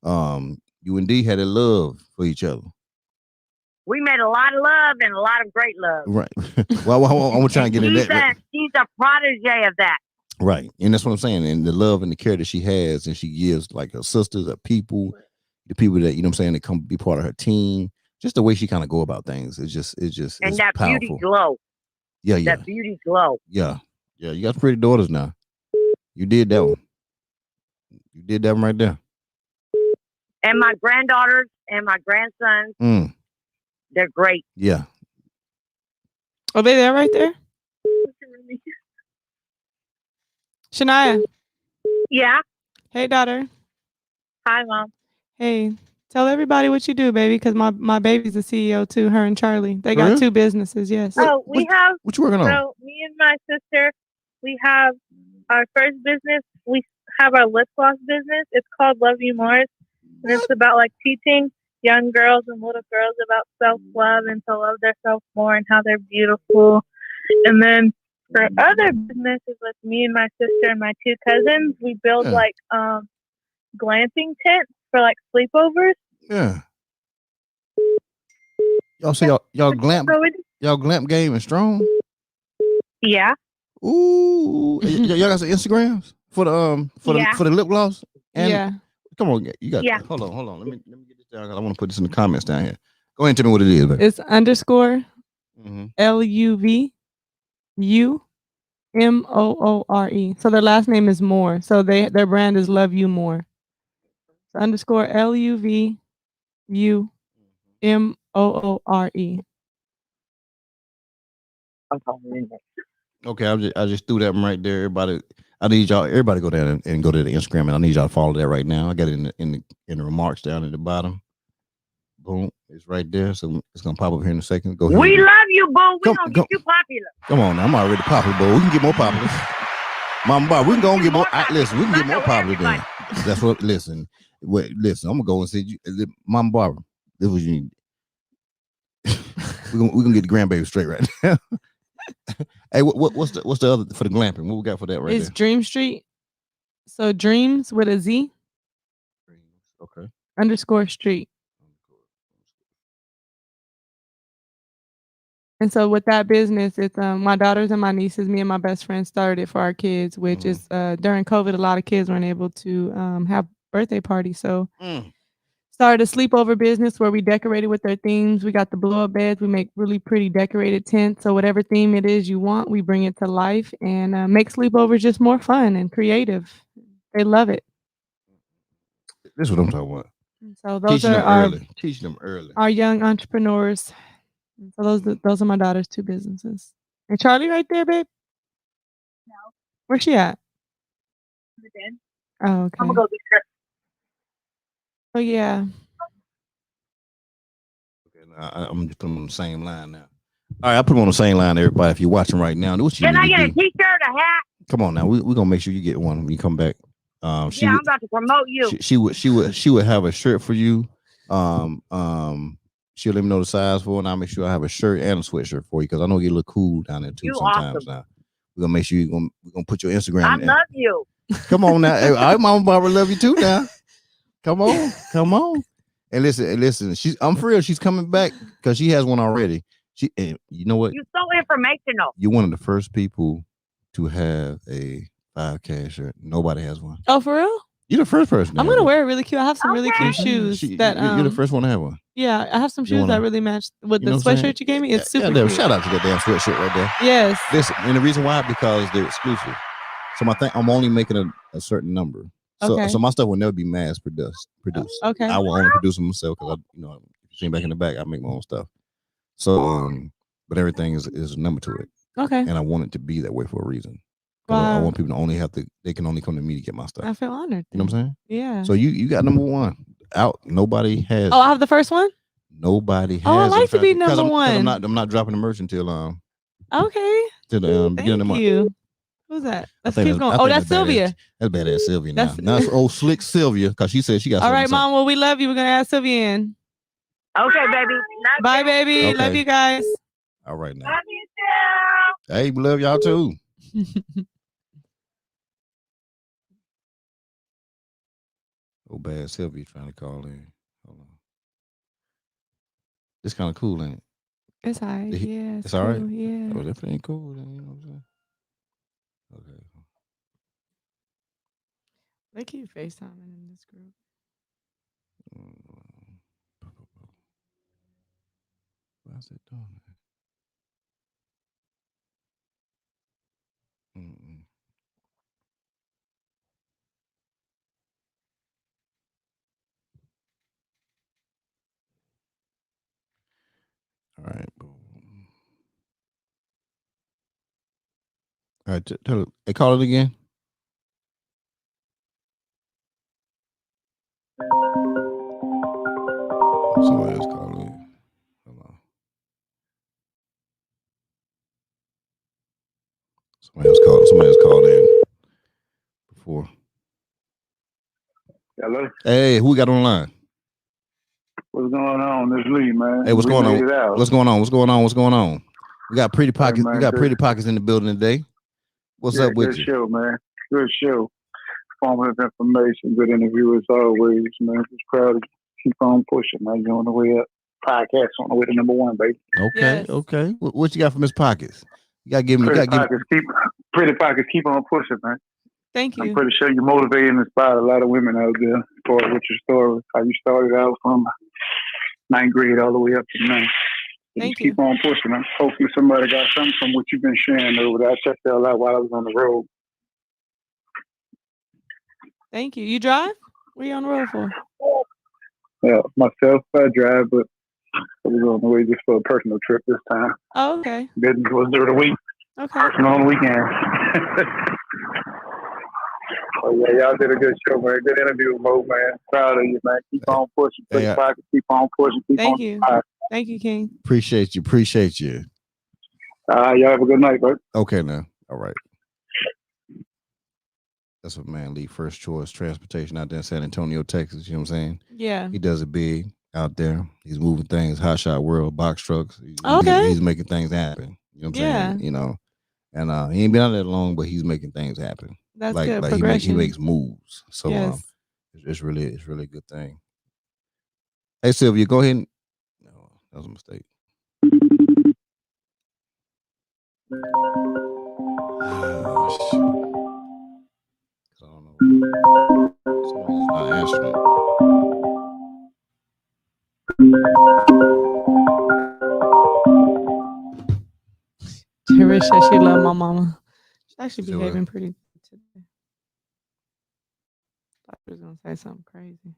B: You and D had a love for each other.
F: We made a lot of love and a lot of great love.
B: Right. Well, I'm gonna try and get in that.
F: She's a protege of that.
B: Right. And that's what I'm saying. And the love and the care that she has and she gives like her sisters, her people, the people that, you know what I'm saying, that come be part of her team. Just the way she kind of go about things. It's just
F: and that
B: powerful.
F: Beauty glow.
B: Yeah.
F: That beauty glow.
B: Yeah. You got pretty daughters now. You did that one. You did that one right there.
F: And my granddaughters and my grandsons, they're great.
B: Yeah.
C: Are they there right there? Shania.
F: Yeah.
C: Hey, daughter.
F: Hi, Mom.
C: Hey, tell everybody what you do, baby, because my baby's a CEO too, her and Charlie. They got 2 businesses, yes.
G: Oh, what
B: you working on?
G: So me and my sister, we have our first business. We have our lip gloss business. It's called Love You More. And it's about like teaching young girls and little girls about self-love and to love themselves more and how they're beautiful. And then for other businesses with me and my sister and my 2 cousins, we build like glamping tents for like sleepovers.
B: Yeah. Y'all glamp game is strong.
G: Yeah.
B: Ooh. Y'all got some Instagrams for the lip gloss? And
C: yeah.
B: Come on, you got hold on. Let me get this down. I want to put this in the comments down here. Go ahead and tell me what it is, baby.
C: It's _LUVUMOORE. So their last name is Moore. So their brand is Love You More. So _LUVUMOORE.
B: Okay, I just threw that one right there. Everybody go down and go to the Instagram, and I need y'all to follow that right now. I got it in the remarks down at the bottom. Boom, it's right there. So it's gonna pop up here in a second. Go ahead.
F: We love you, boo. We gonna get you popular.
B: Come on, now, I'm already popular, boo. We can get more popular. Mama Bar, we can go and get more. Listen, we can get more popular then. That's what. Listen, I'm gonna go and say, Mama Barbara, this was you. We're gonna get the grandbaby straight right now. Hey, what's the other for the glamping? What we got for that right there?
C: It's Dream Street. So dreams with a Z.
B: Okay.
C: _street. And so with that business, it's my daughters and my nieces, me and my best friend started it for our kids, which is during COVID, a lot of kids weren't able to have birthday parties. So started a sleepover business where we decorated with their themes. We got the blow up beds. We make really pretty decorated tents. So whatever theme it is you want, we bring it to life and make sleepovers just more fun and creative. They love it.
B: This is what I'm talking about.
C: So those
B: Teaching them early.
C: Our young entrepreneurs. So those are my daughter's two businesses. And Charlie right there, babe?
F: No.
C: Where's she at? Oh, okay.
F: I'm gonna go get her.
C: So yeah.
B: Okay, I'm just putting them on the same line now. All right, I put them on the same line, everybody. If you're watching right now,
F: Can I get a t-shirt, a hat?
B: Come on now, we're gonna make sure you get one when you come back.
F: I'm about to promote you.
B: She would have a shirt for you. She'll let me know the size for it, and I'll make sure I have a shirt and a sweatshirt for you because I know you look cool down there too. Sometimes
F: awesome.
B: now we're gonna make sure we're gonna put your Instagram.
F: I love you.
B: Come on now, I Mama Barbara love you too now. Come on. And listen. I'm for real. She's coming back because she has one already. You know what?
F: You're so informational.
B: You're one of the first people to have a 5K shirt. Nobody has one.
C: Oh, for real?
B: You're the first person.
C: I'm gonna wear it really cute. I have some really cute shoes
B: you're
C: that
B: the first one to have one.
C: Yeah, I have some shoes that really match with the sweatshirt you gave me. It's super cute.
B: Shout out to that damn sweatshirt right there.
C: Yes.
B: Listen, and the reason why because they're exclusive. So I'm only making a certain number. So my stuff will never be mass produced.
C: Okay.
B: I will only produce them myself because if you see back in the back, I make my own stuff. So but everything is a number to it.
C: Okay.
B: And I want it to be that way for a reason.
C: Wow.
B: I want people to they can only come to me to get my stuff.
C: I feel honored.
B: You know what I'm saying?
C: Yeah.
B: So you got number one out. Nobody has.
C: Oh, I have the first one?
B: Nobody has.
C: Oh, I like to be number one.
B: I'm not dropping the merch until
C: okay.
B: To the beginning of the month.
C: Who's that? Let's keep going. Oh, that's Sylvia.
B: That's badass Sylvia now. That's old slick Sylvia because she said she got.
C: All right, Mom. Well, we love you. We're gonna add Sylvia in.
F: Okay, baby.
C: Bye, baby. Okay. Love you guys.
B: All right now.
F: Love you too.
B: Hey, we love y'all too. Oh, bad Sylvia trying to call in. Hold on. It's kind of cool, ain't it?
C: It's all right. Yeah.
B: It's all right.
C: Yeah.
B: Oh, if it ain't cool, then you know what I'm saying. Okay.
C: They keep FaceTiming in this group.
B: Why's it doing that? All right. All right. Tell her. Hey, call it again. Somebody else called in. Hold on. Somebody else called in before.
H: Hello.
B: Hey, who we got on the line?
H: What's going on? This Lee, man.
B: Hey, what's going on? What's going on? We got pretty pockets.
H: Hey, man,
B: we got pretty pockets in the building today. What's up with you?
H: Good show, man. Good show. Informative information. Good interview as always, man. Just proud to keep on pushing, man. You're on the way up. Podcast on the way to number one, baby.
B: Okay,
C: Yes.
B: okay. What you got from Miss Pockets? You gotta give me.
H: Pretty pockets. Keep on pushing, man.
C: Thank you.
H: I'm pretty sure you motivated and inspired a lot of women out there. For with your story, how you started out from 9th grade all the way up to now.
C: Thank you.
H: Keep on pushing, man. Hopefully somebody got something from what you've been sharing over there. I checked that out while I was on the road.
C: Thank you. You drive? What are you on the road for?
H: Yeah, myself, I drive, but I was on the way just for a personal trip this time.
C: Oh, okay.
H: Business was during the week.
C: Okay.
H: Personal on the weekend. Oh, yeah, y'all did a good show, man. Good interview, Mo, man. Proud of you, man. Keep on pushing. Keep on pushing.
C: Thank you. Thank you, King.
B: Appreciate you.
H: Y'all have a good night, bud.
B: Okay, now. All right. That's what man Lee, first choice transportation out there in San Antonio, Texas. You know what I'm saying?
C: Yeah.
B: He does it big out there. He's moving things, hot shot world, box trucks. He's making things happen. You know what I'm saying? You know, and he ain't been out there long, but he's making things happen.
C: That's good. Progression.
B: He makes moves. So
C: yes.
B: It's really a good thing. Hey Sylvia, go ahead. No, that was a mistake. Somebody's not answering it.
C: Cherish said she love my mama. She's actually
B: Say what?
C: behaving pretty good today. Thought she was gonna say something crazy.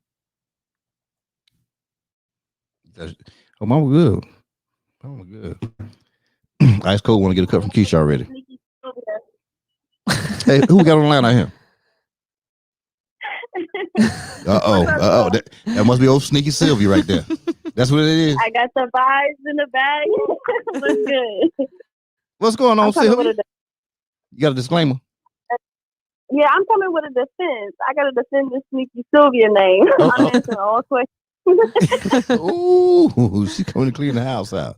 B: Oh, mama good. Mama good. Ice Cold want to get a cut from Keisha already. Hey, who we got on the line out here? Uh-oh. That must be old Sneaky Sylvia right there. That's what it is.
E: I got the vibes in the bag. Looks good.
B: What's going on,
E: I'm coming with
B: Sylvia? You got a disclaimer?
E: Yeah, I'm coming with a defense. I got to defend this Sneaky Sylvia name. I'm answering all questions.
B: Ooh, she coming to clean the house out.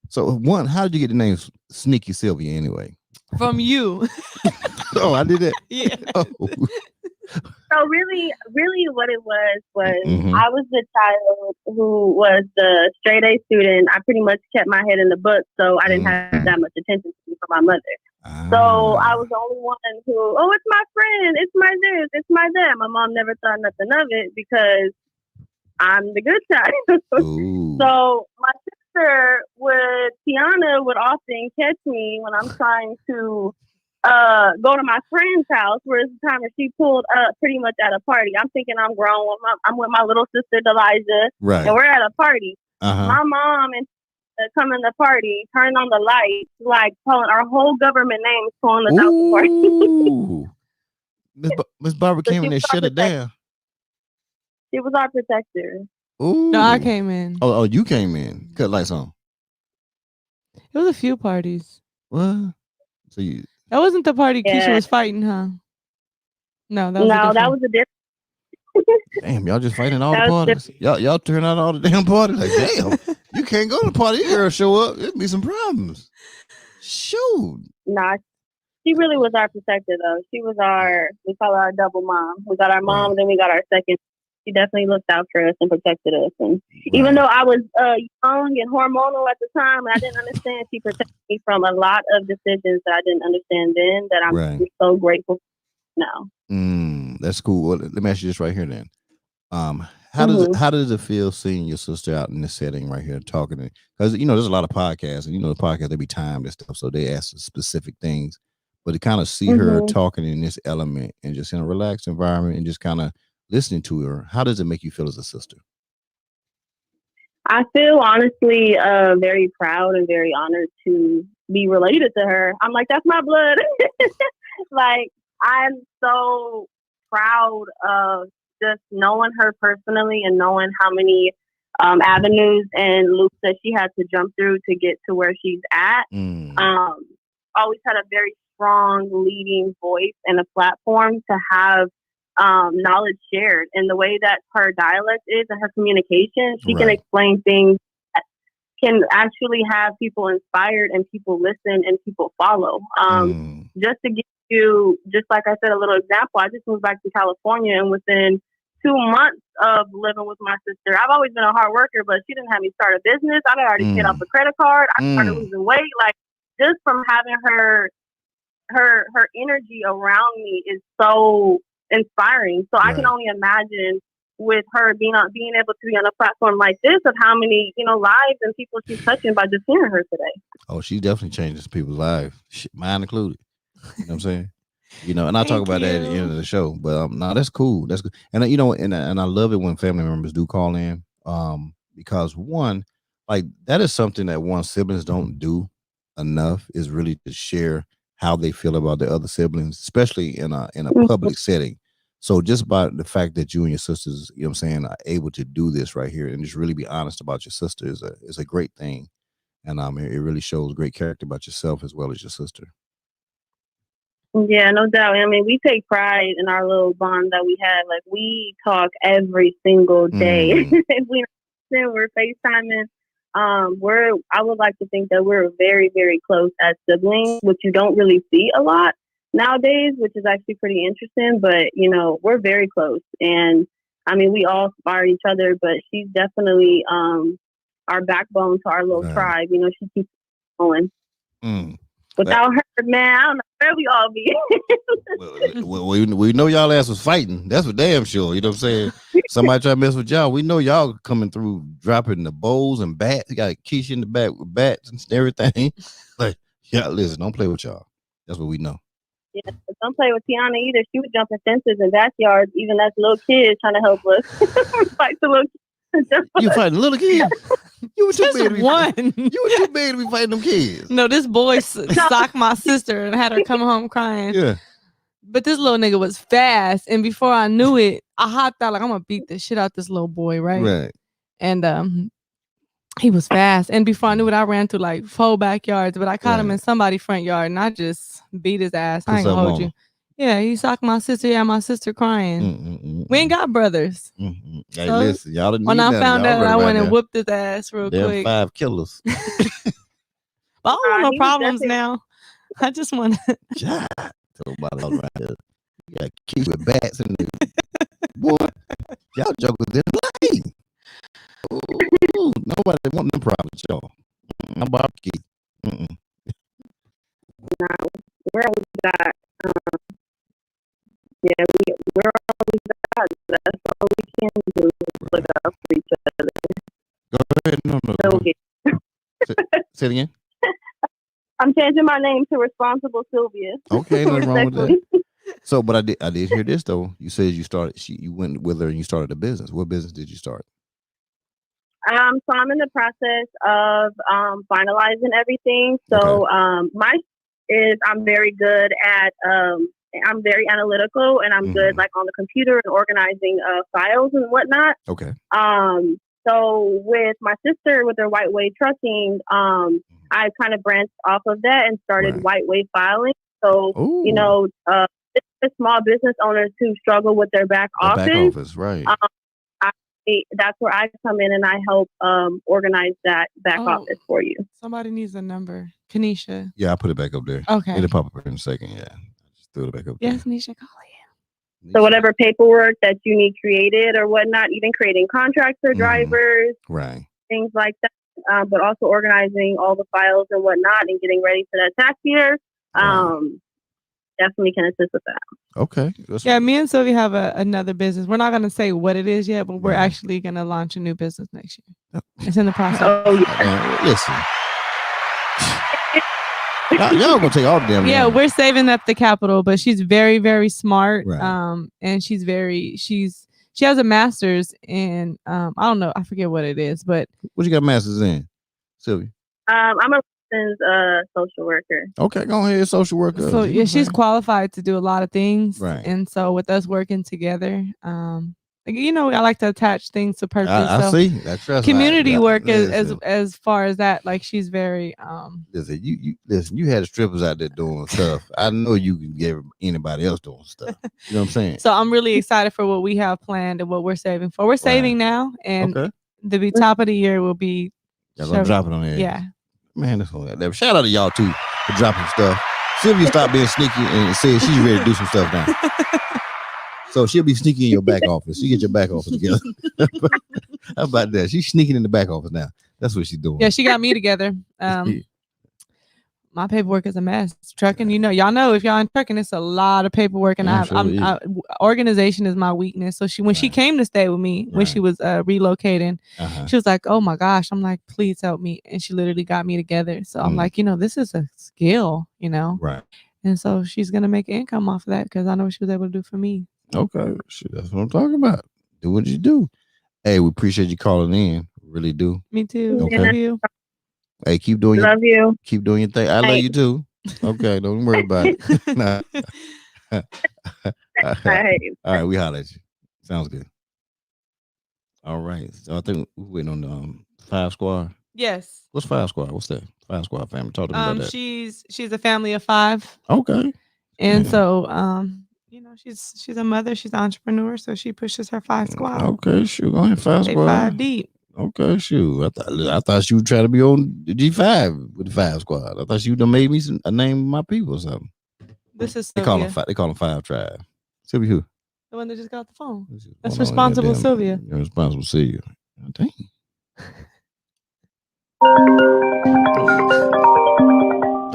B: So one, how did you get the name Sneaky Sylvia anyway?
C: From you.
B: Oh, I did that.
C: Yeah.
B: Oh.
E: So really what it was
B: Mhm.
E: I was the child who was the straight A student. I pretty much kept my head in the book, so I didn't have that much attention to me from my mother. So I was the only one who, oh, it's my friend, it's my this, it's my that. My mom never thought nothing of it because I'm the good child. So my sister Teeauna would often catch me when I'm trying to go to my friend's house, where it's the time where she pulled up pretty much at a party. I'm thinking I'm grown. I'm with my little sister Delijah,
B: right?
E: And we're at a party.
B: Uh-huh.
E: My mom and come in the party, turn on the lights, like calling our whole government names, calling us out the party.
B: Miss Barbara came in and shut it down.
E: She was our protector.
B: Ooh.
C: No, I came in.
B: Oh, you came in. Cut lights on.
C: It was a few parties.
B: What? So you?
C: That wasn't the party Keisha was fighting, huh? No, that was
E: a different.
B: Damn, y'all just fighting all the parties. Y'all turn out all the damn parties. Like, damn, you can't go to the party. Your girl show up. It'd be some problems. Shoot.
E: Nah, she really was our protector, though. She was we call her our double mom. We got our mom, then we got our second. She definitely looked out for us and protected us. And even though I was young and hormonal at the time, and I didn't understand, she protected me from a lot of decisions that I didn't understand then, that I'm so grateful for now.
B: That's cool. Well, let me ask you this right here then. How does it feel seeing your sister out in this setting right here talking? Because there's a lot of podcasts, and the podcast they be timed and stuff, so they ask specific things. But to kind of see her talking in this element and just in a relaxed environment and just kind of listening to her, how does it make you feel as a sister?
E: I feel honestly very proud and very honored to be related to her. I'm like, that's my blood. Like, I'm so proud of just knowing her personally and knowing how many avenues and loops that she had to jump through to get to where she's at. Always had a very strong leading voice and a platform to have knowledge shared. And the way that her dialect is and her communication, she can explain things that can actually have people inspired and people listen and people follow. Just to give you, just like I said, a little example, I just moved back to California, and within 2 months of living with my sister, I've always been a hard worker, but she didn't have me start a business. I already paid off a credit card. I started losing weight. Like, just from having her energy around me is so inspiring. So I can only imagine with her being able to be on a platform like this, of how many lives and people she's touching by just hearing her today.
B: Oh, she definitely changes people's lives, mine included. You know what I'm saying? And I'll talk about that at the end of the show. But no, that's cool. That's good. And and I love it when family members do call in. Because one, like, that is something that siblings don't do enough, is really to share how they feel about the other siblings, especially in a public setting. So just by the fact that you and your sisters, are able to do this right here and just really be honest about your sister is a great thing. And it really shows great character about yourself as well as your sister.
E: Yeah, no doubt. I mean, we take pride in our little bond that we have. Like, we talk every single day. If we're FaceTiming. I would like to think that we're very, very close as siblings, which you don't really see a lot nowadays, which is actually pretty interesting. But, we're very close. And I mean, we all inspire each other, but she's definitely our backbone to our little tribe. She keeps going. Without her, man, I don't know where we all be.
B: we know y'all ass was fighting. That's for damn sure. You know what I'm saying? Somebody try to mess with y'all. We know y'all coming through, dropping the bowls and bats. You got Keisha in the back with bats and everything. Like, yeah, listen, don't play with y'all. That's what we know.
E: Yeah, don't play with Teeauna either. She was jumping fences in backyards, even as little kids trying to help us fight the little kids.
B: You fighting little kids? You were too big to be
C: one.
B: You were too big to be fighting them kids.
C: No, this boy socked my sister and had her come home crying.
B: Yeah.
C: But this little nigga was fast, and before I knew it, I hopped out like I'm gonna beat the shit out this little boy, right?
B: Right.
C: And he was fast, and before I knew it, I ran through like 4 backyards, but I caught him in somebody's front yard, and I just beat his ass. I ain't gonna hold you. Yeah, he socked my sister. Yeah, my sister crying. We ain't got brothers.
B: Hey, listen, y'all didn't
C: when
B: need
C: I
B: nothing.
C: found
B: Y'all
C: out, I went and
B: there.
C: whooped his ass real quick.
B: 5 killers.
C: But I don't want no problems now. I just want to.
B: Somebody else right there. You got kids with bats and boy, y'all jokers in the lane. Ooh, nobody want them problems, y'all. I'm barbecue.
E: We're always got, we're always got. That's all we can do. Look out for each other.
B: Go ahead. No. Say it again.
E: I'm changing my name to Responsible Sylvia.
B: Okay, nothing wrong with that. So, but I did hear this though. You said you went with her and you started a business. What business did you start?
E: So I'm in the process of finalizing everything. So I'm very good at I'm very analytical, and I'm good like on the computer and organizing files and whatnot.
B: Okay.
E: So with my sister with her White Wave trucking, I kind of branched off of that and started White Wave filing. So small business owners who struggle with their back office,
B: right?
E: That's where I come in and I help organize that back office for you.
C: Somebody needs a number. Kanisha.
B: Yeah, I put it back up there.
C: Okay.
B: It'll pop up in a second. Yeah. Just threw it back up there.
C: Yes, Nisha, call in.
E: So whatever paperwork that you need created or whatnot, even creating contracts for drivers, things like that, but also organizing all the files and whatnot and getting ready for that tax year. Definitely can assist with that.
B: Okay.
C: Yeah, me and Sylvia have another business. We're not going to say what it is yet, but we're actually going to launch a new business next year. It's in the process.
B: Listen. Y'all gonna take all the damn.
C: Yeah, we're saving up the capital, but she's very, very smart. And she has a master's in I don't know, I forget what it is, but
B: what you got a master's in, Sylvia?
E: I'm a social worker.
B: Okay, go ahead, social worker.
C: So yeah, she's qualified to do a lot of things.
B: Right.
C: And so with us working together, I like to attach things to purpose.
B: I see. That's
C: community work as far as that. Like she's very
B: Listen, you had strippers out there doing stuff. I know you can get anybody else doing stuff. You know what I'm saying?
C: So I'm really excited for what we have planned and what we're saving for. We're saving now, and the top of the year will be.
B: Y'all gonna drop it on there.
C: Yeah.
B: Man, that's all that. Shout out to y'all too for dropping stuff. Sylvia stopped being sneaky and said she's ready to do some stuff now. So she'll be sneaking in your back office. You get your back office together. How about that? She's sneaking in the back office now. That's what she's doing.
C: Yeah, she got me together. My paperwork is a mess. Trucking, y'all know if y'all in trucking, it's a lot of paperwork, and organization is my weakness. So when she came to stay with me when she was relocating, she was like, "Oh my gosh!" I'm like, "Please help me," and she literally got me together. So I'm like, this is a skill,
B: right?
C: And so she's gonna make income off of that because I know what she was able to do for me.
B: Okay, that's what I'm talking about. Do what you do. Hey, we appreciate you calling in. Really do.
C: Me too.
B: Okay.
C: Love you.
B: Hey, keep doing keep doing your thing. I love you too. Okay, don't worry about it. All right, we holler at you. Sounds good. All right. So I think we're waiting on the 5 Squad.
C: Yes.
B: What's 5 Squad? What's that? 5 Squad family. Talk to me about that.
C: She's a family of 5.
B: Okay.
C: And so she's a mother, she's an entrepreneur, so she pushes her 5 Squad.
B: Okay, shoot. Go ahead, 5 Squad.
C: 5 deep.
B: Okay, shoot. I thought she would try to be on the G5 with the 5 Squad. I thought she would have made me a name of my people or something.
C: This is
B: Sylvia.
C: Sylvia.
B: They call them 5 Tribe. Sylvia who?
C: The one that just got the phone. That's Responsible Sylvia.
B: You're Responsible Sylvia. Oh, dang.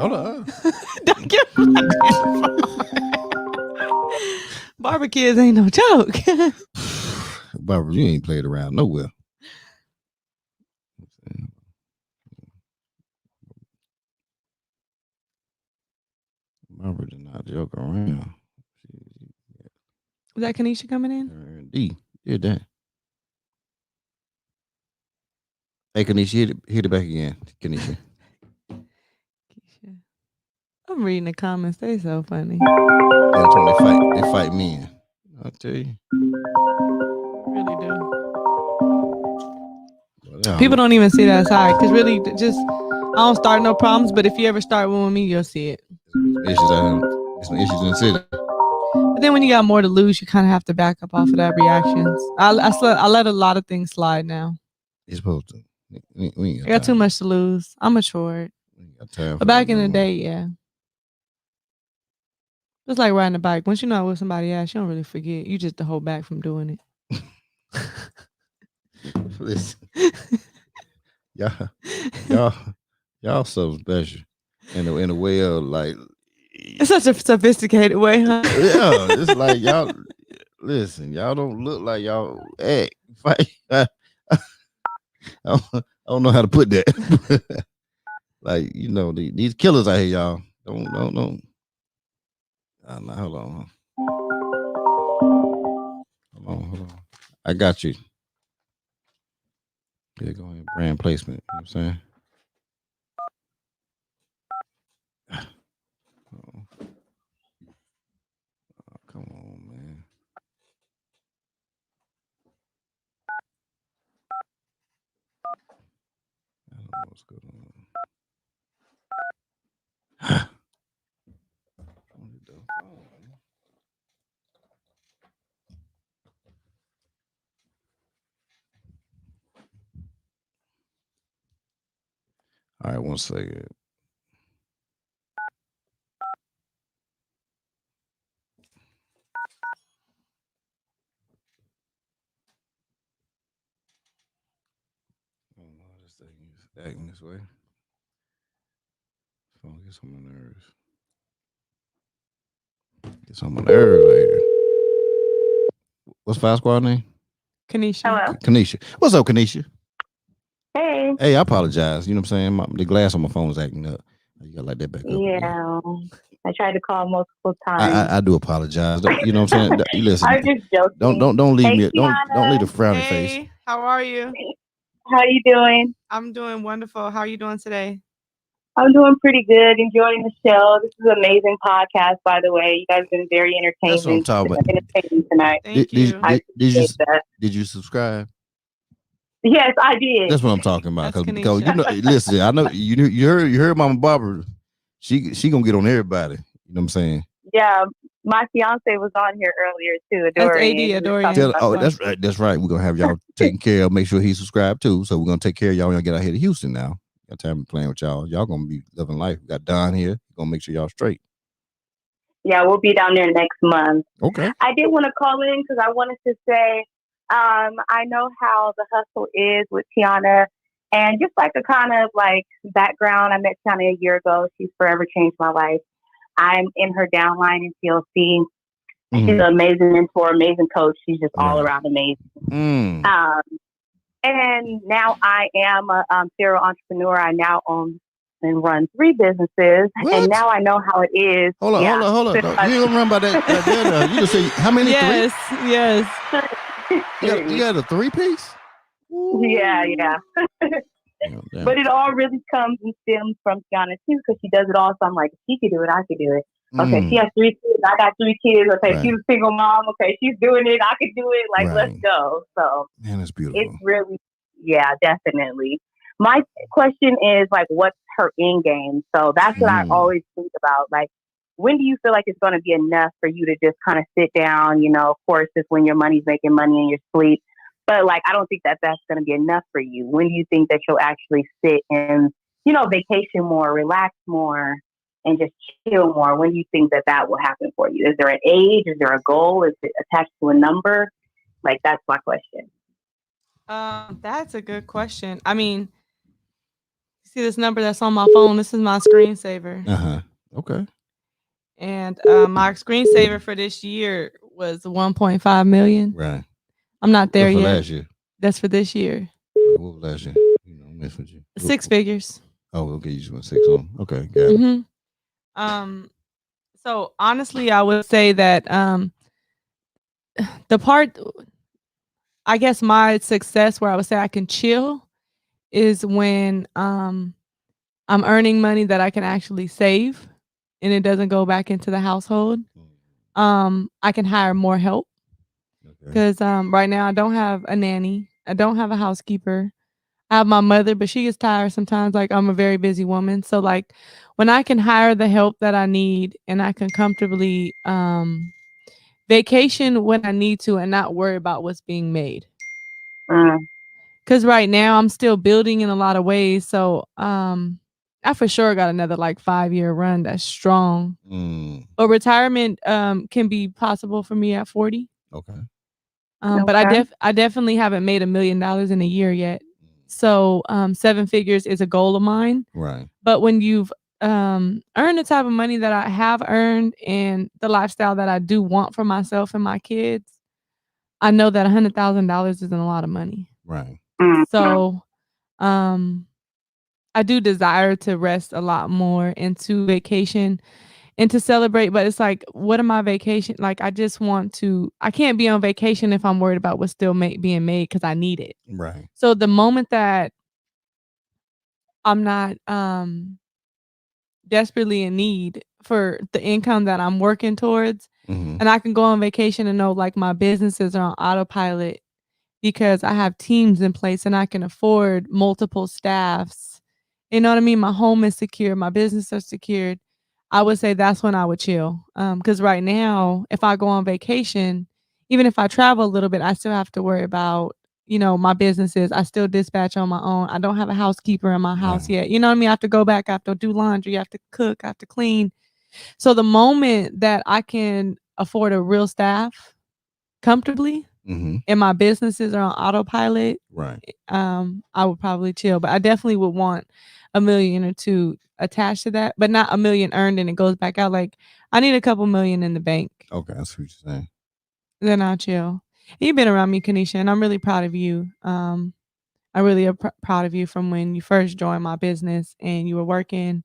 B: Hold
C: kids ain't no joke.
B: Barbara, you ain't played around nowhere. Barbara did not joke around.
C: Was that Kanisha coming in?
B: D did that. Hey, Kanisha, hit it back again. Kanisha.
C: I'm reading the comments. They so funny.
B: They fight men. I'll tell you.
C: Really do. People don't even see that side because really, just I don't start no problems. But if you ever start one with me, you'll see it.
B: Some issues in the city.
C: But then when you got more to lose, you kind of have to back up off of that reactions. I let a lot of things slide now.
B: You're supposed to.
C: I got too much to lose. I'm matured. But back in the day, yeah. Just like riding a bike. Once you know what somebody asks, you don't really forget. You just to hold back from doing it.
B: Listen. Y'all so special. In a way of like,
C: it's such a sophisticated way, huh?
B: Yeah, it's like y'all. Listen, y'all don't look like y'all act. I don't know how to put that. Like, you know, these killers out here, y'all. Don't. Hold on. Hold on. I got you. Yeah, go ahead. Brand placement. You know what I'm saying? Oh, come on, man. I don't know what's going on. All right, 1 second. I don't know how this thing is acting this way. Phone gets on my nerves. Gets on my nerves right here. What's Fire Squad name?
C: Kanisha.
E: Hello.
B: Kanisha. What's up, Kanisha?
E: Hey.
B: Hey, I apologize. You know what I'm saying? The glass on my phone is acting up. You gotta light that back up.
E: Yeah. I tried to call multiple times.
B: I do apologize. You know what I'm saying? Listen.
E: I'm just joking.
B: Don't leave me.
E: Teeauna.
B: Don't leave a frowning face.
C: Hey, how are you?
E: How you doing?
C: I'm doing wonderful. How are you doing today?
E: I'm doing pretty good. Enjoying the show. This is an amazing podcast, by the way. You guys have been very entertaining.
B: That's what I'm talking about.
E: Entertaining tonight.
C: Thank you.
B: Did you subscribe?
E: Yes, I did.
B: That's what I'm talking about.
C: That's
B: Because
C: Kanisha.
B: you know, listen, I know you heard Mama Barbara. She gonna get on everybody. You know what I'm saying?
E: Yeah, my fiance was on here earlier too.
C: That's Adorian.
B: That's right. We're gonna have y'all taken care of. Make sure he's subscribed too. So we're gonna take care of y'all when y'all get out here to Houston now. Got time playing with y'all. Y'all gonna be living life. We got Don here. Gonna make sure y'all straight.
E: Yeah, we'll be down there next month.
B: Okay.
E: I did want to call in because I wanted to say, I know how the hustle is with Teeauna, and just like a kind of like background, I met Teeauna a year ago. She's forever changed my life. I'm in her downline in TLC. Mm-hmm. She's an amazing mentor, amazing coach. She's just all around amazing. And now I am a serial entrepreneur. I now own and run 3 businesses. What? And now I know how it is.
B: Hold on. You ain't gonna run by that. You just say how many?
C: Yes,
B: 3?
C: Yes.
B: You got a 3-piece?
E: Yeah. But it all really comes and stems from Teeauna too, because she does it all. So I'm like, if she could do it, I could do it. Okay, she has 3 kids. I got 3 kids. Okay, she's a single mom. Okay, she's doing it. I could do it. Like, let's go. So,
B: man, that's beautiful.
E: It's really, yeah, definitely. My question is like, what's her end game? So that's what I always think about. Like, when do you feel like it's going to be enough for you to just kind of sit down? You know, of course, it's when your money's making money in your sleep. But like, I don't think that that's going to be enough for you. When do you think that you'll actually sit and, you know, vacation more, relax more, and just chill more? When do you think that that will happen for you? Is there an age? Is there a goal? Is it attached to a number? Like, that's my question.
C: That's a good question. I mean, see this number that's on my phone? This is my screensaver.
B: Okay.
C: And my screensaver for this year was 1.5 million.
B: Right.
C: I'm not there
B: That's for
C: yet.
B: last year.
C: That's for this year.
B: What was last year? You know, mess with you.
C: 6 figures.
B: Oh, okay. You just went 6 on. Okay, got it.
C: Mm-hmm. So honestly, I would say that the part, I guess my success where I would say I can chill is when I'm earning money that I can actually save and it doesn't go back into the household. I can hire more help because right now I don't have a nanny. I don't have a housekeeper. I have my mother, but she gets tired sometimes. Like, I'm a very busy woman. So like when I can hire the help that I need and I can comfortably vacation when I need to and not worry about what's being made. Cause right now I'm still building in a lot of ways. So I for sure got another like 5-year run that's strong. But retirement can be possible for me at 40.
B: Okay.
C: But I definitely haven't made $1 million in a year yet. So 7 figures is a goal of mine.
B: Right.
C: But when you've earned the type of money that I have earned and the lifestyle that I do want for myself and my kids, I know that $100,000 isn't a lot of money.
B: Right.
C: So I do desire to rest a lot more and to vacation and to celebrate, but it's like, what am I vacation? Like, I just want to, I can't be on vacation if I'm worried about what's still being made because I need it.
B: Right.
C: So the moment that I'm not desperately in need for the income that I'm working towards, and I can go on vacation and know like my businesses are on autopilot because I have teams in place and I can afford multiple staffs. You know what I mean? My home is secure, my business is secured. I would say that's when I would chill. Because right now, if I go on vacation, even if I travel a little bit, I still have to worry about, my businesses. I still dispatch on my own. I don't have a housekeeper in my house yet. You know what I mean? I have to go back. I have to do laundry. I have to cook. I have to clean. So the moment that I can afford a real staff comfortably, and my businesses are on autopilot,
B: right?
C: I would probably chill. But I definitely would want $1 million or $2 million attached to that, but not $1 million earned and it goes back out. Like, I need a couple million in the bank.
B: Okay, that's what you're saying.
C: Then I'll chill. You've been around me, Kanisha, and I'm really proud of you. I really am proud of you from when you first joined my business and you were working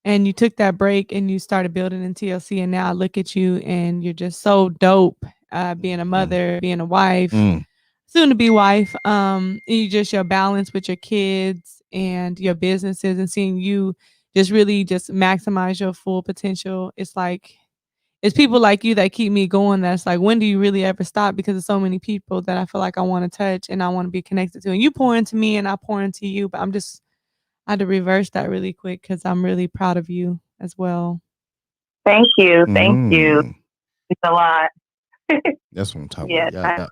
C: and you took that break and you started building in TLC, and now I look at you and you're just so dope, being a mother, being a wife, soon to be wife. You just, your balance with your kids and your businesses and seeing you just really just maximize your full potential. It's like, it's people like you that keep me going. That's like, when do you really ever stop? Because there's so many people that I feel like I want to touch and I want to be connected to. And you pour into me and I pour into you, but I had to reverse that really quick because I'm really proud of you as well.
E: Thank you. Thank you. It's a lot.
B: That's what I'm talking about.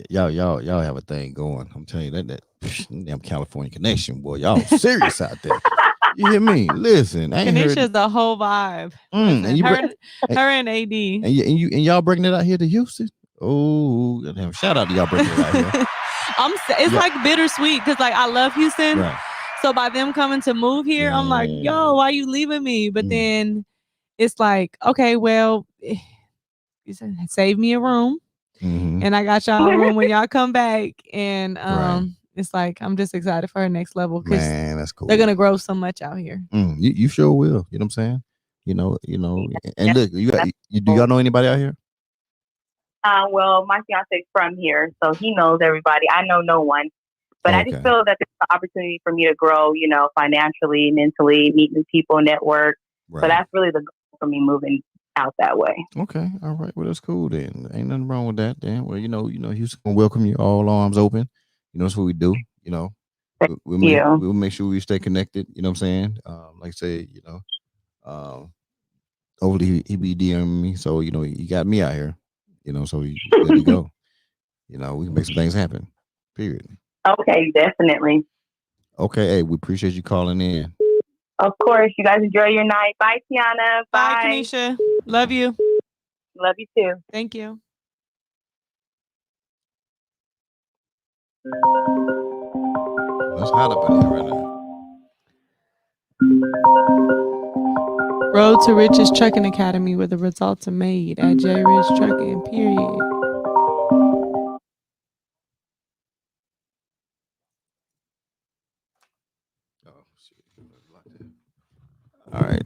B: Y'all have a thing going. I'm telling you that damn California connection, boy. Y'all serious out there. You hear me? Listen, I ain't heard.
C: Kanisha's the whole vibe. Listen,
B: and you
C: her and AD.
B: And y'all bringing it out here to Houston. Oh, damn! Shout out to y'all bringing it out here.
C: It's like bittersweet because like I love Houston.
B: Right.
C: So by them coming to move here, I'm like, yo, why you leaving me? But then it's like, okay, well, you save me a room, and I got y'all a room when y'all come back, and it's like I'm just excited for her next level because
B: that's cool.
C: They're gonna grow so much out here.
B: You sure will. You know what I'm saying? You know. And look, do y'all know anybody out here?
E: Well, my fiance's from here, so he knows everybody. I know no one. But I just feel that there's an opportunity for me to grow, financially, mentally, meet new people, network. Right. So that's really the goal for me moving out that way.
B: Okay. All right. Well, that's cool then. Ain't nothing wrong with that then. Well, Houston gonna welcome you, all arms open. That's what we do. We'll make sure we stay connected. You know what I'm saying? Like I say, hopefully he be DMing me. So, he got me out here. So he's good to go. We can make some things happen. Period.
E: Okay, definitely.
B: Okay, hey, we appreciate you calling in.
E: Of course. You guys enjoy your night. Bye, Teeauna.
C: Bye, Kanisha. Love you.
E: Love you too.
C: Thank you.
B: It's hot up in here right now.
C: Road to Riches Trucking Academy, where the results are made at J Ridge Trucking, period.
B: All right.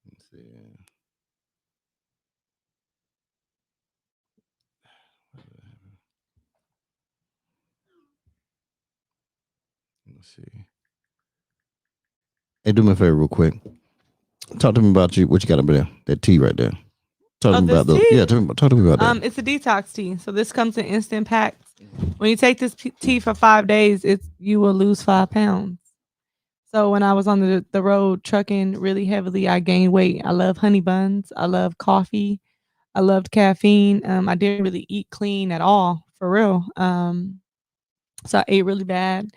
B: Let's see. Let's see. Hey, do me a favor real quick. Talk to me about what you got over there. That tea right there. Talk to me about those. Yeah, talk to me about that.
C: It's a detox tea. So this comes in instant packs. When you take this tea for 5 days, you will lose 5 pounds. So when I was on the road trucking really heavily, I gained weight. I love honey buns. I love coffee. I loved caffeine. I didn't really eat clean at all, for real. So I ate really bad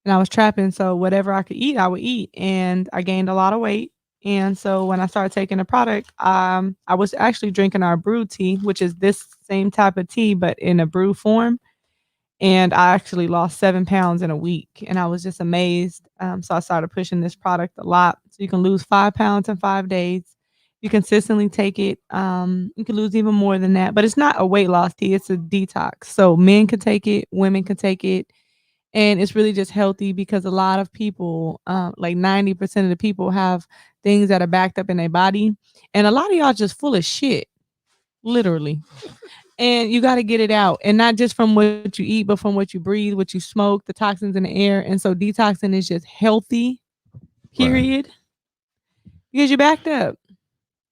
C: and I was trapping. So whatever I could eat, I would eat. And I gained a lot of weight. And so when I started taking the product, I was actually drinking our brew tea, which is this same type of tea, but in a brew form. And I actually lost 7 pounds in a week. And I was just amazed. So I started pushing this product a lot. So you can lose 5 pounds in 5 days. You consistently take it. You can lose even more than that. But it's not a weight loss tea. It's a detox. So men can take it. Women can take it. And it's really just healthy because a lot of people, like 90% of the people have things that are backed up in their body. And a lot of y'all just full of shit, literally. And you got to get it out. And not just from what you eat, but from what you breathe, what you smoke, the toxins in the air. And so detoxing is just healthy, period. Right. Because you're backed up.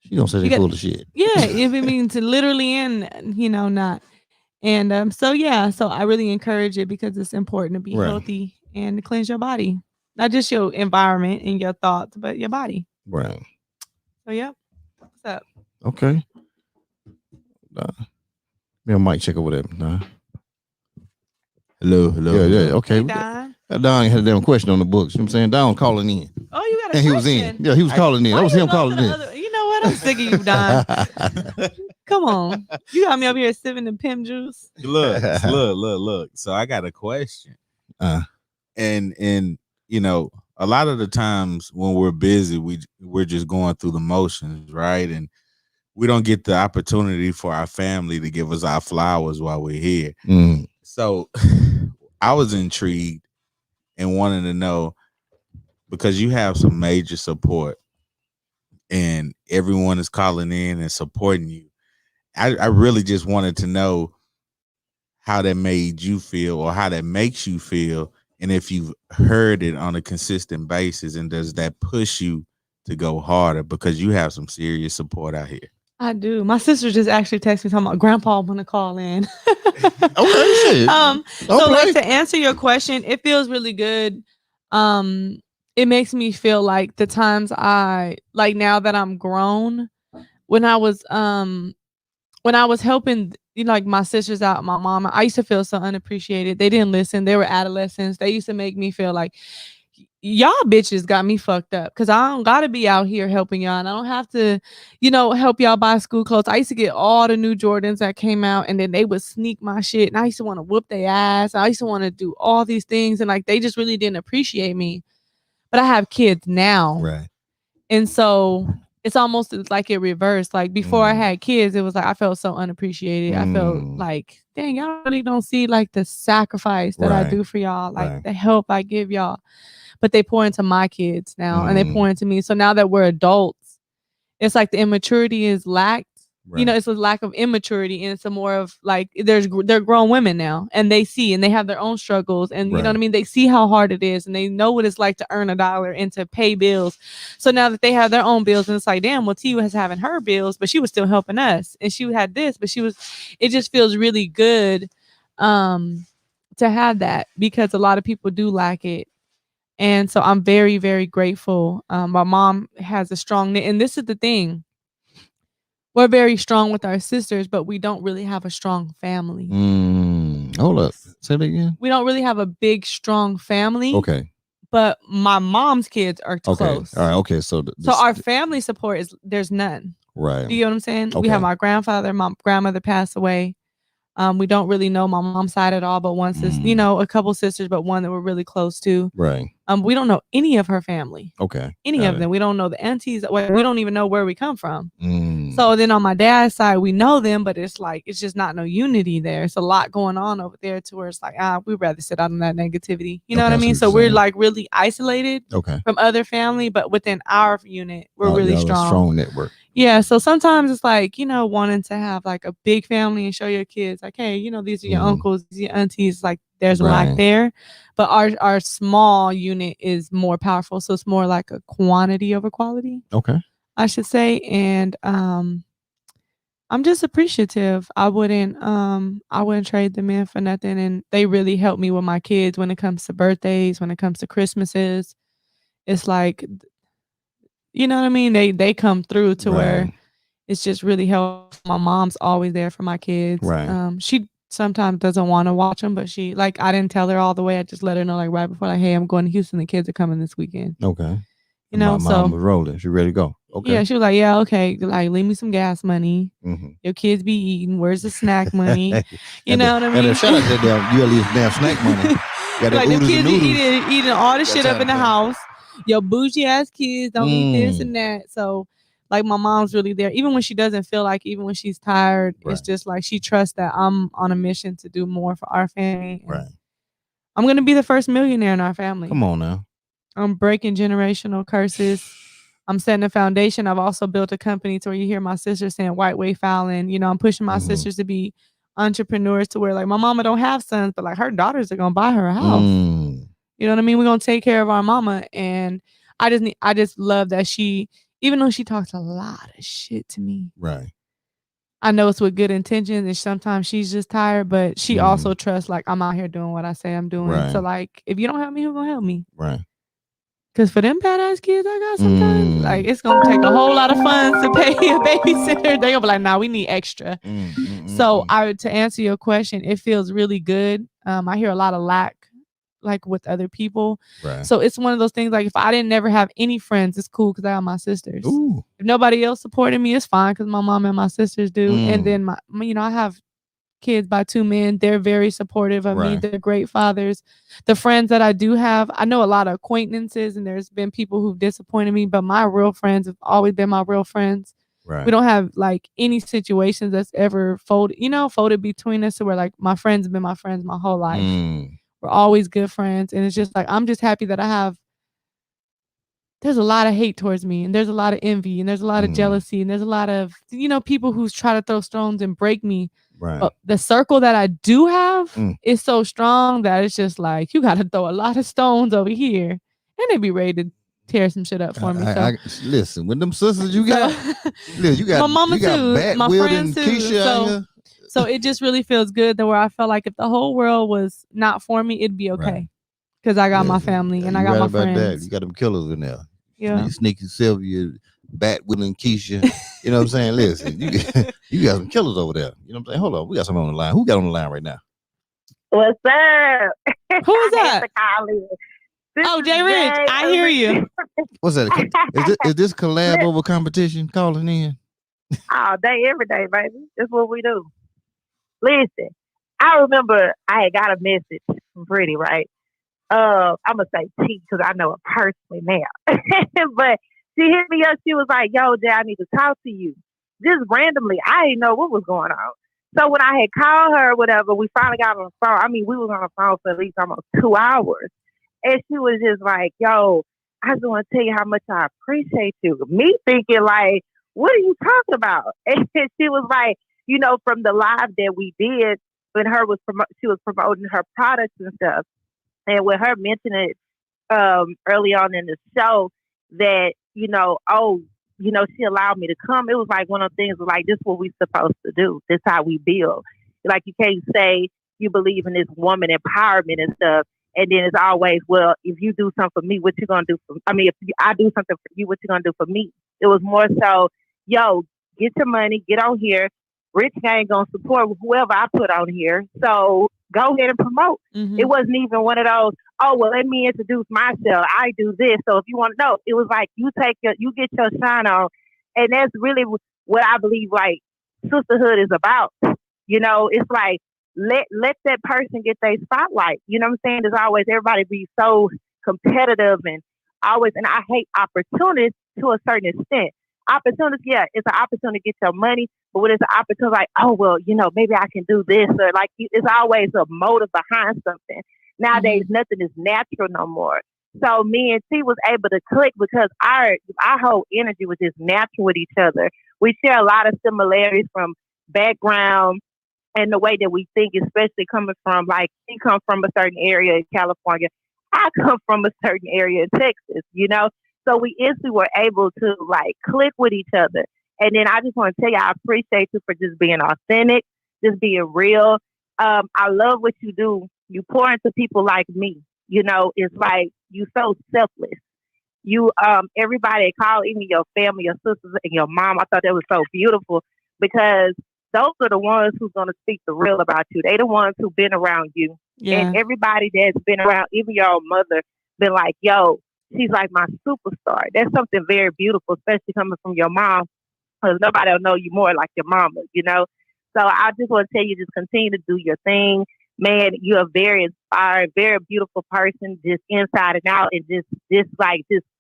B: She don't say they're full of shit.
C: Yeah, if it means literally and, not. And so I really encourage it because it's important to be healthy and to cleanse your body. Not just your environment and your thoughts, but your body.
B: Right.
C: So what's up?
B: Okay. Me mic check over there. Nah. Hello. Yeah, okay.
C: Hey,
B: Don had a damn question on the books. You know what I'm saying? Don calling in.
C: Oh, you got a question?
B: He was in. Yeah, he was calling in. That was him calling in.
C: You know what? I'm sick of you, Don. Come on. You got me over here sipping the Pim juice.
I: Look. So I got a question. And a lot of the times when we're busy, we're just going through the motions, right? And we don't get the opportunity for our family to give us our flowers while we're here.
B: Mm.
I: So I was intrigued and wanted to know, because you have some major support and everyone is calling in and supporting you. I really just wanted to know how that made you feel or how that makes you feel. And if you've heard it on a consistent basis, and does that push you to go harder because you have some serious support out here?
C: I do. My sister just actually texted me talking about Grandpa want to call in.
B: Okay, shit.
C: So like to answer your question, it feels really good. It makes me feel like the times now that I'm grown, when I was helping like my sisters out, my mom, I used to feel so unappreciated. They didn't listen. They were adolescents. They used to make me feel like y'all bitches got me fucked up because I don't gotta be out here helping y'all, and I don't have to, help y'all buy school clothes. I used to get all the new Jordans that came out, and then they would sneak my shit, and I used to want to whoop their ass. I used to want to do all these things, and like they just really didn't appreciate me. But I have kids now,
B: right?
C: And so it's almost like it reversed. Like before I had kids, it was like I felt so unappreciated. I felt like, dang, y'all really don't see like the sacrifice that I do for y'all, like the help I give y'all. But they pour into my kids now, and they pour into me. So now that we're adults, it's like the immaturity is lacked.
B: Right.
C: It's a lack of immaturity, and it's a more of like they're grown women now, and they see and they have their own struggles, and you know what I mean. They see how hard it is, and they know what it's like to earn $1 and to pay bills. So now that they have their own bills, and it's like, damn, well, T was having her bills, but she was still helping us, and she had this, but it just feels really good, to have that, because a lot of people do lack it. And so I'm very, very grateful. My mom has a strong knit, and this is the thing. We're very strong with our sisters, but we don't really have a strong family.
B: Hold up. Say that again.
C: We don't really have a big, strong family.
B: Okay.
C: But my mom's kids are close.
B: All right. Okay. So
C: our family support there's none.
B: Right.
C: Do you know what I'm saying?
B: Okay.
C: We have my grandfather, my grandmother passed away. We don't really know my mom's side at all, but one sister, a couple sisters, but one that we're really close to.
B: Right.
C: We don't know any of her family.
B: Okay.
C: Any of them. We don't know the aunties. We don't even know where we come from.
B: Mm.
C: So then on my dad's side, we know them, but it's like, it's just not no unity there. It's a lot going on over there to where it's like, we'd rather sit out on that negativity. You know what I mean? So we're like really isolated from other family, but within our unit, we're really strong.
B: Strong network.
C: Yeah. So sometimes it's like, wanting to have like a big family and show your kids like, hey, these are your uncles, these are your aunties. Like there's a lack there. But our small unit is more powerful. So it's more like a quantity over quality.
B: Okay.
C: I should say. And I'm just appreciative. I wouldn't trade them in for nothing. And they really help me with my kids when it comes to birthdays, when it comes to Christmases. It's like, you know what I mean? They come through to where it's just really helpful. My mom's always there for my kids.
B: Right.
C: She sometimes doesn't want to watch them, but she I didn't tell her all the way. I just let her know right before, hey, I'm going to Houston. The kids are coming this weekend.
B: Okay.
C: My
B: mom was rolling. She ready to go. Okay.
C: Yeah, she was like, yeah, okay. Like, leave me some gas money.
B: Mm-hmm.
C: Your kids be eating. Where's the snack money? You know what I mean?
B: And shout out to them. You at least damn snack money. Got
C: like the kids be eating all the shit up in the house. Your bougie ass kids don't eat this and that. So, like, my mom's really there. Even when she doesn't feel like, even when she's tired, it's just like she trusts that I'm on a mission to do more for our family.
B: Right.
C: I'm gonna be the first millionaire in our family.
B: Come on now.
C: I'm breaking generational curses. I'm setting a foundation. I've also built a company to where you hear my sister saying white way fouling. I'm pushing my sisters to be entrepreneurs to where like my mama don't have sons, but like her daughters are gonna buy her a house. You know what I mean? We're gonna take care of our mama. And I just love that she, even though she talks a lot of shit to me.
B: Right.
C: I know it's with good intentions and sometimes she's just tired, but she also trusts like I'm out here doing what I say I'm doing.
B: Right.
C: So like if you don't help me, who's gonna help me?
B: Right.
C: Cause for them badass kids I got sometimes, like it's gonna take a whole lot of funds to pay a babysitter. They gonna be like, nah, we need extra. So to answer your question, it feels really good. I hear a lot of lack, like with other people.
B: Right.
C: So it's one of those things. Like if I didn't never have any friends, it's cool because I got my sisters.
B: Ooh.
C: If nobody else supported me, it's fine because my mom and my sisters do. And then I have kids by 2 men. They're very supportive of me. They're great fathers. The friends that I do have, I know a lot of acquaintances and there's been people who've disappointed me, but my real friends have always been my real friends.
B: Right.
C: We don't have like any situations that's ever folded between us to where like my friends have been my friends my whole life. We're always good friends. And it's just like, I'm just happy that there's a lot of hate towards me and there's a lot of envy and there's a lot of jealousy and there's a lot of, people who try to throw stones and break me.
B: Right.
C: But the circle that I do have is so strong that it's just like, you got to throw a lot of stones over here and they be ready to tear some shit up for me.
B: Listen, with them sisters you got, you got
C: my mama too, my friends too.
B: Keisha
C: so it just really feels good that where I felt like if the whole world was not for me, it'd be okay. Because I got my family and I got my friends. That.
B: You got them killers in there.
C: Yeah.
B: Sneaky Sylvia, Bat Willing Keisha. You know what I'm saying? Listen, you got some killers over there. You know what I'm saying? Hold on. We got someone on the line. Who got on the line right now?
E: What's up?
C: Who is that? Oh, Jay Rich. I hear you.
B: What's that? Is this collab over competition calling in?
E: All day, every day, baby. That's what we do. Listen, I remember I had got a message from Pretty, right? I'm gonna say T because I know her personally now. But she hit me up. She was like, "Yo, Jay, I need to talk to you." Just randomly, I didn't know what was going on. So when I had called her, whatever, we finally got on the phone. I mean, we was on the phone for at least almost 2 hours, and she was just like, "Yo, I just want to tell you how much I appreciate you." Me thinking like, "What are you talking about?" And she was like, from the live that we did when she was promoting her products and stuff. And with her mentioning it early on in the show that, she allowed me to come, it was like one of the things like, this is what we're supposed to do. This is how we build. Like, you can't say you believe in this woman empowerment and stuff, and then it's always, well, if you do something for me, what you going to do for me? I mean, if I do something for you, what you going to do for me? It was more so, yo, get your money, get on here. Rich ain't going to support whoever I put on here. So go ahead and promote.
C: Mm-hmm.
E: It wasn't even one of those, oh, well, let me introduce myself. I do this. So if you want to know, it was like you get your shine on. And that's really what I believe like sisterhood is about. It's like let that person get their spotlight. You know what I'm saying? There's always everybody be so
F: competitive and always, and I hate opportunities to a certain extent. Opportunities, yeah, it's an opportunity to get your money, but when it's an opportunity like, oh, well, maybe I can do this, or like, it's always a motive behind something. Nowadays, nothing is natural no more. So me and T was able to click because our whole energy was just natural with each other. We share a lot of similarities from background and the way that we think, especially coming from, like, he come from a certain area in California. I come from a certain area in Texas, So we instantly were able to, like, click with each other. And then I just want to tell you, I appreciate you for just being authentic, just being real. I love what you do. You pour into people like me. It's like you so selfless. You everybody call, even your family, your sisters, and your mom. I thought that was so beautiful because those are the ones who's gonna speak the real about you. They the ones who've been around you.
C: Yeah.
F: And everybody that's been around, even your own mother, been like, yo, she's like my superstar. That's something very beautiful, especially coming from your mom, because nobody will know you more like your mama. So I just want to tell you, just continue to do your thing. Man, you're a very inspired, very beautiful person, just inside and out, and just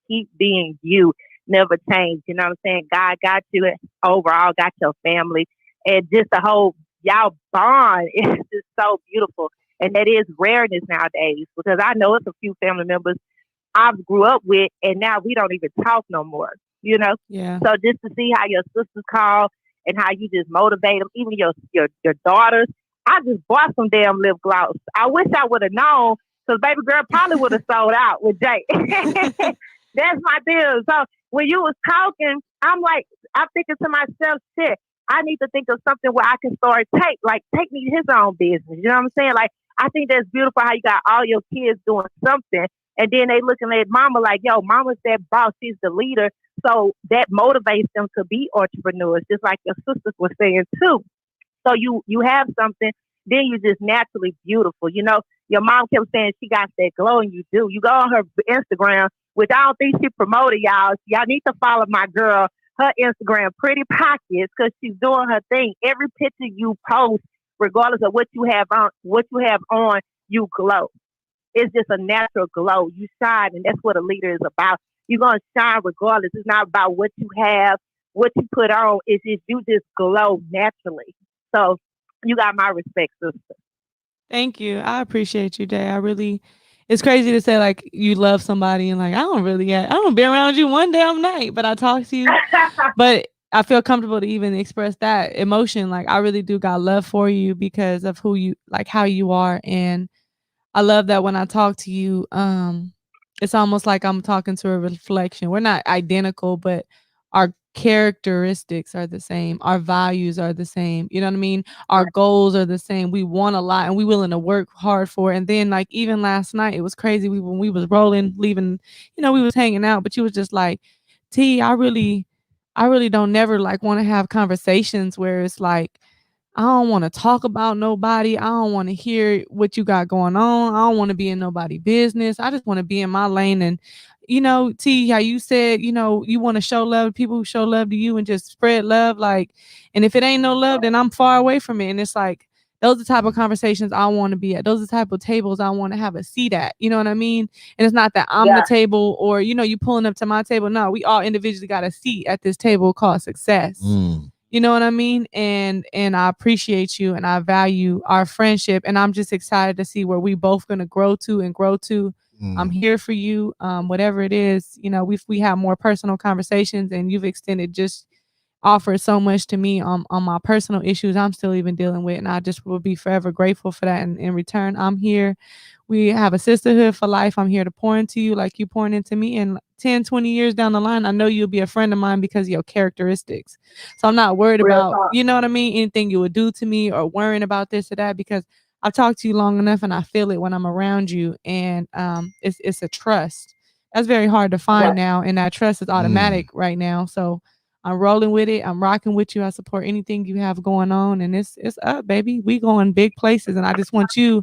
F: keep being you. Never change. You know what I'm saying? God got you overall, got your family, and just the whole y'all bond is just so beautiful. And that is rareness nowadays, because I know it's a few family members I grew up with, and now we don't even talk no more.
C: Yeah.
F: So just to see how your sisters call and how you just motivate them, even your daughters. I just bought some damn lip gloss. I wish I would have known, because baby girl probably would have sold out with Jay. That's my deal. So when you was talking, I'm thinking to myself, shit, I need to think of something where I can start take me his own business. You know what I'm saying? Like, I think that's beautiful how you got all your kids doing something, and then they looking at mama like, yo, mama's that boss, she's the leader. So that motivates them to be entrepreneurs, just like your sisters were saying too. So you have something, then you just naturally beautiful. Your mom kept saying she got that glow, and you do. You go on her Instagram, which I don't think she promoted, y'all. Y'all need to follow my girl, her Instagram, Pretty Pockets, because she's doing her thing. Every picture you post, regardless of what you have on, you glow. It's just a natural glow. You shine, and that's what a leader is about. You're gonna shine regardless. It's not about what you have, what you put on. It's just you just glow naturally. So you got my respect, sister.
C: Thank you. I appreciate you, Jay. It's crazy to say like you love somebody and like I don't be around you one damn night, but I talk to you. But I feel comfortable to even express that emotion. Like I really do got love for you because of how you are. And I love that when I talk to you, it's almost like I'm talking to a reflection. We're not identical, but our characteristics are the same. Our values are the same. You know what I mean? Our goals are the same. We want a lot and we willing to work hard for it. And then like even last night, it was crazy. When we was rolling, leaving, we was hanging out, but you was just like, T, I really don't never like want to have conversations where it's like, I don't want to talk about nobody. I don't want to hear what you got going on. I don't want to be in nobody's business. I just want to be in my lane. And, T, how you said, you want to show love to people who show love to you and just spread love. Like, and if it ain't no love, then I'm far away from it. And it's like, those are the type of conversations I want to be at. Those are the type of tables I want to have a seat at. You know what I mean? And it's not that I'm the table or, you pulling up to my table. No, we all individually got a seat at this table called success. You know what I mean? And I appreciate you and I value our friendship. And I'm just excited to see where we both going to grow to. I'm here for you. Whatever it is, we have more personal conversations and you've extended just offered so much to me on my personal issues I'm still even dealing with. And I just will be forever grateful for that. And in return, I'm here. We have a sisterhood for life. I'm here to pour into you like you pouring into me. And 10, 20 years down the line, I know you'll be a friend of mine because of your characteristics. So I'm not worried about, you know what I mean, anything you would do to me or worrying about this or that, because I've talked to you long enough and I feel it when I'm around you. And it's a trust. That's very hard to find now. And that trust is automatic right now. So I'm rolling with it. I'm rocking with you. I support anything you have going on. And it's up, baby. We going big places. And I just want you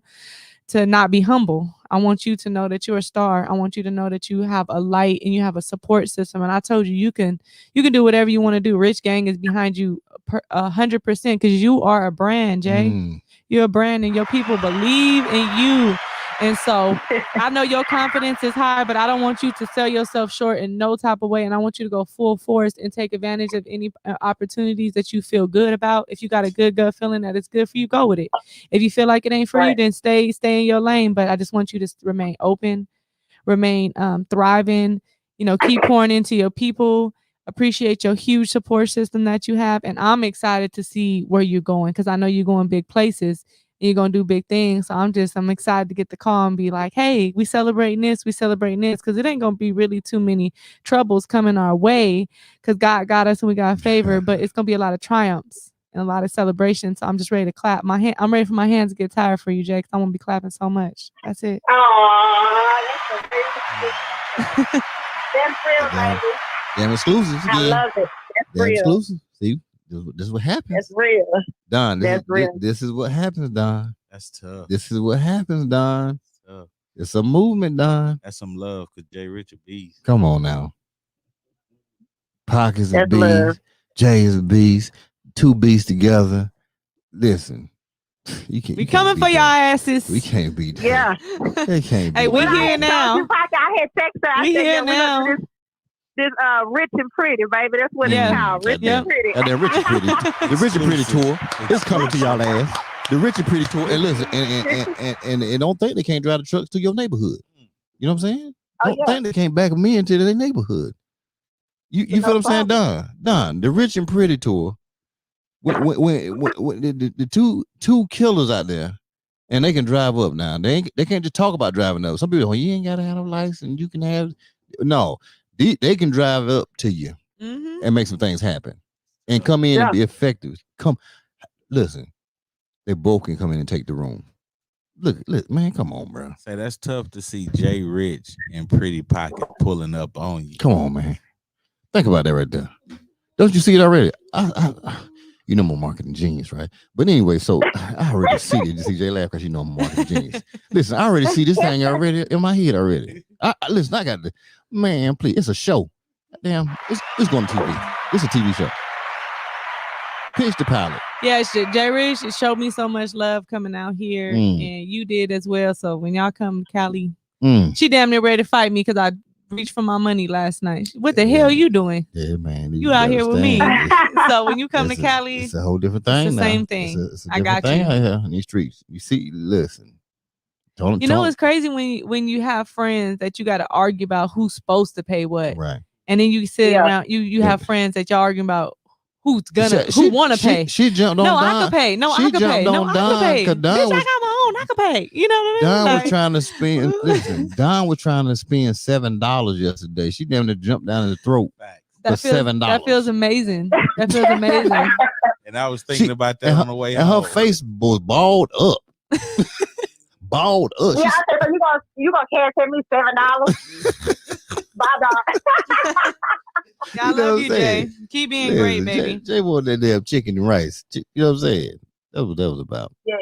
C: to not be humble. I want you to know that you're a star. I want you to know that you have a light and you have a support system. And I told you, you can do whatever you want to do. Rich Gang is behind you 100% because you are a brand, Jay. You're a brand and your people believe in you. And so I know your confidence is high, but I don't want you to sell yourself short in no type of way. And I want you to go full force and take advantage of any opportunities that you feel good about. If you got a good gut feeling that it's good for you, go with it. If you feel like it ain't for you, then stay in your lane. But I just want you to remain open, remain thriving, keep pouring into your people, appreciate your huge support system that you have. And I'm excited to see where you're going, because I know you're going big places and you're going to do big things. So I'm excited to get the call and be like, hey, we celebrating this, because it ain't going to be really too many troubles coming our way, because God got us and we got favor, but it's going to be a lot of triumphs and a lot of celebrations. So I'm just ready to clap. I'm ready for my hands to get tired for you, Jay, because I'm going to be clapping so much. That's it.
F: Oh, that's a very that's real, baby.
B: Damn exclusive.
F: I love it. That's
B: Damn
F: real.
B: exclusive. See, this is what happens.
F: That's real.
B: Don,
F: That's real.
B: This is what happens, Don.
I: That's tough.
B: This is what happens, Don.
I: Tough.
B: It's a movement, Don.
I: That's some love, because Jay Rich a beast.
B: Come on now. Pockets is a
F: That's
B: beast.
F: love.
B: Jay is a beast. Two beasts together. Listen.
C: We coming for y'all asses.
B: We can't beat that.
F: Yeah.
B: They can't
C: Hey,
B: beat
C: we
B: that.
C: here now.
F: I had text her.
C: We here now.
F: This rich and pretty, baby. That's what it's called. Rich and pretty.
B: And then Rich and Pretty. The Rich and Pretty tour is coming to y'all ass. The Rich and Pretty tour. And listen, and don't think they can't drive the trucks to your neighborhood. You know what I'm saying? Don't think they can't back them into their neighborhood. You feel what I'm saying, Don? The Rich and Pretty tour. When the two killers out there, and they can drive up now. They can't just talk about driving up. Some people, oh, you ain't gotta have a license. You can have they can drive up to you and make some things happen, and come in and be effective. Listen, they both can come in and take the room. Look, man, come on, bro.
I: Say that's tough to see Jay Rich and Pretty Pocket pulling up on you.
B: Come on, man. Think about that right there. Don't you see it already? You know I'm a marketing genius, right? But anyway, so I already see it. You see Jay laugh because you know I'm a marketing genius. Listen, I already see this thing already in my head already. Listen, I got the man, please. It's a show. Damn, it's going to TV. It's a TV show. Pitch the pilot.
C: Yeah, Jay Rich showed me so much love coming out here, and you did as well. So when y'all come to Cali, she damn near ready to fight me because I reached for my money last night. What the hell you doing?
B: Yeah, man.
C: You out here with me. So when you come to Cali,
B: it's a whole different thing.
C: It's the same thing.
B: It's a I got thing you out here in these streets. You see, listen.
C: Know it's crazy when you have friends that you got to argue about who's supposed to pay what,
B: right?
C: And then you sit around. You have friends that y'all arguing about who want to pay.
B: She jumped on.
C: No,
B: Don.
C: I could pay. No, I could pay. No, I could pay. Bitch, I got my own. I could pay. You know what I mean?
B: Don was trying to spend. Listen, Don was trying to spend $7 yesterday. She damn near jumped down in the throat for $7.
C: That feels amazing. That feels amazing.
I: And I was thinking about that on the way
B: and
I: home.
B: her face was balled up. Balled up.
F: Yeah, I said, so you gonna cash at me $7? Bye, dog.
C: I love you, Jay. Keep being great, baby.
B: Jay wanted that damn chicken and rice. You know what I'm saying? That's what that was about.
F: Yeah.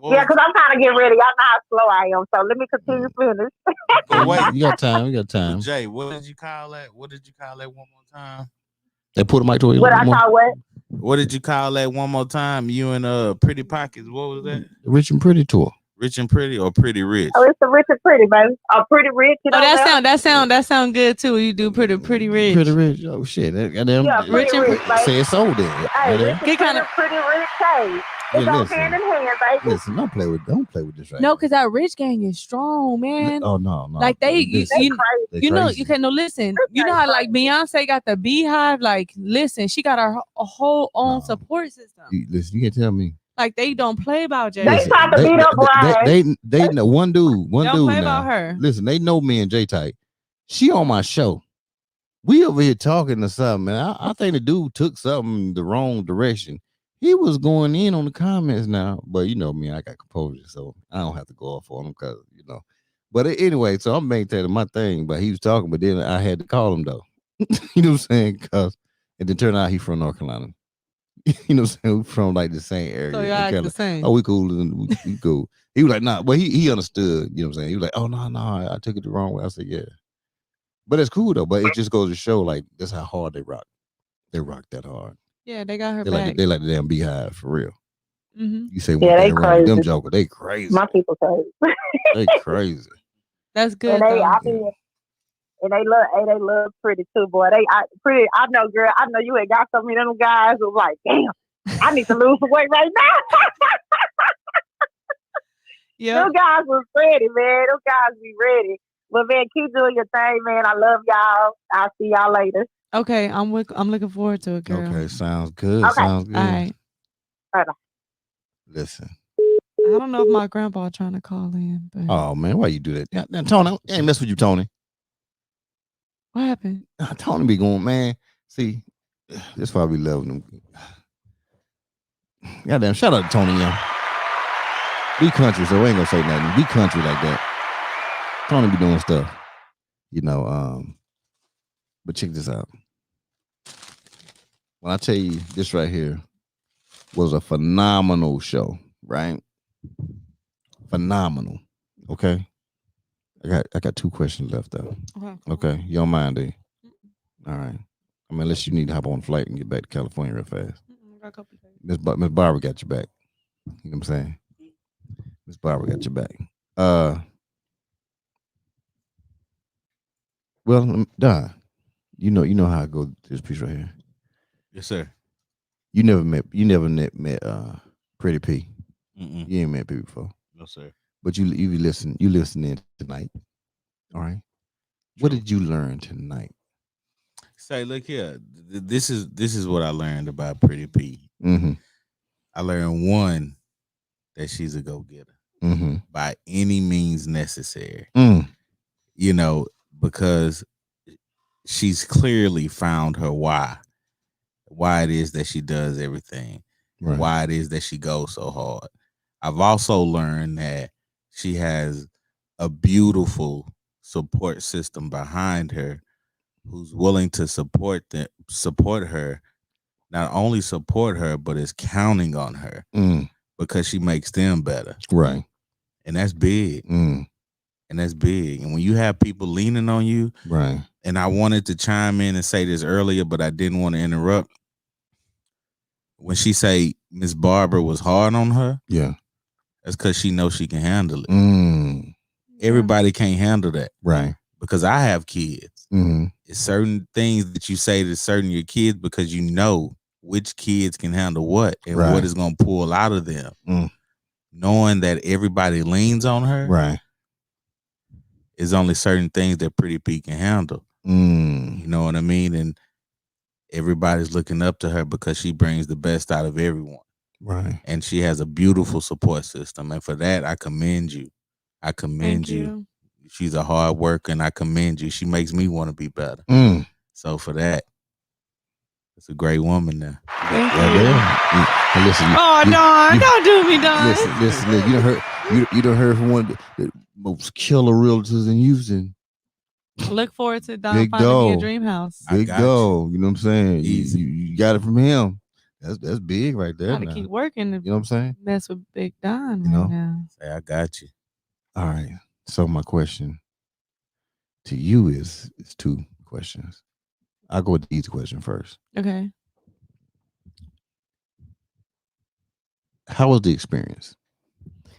F: Yeah, because I'm trying to get ready. Y'all know how slow I am. So let me continue finish.
I: Wait,
B: you got time. You got time.
I: Jay, what did you call that? What did you call that one more time?
B: They put a mic to you.
F: What I call what?
I: What did you call that one more time? You and Pretty Pockets. What was that?
B: Rich and Pretty tour.
I: Rich and Pretty or Pretty Rich?
F: Oh, it's the Rich and Pretty, baby. Pretty Rich. You know
C: that sound good too. You do pretty rich.
B: Pretty rich. Oh shit.
F: Rich and Rich.
B: Say it's sold then.
F: Hey, get kind of pretty rich. Hey, it's all hand in hand, baby.
B: Listen, don't play with this right.
C: No, because that rich gang is strong, man.
B: Oh no.
C: Like you know, you can listen. You know how like Beyonce got the Beehive. Like, listen, she got a whole own support system.
B: Listen, you can tell me.
C: Like they don't play about Jay.
F: They try to beat up Brian.
B: They know one dude.
C: Don't play
B: now.
C: About her.
B: Listen, they know me and Jay tight. She on my show. We over here talking to something, man. I think the dude took something the wrong direction. He was going in on the comments now, but you know me, I got composure, so I don't have to go off on him because But anyway, so I'm maintaining my thing. But he was talking, but then I had to call him though. You know what I'm saying? And then turned out he from North Carolina. You know what I'm saying? We're from like the same area.
C: So you're the same.
B: Oh, we cool. We cool. He was like, nah, but he understood. You know what I'm saying? He was like, oh, no, I took it the wrong way. I said, yeah. But it's cool though. But it just goes to show like that's how hard they rock. They rock that hard.
C: Yeah, they got her back.
B: They like the damn Beehive for real. You say one
E: Yeah, they
B: thing wrong with them
E: crazy.
B: jokers, they crazy.
E: My people crazy.
B: They crazy.
C: That's good
E: And they,
C: though.
E: and they love pretty too, boy. Pretty. I know, girl. I know you ain't got so many of them guys who's like, damn, I need to lose some weight right now.
C: Yeah.
E: Them guys was ready, man. Them guys be ready. But man, keep doing your thing, man. I love y'all. I'll see y'all later.
C: Okay, I'm looking forward to it, girl.
B: Okay, sounds good.
E: Okay.
B: Sounds good.
C: All right.
E: Bye-bye.
B: Listen.
C: I don't know if my grandpa trying to call in, but
B: Oh man, why you do that? Yeah, Tony, I ain't mess with you, Tony.
C: what happened?
B: Tony be going, man. See, that's why we love them. Goddamn, shout out to Tony Young. Be country, so we ain't gonna say nothing. Be country like that. Tony be doing stuff, you know. But check this out. When I tell you this right here was a phenomenal show, right? Phenomenal. Okay. I got 2 questions left though. Okay. You don't mind, do you? All right. I mean, unless you need to hop on a flight and get back to California real fast. Miss Barbara got your back. You know what I'm saying? Miss Barbara got your back. Well, Don, you know how I go to this piece right here.
I: Yes, sir.
B: You never met Pretty P.
I: Mm-mm.
B: You ain't met P before.
I: No, sir.
B: But you listen in tonight. All right. What did you learn tonight?
I: Say, look here. This is what I learned about Pretty P.
B: Mm-hmm.
I: I learned, one, that she's a go-getter by any means necessary. You know, because she's clearly found her why it is that she does everything,
B: right.
I: Why it is that she goes so hard. I've also learned that she has a beautiful support system behind her who's willing to support her, not only support her, but is counting on her because she makes them better.
B: Right.
I: And that's big. And that's big. And when you have people leaning on you,
B: right.
I: And I wanted to chime in and say this earlier, but I didn't want to interrupt. When she say Miss Barbara was hard on her,
B: yeah,
I: that's because she knows she can handle it. Everybody can't handle that,
B: right?
I: Because I have kids. It's certain things that you say to certain your kids because you know which kids can handle what and what is going to pull out of them. Knowing that everybody leans on her,
B: right?
I: Is only certain things that Pretty P can handle. You know what I mean? And everybody's looking up to her because she brings the best out of everyone.
B: Right.
I: And she has a beautiful support system. And for that, I commend you. I commend you. She's a hard worker and I commend you. She makes me want to be better. So for that, it's a great woman now.
C: Thank you.
B: Listen,
C: Don, don't do me, Don.
B: Listen. You done heard from one of the most killer realtors in Houston.
C: Look forward to Don finding me a dream house.
B: Big dog. You know what I'm saying? You got it from him. That's big right there.
C: Gotta keep working.
B: You know what I'm saying?
C: Mess with Big Don right now.
I: Say, I got you.
B: All right. So my question to you is 2 questions. I'll go with the easy question first.
C: Okay.
B: How was the experience?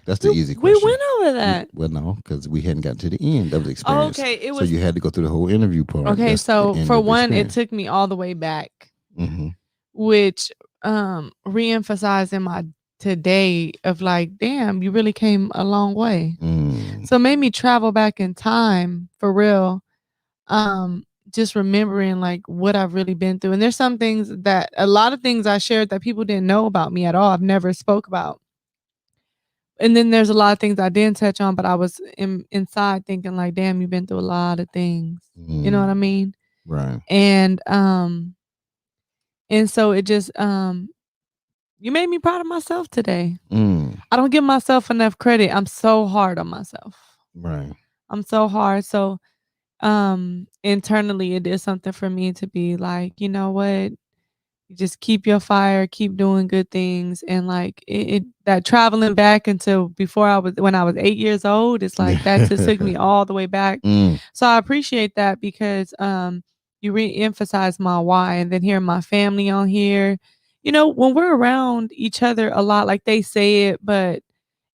B: That's the easy question.
C: We went over that.
B: Well, no, because we hadn't gotten to the end of the experience.
C: Okay, it was.
B: So you had to go through the whole interview part.
C: Okay, so for one, it took me all the way back, which re-emphasized in my today of like, damn, you really came a long way. So it made me travel back in time for real. Just remembering like what I've really been through. And there's some things that a lot of things I shared that people didn't know about me at all. I've never spoke about. And then there's a lot of things I didn't touch on, but I was inside thinking like, damn, you've been through a lot of things. You know what I mean?
B: Right.
C: And so it just you made me proud of myself today. I don't give myself enough credit. I'm so hard on myself.
B: Right.
C: I'm so hard. So internally it did something for me to be like, you know what? You just keep your fire, keep doing good things. And like it that traveling back into when I was 8 years old, it's like that just took me all the way back. So I appreciate that because you re-emphasize my why, and then hearing my family on here, when we're around each other a lot, like they say it, but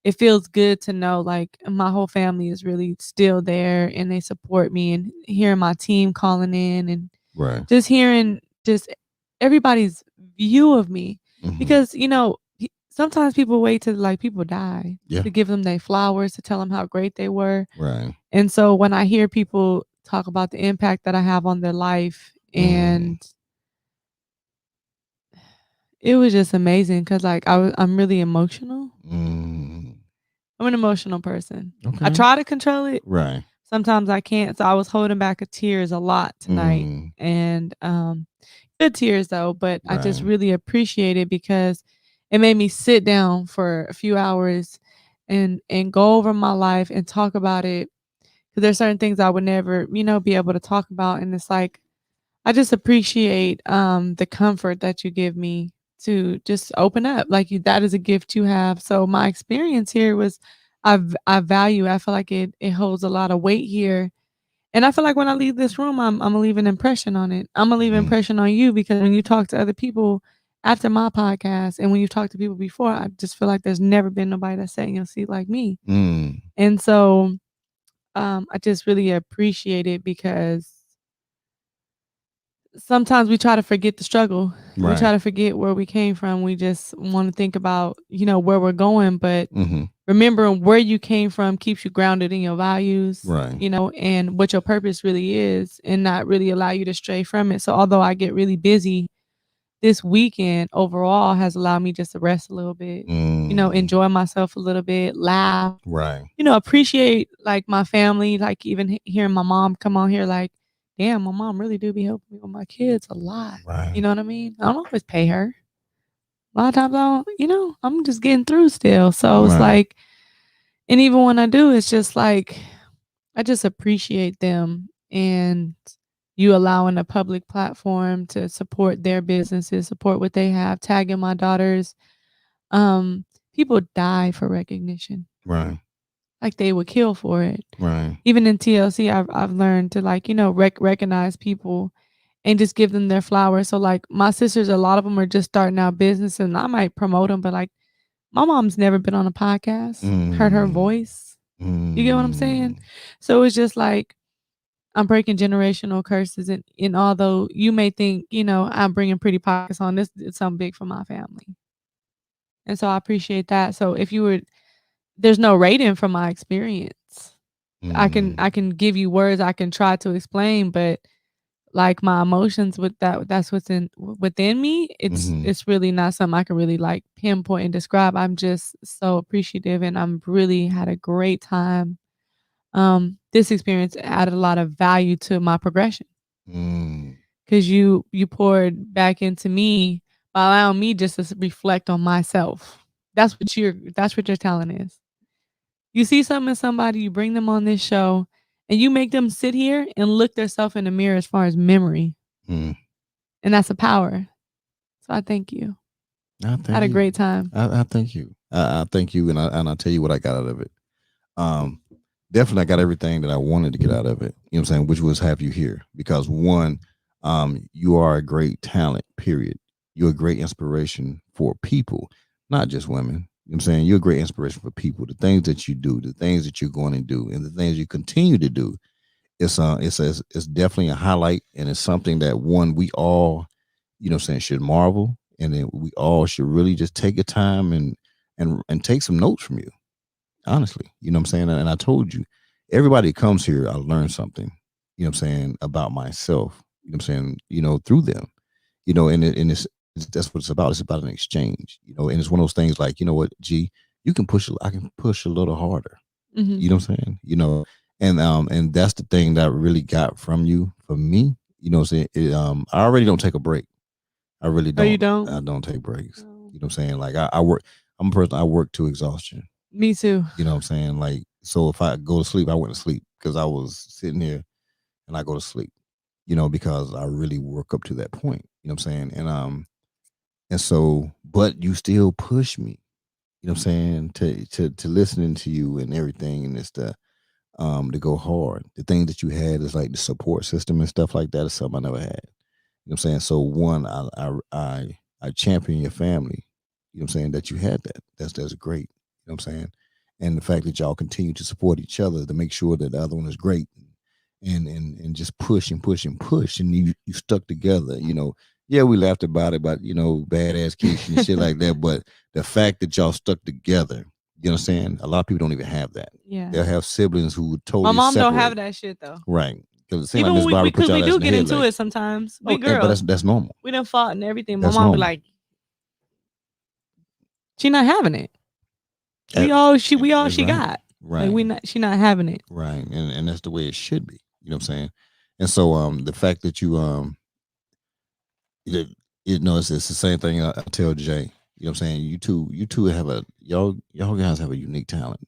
C: it feels good to know like my whole family is really still there and they support me, and hearing my team calling in and
B: Right.
C: just hearing just everybody's view of me. Because sometimes people wait till like people die
B: Yeah.
C: to give them their flowers, to tell them how great they were.
B: Right.
C: And so when I hear people talk about the impact that I have on their life, and it was just amazing because like I'm really emotional. I'm an emotional person.
B: Okay.
C: I try to control it.
B: Right.
C: Sometimes I can't. So I was holding back tears a lot tonight. And good tears though, but I just
B: Right.
C: really appreciate it because it made me sit down for a few hours and go over my life and talk about it. Because there's certain things I would never, be able to talk about. And it's like I just appreciate the comfort that you give me to just open up. Like that is a gift you have. So my experience here was I value. I feel like it holds a lot of weight here. And I feel like when I leave this room, I'm gonna leave an impression on it. I'm gonna leave an impression on you because when you talk to other people after my podcast and when you talk to people before, I just feel like there's never been nobody that's sat in your seat like me. And so I just really appreciate it because sometimes we try to forget the struggle. We
B: Right.
C: try to forget where we came from. We just want to think about, where we're going, but remembering where you came from keeps you grounded in your values,
B: Right.
C: And what your purpose really is, and not really allow you to stray from it. So although I get really busy, this weekend overall has allowed me just to rest a little bit, enjoy myself a little bit, laugh,
B: Right.
C: appreciate like my family, like even hearing my mom come on here, like, damn, my mom really do be helping me with my kids a lot.
B: Right.
C: You know what I mean? I don't always pay her. A lot of times I don't, I'm just getting through still. So it's
B: Right.
C: like, and even when I do, it's just like, I just appreciate them and you allowing a public platform to support their businesses, support what they have, tagging my daughters. People die for recognition.
B: Right.
C: Like they would kill for it.
B: Right.
C: Even in TLC, I've learned to like, recognize people and just give them their flowers. So like my sisters, a lot of them are just starting out business and I might promote them, but like my mom's never been on a podcast, heard her voice. You get what I'm saying? So it's just like I'm breaking generational curses. And although you may think, I'm bringing Pretty Pockets on, this it's something big for my family. And so I appreciate that. So if you were, there's no rating from my experience. I can give you words, I can try to explain, but like my emotions with that's what's within me, it's really not something I can really like pinpoint and describe. I'm just so appreciative and I'm really had a great time. This experience added a lot of value to my progression because you poured back into me by allowing me just to reflect on myself. That's what your talent is. You see something in somebody, you bring them on this show, and you make them sit here and look themselves in the mirror as far as memory. And that's a power. So I thank you. I had a great time.
B: I thank you. I thank you, and I'll tell you what I got out of it. Definitely, I got everything that I wanted to get out of it. You know what I'm saying? Which was have you here because one, you are a great talent. Period. You're a great inspiration for people, not just women. You know what I'm saying? You're a great inspiration for people. The things that you do, the things that you're going to do, and the things you continue to do. It's definitely a highlight, and it's something that one we all, should marvel, and then we all should really just take a time and take some notes from you. Honestly, you know what I'm saying? And I told you, everybody that comes here, I learned something, you know what I'm saying, about myself, you know what I'm saying, through them, and that's what it's about. It's about an exchange, and it's one of those things like, you know what, G, I can push a little harder. You know what I'm saying? And that's the thing that I really got from you, for me, you know what I'm saying? I already don't take a break. I really don't.
C: Oh, you don't?
B: I don't take breaks. You know what I'm saying? Like I work, I'm a person, I work to exhaustion.
C: Me too.
B: You know what I'm saying? Like, so if I go to sleep, I went to sleep because I was sitting here and I go to sleep, because I really work up to that point. You know what I'm saying? And so, but you still push me, you know what I'm saying, to listening to you and everything, and it's to go hard. The thing that you had is like the support system and stuff like that is something I never had. You know what I'm saying? So one, I I champion your family. You know what I'm saying? That you had that. That's great. You know what I'm saying? And the fact that y'all continue to support each other to make sure that the other one is great, and just push and push and push, and you stuck together. You know, yeah, we laughed about it, but badass kids and shit like that. But the fact that y'all stuck together, you know what I'm saying? A lot of people don't even have that.
C: Yeah.
B: They'll have siblings who totally
C: My mom
B: separate.
C: don't have that shit though.
B: Right. Because it seems
C: Even
B: like Miss
C: when
B: Barbara put
C: because
B: y'all
C: we
B: ass
C: do
B: in the
C: get
B: head
C: into
B: like,
C: it sometimes. We
B: yeah, but
C: girls.
B: that's normal.
C: We done fought and everything. My
B: That's
C: mom be
B: normal.
C: like, she not having it. We
B: That-
C: all she
B: right.
C: got.
B: Right.
C: Like she not having it.
B: Right. And that's the way it should be. You know what I'm saying? And so the fact that you it's the same thing I tell Jay. You know what I'm saying? You two have y'all guys have a unique talent.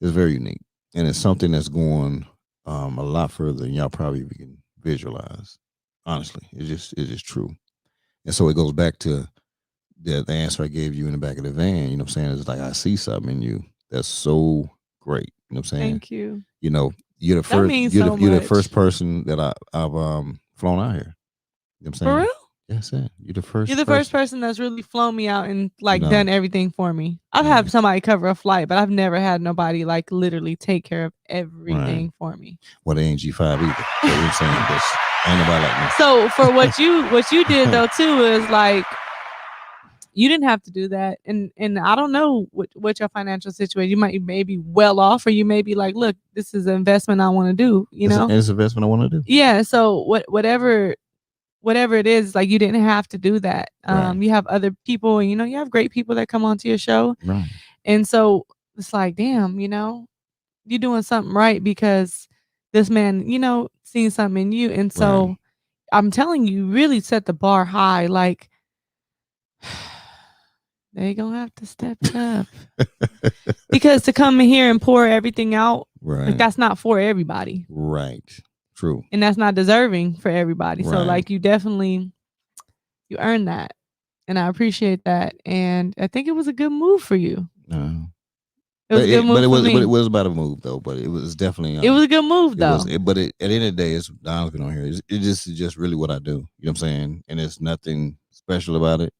B: It's very unique. And it's something that's going a lot further than y'all probably can visualize. Honestly. It's just true. And so it goes back to the answer I gave you in the back of the van. You know what I'm saying? It's like I see something in you that's so great. You know what I'm saying?
C: Thank you.
B: You know, you're the
C: That
B: first
C: means
B: you're
C: so
B: the
C: much.
B: first person that I've flown out here. You know what I'm saying?
C: For real?
B: Yes, yeah, you're the first.
C: You're the first person that's really flown me out and like
B: No.
C: done everything for me. I've had somebody cover a flight, but I've never had nobody like literally take care of everything for me.
B: Well, they ain't G5 either. So you know what I'm saying? This ain't nobody like me.
C: So for what you did though too is like you didn't have to do that, and I don't know what your financial situation. You may be well off, or you may be like, look, this is an investment I want to do. You know,
B: it's an investment I want to do.
C: Yeah. So whatever it is, like you didn't have to do that.
B: Right.
C: You have other people, and you have great people that come onto your show,
B: Right.
C: and so it's like, damn, you're doing something right because this man, seen something in you, and so I'm telling you, really set the bar high, like. They gonna have to step it up because to come in here and pour everything out, like that's not for everybody,
B: right? True,
C: and that's not deserving for everybody. So like you definitely you earned that, and I appreciate that, and I think it was a good move for you. It was a good move for me.
B: But it was about a move though. But it was definitely
C: it was a good move though.
B: But at the end of the day, it's Don's been on here. It just really what I do. You know what I'm saying? And it's nothing special about it.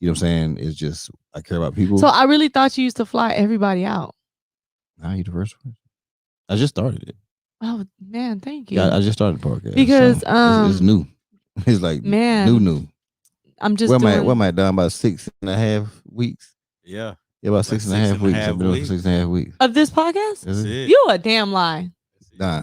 B: You know what I'm saying? It's just I care about people.
C: So I really thought you used to fly everybody out.
B: Now you're the first one. I just started it.
C: Oh man, thank you.
B: Yeah, I just started the podcast
C: because
B: it's new. It's like new.
C: I'm just
B: what am I done about 6.5 weeks?
I: Yeah.
B: Yeah, about 6.5 weeks. I've been doing for 6.5 weeks.
C: Of this podcast?
I: That's it.
C: You a damn lie.
B: Nah.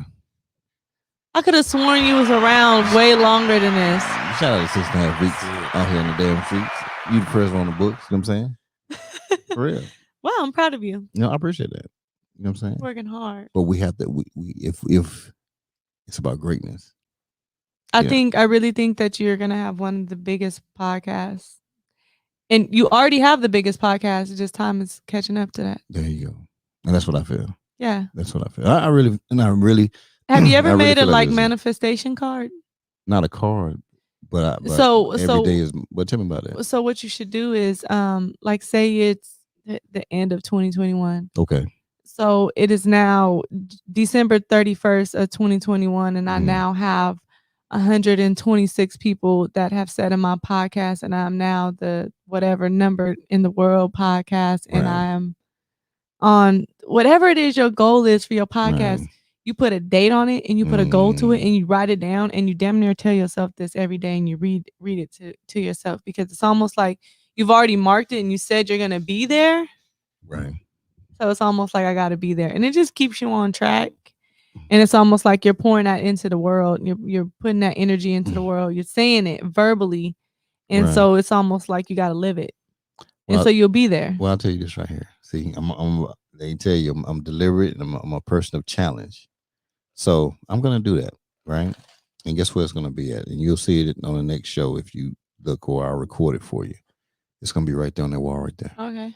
C: I could have sworn you was around way longer than this.
B: Shout out to 6.5 weeks out here in the damn streets. You the first one on the books, you know what I'm saying? For real.
C: Wow, I'm proud of you.
B: I appreciate that. You know what I'm saying?
C: Working hard.
B: But we have to if it's about greatness.
C: I really think that you're gonna have one of the biggest podcasts. And you already have the biggest podcast. It's just time is catching up to that.
B: There you go. And that's what I feel.
C: Yeah.
B: That's what I feel. I really
C: have you ever made a like manifestation card?
B: Not a card, but
C: so
B: every day is. But tell me about that.
C: So what you should do is like say it's the end of 2021.
B: Okay.
C: So it is now December 31st of 2021, and I now have 126 people that have said in my podcast, and I'm now the whatever number in the world podcast, and I am on whatever it is your goal is for your podcast. You put a date on it, and you put a goal to it, and you write it down, and you damn near tell yourself this every day, and you read it to yourself, because it's almost like you've already marked it and you said you're gonna be there.
B: Right.
C: So it's almost like I got to be there, and it just keeps you on track. And it's almost like you're pouring that into the world. You're putting that energy into the world. You're saying it verbally, and so it's almost like you got to live it. And so you'll be there.
B: Well, I'll tell you this right here. See, they tell you I'm deliberate, and I'm a person of challenge. So I'm gonna do that, right? And guess where it's gonna be at? And you'll see it on the next show if you look, or I'll record it for you. It's gonna be right there on that wall right there.
C: Okay.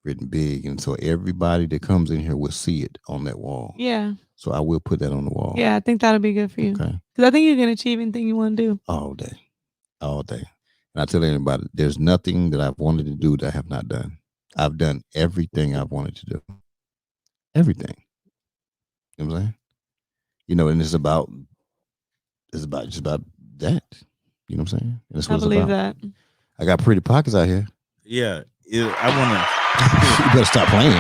B: Written big, and so everybody that comes in here will see it on that wall.
C: Yeah.
B: So I will put that on the wall.
C: Yeah, I think that'll be good for you.
B: Okay.
C: Because I think you can achieve anything you want to do.
B: All day. And I tell anybody, there's nothing that I've wanted to do that I have not done. I've done everything I've wanted to do. Everything. You know what I'm saying? And it's about just about that. You know what I'm saying? That's
C: I
B: what it's
C: believe
B: about.
C: that.
B: I got pretty pockets out here.
I: Yeah, I
B: You better stop playing.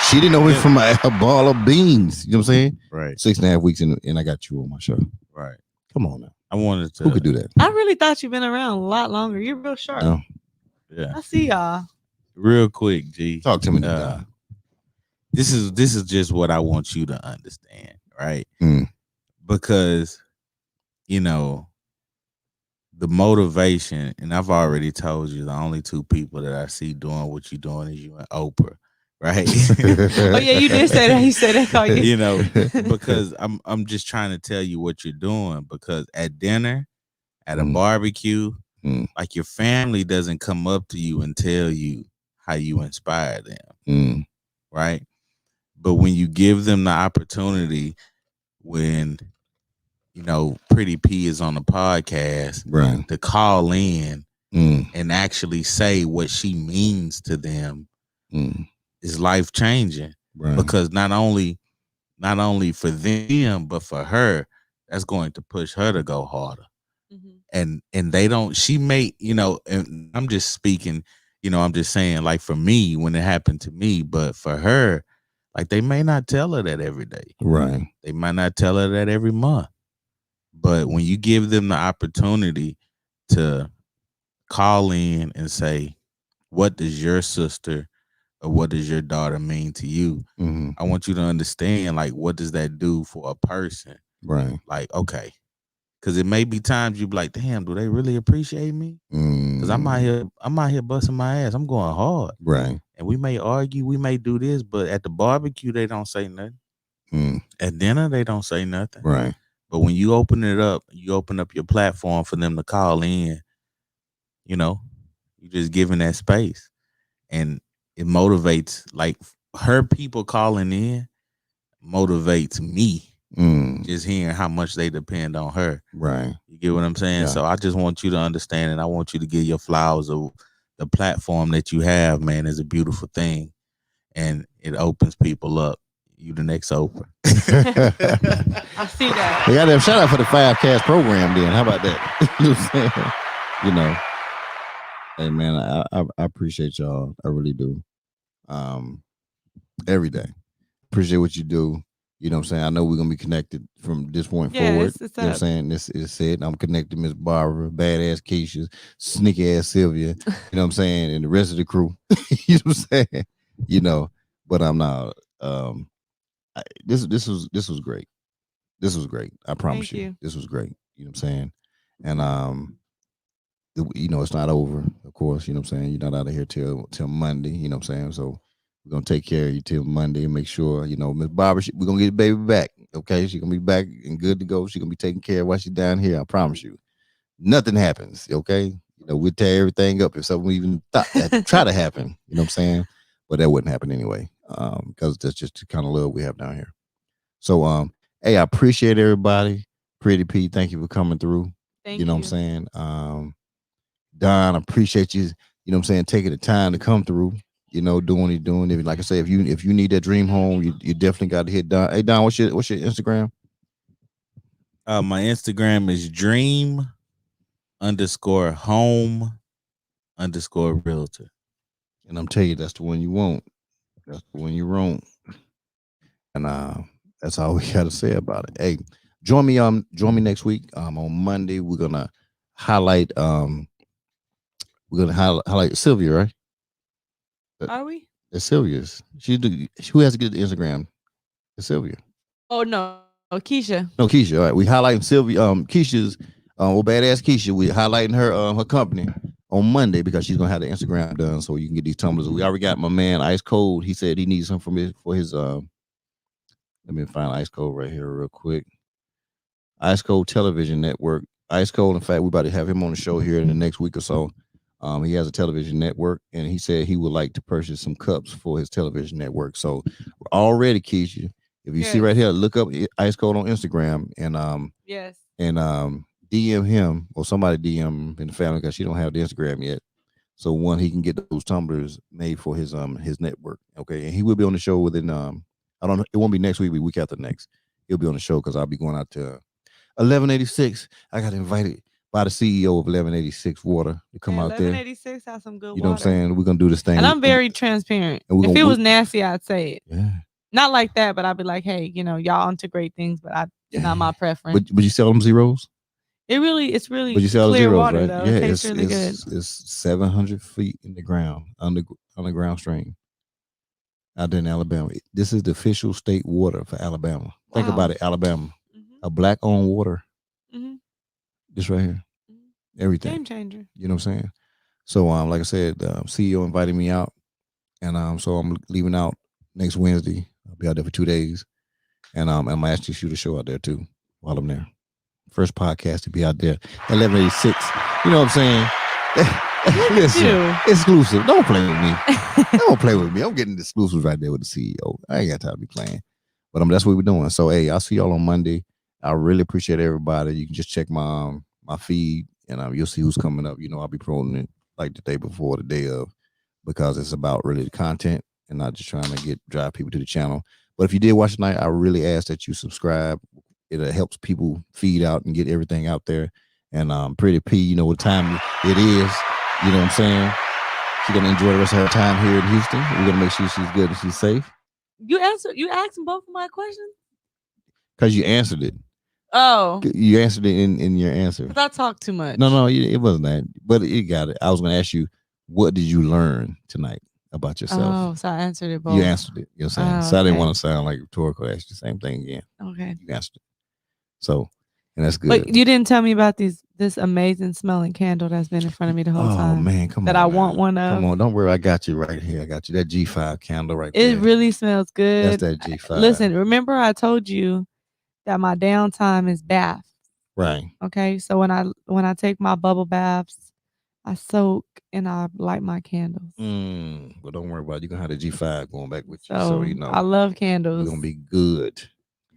B: She didn't know it from a ball of beans. You know what I'm saying?
I: Right.
B: 6.5 weeks and I got you on my show.
I: Right.
B: Come on now.
I: I wanted to.
B: Who could do that?
C: I really thought you've been around a lot longer. You're real sharp.
B: No.
I: Yeah.
C: I see y'all.
I: Real quick, G.
B: Talk to me, God.
I: This is just what I want you to understand, right? Because the motivation, and I've already told you, the only two people that I see doing what you're doing is you and Oprah, right?
C: Oh yeah, you did say that. You said that. Call you.
I: Because I'm just trying to tell you what you're doing. Because at dinner, at a barbecue, like your family doesn't come up to you and tell you how you inspire them, right? But when you give them the opportunity, when Pretty P is on the podcast,
B: right,
I: to call in and actually say what she means to them is life changing.
B: Right.
I: Because not only for them, but for her, that's going to push her to go harder. And they don't. She may, and I'm just speaking. I'm just saying, like for me, when it happened to me, but for her, like they may not tell her that every day.
B: Right.
I: They might not tell her that every month. But when you give them the opportunity to call in and say, what does your sister or what does your daughter mean to you? I want you to understand, like, what does that do for a person?
B: Right.
I: Like, okay. Because it may be times you be like, damn, do they really appreciate me? Because I'm out here busting my ass. I'm going hard.
B: Right.
I: And we may argue, we may do this, but at the barbecue, they don't say nothing. At dinner, they don't say nothing.
B: Right.
I: But when you open it up, you open up your platform for them to call in, you're just giving that space. And it motivates, like her people calling in motivates me. Just hearing how much they depend on her.
B: Right.
I: You get what I'm saying?
B: Yeah.
I: So I just want you to understand, and I want you to give your flowers of the platform that you have, man, is a beautiful thing. And it opens people up. You the next Oprah.
C: I see that.
B: They got to shout out for the 5 cast program then. How about that? You know what I'm saying? Hey man, I appreciate y'all. I really do. Every day. Appreciate what you do. You know what I'm saying? I know we're gonna be connected from this point forward.
C: It's
B: you know what I'm saying? This is said. I'm connected Miss Barbara, badass Keisha, sneaky ass Sylvia, you know what I'm saying, and the rest of the crew. You know what I'm saying? But I'm not this was great. This was great. I promise you. This was great. You know what I'm saying? And it's not over, of course, you know what I'm saying? You're not out of here till Monday, you know what I'm saying? So we're gonna take care of you till Monday and make sure, Miss Barbara, we're gonna get the baby back. Okay, she's gonna be back and good to go. She's gonna be taken care of while she's down here. I promise you. Nothing happens, okay? We'll tear everything up if something even thought that try to happen, you know what I'm saying? But that wouldn't happen anyway, because that's just the kind of love we have down here. So hey, I appreciate everybody. Pretty P, thank you for coming through.
C: Thank
B: you know what I'm saying? Don, I appreciate you, you know what I'm saying, taking the time to come through, doing what you're doing. If, like I say, if you need that dream home, you definitely got to hit Don. Hey Don, what's your Instagram?
I: My Instagram is dream_home_realtor.
B: And I'm telling you, that's the one you want. That's the one you want. And that's all we got to say about it. Hey, join me next week. On Monday, we're gonna highlight Sylvia, right?
C: Are we?
B: It's Sylvia's. Who has to get the Instagram? It's Sylvia.
C: Oh no, Keisha.
B: No, Keisha. All right. We highlighting Sylvia. Keisha's badass Keisha. We highlighting her company on Monday because she's gonna have the Instagram done so you can get these tumblers. We already got my man Ice Cold. He said he needs some for his let me find Ice Cold right here real quick. Ice Cold Television Network. Ice Cold, in fact, we're about to have him on the show here in the next week or so. He has a television network, and he said he would like to purchase some cups for his television network. So already, Keisha, if you see right here, look up Ice Cold on Instagram and DM him or somebody DM him in the family because she don't have the Instagram yet. So one, he can get those tumblers made for his network. Okay, and he will be on the show within I don't know, it won't be next week, but week after next. He'll be on the show because I'll be going out to 1186. I got invited by the CEO of 1186 Water to come out there.
C: 1186 has some good
B: You know
C: water.
B: what I'm saying? We're gonna do this thing.
C: And I'm very transparent.
B: and
C: If it was nasty, I'd say it.
B: Yeah.
C: Not like that, but I'd be like, hey, y'all onto great things, but not my preference.
B: But you sell them zeros?
C: It's really
B: But you sell
C: clear
B: zeros,
C: water,
B: right?
C: though.
B: Yeah,
C: It tastes really good.
B: It's 700 feet in the ground, underground stream out there in Alabama. This is the official state water for Alabama. Wow. Think about it, Alabama. Mm-hmm. A black-owned water. Mm-hmm. This right here. Mm-hmm. Everything.
C: Game changer.
B: You know what I'm saying? So, like I said, CEO invited me out, and so I'm leaving out next Wednesday. I'll be out there for 2 days, and I'm actually shoot a show out there too while I'm there. First podcast to be out there, 1186. You know what I'm saying? Listen, exclusive. Don't play with me. Don't play with me. I'm getting exclusives right there with the CEO. I ain't got time to be playing. But that's what we're doing. So, hey, I'll see y'all on Monday. I really appreciate everybody. You can just check my feed, and you'll see who's coming up. I'll be promoting it like the day before, the day of, because it's about really the content and not just trying to drive people to the channel. But if you did watch tonight, I really ask that you subscribe. It helps people feed out and get everything out there. And Pretty P, what time it is. You know what I'm saying? She's gonna enjoy the rest of her time here in Houston. We're gonna make sure she's good and she's safe.
C: You asked both of my questions?
B: Because you answered it.
C: Oh.
B: You answered it in your answer.
C: Because I talk too much.
B: No, it wasn't that. But it got it. I was gonna ask you, what did you learn tonight about yourself?
C: Oh, so I answered it both.
B: You answered it. You know what I'm saying? So I didn't want to sound like rhetorical. I asked the same thing again.
C: Okay.
B: You answered it. So, and that's good.
C: But you didn't tell me about this amazing smelling candle that's been in front of me the whole time.
B: Oh man, come on.
C: That I want one of.
B: Come on, don't worry. I got you right here. I got you that G5 candle right there.
C: It really smells good.
B: That's that G5.
C: Listen, remember I told you that my downtime is bath.
B: Right.
C: Okay. So when I take my bubble baths, I soak and I light my candles.
B: Well, don't worry about it. You're gonna have the G5 going back with you.
C: So I love candles.
B: You're gonna be good.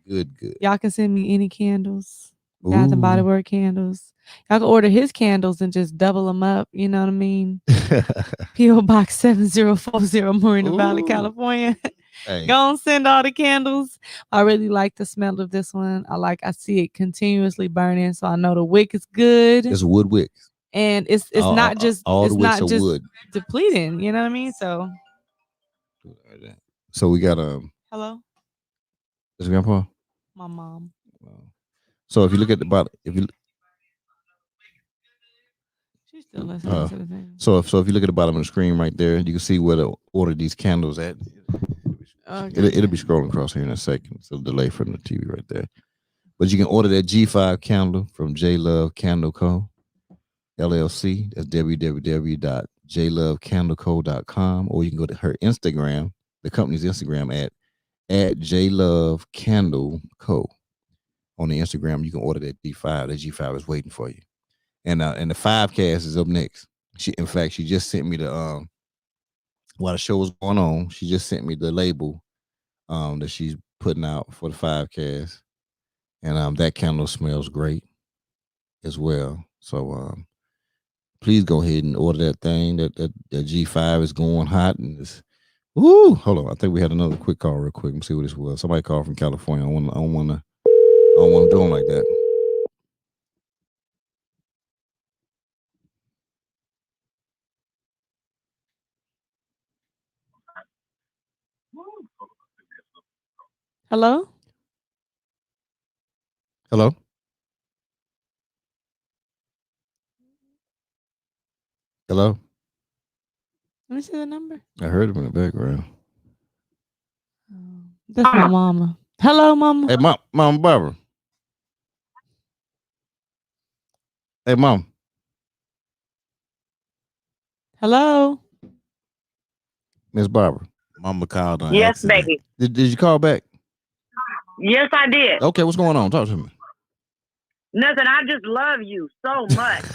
B: Good.
C: Y'all can send me any candles. Bath and Body Works candles. Y'all can order his candles and just double them up. You know what I mean? P.O. Box 7040, Moreno Valley, California. Hey. Go on, send all the candles. I really like the smell of this one. I see it continuously burning, so I know the wick is good.
B: It's wood wick.
C: And it's not just
B: wood.
C: Depleting. You know what I mean?
B: So we got
C: Hello?
B: Is it Grandpa?
C: My mom.
B: So if you look at the bottom,
C: she's still listening to the thing.
B: So if you look at the bottom of the screen right there, you can see where to order these candles at. Okay. It'll be scrolling across here in a second. So delay from the TV right there. But you can order that G5 candle from J Love Candle Co. LLC. That's www.jlovecandleco.com, or you can go to her Instagram, the company's Instagram at J Love Candle Co. On the Instagram, you can order that G5. That G5 is waiting for you. And the 5cast is up next. She just sent me the while the show was going on, she just sent me the label that she's putting out for the 5cast. And that candle smells great as well. So please go ahead and order that thing. That G5 is going hot and it's hold on. I think we had another quick call real quick. Let's see what this was. Somebody called from California. I don't want to do them like that.
C: Hello?
B: Hello? Hello?
C: Let me see the number.
B: I heard him in the background.
C: That's my mama. Hello, mama.
B: Hey, Mom Barbara. Hey, Mom.
C: Hello?
B: Miss Barbara.
I: Mama called on
E: Yes,
I: accident.
E: baby.
B: Did you call back?
E: Yes, I did.
B: Okay, what's going on? Talk to me.
E: Nothing. I just love you so much.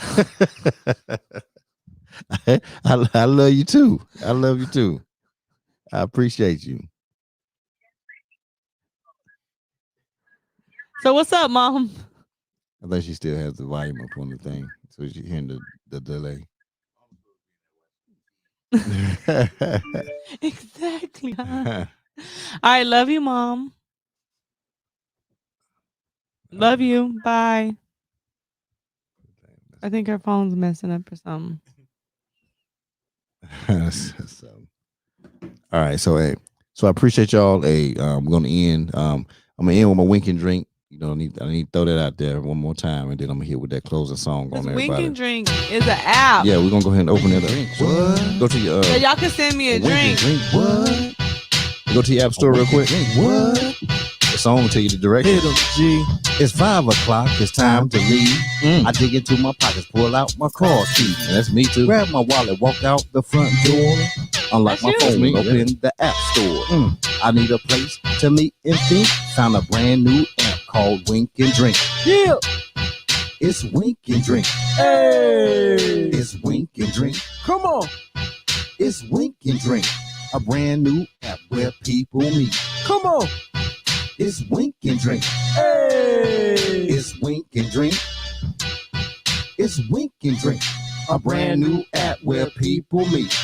B: I love you too. I love you too. I appreciate you.
C: So what's up, Mom?
B: I think she still has the volume up on the thing, so she's hearing the delay.
C: Exactly. Huh? All right, love you, Mom. Love you. Bye. I think her phone's messing up or something.
B: So, all right. So, hey, so I appreciate y'all. Hey, we're gonna end. I'm gonna end with my wink and drink. You know, I need to throw that out there one more time, and then I'm gonna hit with that closing song on everybody.
C: Wink and Drink is an app.
B: Yeah, we're gonna go ahead and open it up.
C: What?
B: Go to your.
C: So y'all can send me a drink.
B: What? Go to your app store real quick. What? The song will tell you the direction.
A: Hit 'em, G.
B: It's 5 o'clock. It's time to leave. I dig into my pockets, pull out my car key. And that's me too. Grab my wallet, walk out the front door. Unlock my phone, open the app store. I need a place to meet and think. Found a brand new app called Wink and Drink.
A: Yeah.
B: It's Wink and Drink.
A: Hey.
B: It's Wink and Drink.
A: Come on.
B: It's Wink and Drink. A brand new app where people meet.
A: Come on.
B: It's Wink and Drink.
A: Hey.
B: It's Wink and Drink. It's Wink and Drink. A brand new app where people meet.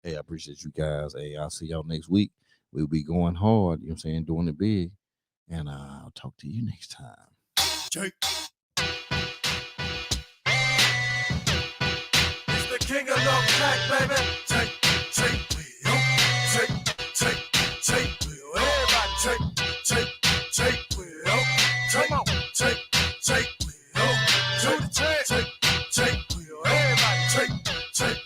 B: Hey, I appreciate you guys. Hey, I'll see y'all next week. We'll be going hard, you know what I'm saying, doing it big. And I'll talk to you next time.
A: Jake. It's the king of love track, baby. Jake, Will. Jake, Will. Everybody, Jake, Will. Come on, Jake, Will. Do the Jake, Will. Everybody, Jake,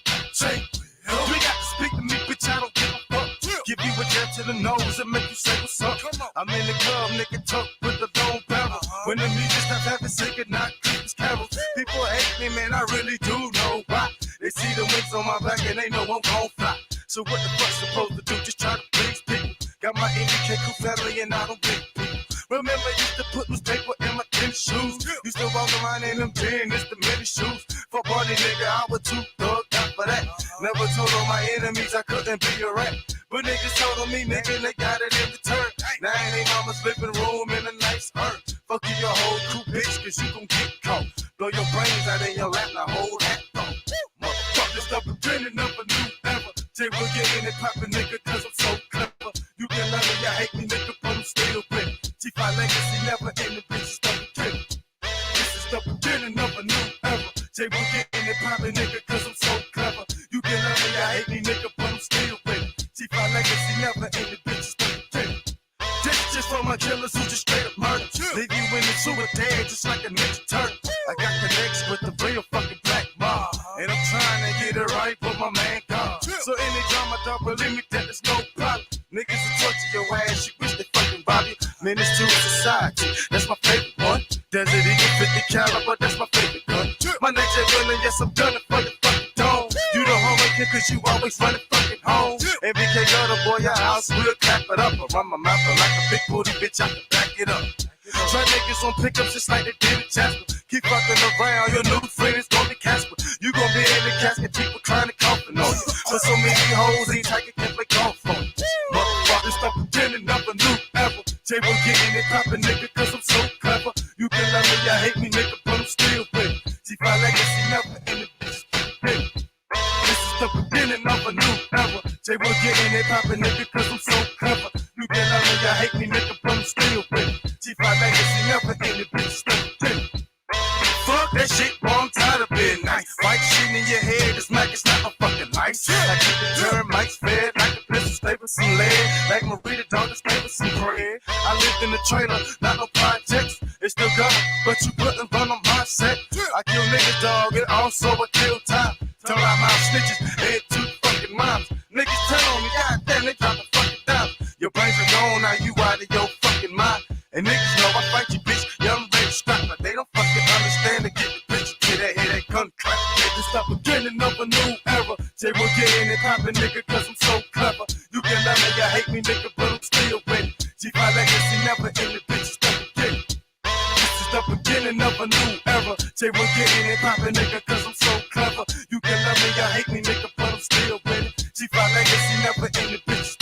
A: Will. You got to speak to me, bitch, I don't give a fuck. Give you a jab to the nose and make you say what's up. I'm in the club, nigga, talk with the long barrel. When the music stops having say goodnight, Christmas carols. People hate me, man, I really do know why. They see the wings on my back and they know I'm gon' fly. So what the fuck's supposed to do? Just try to please people. Got my Educator family and I don't big people. Remember, used to put newspaper in my tennis shoes. Used to walk around in them tennis, the mini shoes. For party nigga, I was too thugged out for that. Never told all my enemies I couldn't be a rat. But niggas told on me, nigga, they got it in return. Now in they mama's living room in a nice earth. Fuck you, your whole crew, bitch, cause you gon' get caught. Blow your brains out in your lap, now hold that thought. Motherfuckers stop pretending of a new ever. Jay will get in and poppin', nigga, cause I'm so clever. You can love me, I hate me, nigga, but I'm still ready. G5 legacy never ending, bitches stop pretending. This is the beginning of a new era. Jay will get in and poppin', nigga, cause I'm so clever. You can love me, I hate me, nigga, but I'm still ready. G5 legacy never ending, bitches stop pretending. This is just for my killers who just straight up murder. Leave you in the sewer dead just like a ninja turtle. I got connects with the real fucking black mob. And I'm trying to get it right for my man God. So anytime I don't believe me, that is no problem. Niggas will torture your ass, you wish they fucking rob you. Menace to society, that's my favorite one. Desert Eagle 50 caliber, that's my favorite gun. My nature villain, yes, I'm gunning for your fucking dome. You the homie kid, cause you always running fucking home. And BK got a boy, your house will clap it up. I run my mouth like a big booty bitch, I can back it up. Try niggas on pickups just like they did in Jasper. Keep fucking around, your new friend is gonna be Casper. You gon' be in the casket, people trying to coffin on you. But so many hoes, each tiger can't play golf on you. Motherfuckers stop pretending of a new ever. Jay will get in and poppin', nigga, cause I'm so clever. You can love me, I hate me, nigga, but I'm still with it. G5 legacy never ending, bitch. This is the beginning of a new era. Jay will get in and poppin', nigga, cause I'm so clever. You can love me, I hate me, nigga, but I'm still with it. G5 legacy never ending, bitch. Fuck that shit, bro, I'm tired of being nice. White shit in your head, this mic is not a fucking life. I keep the termites fed, like the pistol stay with some lead. Like Marita dog, stay with some bread. I lived in the trailer, not no projects. It's still got, but you couldn't run on my set. I kill niggas, dog, and also I kill time. Tell out my snitches, head to fucking moms. Niggas tell on me, goddamn, they drop a fucking dime. Your brains are gone, now you out of your fucking mind. And niggas know I fight you, bitch, young ready strap, but they don't fucking understand to get the bitch to that head, that gun clap. Niggas stop beginning of a new era. Jay will get in and poppin', nigga, cause I'm so clever. You can love me, I hate me, nigga, but I'm still ready. G5 legacy never ending, bitches stop beginning. This is the beginning of a new era. Jay will get in and poppin', nigga, cause I'm so clever. You can love me, I hate me, nigga, but I'm still ready. G5 legacy never ending, bitches